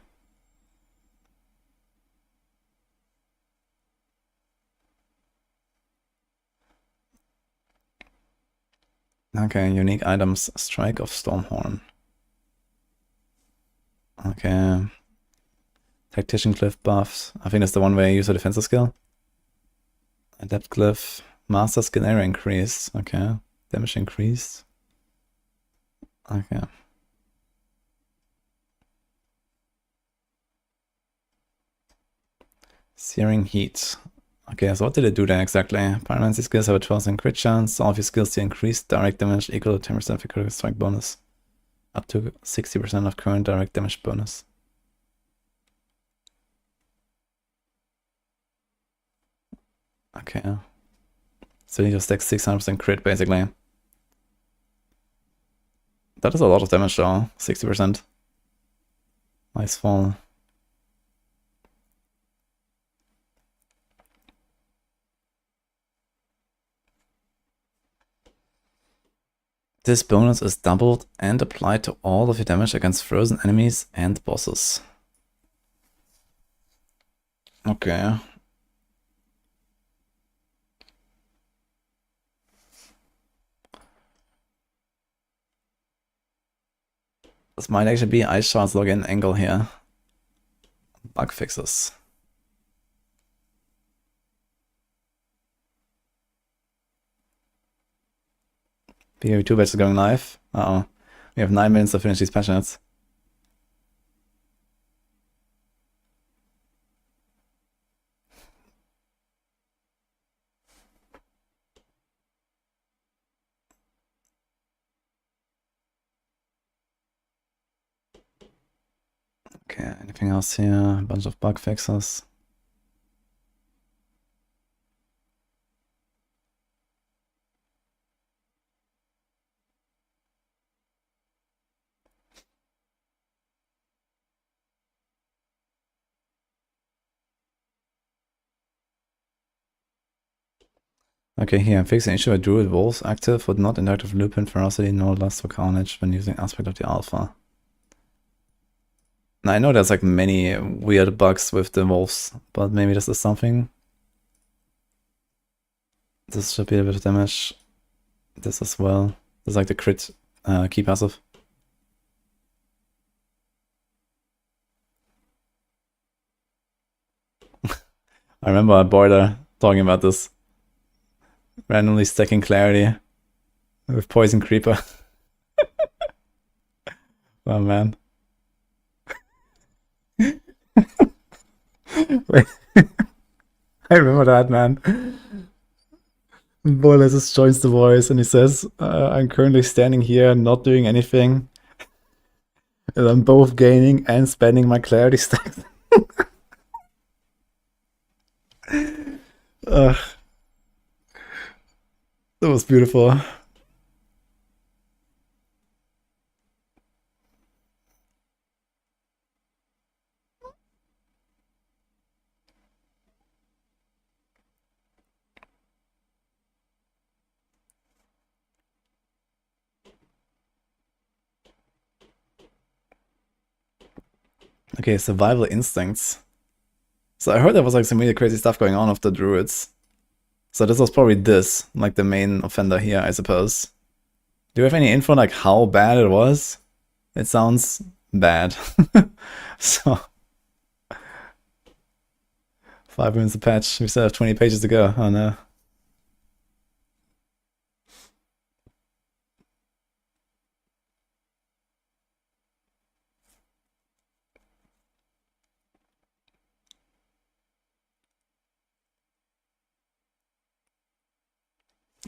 Okay, unique items, Strike of Stormhorn. Okay. Tactician Glyph buffs. I think that's the one where you use a defensive skill. Adept Glyph. Master Skill area increase. Okay. Damage increase. Okay. Searing Heat. Okay, so what did it do there exactly? Pyromancy skills have a 12% crit chance. All of your skills to increase direct damage equal to 10% of your critical strike bonus. Up to 60% of current direct damage bonus. Okay. So you just stack 600% crit basically. That is a lot of damage though, 60%. Nice fall. This bonus is doubled and applied to all of your damage against frozen enemies and bosses. Okay. This might actually be Ice Shard's login angle here. Bug fixes. PoE2 batch is going live. Uh-oh. We have 9 minutes to finish these passionates. Okay, anything else here? A bunch of bug fixes. Okay, here I'm fixing issue where Druid Wolves active with not inductive Lupin, Ferocity, nor Lust for Carnage when using aspect of the alpha. Now I know there's like many weird bugs with the wolves, but maybe this is something. This should be a bit of damage. This as well. This is like the crit key passive. I remember a boiler talking about this. Randomly stacking Clarity with Poison Creeper. Oh man. Wait. I remember that, man. Boiler just joins the voice and he says, I'm currently standing here not doing anything. And I'm both gaining and spending my Clarity stacks. Ugh. That was beautiful. Okay, survival instincts. So I heard there was like some really crazy stuff going on with the druids. So this was probably this, like the main offender here, I suppose. Do you have any info like how bad it was? It sounds bad. So 5 minutes a patch. We still have 20 pages to go. Oh no.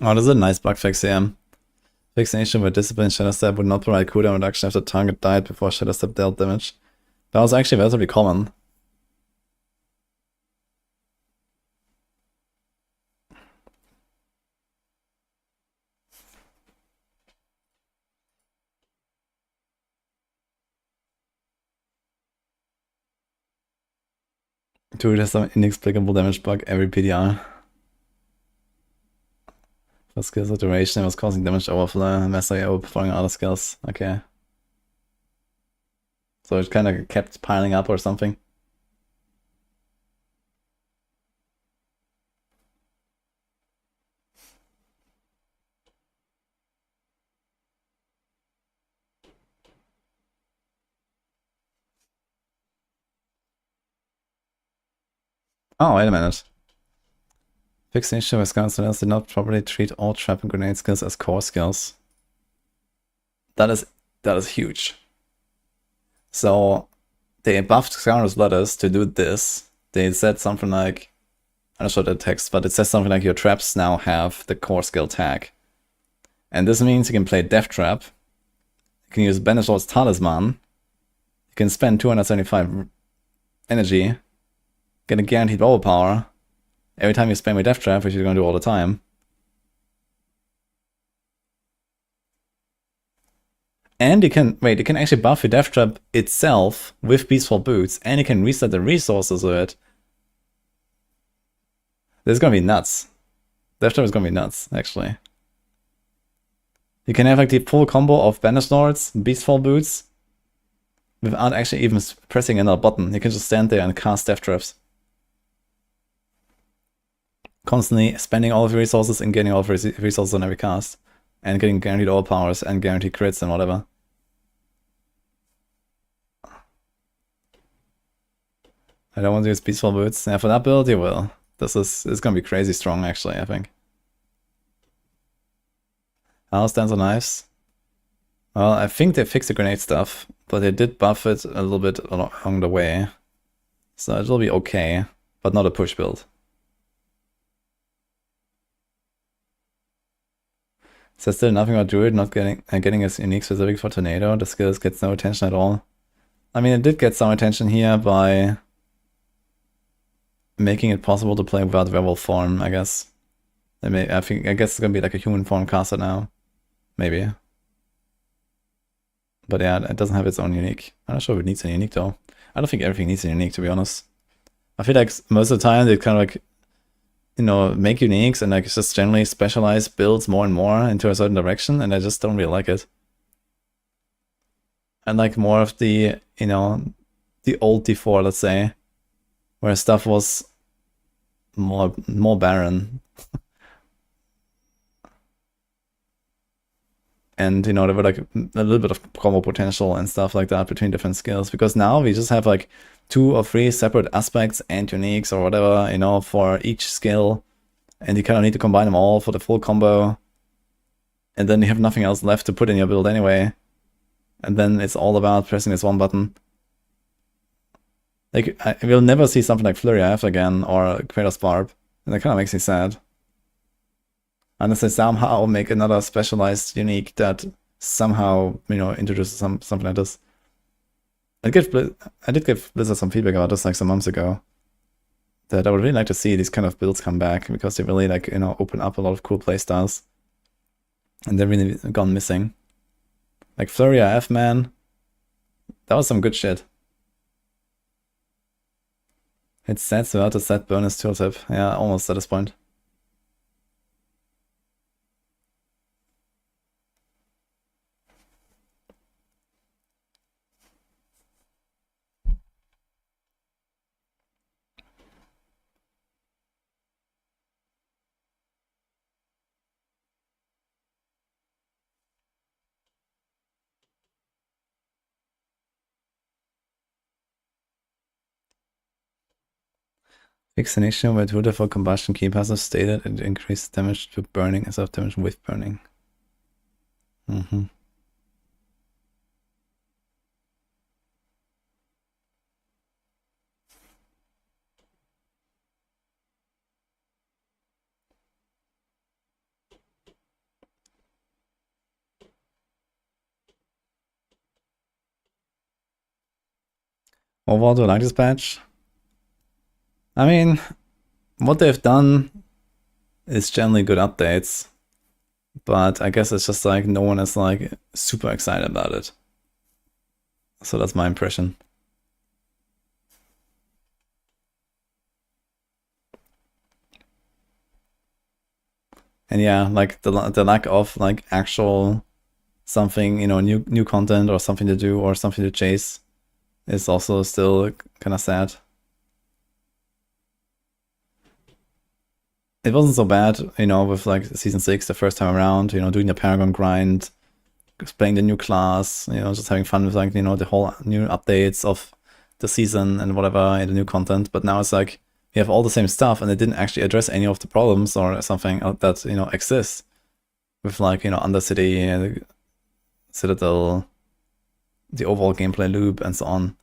Oh, this is a nice bug fix here. Fixation where Discipline Shadow Step would not provide cooldown reduction if the target died before Shadow Step dealt damage. That was actually relatively common. Dude has some inexplicable damage bug every PDR. For skills of duration, it was causing damage overflow, massively overperforming other skills. Okay. So it kind of kept piling up or something. Oh, wait a minute. Fixation with Wisconsin did not properly treat all trap and grenade skills as core skills. That is huge. So they buffed Scoundrel's Letters to do this. They said something like, I'm not sure the text, but it says something like your traps now have the core skill tag. And this means you can play Death Trap, you can use Banishor's Talisman, you can spend 275 energy, get a guaranteed overpower every time you spam with Death Trap, which you're going to do all the time. And you can actually buff your Death Trap itself with Peaceful Boots, and you can reset the resources of it. This is gonna be nuts. Death Trap is gonna be nuts, actually. You can have like the full combo of Banish Lords, Beastfall Boots, without actually even pressing another button. You can just stand there and cast Death Traps. Constantly spending all of your resources and getting all of your resources on every cast. And getting guaranteed overpowers and guaranteed crits and whatever. I don't want to use Peaceful Boots. Yeah, for that build you will. It's gonna be crazy strong actually, I think. How stands on knives? Well, I think they fixed the grenade stuff, but they did buff it a little bit along the way. So it'll be okay, but not a push build. Says still nothing about Druid not getting his unique specific for Tornado. The skills gets no attention at all. I mean, it did get some attention here by making it possible to play without werewolf form, I guess. I guess it's gonna be like a human form caster now. Maybe. But yeah, it doesn't have its own unique. I'm not sure if it needs a unique though. I don't think everything needs a unique, to be honest. I feel like most of the time they kind of like, you know, make uniques and like just generally specialize builds more and more into a certain direction, and I just don't really like it. I like more of the, you know, the old D4, let's say, where stuff was more barren. And, you know, there were like a little bit of combo potential and stuff like that between different skills. Because now we just have like 2 or 3 separate aspects and uniques or whatever, you know, for each skill. And you kind of need to combine them all for the full combo. And then you have nothing else left to put in your build anyway. And then it's all about pressing this one button. Like, I will never see something like Flurry F again or Kratos Barb. And that kind of makes me sad. Unless they somehow make another specialized unique that somehow, you know, introduces something like this. I did give Blizzard some feedback about this like some months ago. That I would really like to see these kind of builds come back because they really like, you know, open up a lot of cool playstyles. And they're really gone missing. Like Flurry F, man. That was some good shit. It's sad without a set bonus tooltip. Yeah, almost at this point. Fix an issue where Tutor for combustion key passive stated it increased damage to burning instead of damage with burning. Overall, do I like this patch? I mean, what they've done is generally good updates, but I guess it's just like no one is like super excited about it. So that's my impression. And yeah, like the lack of like actual something, you know, new content or something to do or something to chase is also still kind of sad. It wasn't so bad, you know, with like Season 6 the first time around, you know, doing the Paragon grind, playing the new class, you know, just having fun with like, you know, the whole new updates of the season and whatever, and the new content. But now it's like, you have all the same stuff and they didn't actually address any of the problems or something that, you know, exists. With like, you know, Undercity, Citadel, the overall gameplay loop and so on.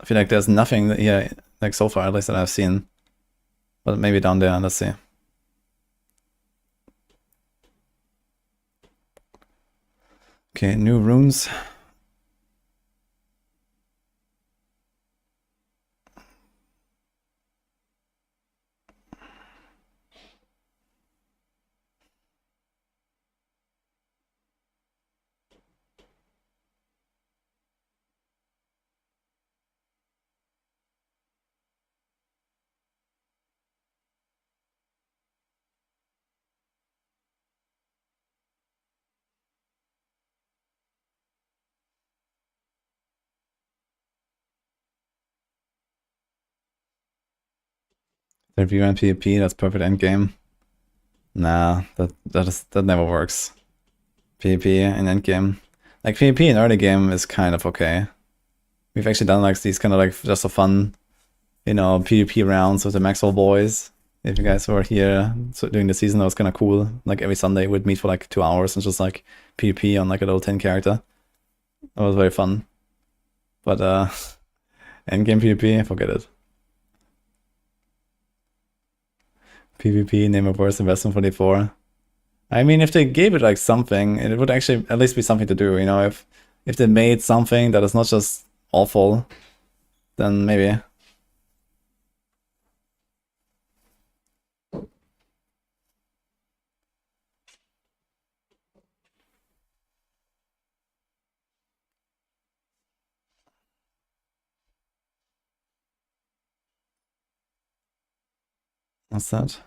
I feel like there's nothing here, like so far at least, that I've seen. But maybe down there, let's see. Okay, new runes. If you run PvP, that's perfect endgame. Nah, that never works. PvP in endgame. Like PvP in early game is kind of okay. We've actually done like these kind of like just for fun, you know, PvP rounds with the Maxroll boys. If you guys were here during the season, that was kind of cool. Like every Sunday we'd meet for like 2 hours and just like PvP on like a little 10 character. That was very fun. But endgame PvP, forget it. PvP, name a worse investment for D4. I mean, if they gave it like something, it would actually at least be something to do, you know, if if they made something that is not just awful, then maybe. What's that?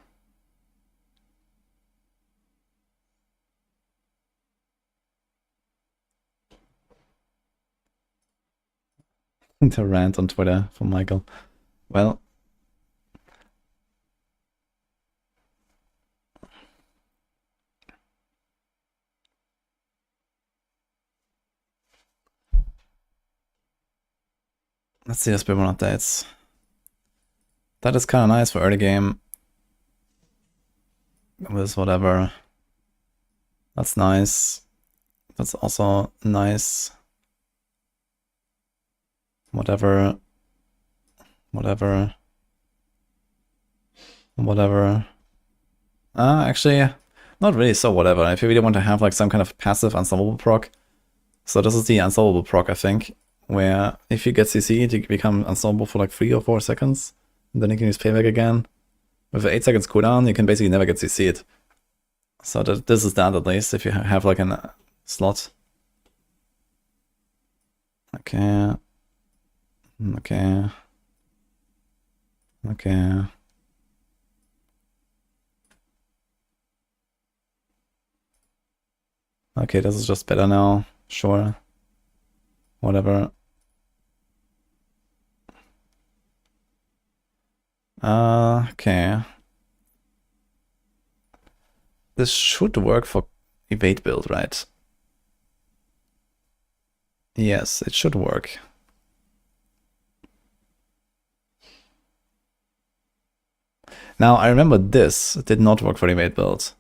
The rant on Twitter from Michael. Well, let's see the Spiritborn updates. That is kind of nice for early game. With whatever. That's nice. That's also nice. Whatever. Whatever. Whatever. Actually, not really so whatever. If you really want to have like some kind of passive unstoppable proc. So this is the unstoppable proc, I think. Where if you get CC'd, you become unstoppable for like 3 or 4 seconds. And then you can use payback again. With 8 seconds cooldown, you can basically never get CC'd. So this is that at least, if you have like a slot. Okay. Okay. Okay. Okay, this is just better now. Sure. Whatever. Okay. This should work for evade build, right? Yes, it should work. Now, I remember this did not work for evade build.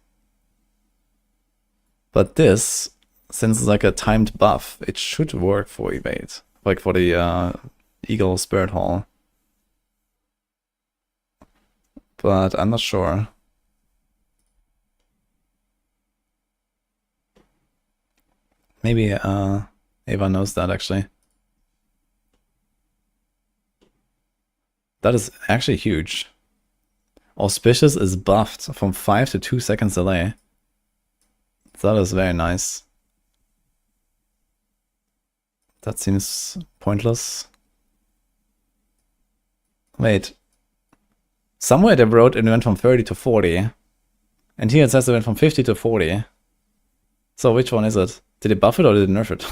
But this, since it's like a timed buff, it should work for evade. Like for the Eagle Spirit Hall. But I'm not sure. Maybe Ava knows that actually. That is actually huge. Auspicious is buffed from 5 to 2 seconds delay. That is very nice. That seems pointless. Wait. Somewhere they wrote it went from 30 to 40. And here it says it went from 50 to 40. So which one is it? Did it buff it or did it nerf it?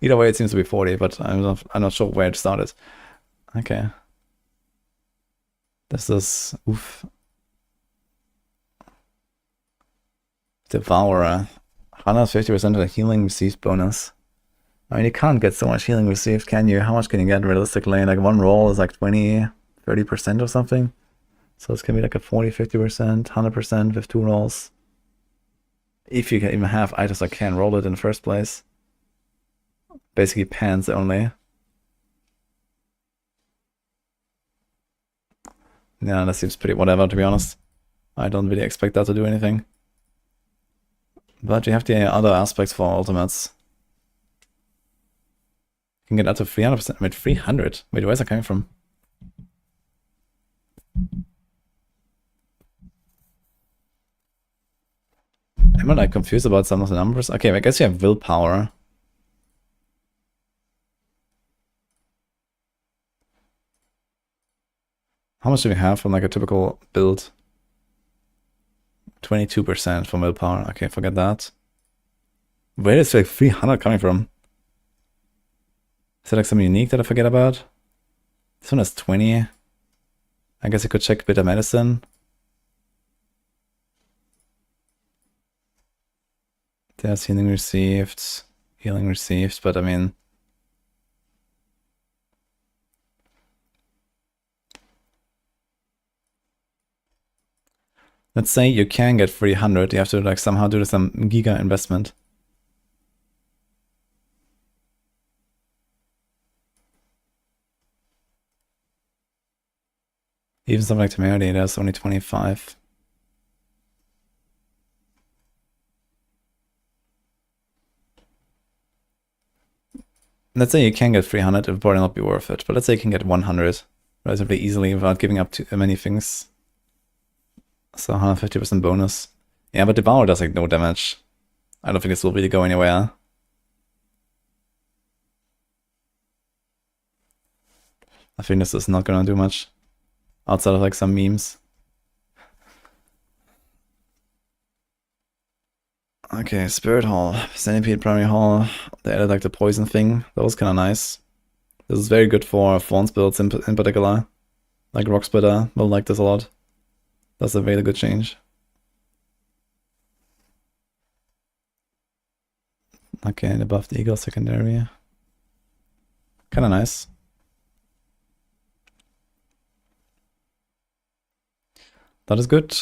Either way it seems to be 40, but I'm not sure where it started. Okay. This is... oof. Devourer. 150% of the healing received bonus. I mean, you can't get so much healing received, can you? How much can you get realistically? Like one roll is like 20, 30% or something. So it's gonna be like a 40, 50%, 100% with 2 rolls. If you can even have items that can roll it in the first place. Basically pans only. Yeah, that seems pretty whatever, to be honest. I don't really expect that to do anything. But you have the other aspects for ultimates. You can get up to 300%. Wait, 300? Wait, where's that coming from? Am I like confused about some of the numbers? Okay, I guess you have willpower. How much do we have from like a typical build? 22% from willpower. Okay, forget that. Where is like 300 coming from? Is there like something unique that I forget about? This one has 20. I guess I could check bitter medicine. There's healing received, but I mean... Let's say you can get 300, you have to like somehow do some giga investment. Even something like Temerity, there's only 25. let's say you can get 300, it would probably not be worth it. But let's say you can get 100 relatively easily without giving up too many things. So 150% bonus. Yeah, but Devour does like no damage. I don't think this will really go anywhere. I think this is not gonna do much. Outside of like some memes. Okay, Spirit Hall, Centipede Primary Hall. They added like the poison thing. That was kind of nice. This is very good for Thorns builds in particular. Like Rock Splitter will like this a lot. That's a really good change. Okay, and above the Eagle secondary. Kind of nice. That is good.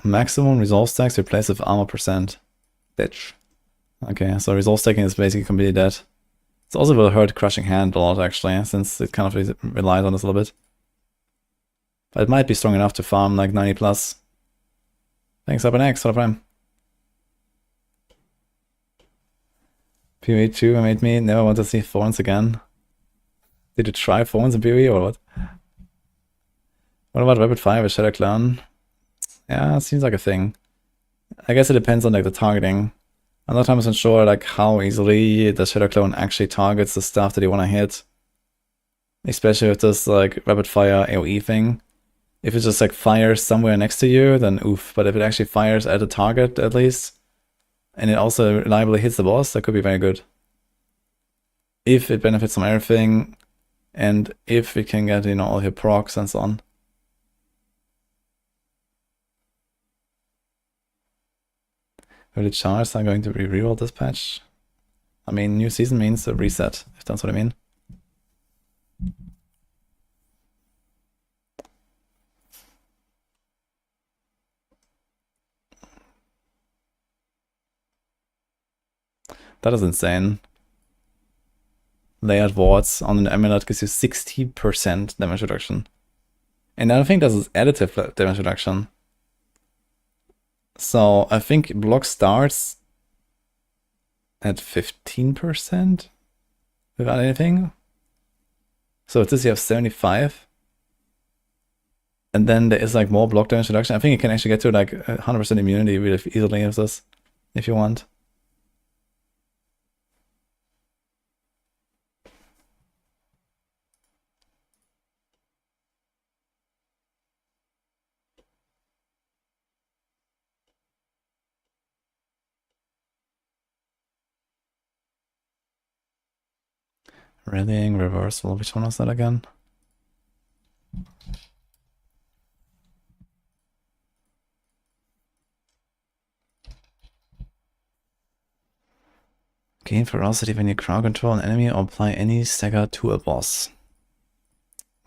Maximum resolve stacks replaced with armor percent. Bitch. Okay, so resolve stacking is basically completely dead. It's also will hurt Crushing Hand a lot actually, since it kind of relies on this a little bit. But it might be strong enough to farm like 90 plus. Thanks, up an X, Prime. PoE 2 made me never want to see Thorns again. Did you try Thorns in PoE or what? What about Rapid Fire with Shadow Clan? Yeah, it seems like a thing. I guess it depends on like the targeting. I'm not 100% sure like how easily the Shadow Clone actually targets the stuff that you want to hit. Especially with this like rapid fire AoE thing. If it just like fires somewhere next to you, then oof. But if it actually fires at a target at least, and it also reliably hits the boss, that could be very good. If it benefits from everything, and if it can get, you know, all your procs and so on. Early chars are going to be rerolled this patch. I mean, new season means a reset, if that's what I mean. That is insane. Layered wards on an amulet gives you 60% damage reduction. And I don't think this is additive damage reduction. So I think block starts at 15% without anything. So with this you have 75. And then there is like more block damage reduction. I think you can actually get to like 100% immunity really easily with this, if you want. Rallying, reversal, which one was that again? Gain ferocity when you crowd control an enemy or apply any stagger to a boss.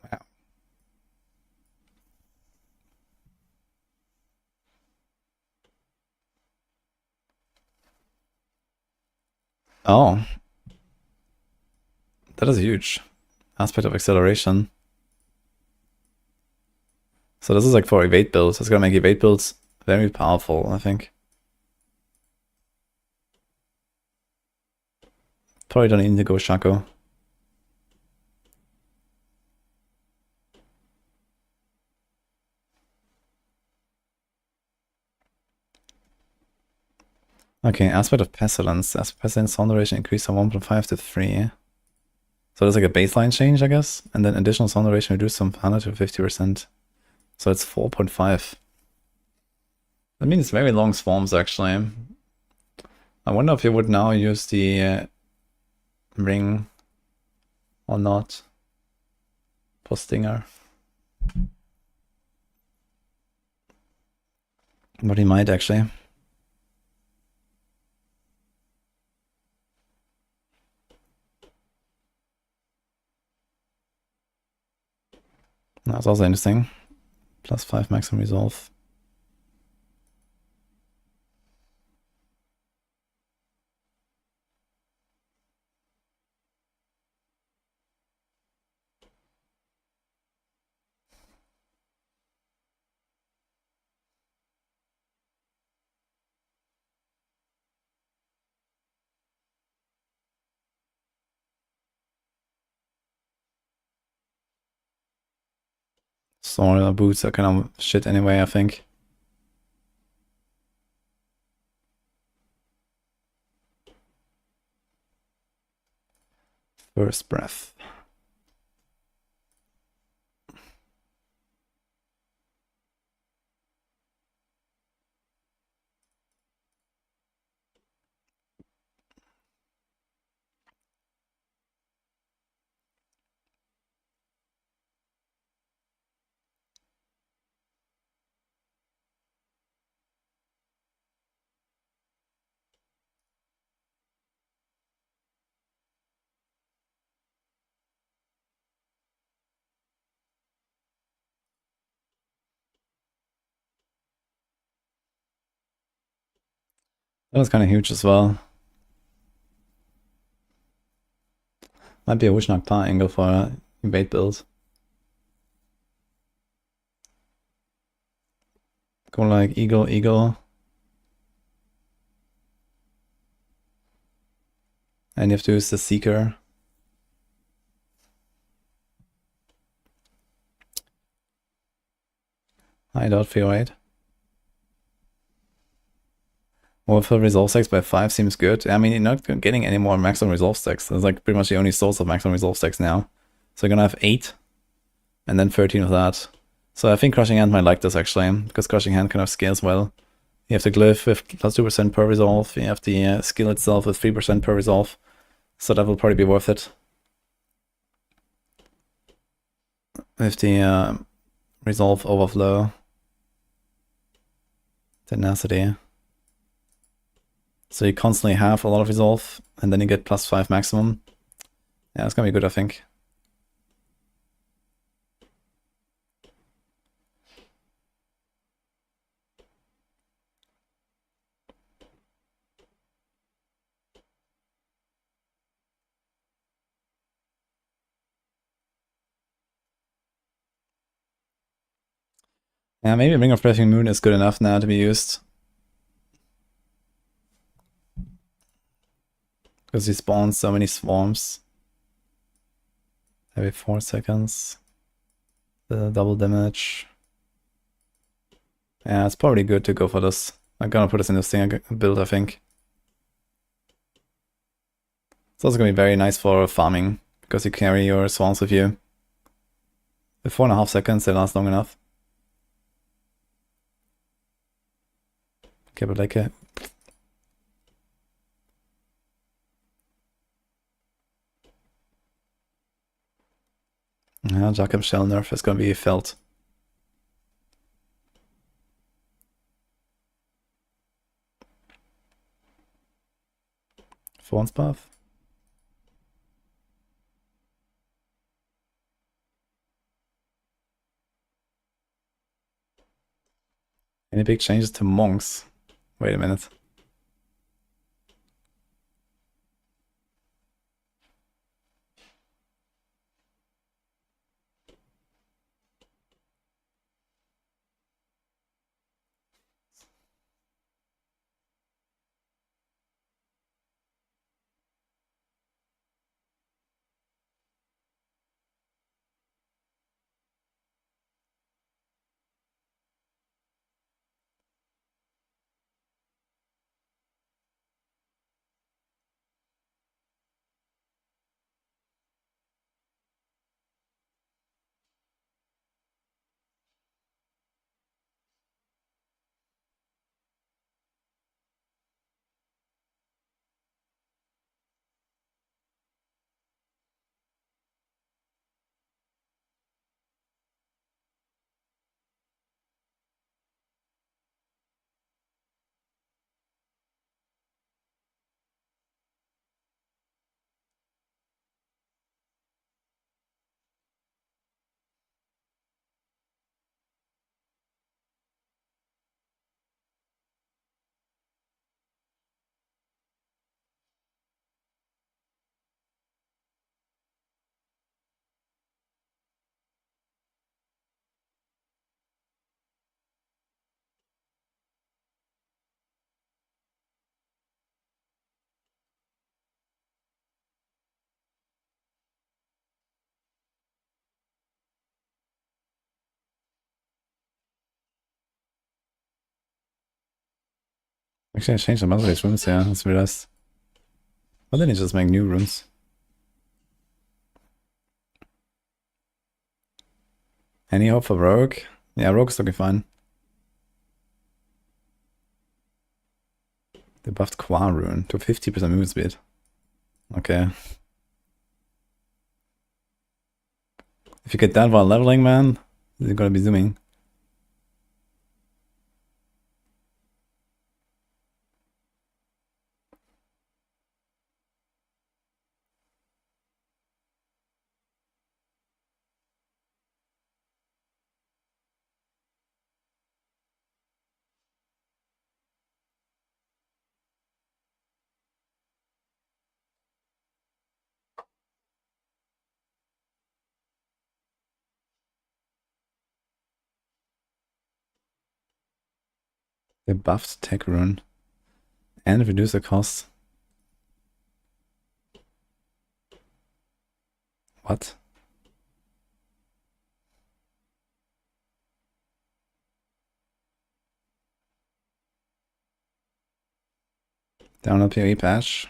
Wow. Oh. That is huge. Aspect of acceleration. So this is like for evade builds. It's gonna make evade builds very powerful, I think. Probably don't need to go Shaco. Okay, aspect of pestilence. Pestilence sound duration increased from 1.5 to 3. So there's like a baseline change, I guess, and then additional sound duration reduced from 100 to 50%. So it's 4.5. That means very long swarms, actually. I wonder if you would now use the ring or not for Stinger. But he might, actually. That's also interesting. +5 maximum resolve. Sword boots are kind of shit anyway, I think. First breath. That was kind of huge as well. Might be a Wishnock Pa angle for a invade build. Go like eagle, eagle. And you have to use the Seeker. I doubt feel right. Well, for resolve stacks by 5 seems good. I mean, you're not getting any more maximum resolve stacks. That's like pretty much the only source of maximum resolve stacks now. So you're gonna have 8 and then 13 of that. So I think Crushing Hand might like this actually, because Crushing Hand kind of scales well. You have the glyph with plus 2% per resolve. You have the skill itself with 3% per resolve. So that will probably be worth it. With the resolve overflow. Tenacity. So you constantly have a lot of resolve, and then you get plus 5 maximum. Yeah, it's gonna be good, I think. Yeah, maybe Ring of Breathing Moon is good enough now to be used. Because he spawns so many swarms. Every 4 seconds. The double damage. Yeah, it's probably good to go for this. I'm gonna put this in the Stinger build, I think. It's also gonna be very nice for farming, because you carry your swarms with you. With 4.5 seconds, they last long enough. Okay, but like yeah, Jacob Shell nerf is gonna be felt. Thorns buff. Any big changes to monks? Wait a minute. Actually, I changed a bunch of these runes, yeah, I just realized. Why didn't you just make new runes? Any hope for Rogue? Yeah, Rogue is looking fine. They buffed Qua rune to 50% movement speed. Okay. If you get that while leveling, man, you're gonna be zooming. They buffed Tech Rune and reduced the cost. What? Download PoE patch.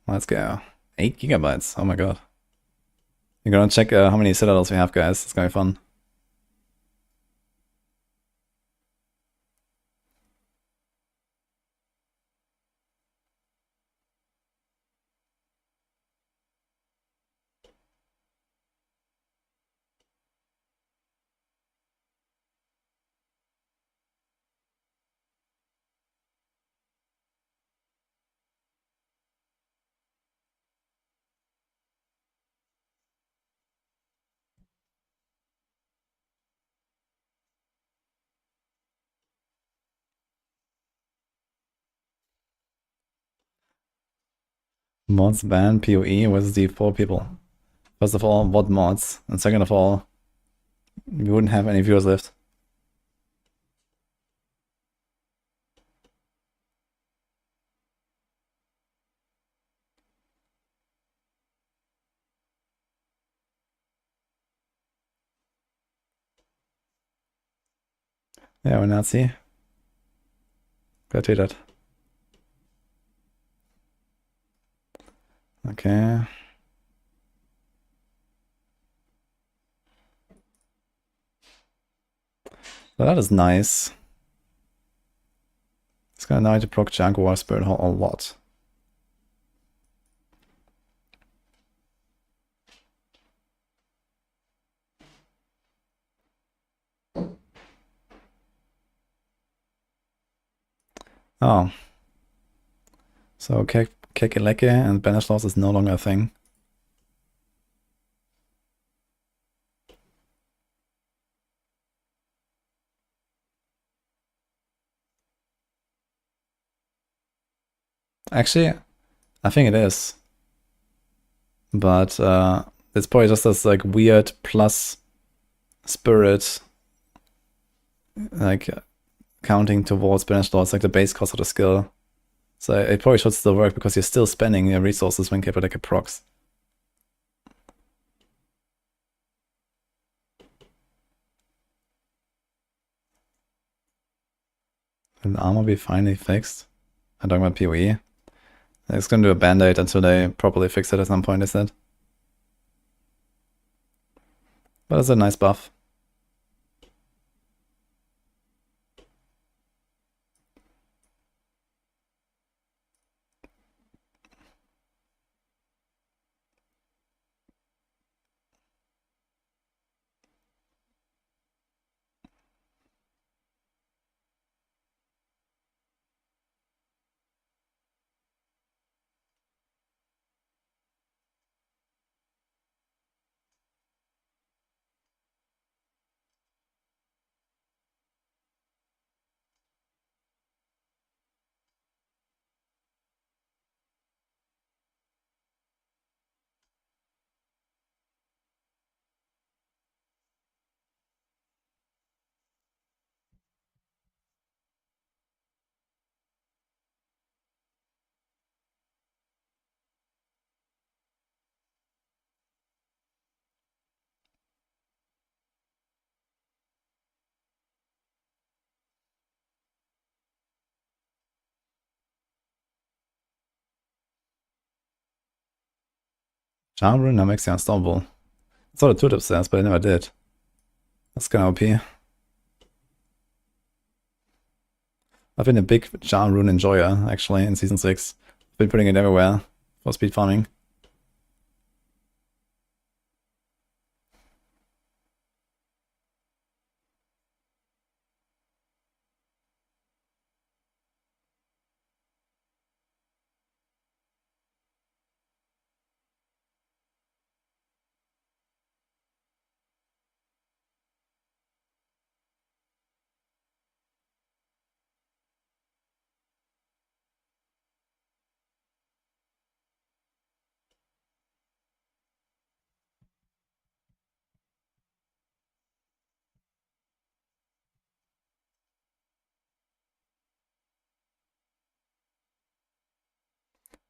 Let's go. 8 gigabytes. Oh my god. You're gonna check how many Citadels we have, guys. It's gonna be fun. Mods ban PoE with the 4 people. First of all, what mods? And second of all, we wouldn't have any viewers left. Yeah, we're Nazi. Gotta do that. Okay. Well, that is nice. It's gonna allow you to proc Jaguar Spirit Hall a lot. Oh. So Kekeleke and Banish Loss is no longer a thing. Actually, I think it is. But it's probably just this like weird plus spirit like counting towards Banish Loss, like the base cost of the skill. So it probably should still work because you're still spending your resources when Kekeleke procs. Will the armor be finally fixed? I'm talking about PoE. It's gonna do a band-aid until they properly fix it at some point, they said. But it's a nice buff. Charm Rune now makes you unstoppable. That's what the 2-tip says, but I never did. That's kind of OP. I've been a big Charm Rune enjoyer, actually, in Season 6. I've been putting it everywhere for speed farming.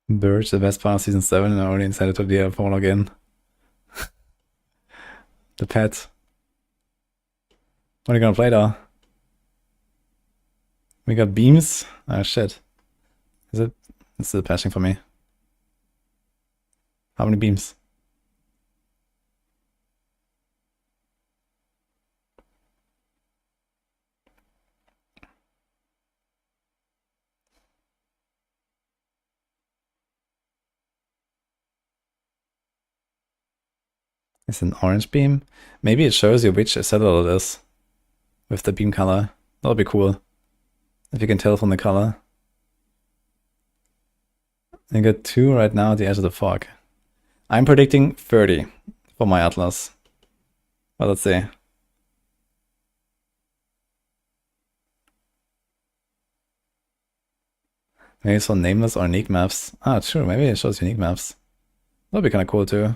Birch, the best part of Season 7, and I already decided to Diablo again. The pet. What are you gonna play though? We got beams? Ah, shit. Is it? It's still patching for me. How many beams? It's an orange beam. Maybe it shows you which Citadel it is with the beam color. That would be cool if you can tell from the color. I got 2 right now at the edge of the fog. I'm predicting 30 for my Atlas. But let's see. Maybe it's for nameless or unique maps. Ah, true. Maybe it shows unique maps. That'd be kind of cool too.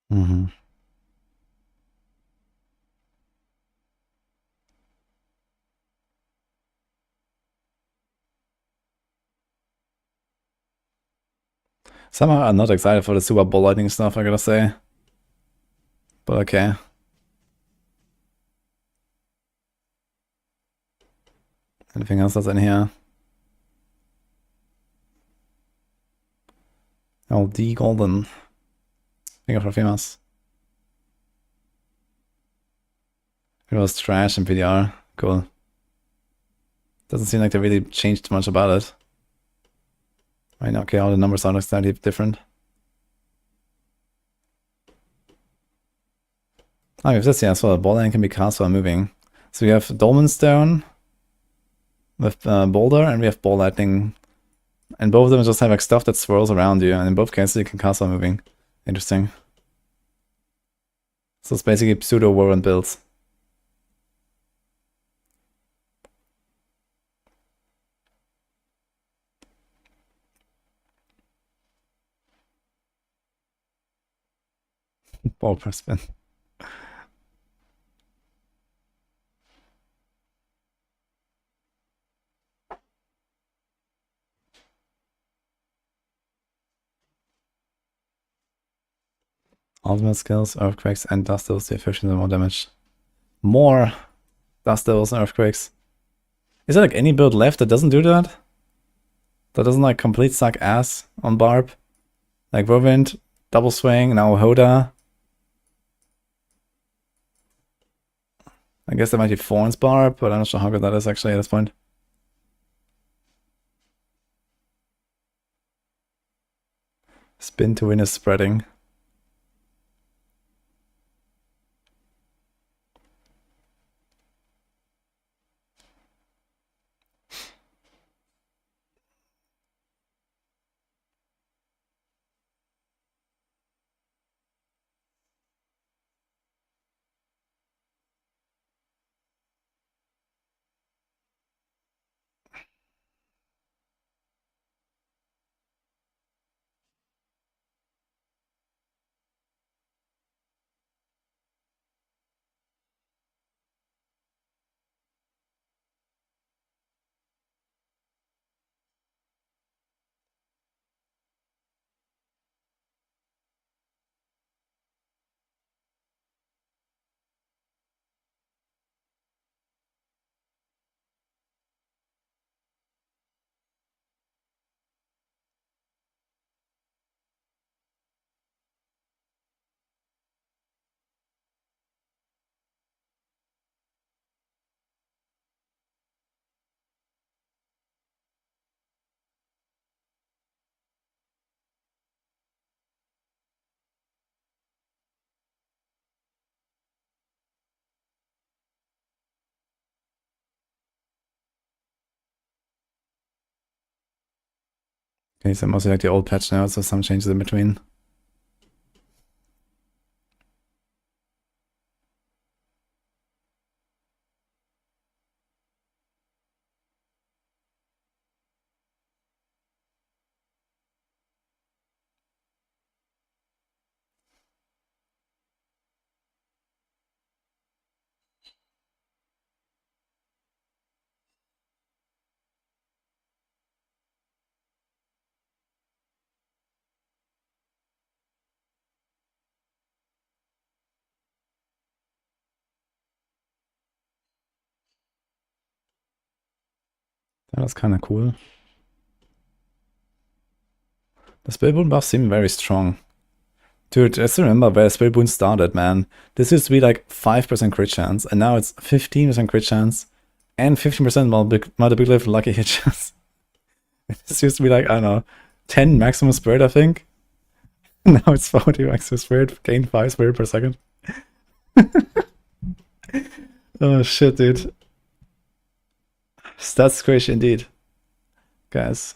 Mm-hmm. Somehow I'm not excited for the super ball lightning stuff, I gotta say. But okay. Anything else that's in here? LD Golden. Finger for famous. It was trash in PDR. Cool. Doesn't seem like they really changed much about it. Right now, okay, all the numbers are slightly different. Ah, we have this, yeah, so a ball lightning can be cast while moving. So we have Dolmen Stone with Boulder, and we have Ball Lightning. And both of them just have like stuff that swirls around you, and in both cases you can cast while moving. Interesting. So it's basically pseudo Warren builds. Ball press spin. Ultimate skills, earthquakes, and dust devils, the efficient and more damage. More dust devils and earthquakes. Is there like any build left that doesn't do that? That doesn't like complete suck ass on Barb? Like Whirlwind, Double Swing, now Hoda. I guess there might be Thorns Barb, but I'm not sure how good that is actually at this point. Spin to win is spreading. Okay, so mostly like the old patch now, so some changes in between. That was kind of cool. The Spiritborn buffs seem very strong. Dude, just remember where Spiritborn started, man. This used to be like 5% crit chance, and now it's 15% crit chance and 15% multiplicative lucky hit chance. This used to be like, I don't know, 10 maximum spirit, I think. Now it's 40 maximum spirit, gain 5 spirit per second. Oh shit, dude. That's crazy indeed. Guys.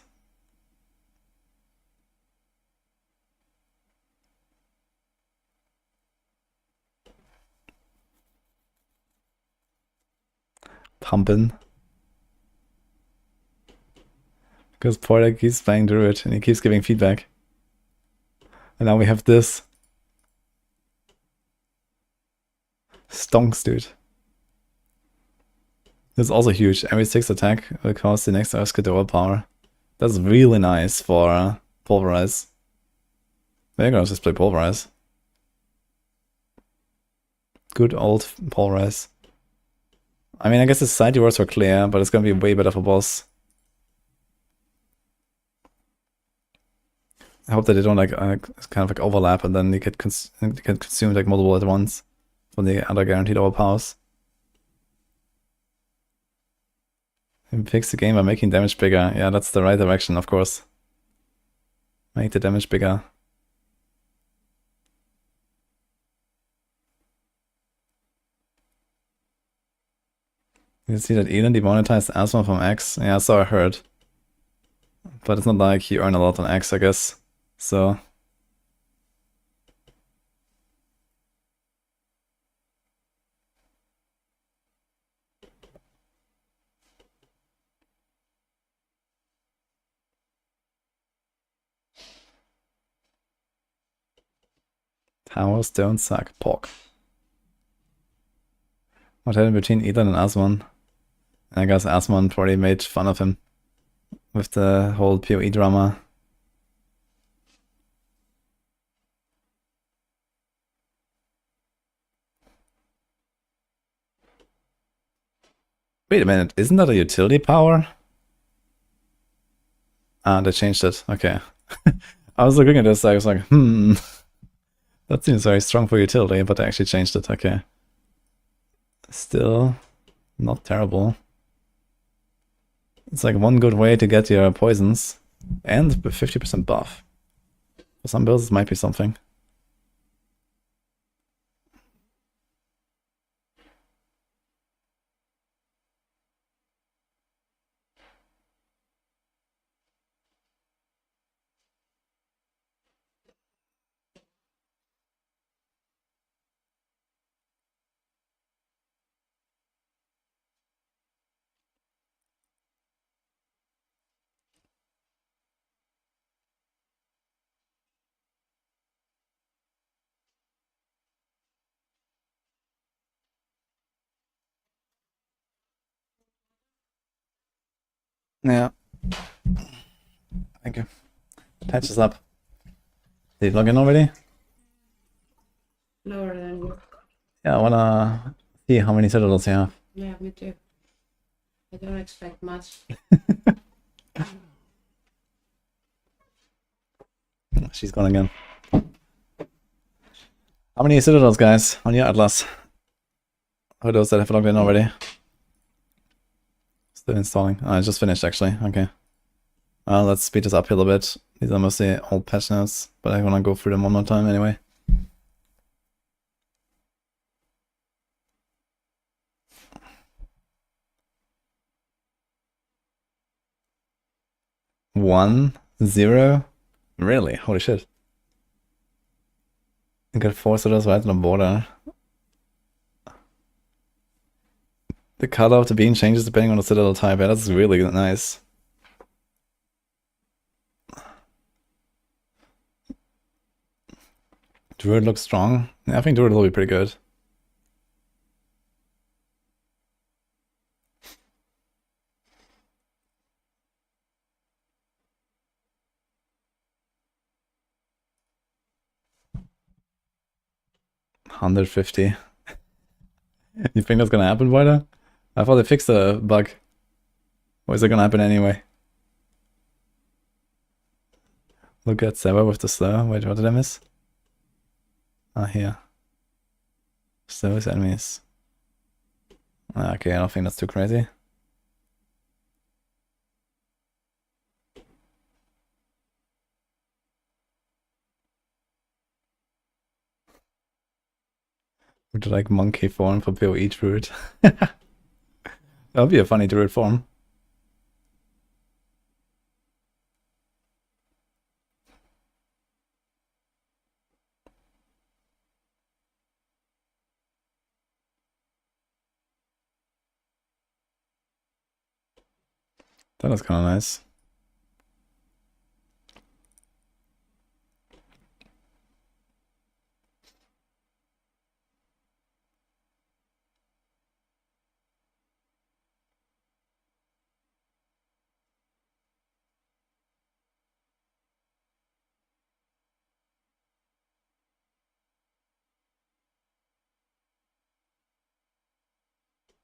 Pumping. Because Porter keeps playing Druid and he keeps giving feedback. And now we have this. Stonks, dude. This is also huge. Every 6 attack will cost the next Citadel power. That's really nice for Pulverize. Maybe I'll just play Pulverize. Good old Pulverize. I mean, I guess the side rewards were clear, but it's gonna be way better for boss. I hope that they don't like kind of like overlap and then you get consumed like multiple at once from the other guaranteed overpowers. And fix the game by making damage bigger. Yeah, that's the right direction, of course. Make the damage bigger. You see that Elon demonetized Asthma from X? Yeah, so I heard. But it's not like you earn a lot on X, I guess. So... Towers don't suck. Pork. What happened between Ethan and Asmon? I guess Asmon probably made fun of him with the whole PoE drama. Wait a minute, isn't that a utility power? Ah, they changed it. Okay. I was looking at this, I was like, that seems very strong for utility, but they actually changed it. Okay. Still not terrible. It's like one good way to get your poisons and 50% buff. For some builds, it might be something. Yeah. Thank you. Patch is up. Did you log in already? Lower than you. Yeah, I wanna see how many citadels you have. Yeah, me too. I don't expect much. She's gone again. How many citadels, guys, on your Atlas? For those that have logged in already. Still installing. Oh, I just finished, actually. Okay. Let's speed this up here a little bit. These are mostly old patch notes, but I want to go through them one more time anyway. One, zero? Really? Holy shit. You got 4 citadels right on the border. The color of the bean changes depending on the citadel type. Yeah, that's really nice. Druid looks strong. Yeah, I think Druid will be pretty good. $150. You think that's gonna happen, Boyda? I thought they fixed the bug. Or is it gonna happen anyway? Look at Seba with the slow. Wait, what did I miss? Ah, here. Slow is enemies. Okay, I don't think that's too crazy. Would you like monkey form for PoE druid? That would be a funny druid form. That is kind of nice.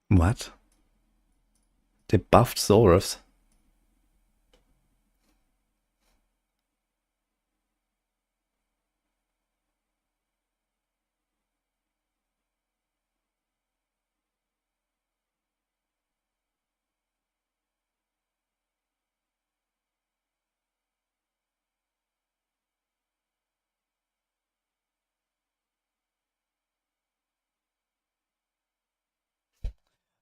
What? They buffed Zorus.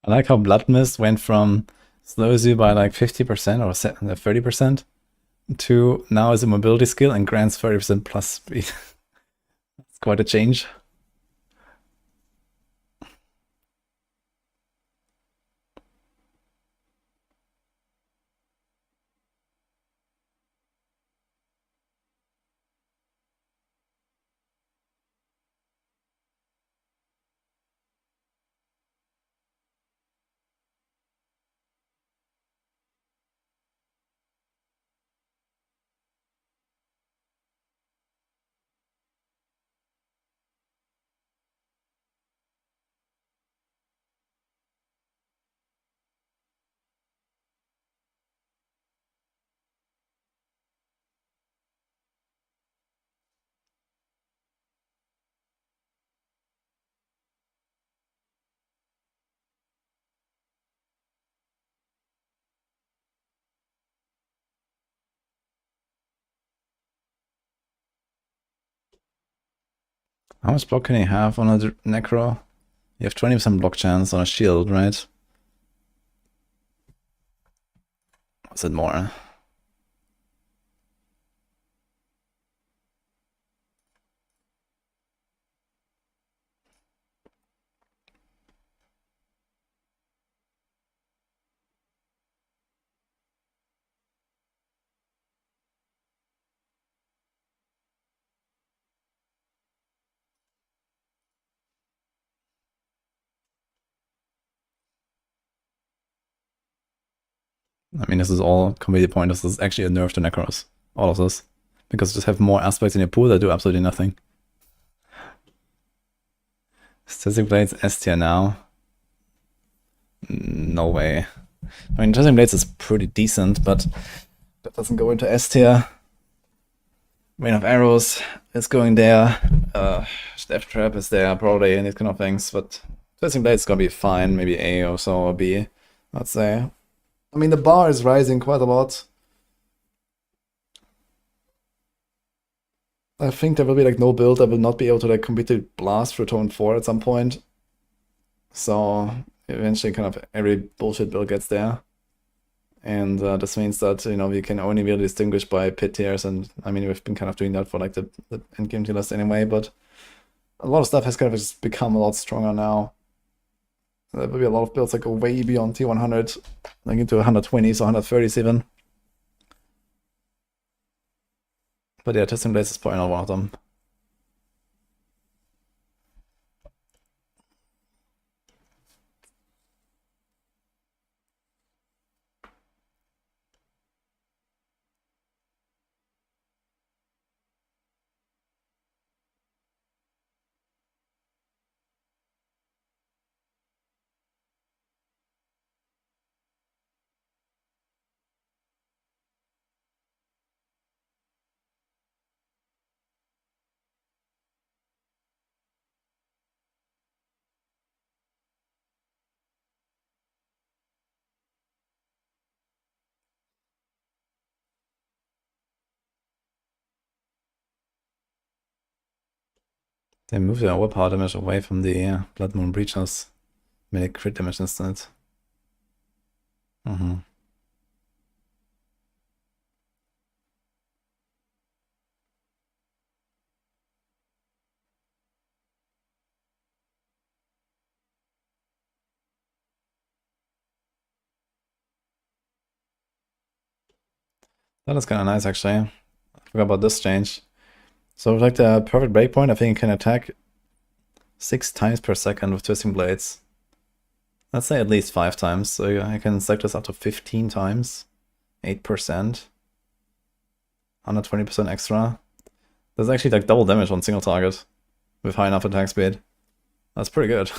I like how Blood Mist went from slows you by like 50% or 30% to now as a mobility skill and grants 30% plus speed. It's quite a change. How much block can he have on a Necro? You have 20% block chance on a shield, right? Was it more? I mean, this is all completely pointless. This is actually a nerf to Necros. All of this. Because just have more aspects in your pool that do absolutely nothing. Static Blades S tier now. No way. I mean, Static Blades is pretty decent, but that doesn't go into S tier. Rain of Arrows is going there. Death Trap is there, probably, and these kind of things. But Static Blades is gonna be fine. Maybe A or so, or B, I'd say. I mean, the bar is rising quite a lot. I think there will be like no build that will not be able to like completely blast through Tone 4 at some point. So eventually kind of every bullshit build gets there. And this means that, you know, we can only really distinguish by pit tiers, and I mean, we've been kind of doing that for like the endgame tier list anyway, but a lot of stuff has kind of just become a lot stronger now. There will be a lot of builds that go way beyond T100, like into 120s or 130s even. But yeah, Testing Blades is probably not one of them. They moved their overpower damage away from the Blood Moon Breachers. Made a crit damage instead. That is kind of nice, actually. I forgot about this change. So with like the perfect breakpoint, I think it can attack 6 times per second with Twisting Blades. Let's say at least 5 times, so I can stack this up to 15 times. 8%. 120% extra. That's actually like double damage on single target with high enough attack speed. That's pretty good.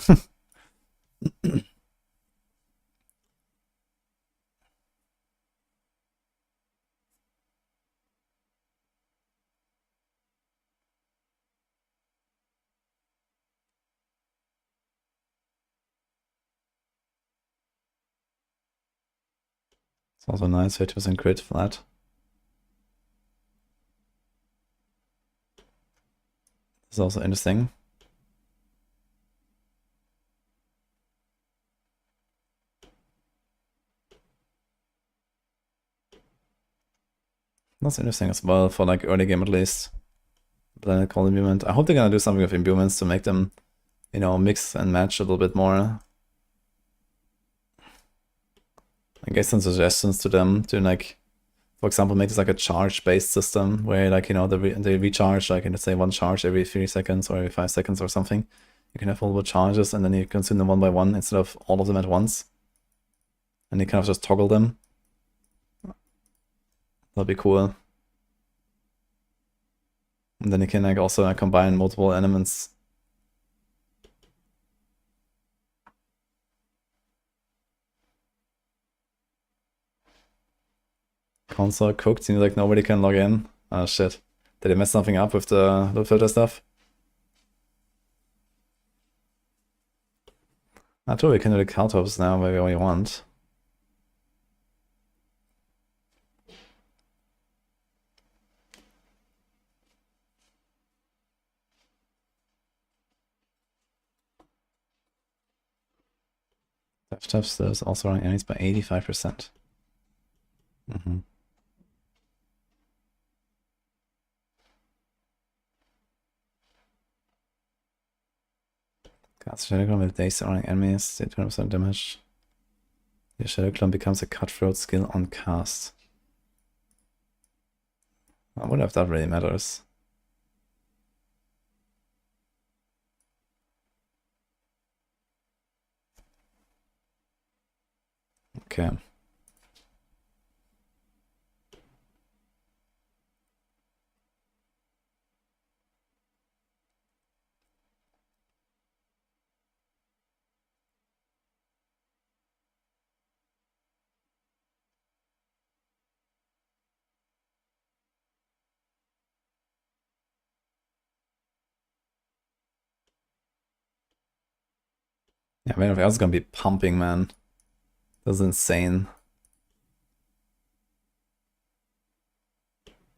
It's also nice, 50% crit flat. This is also interesting. That's interesting as well, for like early game at least. Planet Call Imbuement. I hope they're gonna do something with Imbuments to make them, you know, mix and match a little bit more. I guess some suggestions to them to like, for example, make this like a charge-based system where like, you know, they recharge like, let's say 1 charge every 3 seconds or every 5 seconds or something. You can have multiple charges and then you consume them one by one instead of all of them at once. And you kind of just toggle them. That'd be cool. And then you can like also combine multiple elements. Console cooked, seems like nobody can log in. Oh shit. Did they mess something up with the load filter stuff? Not true, we can do the Caltops now wherever we want. Death Trap slows also running enemies by 85%. Mm-hmm. Cast Shadow Clone with days surrounding enemies, take 20% damage. Your Shadow Clone becomes a cutthroat skill on cast. I wonder if that really matters. Okay. Yeah, I mean, if else is gonna be pumping, man. That's insane.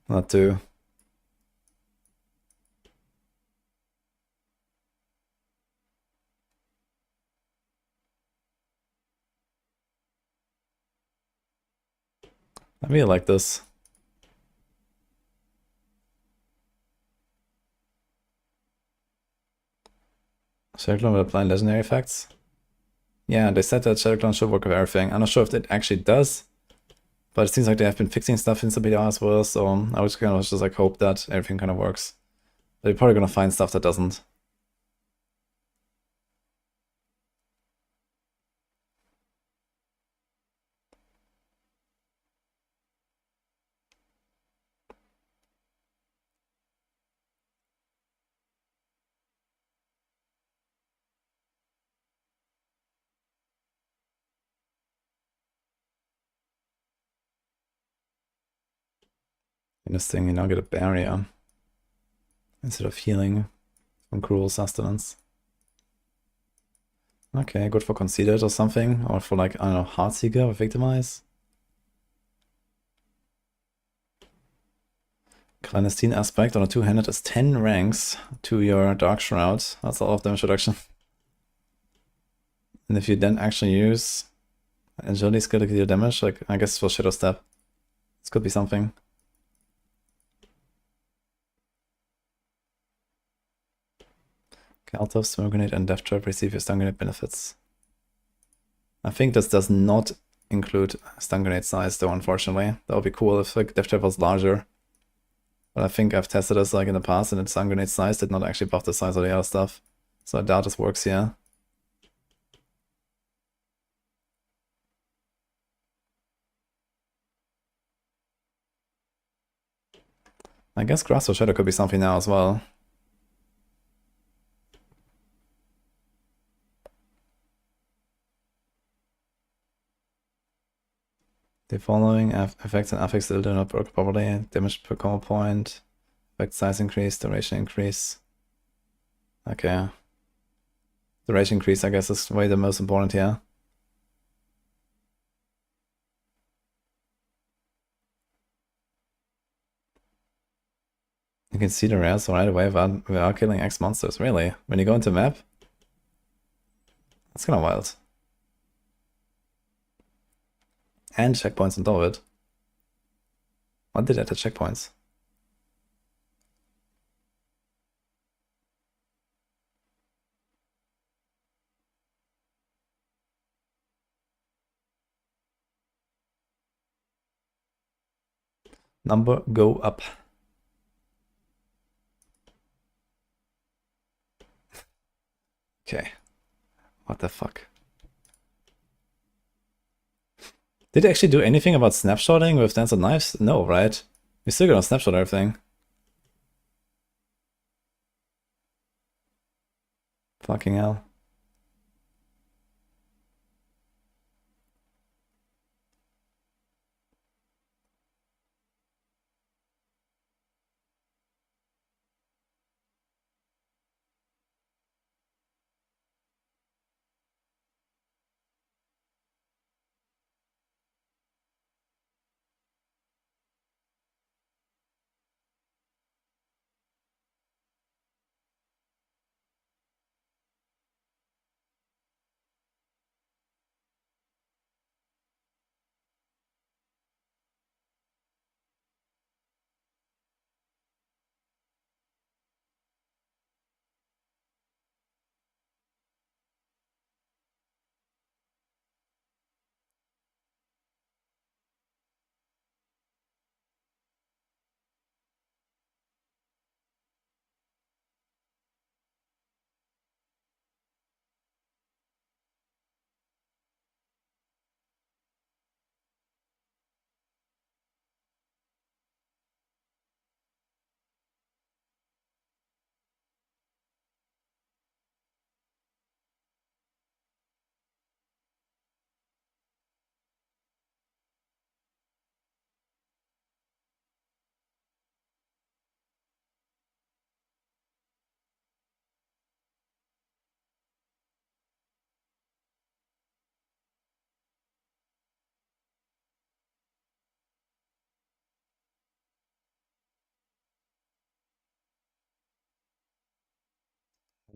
Not too. I really like this. Shadow Clone will apply legendary effects. Yeah, they said that Shadow Clone should work with everything. I'm not sure if it actually does, but it seems like they have been fixing stuff in CBR as well, so I was kind of just like hope that everything kind of works. But you're probably gonna find stuff that doesn't. In this thing, you now get a barrier instead of healing from cruel sustenance. Okay, good for Conceited or something, or for like, I don't know, Heartseeker or Victimize. Clandestine aspect on a two-handed is 10 ranks to your Dark Shroud. That's a lot of damage reduction. And if you then actually use Agility skill to deal damage, like I guess for Shadow Step, this could be something. Caltov, Smoke Grenade, and Death Trap receive your Stun Grenade benefits. I think this does not include Stun Grenade size though, unfortunately. That would be cool if like Death Trap was larger. But I think I've tested this like in the past and the Stun Grenade size did not actually buff the size of the other stuff. So I doubt this works here. I guess Grasp of Shadow could be something now as well. The following effects and affixes still do not work properly. Damage per combo point, effect size increase, duration increase. Okay. Duration increase, I guess, is way the most important here. You can see the rares right away without killing X monsters, really? When you go into map? That's kinda wild. And checkpoints on top of it. What did add the checkpoints? Number go up. Okay. What the fuck? Did they actually do anything about snapshotting with Dance of Knives? No, right? We're still gonna snapshot everything. Fucking hell.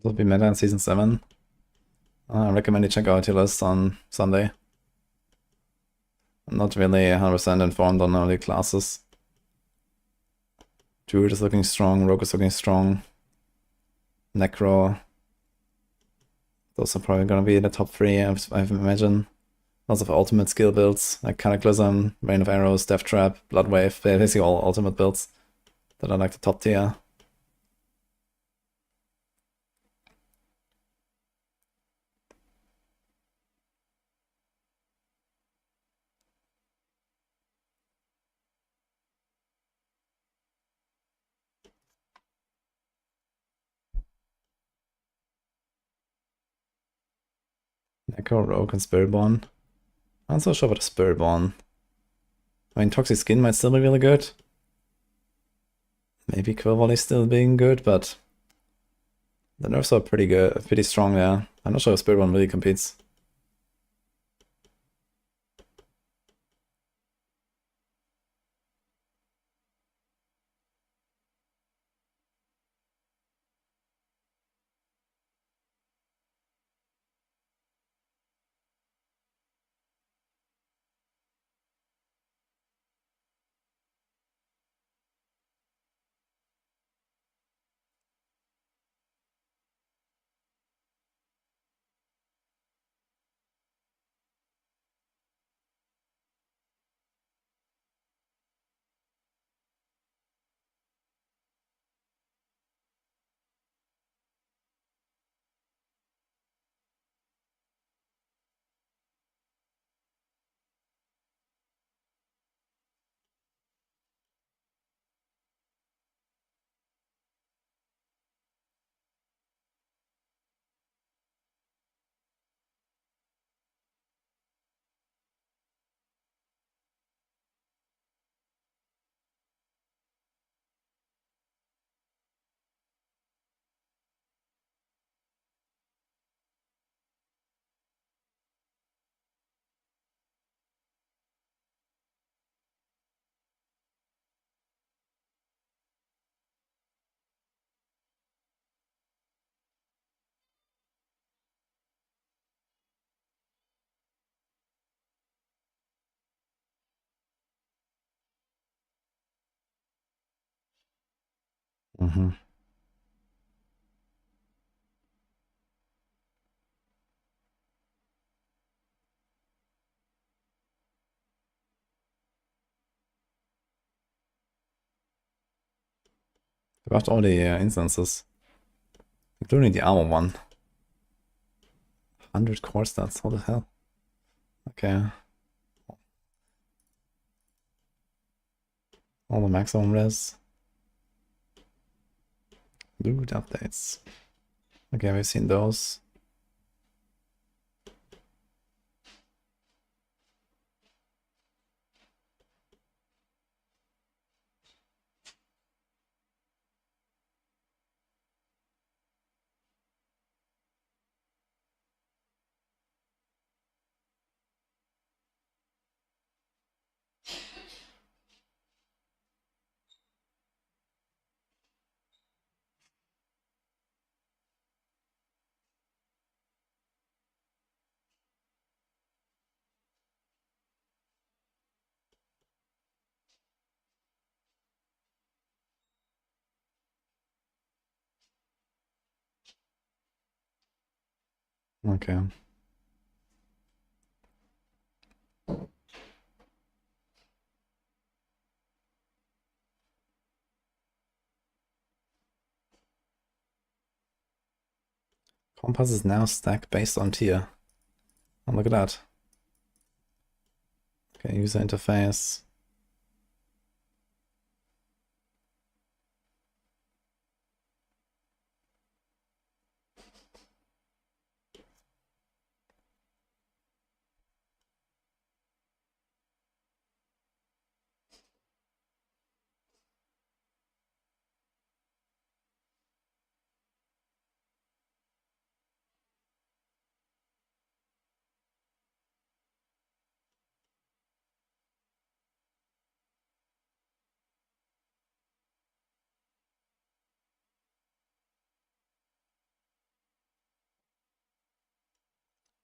will be meta in Season 7. I recommend you check out your list on Sunday. I'm not really 100% informed on early classes. Druid is looking strong, Rogue is looking strong. Necro. Those are probably gonna be the top 3, I imagine. Lots of ultimate skill builds, like Cataclysm, Rain of Arrows, Death Trap, Blood Wave, basically all ultimate builds that are like the top tier. Echo, Rogue, and Spiritborn. I'm not so sure about the Spiritborn. I mean, Toxic Skin might still be really good. Maybe Quill Volley still being good, but the nerfs are pretty good, pretty strong there. I'm not sure if Spiritborn really competes. Mm-hmm. About all the instances, including the armor one. 100 core stats, what the hell? Okay. All the maximum res. Loot updates. Okay, we've seen those. Okay. Compass is now stacked based on tier. Oh, look at that. Okay, user interface.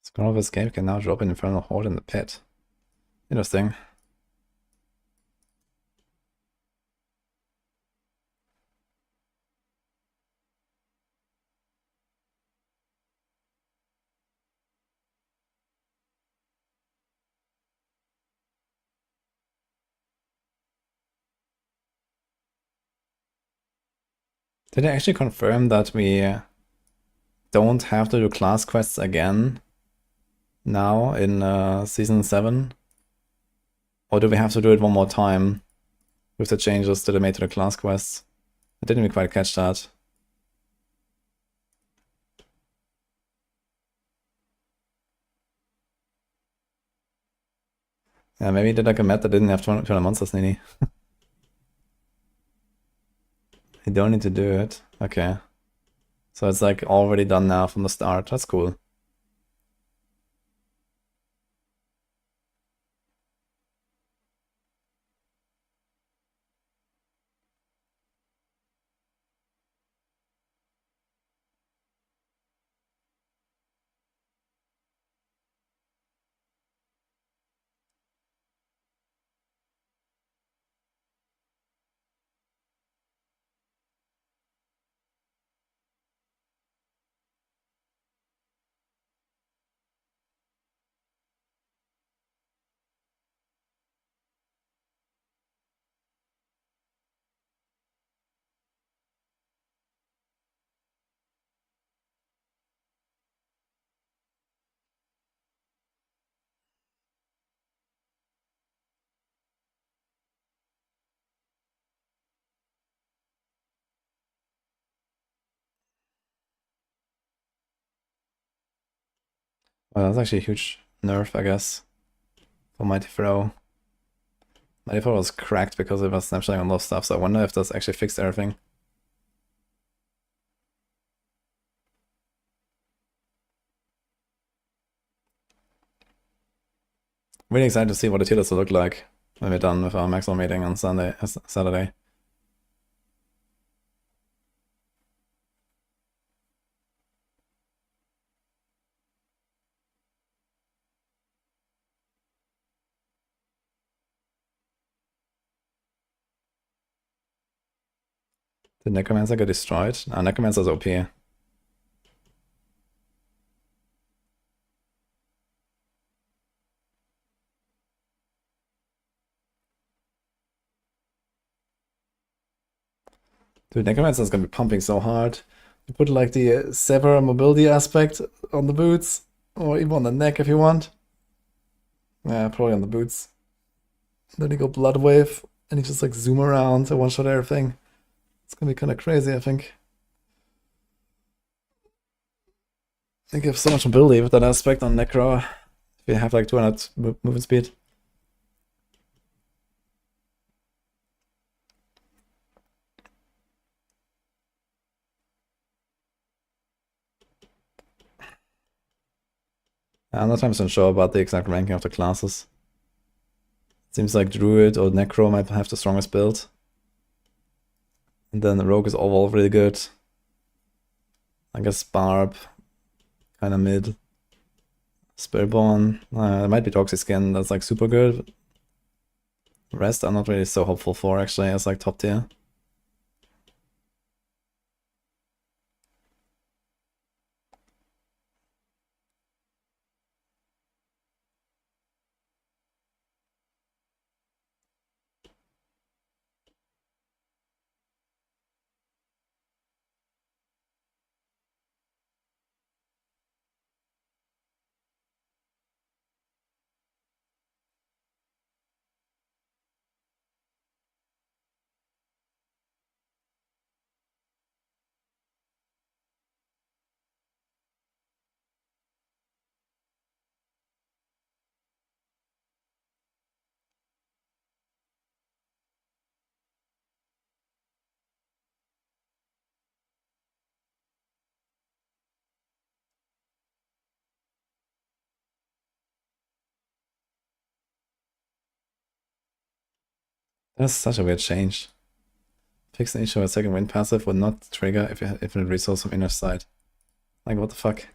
Scroll of Escape can now drop an Infernal Horde in the pit. Interesting. Did I actually confirm that we don't have to do class quests again now in Season 7? Or do we have to do it one more time with the changes that I made to the class quests? I didn't even quite catch that. Yeah, maybe did like a meta that didn't have 200 monsters, Nini. You don't need to do it. Okay. So it's like already done now from the start. That's cool. Well, that's actually a huge nerf, I guess, for Mighty Throw. Mighty Throw was cracked because it was snapshotting on a lot of stuff, so I wonder if that's actually fixed everything. Really excited to see what the tier lists will look like when we're done with our Maxroll meeting on Saturday. Did Necromancer get destroyed? Ah, Necromancer's OP. Dude, Necromancer's gonna be pumping so hard. You put like the sever mobility aspect on the boots, or even on the neck if you want. Yeah, probably on the boots. Then you go Blood Wave, and you just like zoom around and one-shot everything. It's gonna be kind of crazy, I think. I think you have so much mobility with that aspect on Necro. If you have like 200 movement speed. I'm not 100% sure about the exact ranking of the classes. Seems like Druid or Necro might have the strongest build. And then the Rogue is overall really good. I guess Barb, kind of mid. Spiritborn, it might be Toxic Skin, that's like super good. Rest I'm not really so hopeful for actually as like top tier. That's such a weird change. Fix the issue a second wind passive would not trigger if you had infinite resource from inner side. Like what the fuck?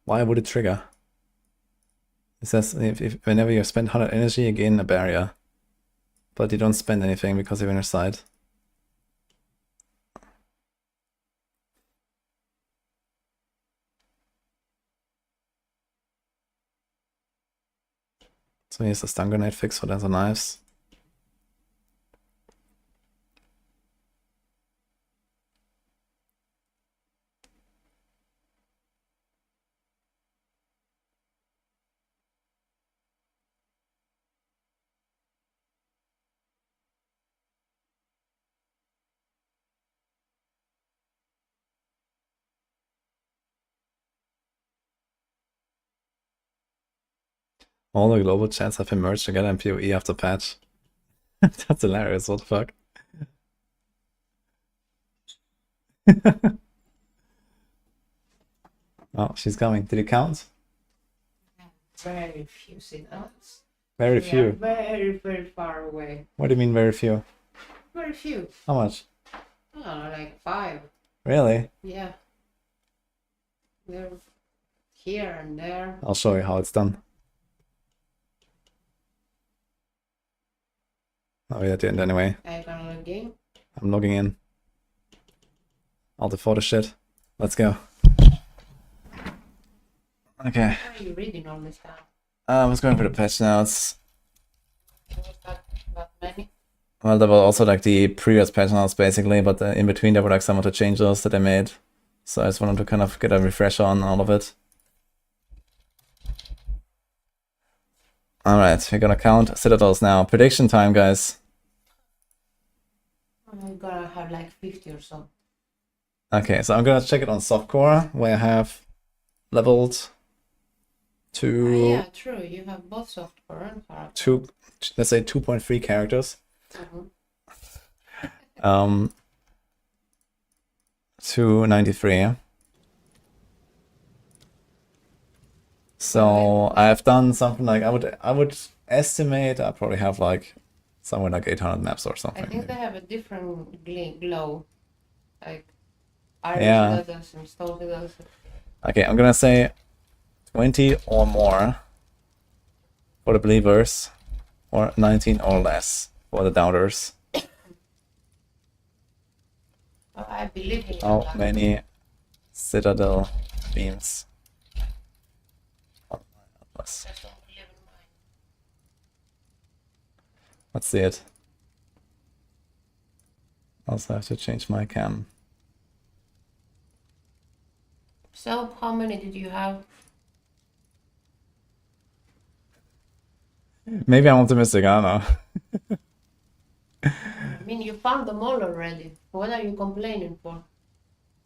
Why would it trigger? It says if whenever you spend 100 energy, you gain a barrier. But you don't spend anything because you're in your side. So here's a stun grenade fix for the knives. All the global chats have emerged together in PoE after patch. That's hilarious, what the fuck? Oh, she's coming. Did you count? Very few signals. Very We few. are very, very far away. What do you mean very few? Very few. How much? Oh, like 5. Really? Yeah. They're here and there. I'll show you how it's done. Oh, yeah, at the end anyway. Are you gonna log in? I'm logging in. All the photo shit. Let's go. Okay. Why are you reading all this stuff? I was going for the patch notes. Was that many? Well, there were also like the previous patch notes basically, but in between there were like some of the changes that I made. So I just wanted to kind of get a refresher on all of it. Alright, we're gonna count Citadels now. Prediction time, guys. I'm gonna have like 50 or so. Okay, so I'm gonna check it on softcore, where I have leveled to Yeah, true. You have both software and hardware. let's say 2.3 characters. Mhm. To 93. So I've done something like I would estimate I probably have like somewhere like 800 maps or I something. think they have a different glow. Like iron Yeah. Citadels and stone Citadels. Okay, I'm gonna say 20 or more for the believers, or 19 or less for the doubters. Oh, I believe in you. How Black. many Citadel beams? Atlas. Just don't believe in mine. Let's see it. Also have to change my cam. So, how many did you have? Maybe I'm optimistic, I don't know. I mean, you found them all already. What are you complaining for?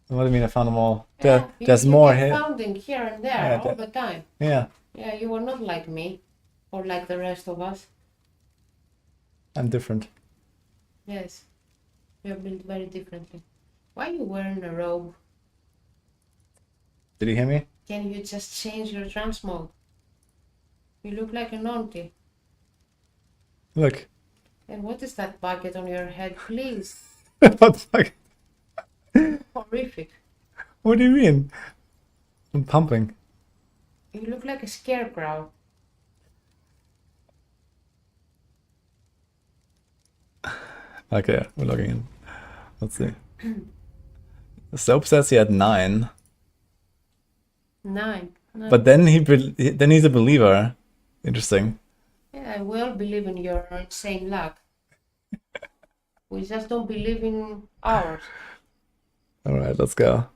What do you mean I found them all? Yeah, There's you more kept here. founding here and there Yeah, all the time. Yeah, Yeah, you were not like me, or like the rest of us. I'm different. Yes, you are built very differently. Why are you wearing a robe? Did you hear me? Can you just change your trans mode? You look like an auntie. Look. And what is that bucket on your head, please? What the fuck? Horrific. What do you mean? I'm pumping. You look like a scarecrow. Okay, we're logging in. Let's see. Soap says he had 9. 9. But then then he's a believer. Interesting. Yeah, I will believe in your insane luck. We just don't believe in ours. Alright, let's go.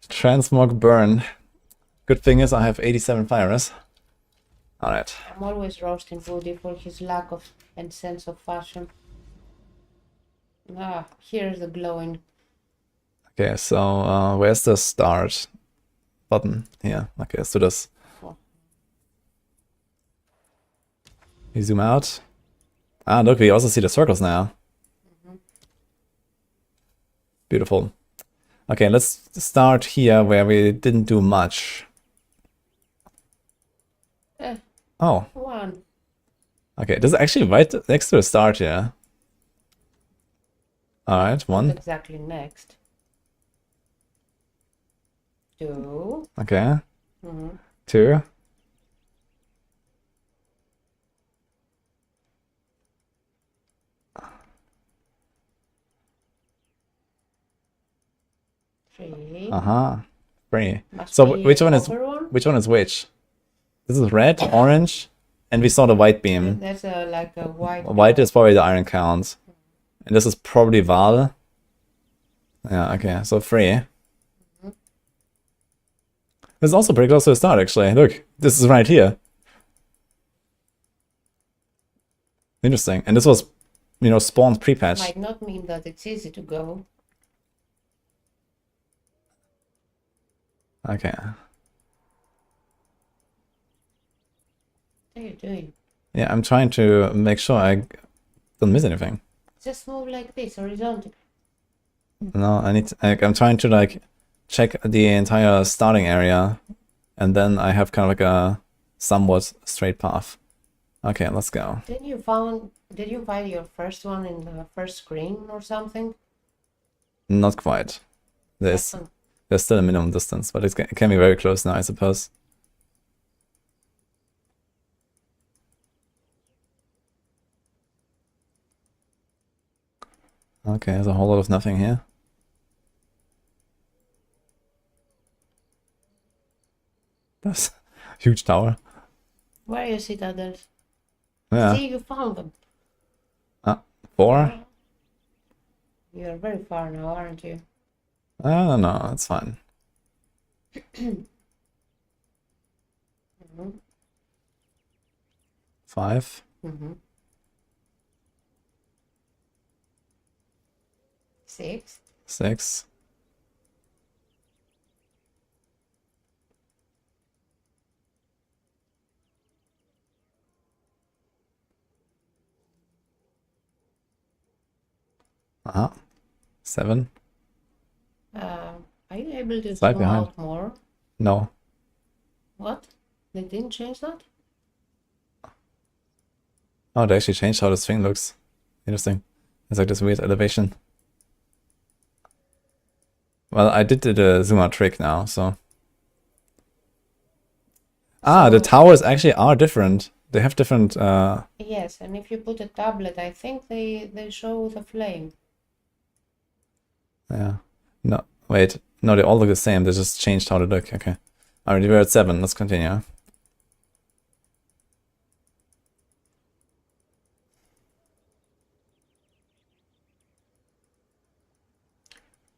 Transmog burn. Good thing is I have 87 fires. Alright. I'm always roasting Woody for his lack of and sense of fashion. Ah, here's the glowing. Okay, so where's the start button? Here. Okay, let's do this. You zoom out. Ah, look, we also see the circles now. Beautiful. Okay, let's start here where we didn't do much. Oh. 1. Okay, this is actually right next to the start here. Alright, 1. Not exactly next. 2. Okay. 2. Three. 3. Must So be which one is over one? which? This is red, orange, and we saw the white beam. That's like a white. White is probably the iron count. And this is probably Val. Yeah, okay, so 3. This is also pretty close to the start, actually. Look, this is right here. Interesting. And this was, spawned pre-patch. Might not mean that it's easy to go. Okay. What are you doing? Yeah, I'm trying to make sure I don't miss anything. Just move like this, horizontally. No, I'm trying to check the entire starting area, and then I have kind of like a somewhat straight path. Okay, let's go. Did you find your first one in the first screen or something? Not quite. There's still a minimum distance, but it can be very close now, I suppose. Okay, there's a whole lot of nothing here. That's a huge tower. Where are your citadels? Yeah. See, you found them. 4? You're very far now, aren't you? No, that's fine. 5. 6. 6. Uh-huh. 7. Are you able to Right zoom behind. out more? No. What? They didn't change that? Oh, they actually changed how this thing looks. Interesting. It's like this weird elevation. Well, I did the zoom out trick now, so... the towers actually are different. They have different... Yes, and if you put a tablet, I think they show the flame. Yeah. No, wait. No, they all look the same. They just changed how they look. Okay. Alright, we're at 7. Let's continue.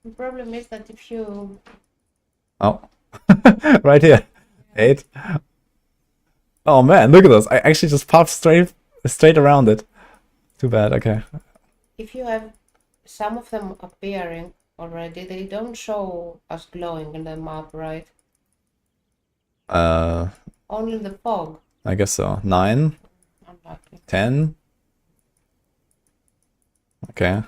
The problem is that if you... Oh. Right here. 8. Oh man, look at this. I actually just popped straight around it. Too bad, okay. If you have some of them appearing already, they don't show as glowing in the map, right? Only the fog. I guess so. 9. Unlucky. 10. Okay.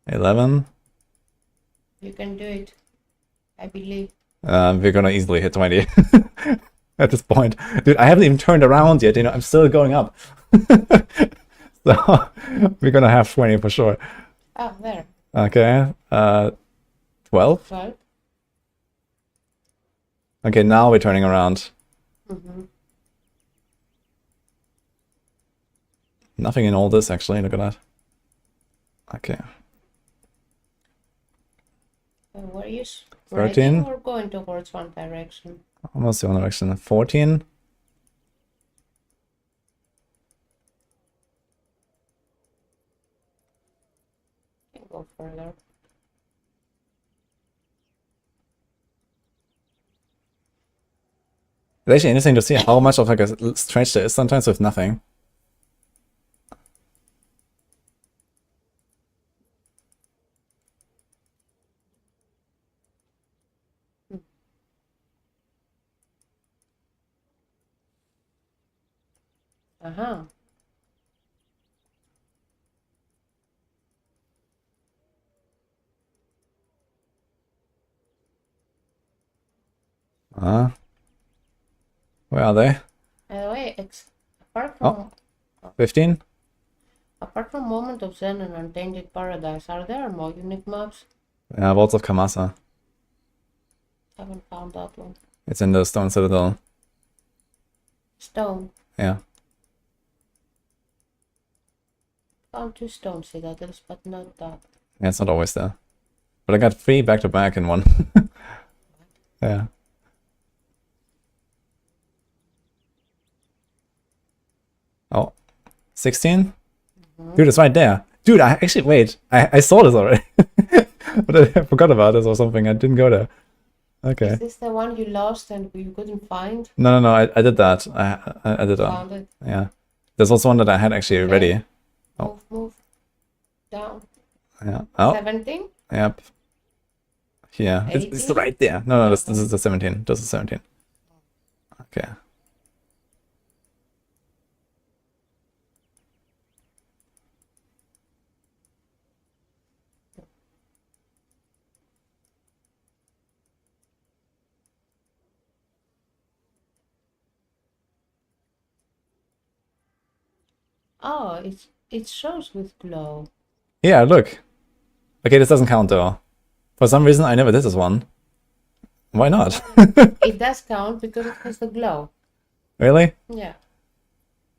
11. You can do it. I believe. We're gonna easily hit 20 at this point. Dude, I haven't even turned around yet, I'm still going up. So, we're gonna have 20 for sure. Ah, there. Okay, 12? 12. Okay, now we're turning around. Nothing in all this, actually, look at that. Okay. Were you 13. or going towards one direction? Almost the one direction. 14. You can go further. It's actually interesting to see how much of like a stretch there is sometimes with nothing. Uh-huh. Where are they? By the way, apart from 15? apart from Moment of Zen and Untainted Paradise, are there more unique maps? Yeah, Vaults of Kamasa. haven't found that one. It's in the stone citadel. Stone. Yeah. Found 2 stone citadels, but not that. Yeah, it's not always there. But I got 3 back-to-back in one. Yeah. Oh. 16? Dude, it's right there. Dude, I actually, wait. I saw this already. But I forgot about this or something. I didn't go there. Okay. Is this the one you lost and you couldn't find? No, I did that. I did that. Found it. Yeah. There's also one that I had actually ready. Oh. Move. Down. Yeah. Oh. 17? Yep. Yeah. It's right there. No, this is the 17. This is 17. Okay. Oh, it shows with glow. Yeah, look. Okay, this doesn't count though. For some reason, I never did this one. Why not? It does count because it has the glow. Really? Yeah.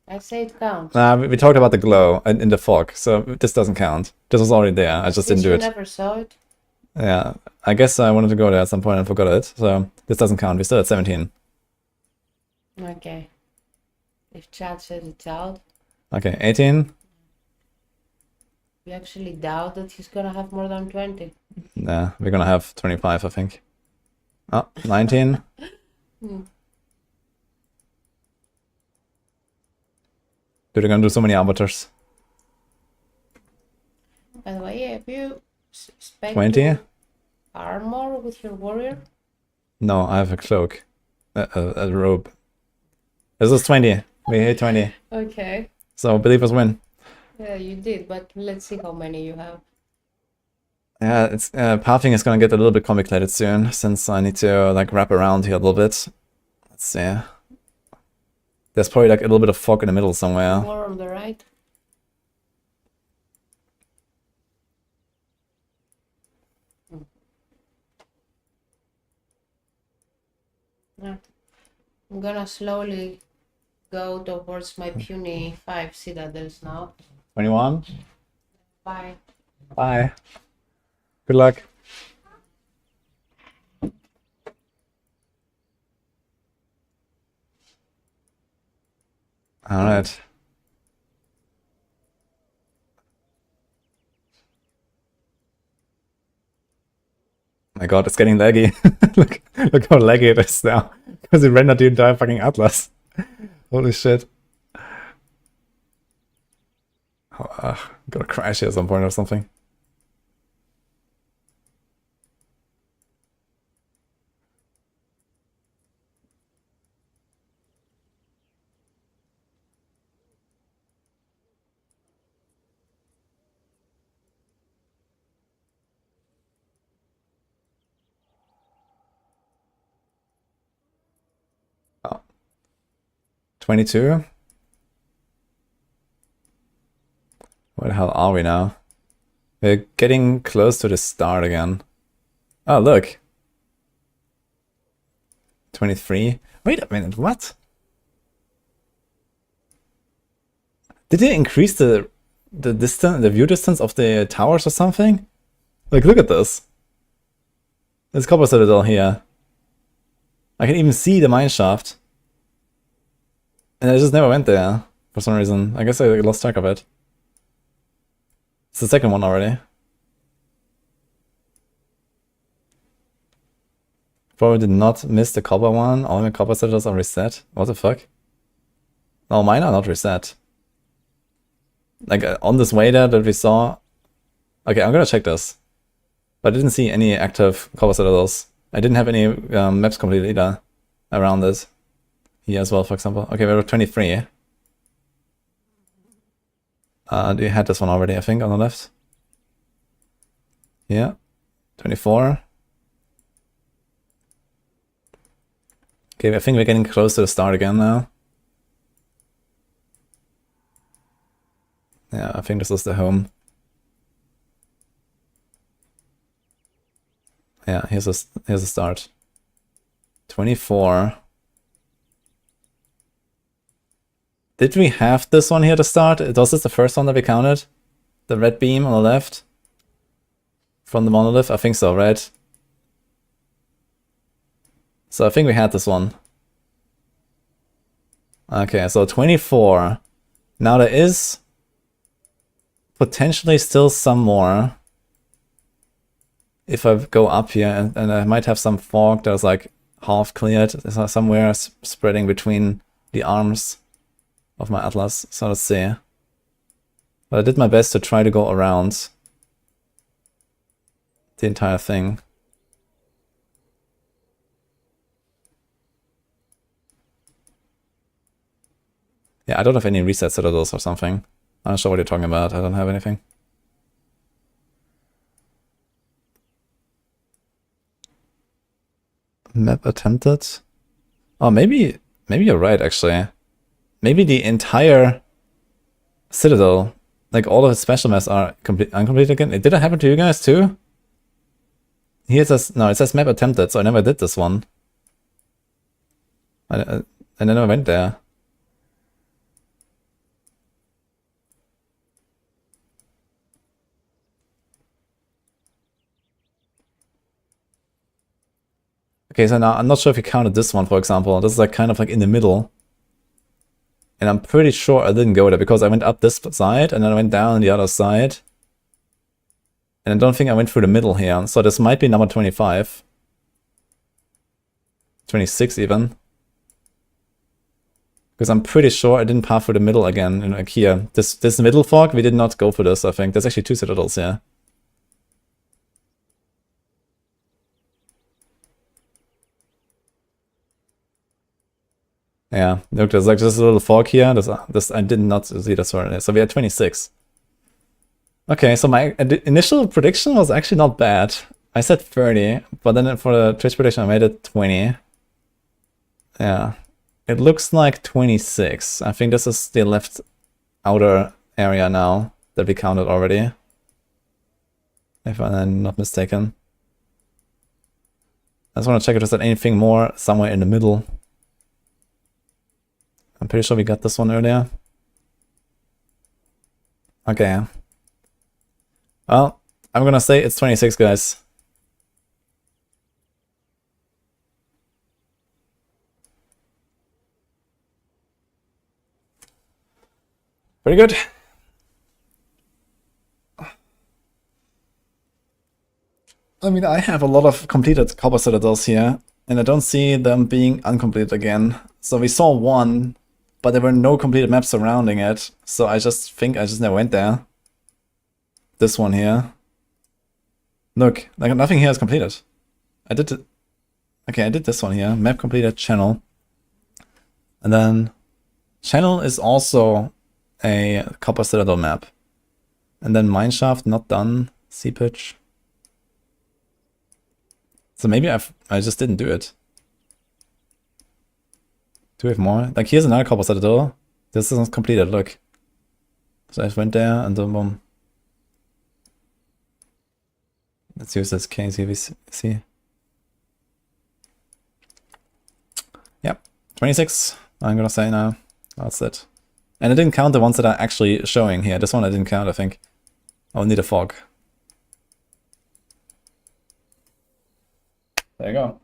I say it counts. Nah, we talked about the glow in the fog, so this doesn't count. This was already there. I just didn't do it. You never saw it. Yeah, I guess I wanted to go there at some point and forgot it. So this doesn't count. We're still at 17. Okay. If chat says it's out, Okay, 18. we actually doubt that he's gonna have more than 20. Nah, we're gonna have 25, I think. Oh, 19. Hmm. Dude, they're gonna do so many arbiters. By the way, have you spec 20? armor with your warrior? No, I have a cloak. A robe. This is 20. We hit 20. Okay. So believers win. Yeah, you did, but let's see how many you have. Yeah, it's pathing is gonna get a little bit complicated soon, since I need to like wrap around here a little bit. Let's see. There's probably like a little bit of fog in the middle somewhere. More on the right. Yeah. I'm gonna slowly go towards my puny 5 citadels now. 21. Bye. Bye. Good luck. All right. My god, it's getting laggy. look how laggy it is now. Because it rendered the entire fucking atlas. Holy shit. Oh, gotta crash here at some point or something. Oh. 22? Where the hell are we now? We're getting close to the start again. Oh, look. 23. Wait a minute, what? Did they increase the distance, the view distance of the towers or something? Like, look at this. There's Copper Citadel here. I can even see the mine shaft. And I just never went there for some reason. I guess I lost track of it. It's the second one already. Probably did not miss the copper one. All my copper citadels are reset. What the fuck? No, mine are not reset. Like on this way there that we saw. Okay, I'm gonna check this. But I didn't see any active copper citadels. I didn't have any maps completed either around this. Here as well, for example. Okay, we were 23. You had this one already, I think, on the left. Yeah. 24. Okay, I think we're getting close to the start again now. Yeah, I think this is the home. Yeah, here's a start. 24. Did we have this one here to start? Was this the first one that we counted? The red beam on the left? From the monolith? I think so, right? So I think we had this one. Okay, so 24. Now there is potentially still some more. If I go up here, and I might have some fog that's like half cleared somewhere spreading between the arms of my Atlas. So let's see. But I did my best to try to go around the entire thing. Yeah, I don't have any reset citadels or something. I'm not sure what you're talking about. I don't have anything. Map attempted? Oh, maybe you're right, actually. Maybe the entire Citadel, like all of its special maps are incomplete again. Did it happen to you guys too? Here it says, no, it says map attempted, so I never did this one. I never went there. Okay, so now I'm not sure if you counted this one, for example. This is like kind of like in the middle. And I'm pretty sure I didn't go there because I went up this side and then I went down the other side. And I don't think I went through the middle here. So this might be number 25. 26 even. Because I'm pretty sure I didn't pass through the middle again. And like here, this middle fog, we did not go for this, I think. There's actually 2 citadels here. Yeah, look, there's like just a little fog here. This I did not see this one. So we had 26. Okay, so my initial prediction was actually not bad. I said 30, but then for the Twitch prediction I made it 20. Yeah, it looks like 26. I think this is the left outer area now that we counted already. If I'm not mistaken. I just want to check if there's anything more somewhere in the middle. I'm pretty sure we got this one earlier. Okay. Well, I'm gonna say it's 26, guys. Pretty good. I mean, I have a lot of completed copper citadels here, and I don't see them being uncompleted again. So we saw one, but there were no completed maps surrounding it, so I just think I just never went there. This one here. Look, like nothing here is completed. I did it. Okay, I did this one here. Map completed, channel. And then channel is also a copper citadel map. And then mineshaft not done. Sea pitch. So maybe I just didn't do it. Do we have more? Like here's another copper citadel. This isn't completed, look. So I just went there and then boom. Let's use this KCVC. Yep, 26, I'm gonna say now. That's it. And I didn't count the ones that are actually showing here. This one I didn't count, I think. I'll need a fog. There you go.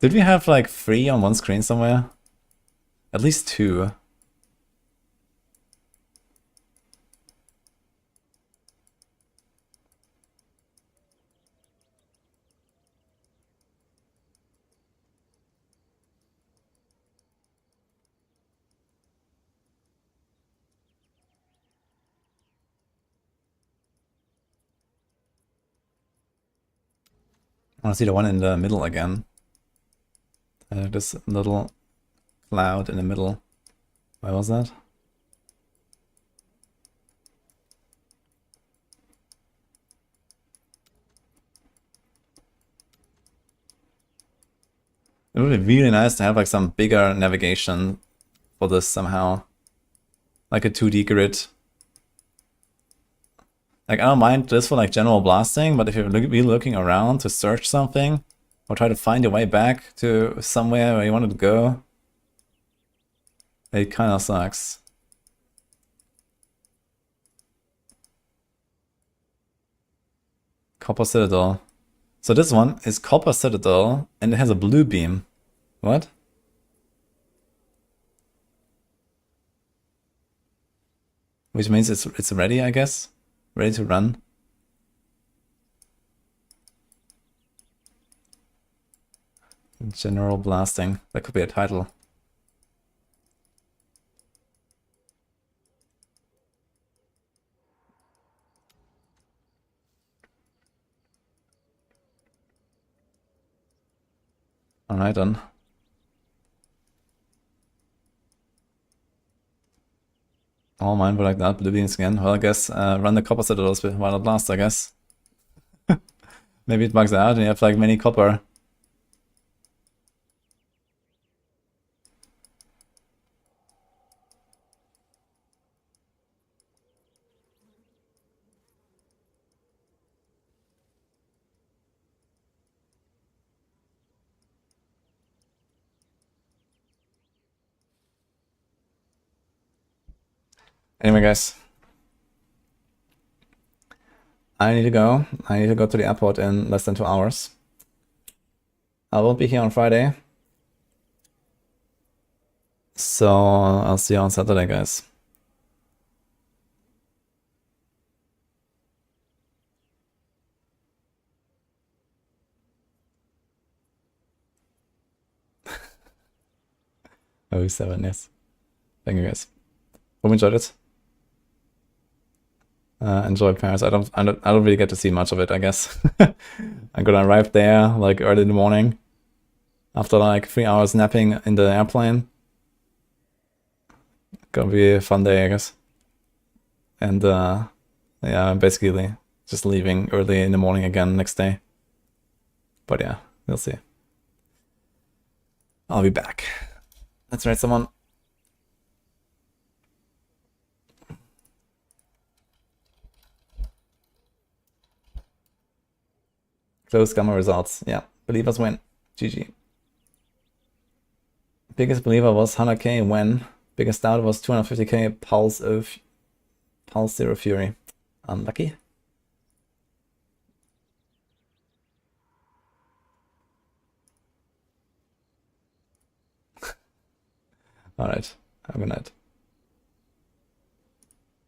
Did we have like 3 on one screen somewhere? At least 2. I want to see the one in the middle again. This little cloud in the middle. Where was that? It would be really nice to have like some bigger navigation for this somehow. Like a 2D grid. Like, I don't mind this for like general blasting, but if you're really looking around to search something, or try to find your way back to somewhere where you wanted to go, it kind of sucks. Copper Citadel. So this one is Copper Citadel, and it has a blue beam. What? Which means it's ready, I guess? Ready to run. General blasting. That could be a title. Alright then. All mine were like that, blue beams again. Well, I guess run the copper citadels while it lasts, I guess. Maybe it bugs out and you have like many copper. Anyway, guys. I need to go. I need to go to the airport in less than 2 hours. I won't be here on Friday. So I'll see you on Saturday, guys. Oh, 7, yes. Thank you, guys. Hope you enjoyed it. Enjoy Paris. I don't really get to see much of it, I guess. I'm gonna arrive there like early in the morning after like 3 hours napping in the airplane. Gonna be a fun day, I guess. And yeah, I'm basically just leaving early in the morning again next day. But yeah, we'll see. I'll be back. That's right, someone. Close gamma results. Yeah, believers win. GG. Biggest believer was 100k when. Biggest doubt was 250k Pulse Zero Fury. Unlucky. Alright, have a good night.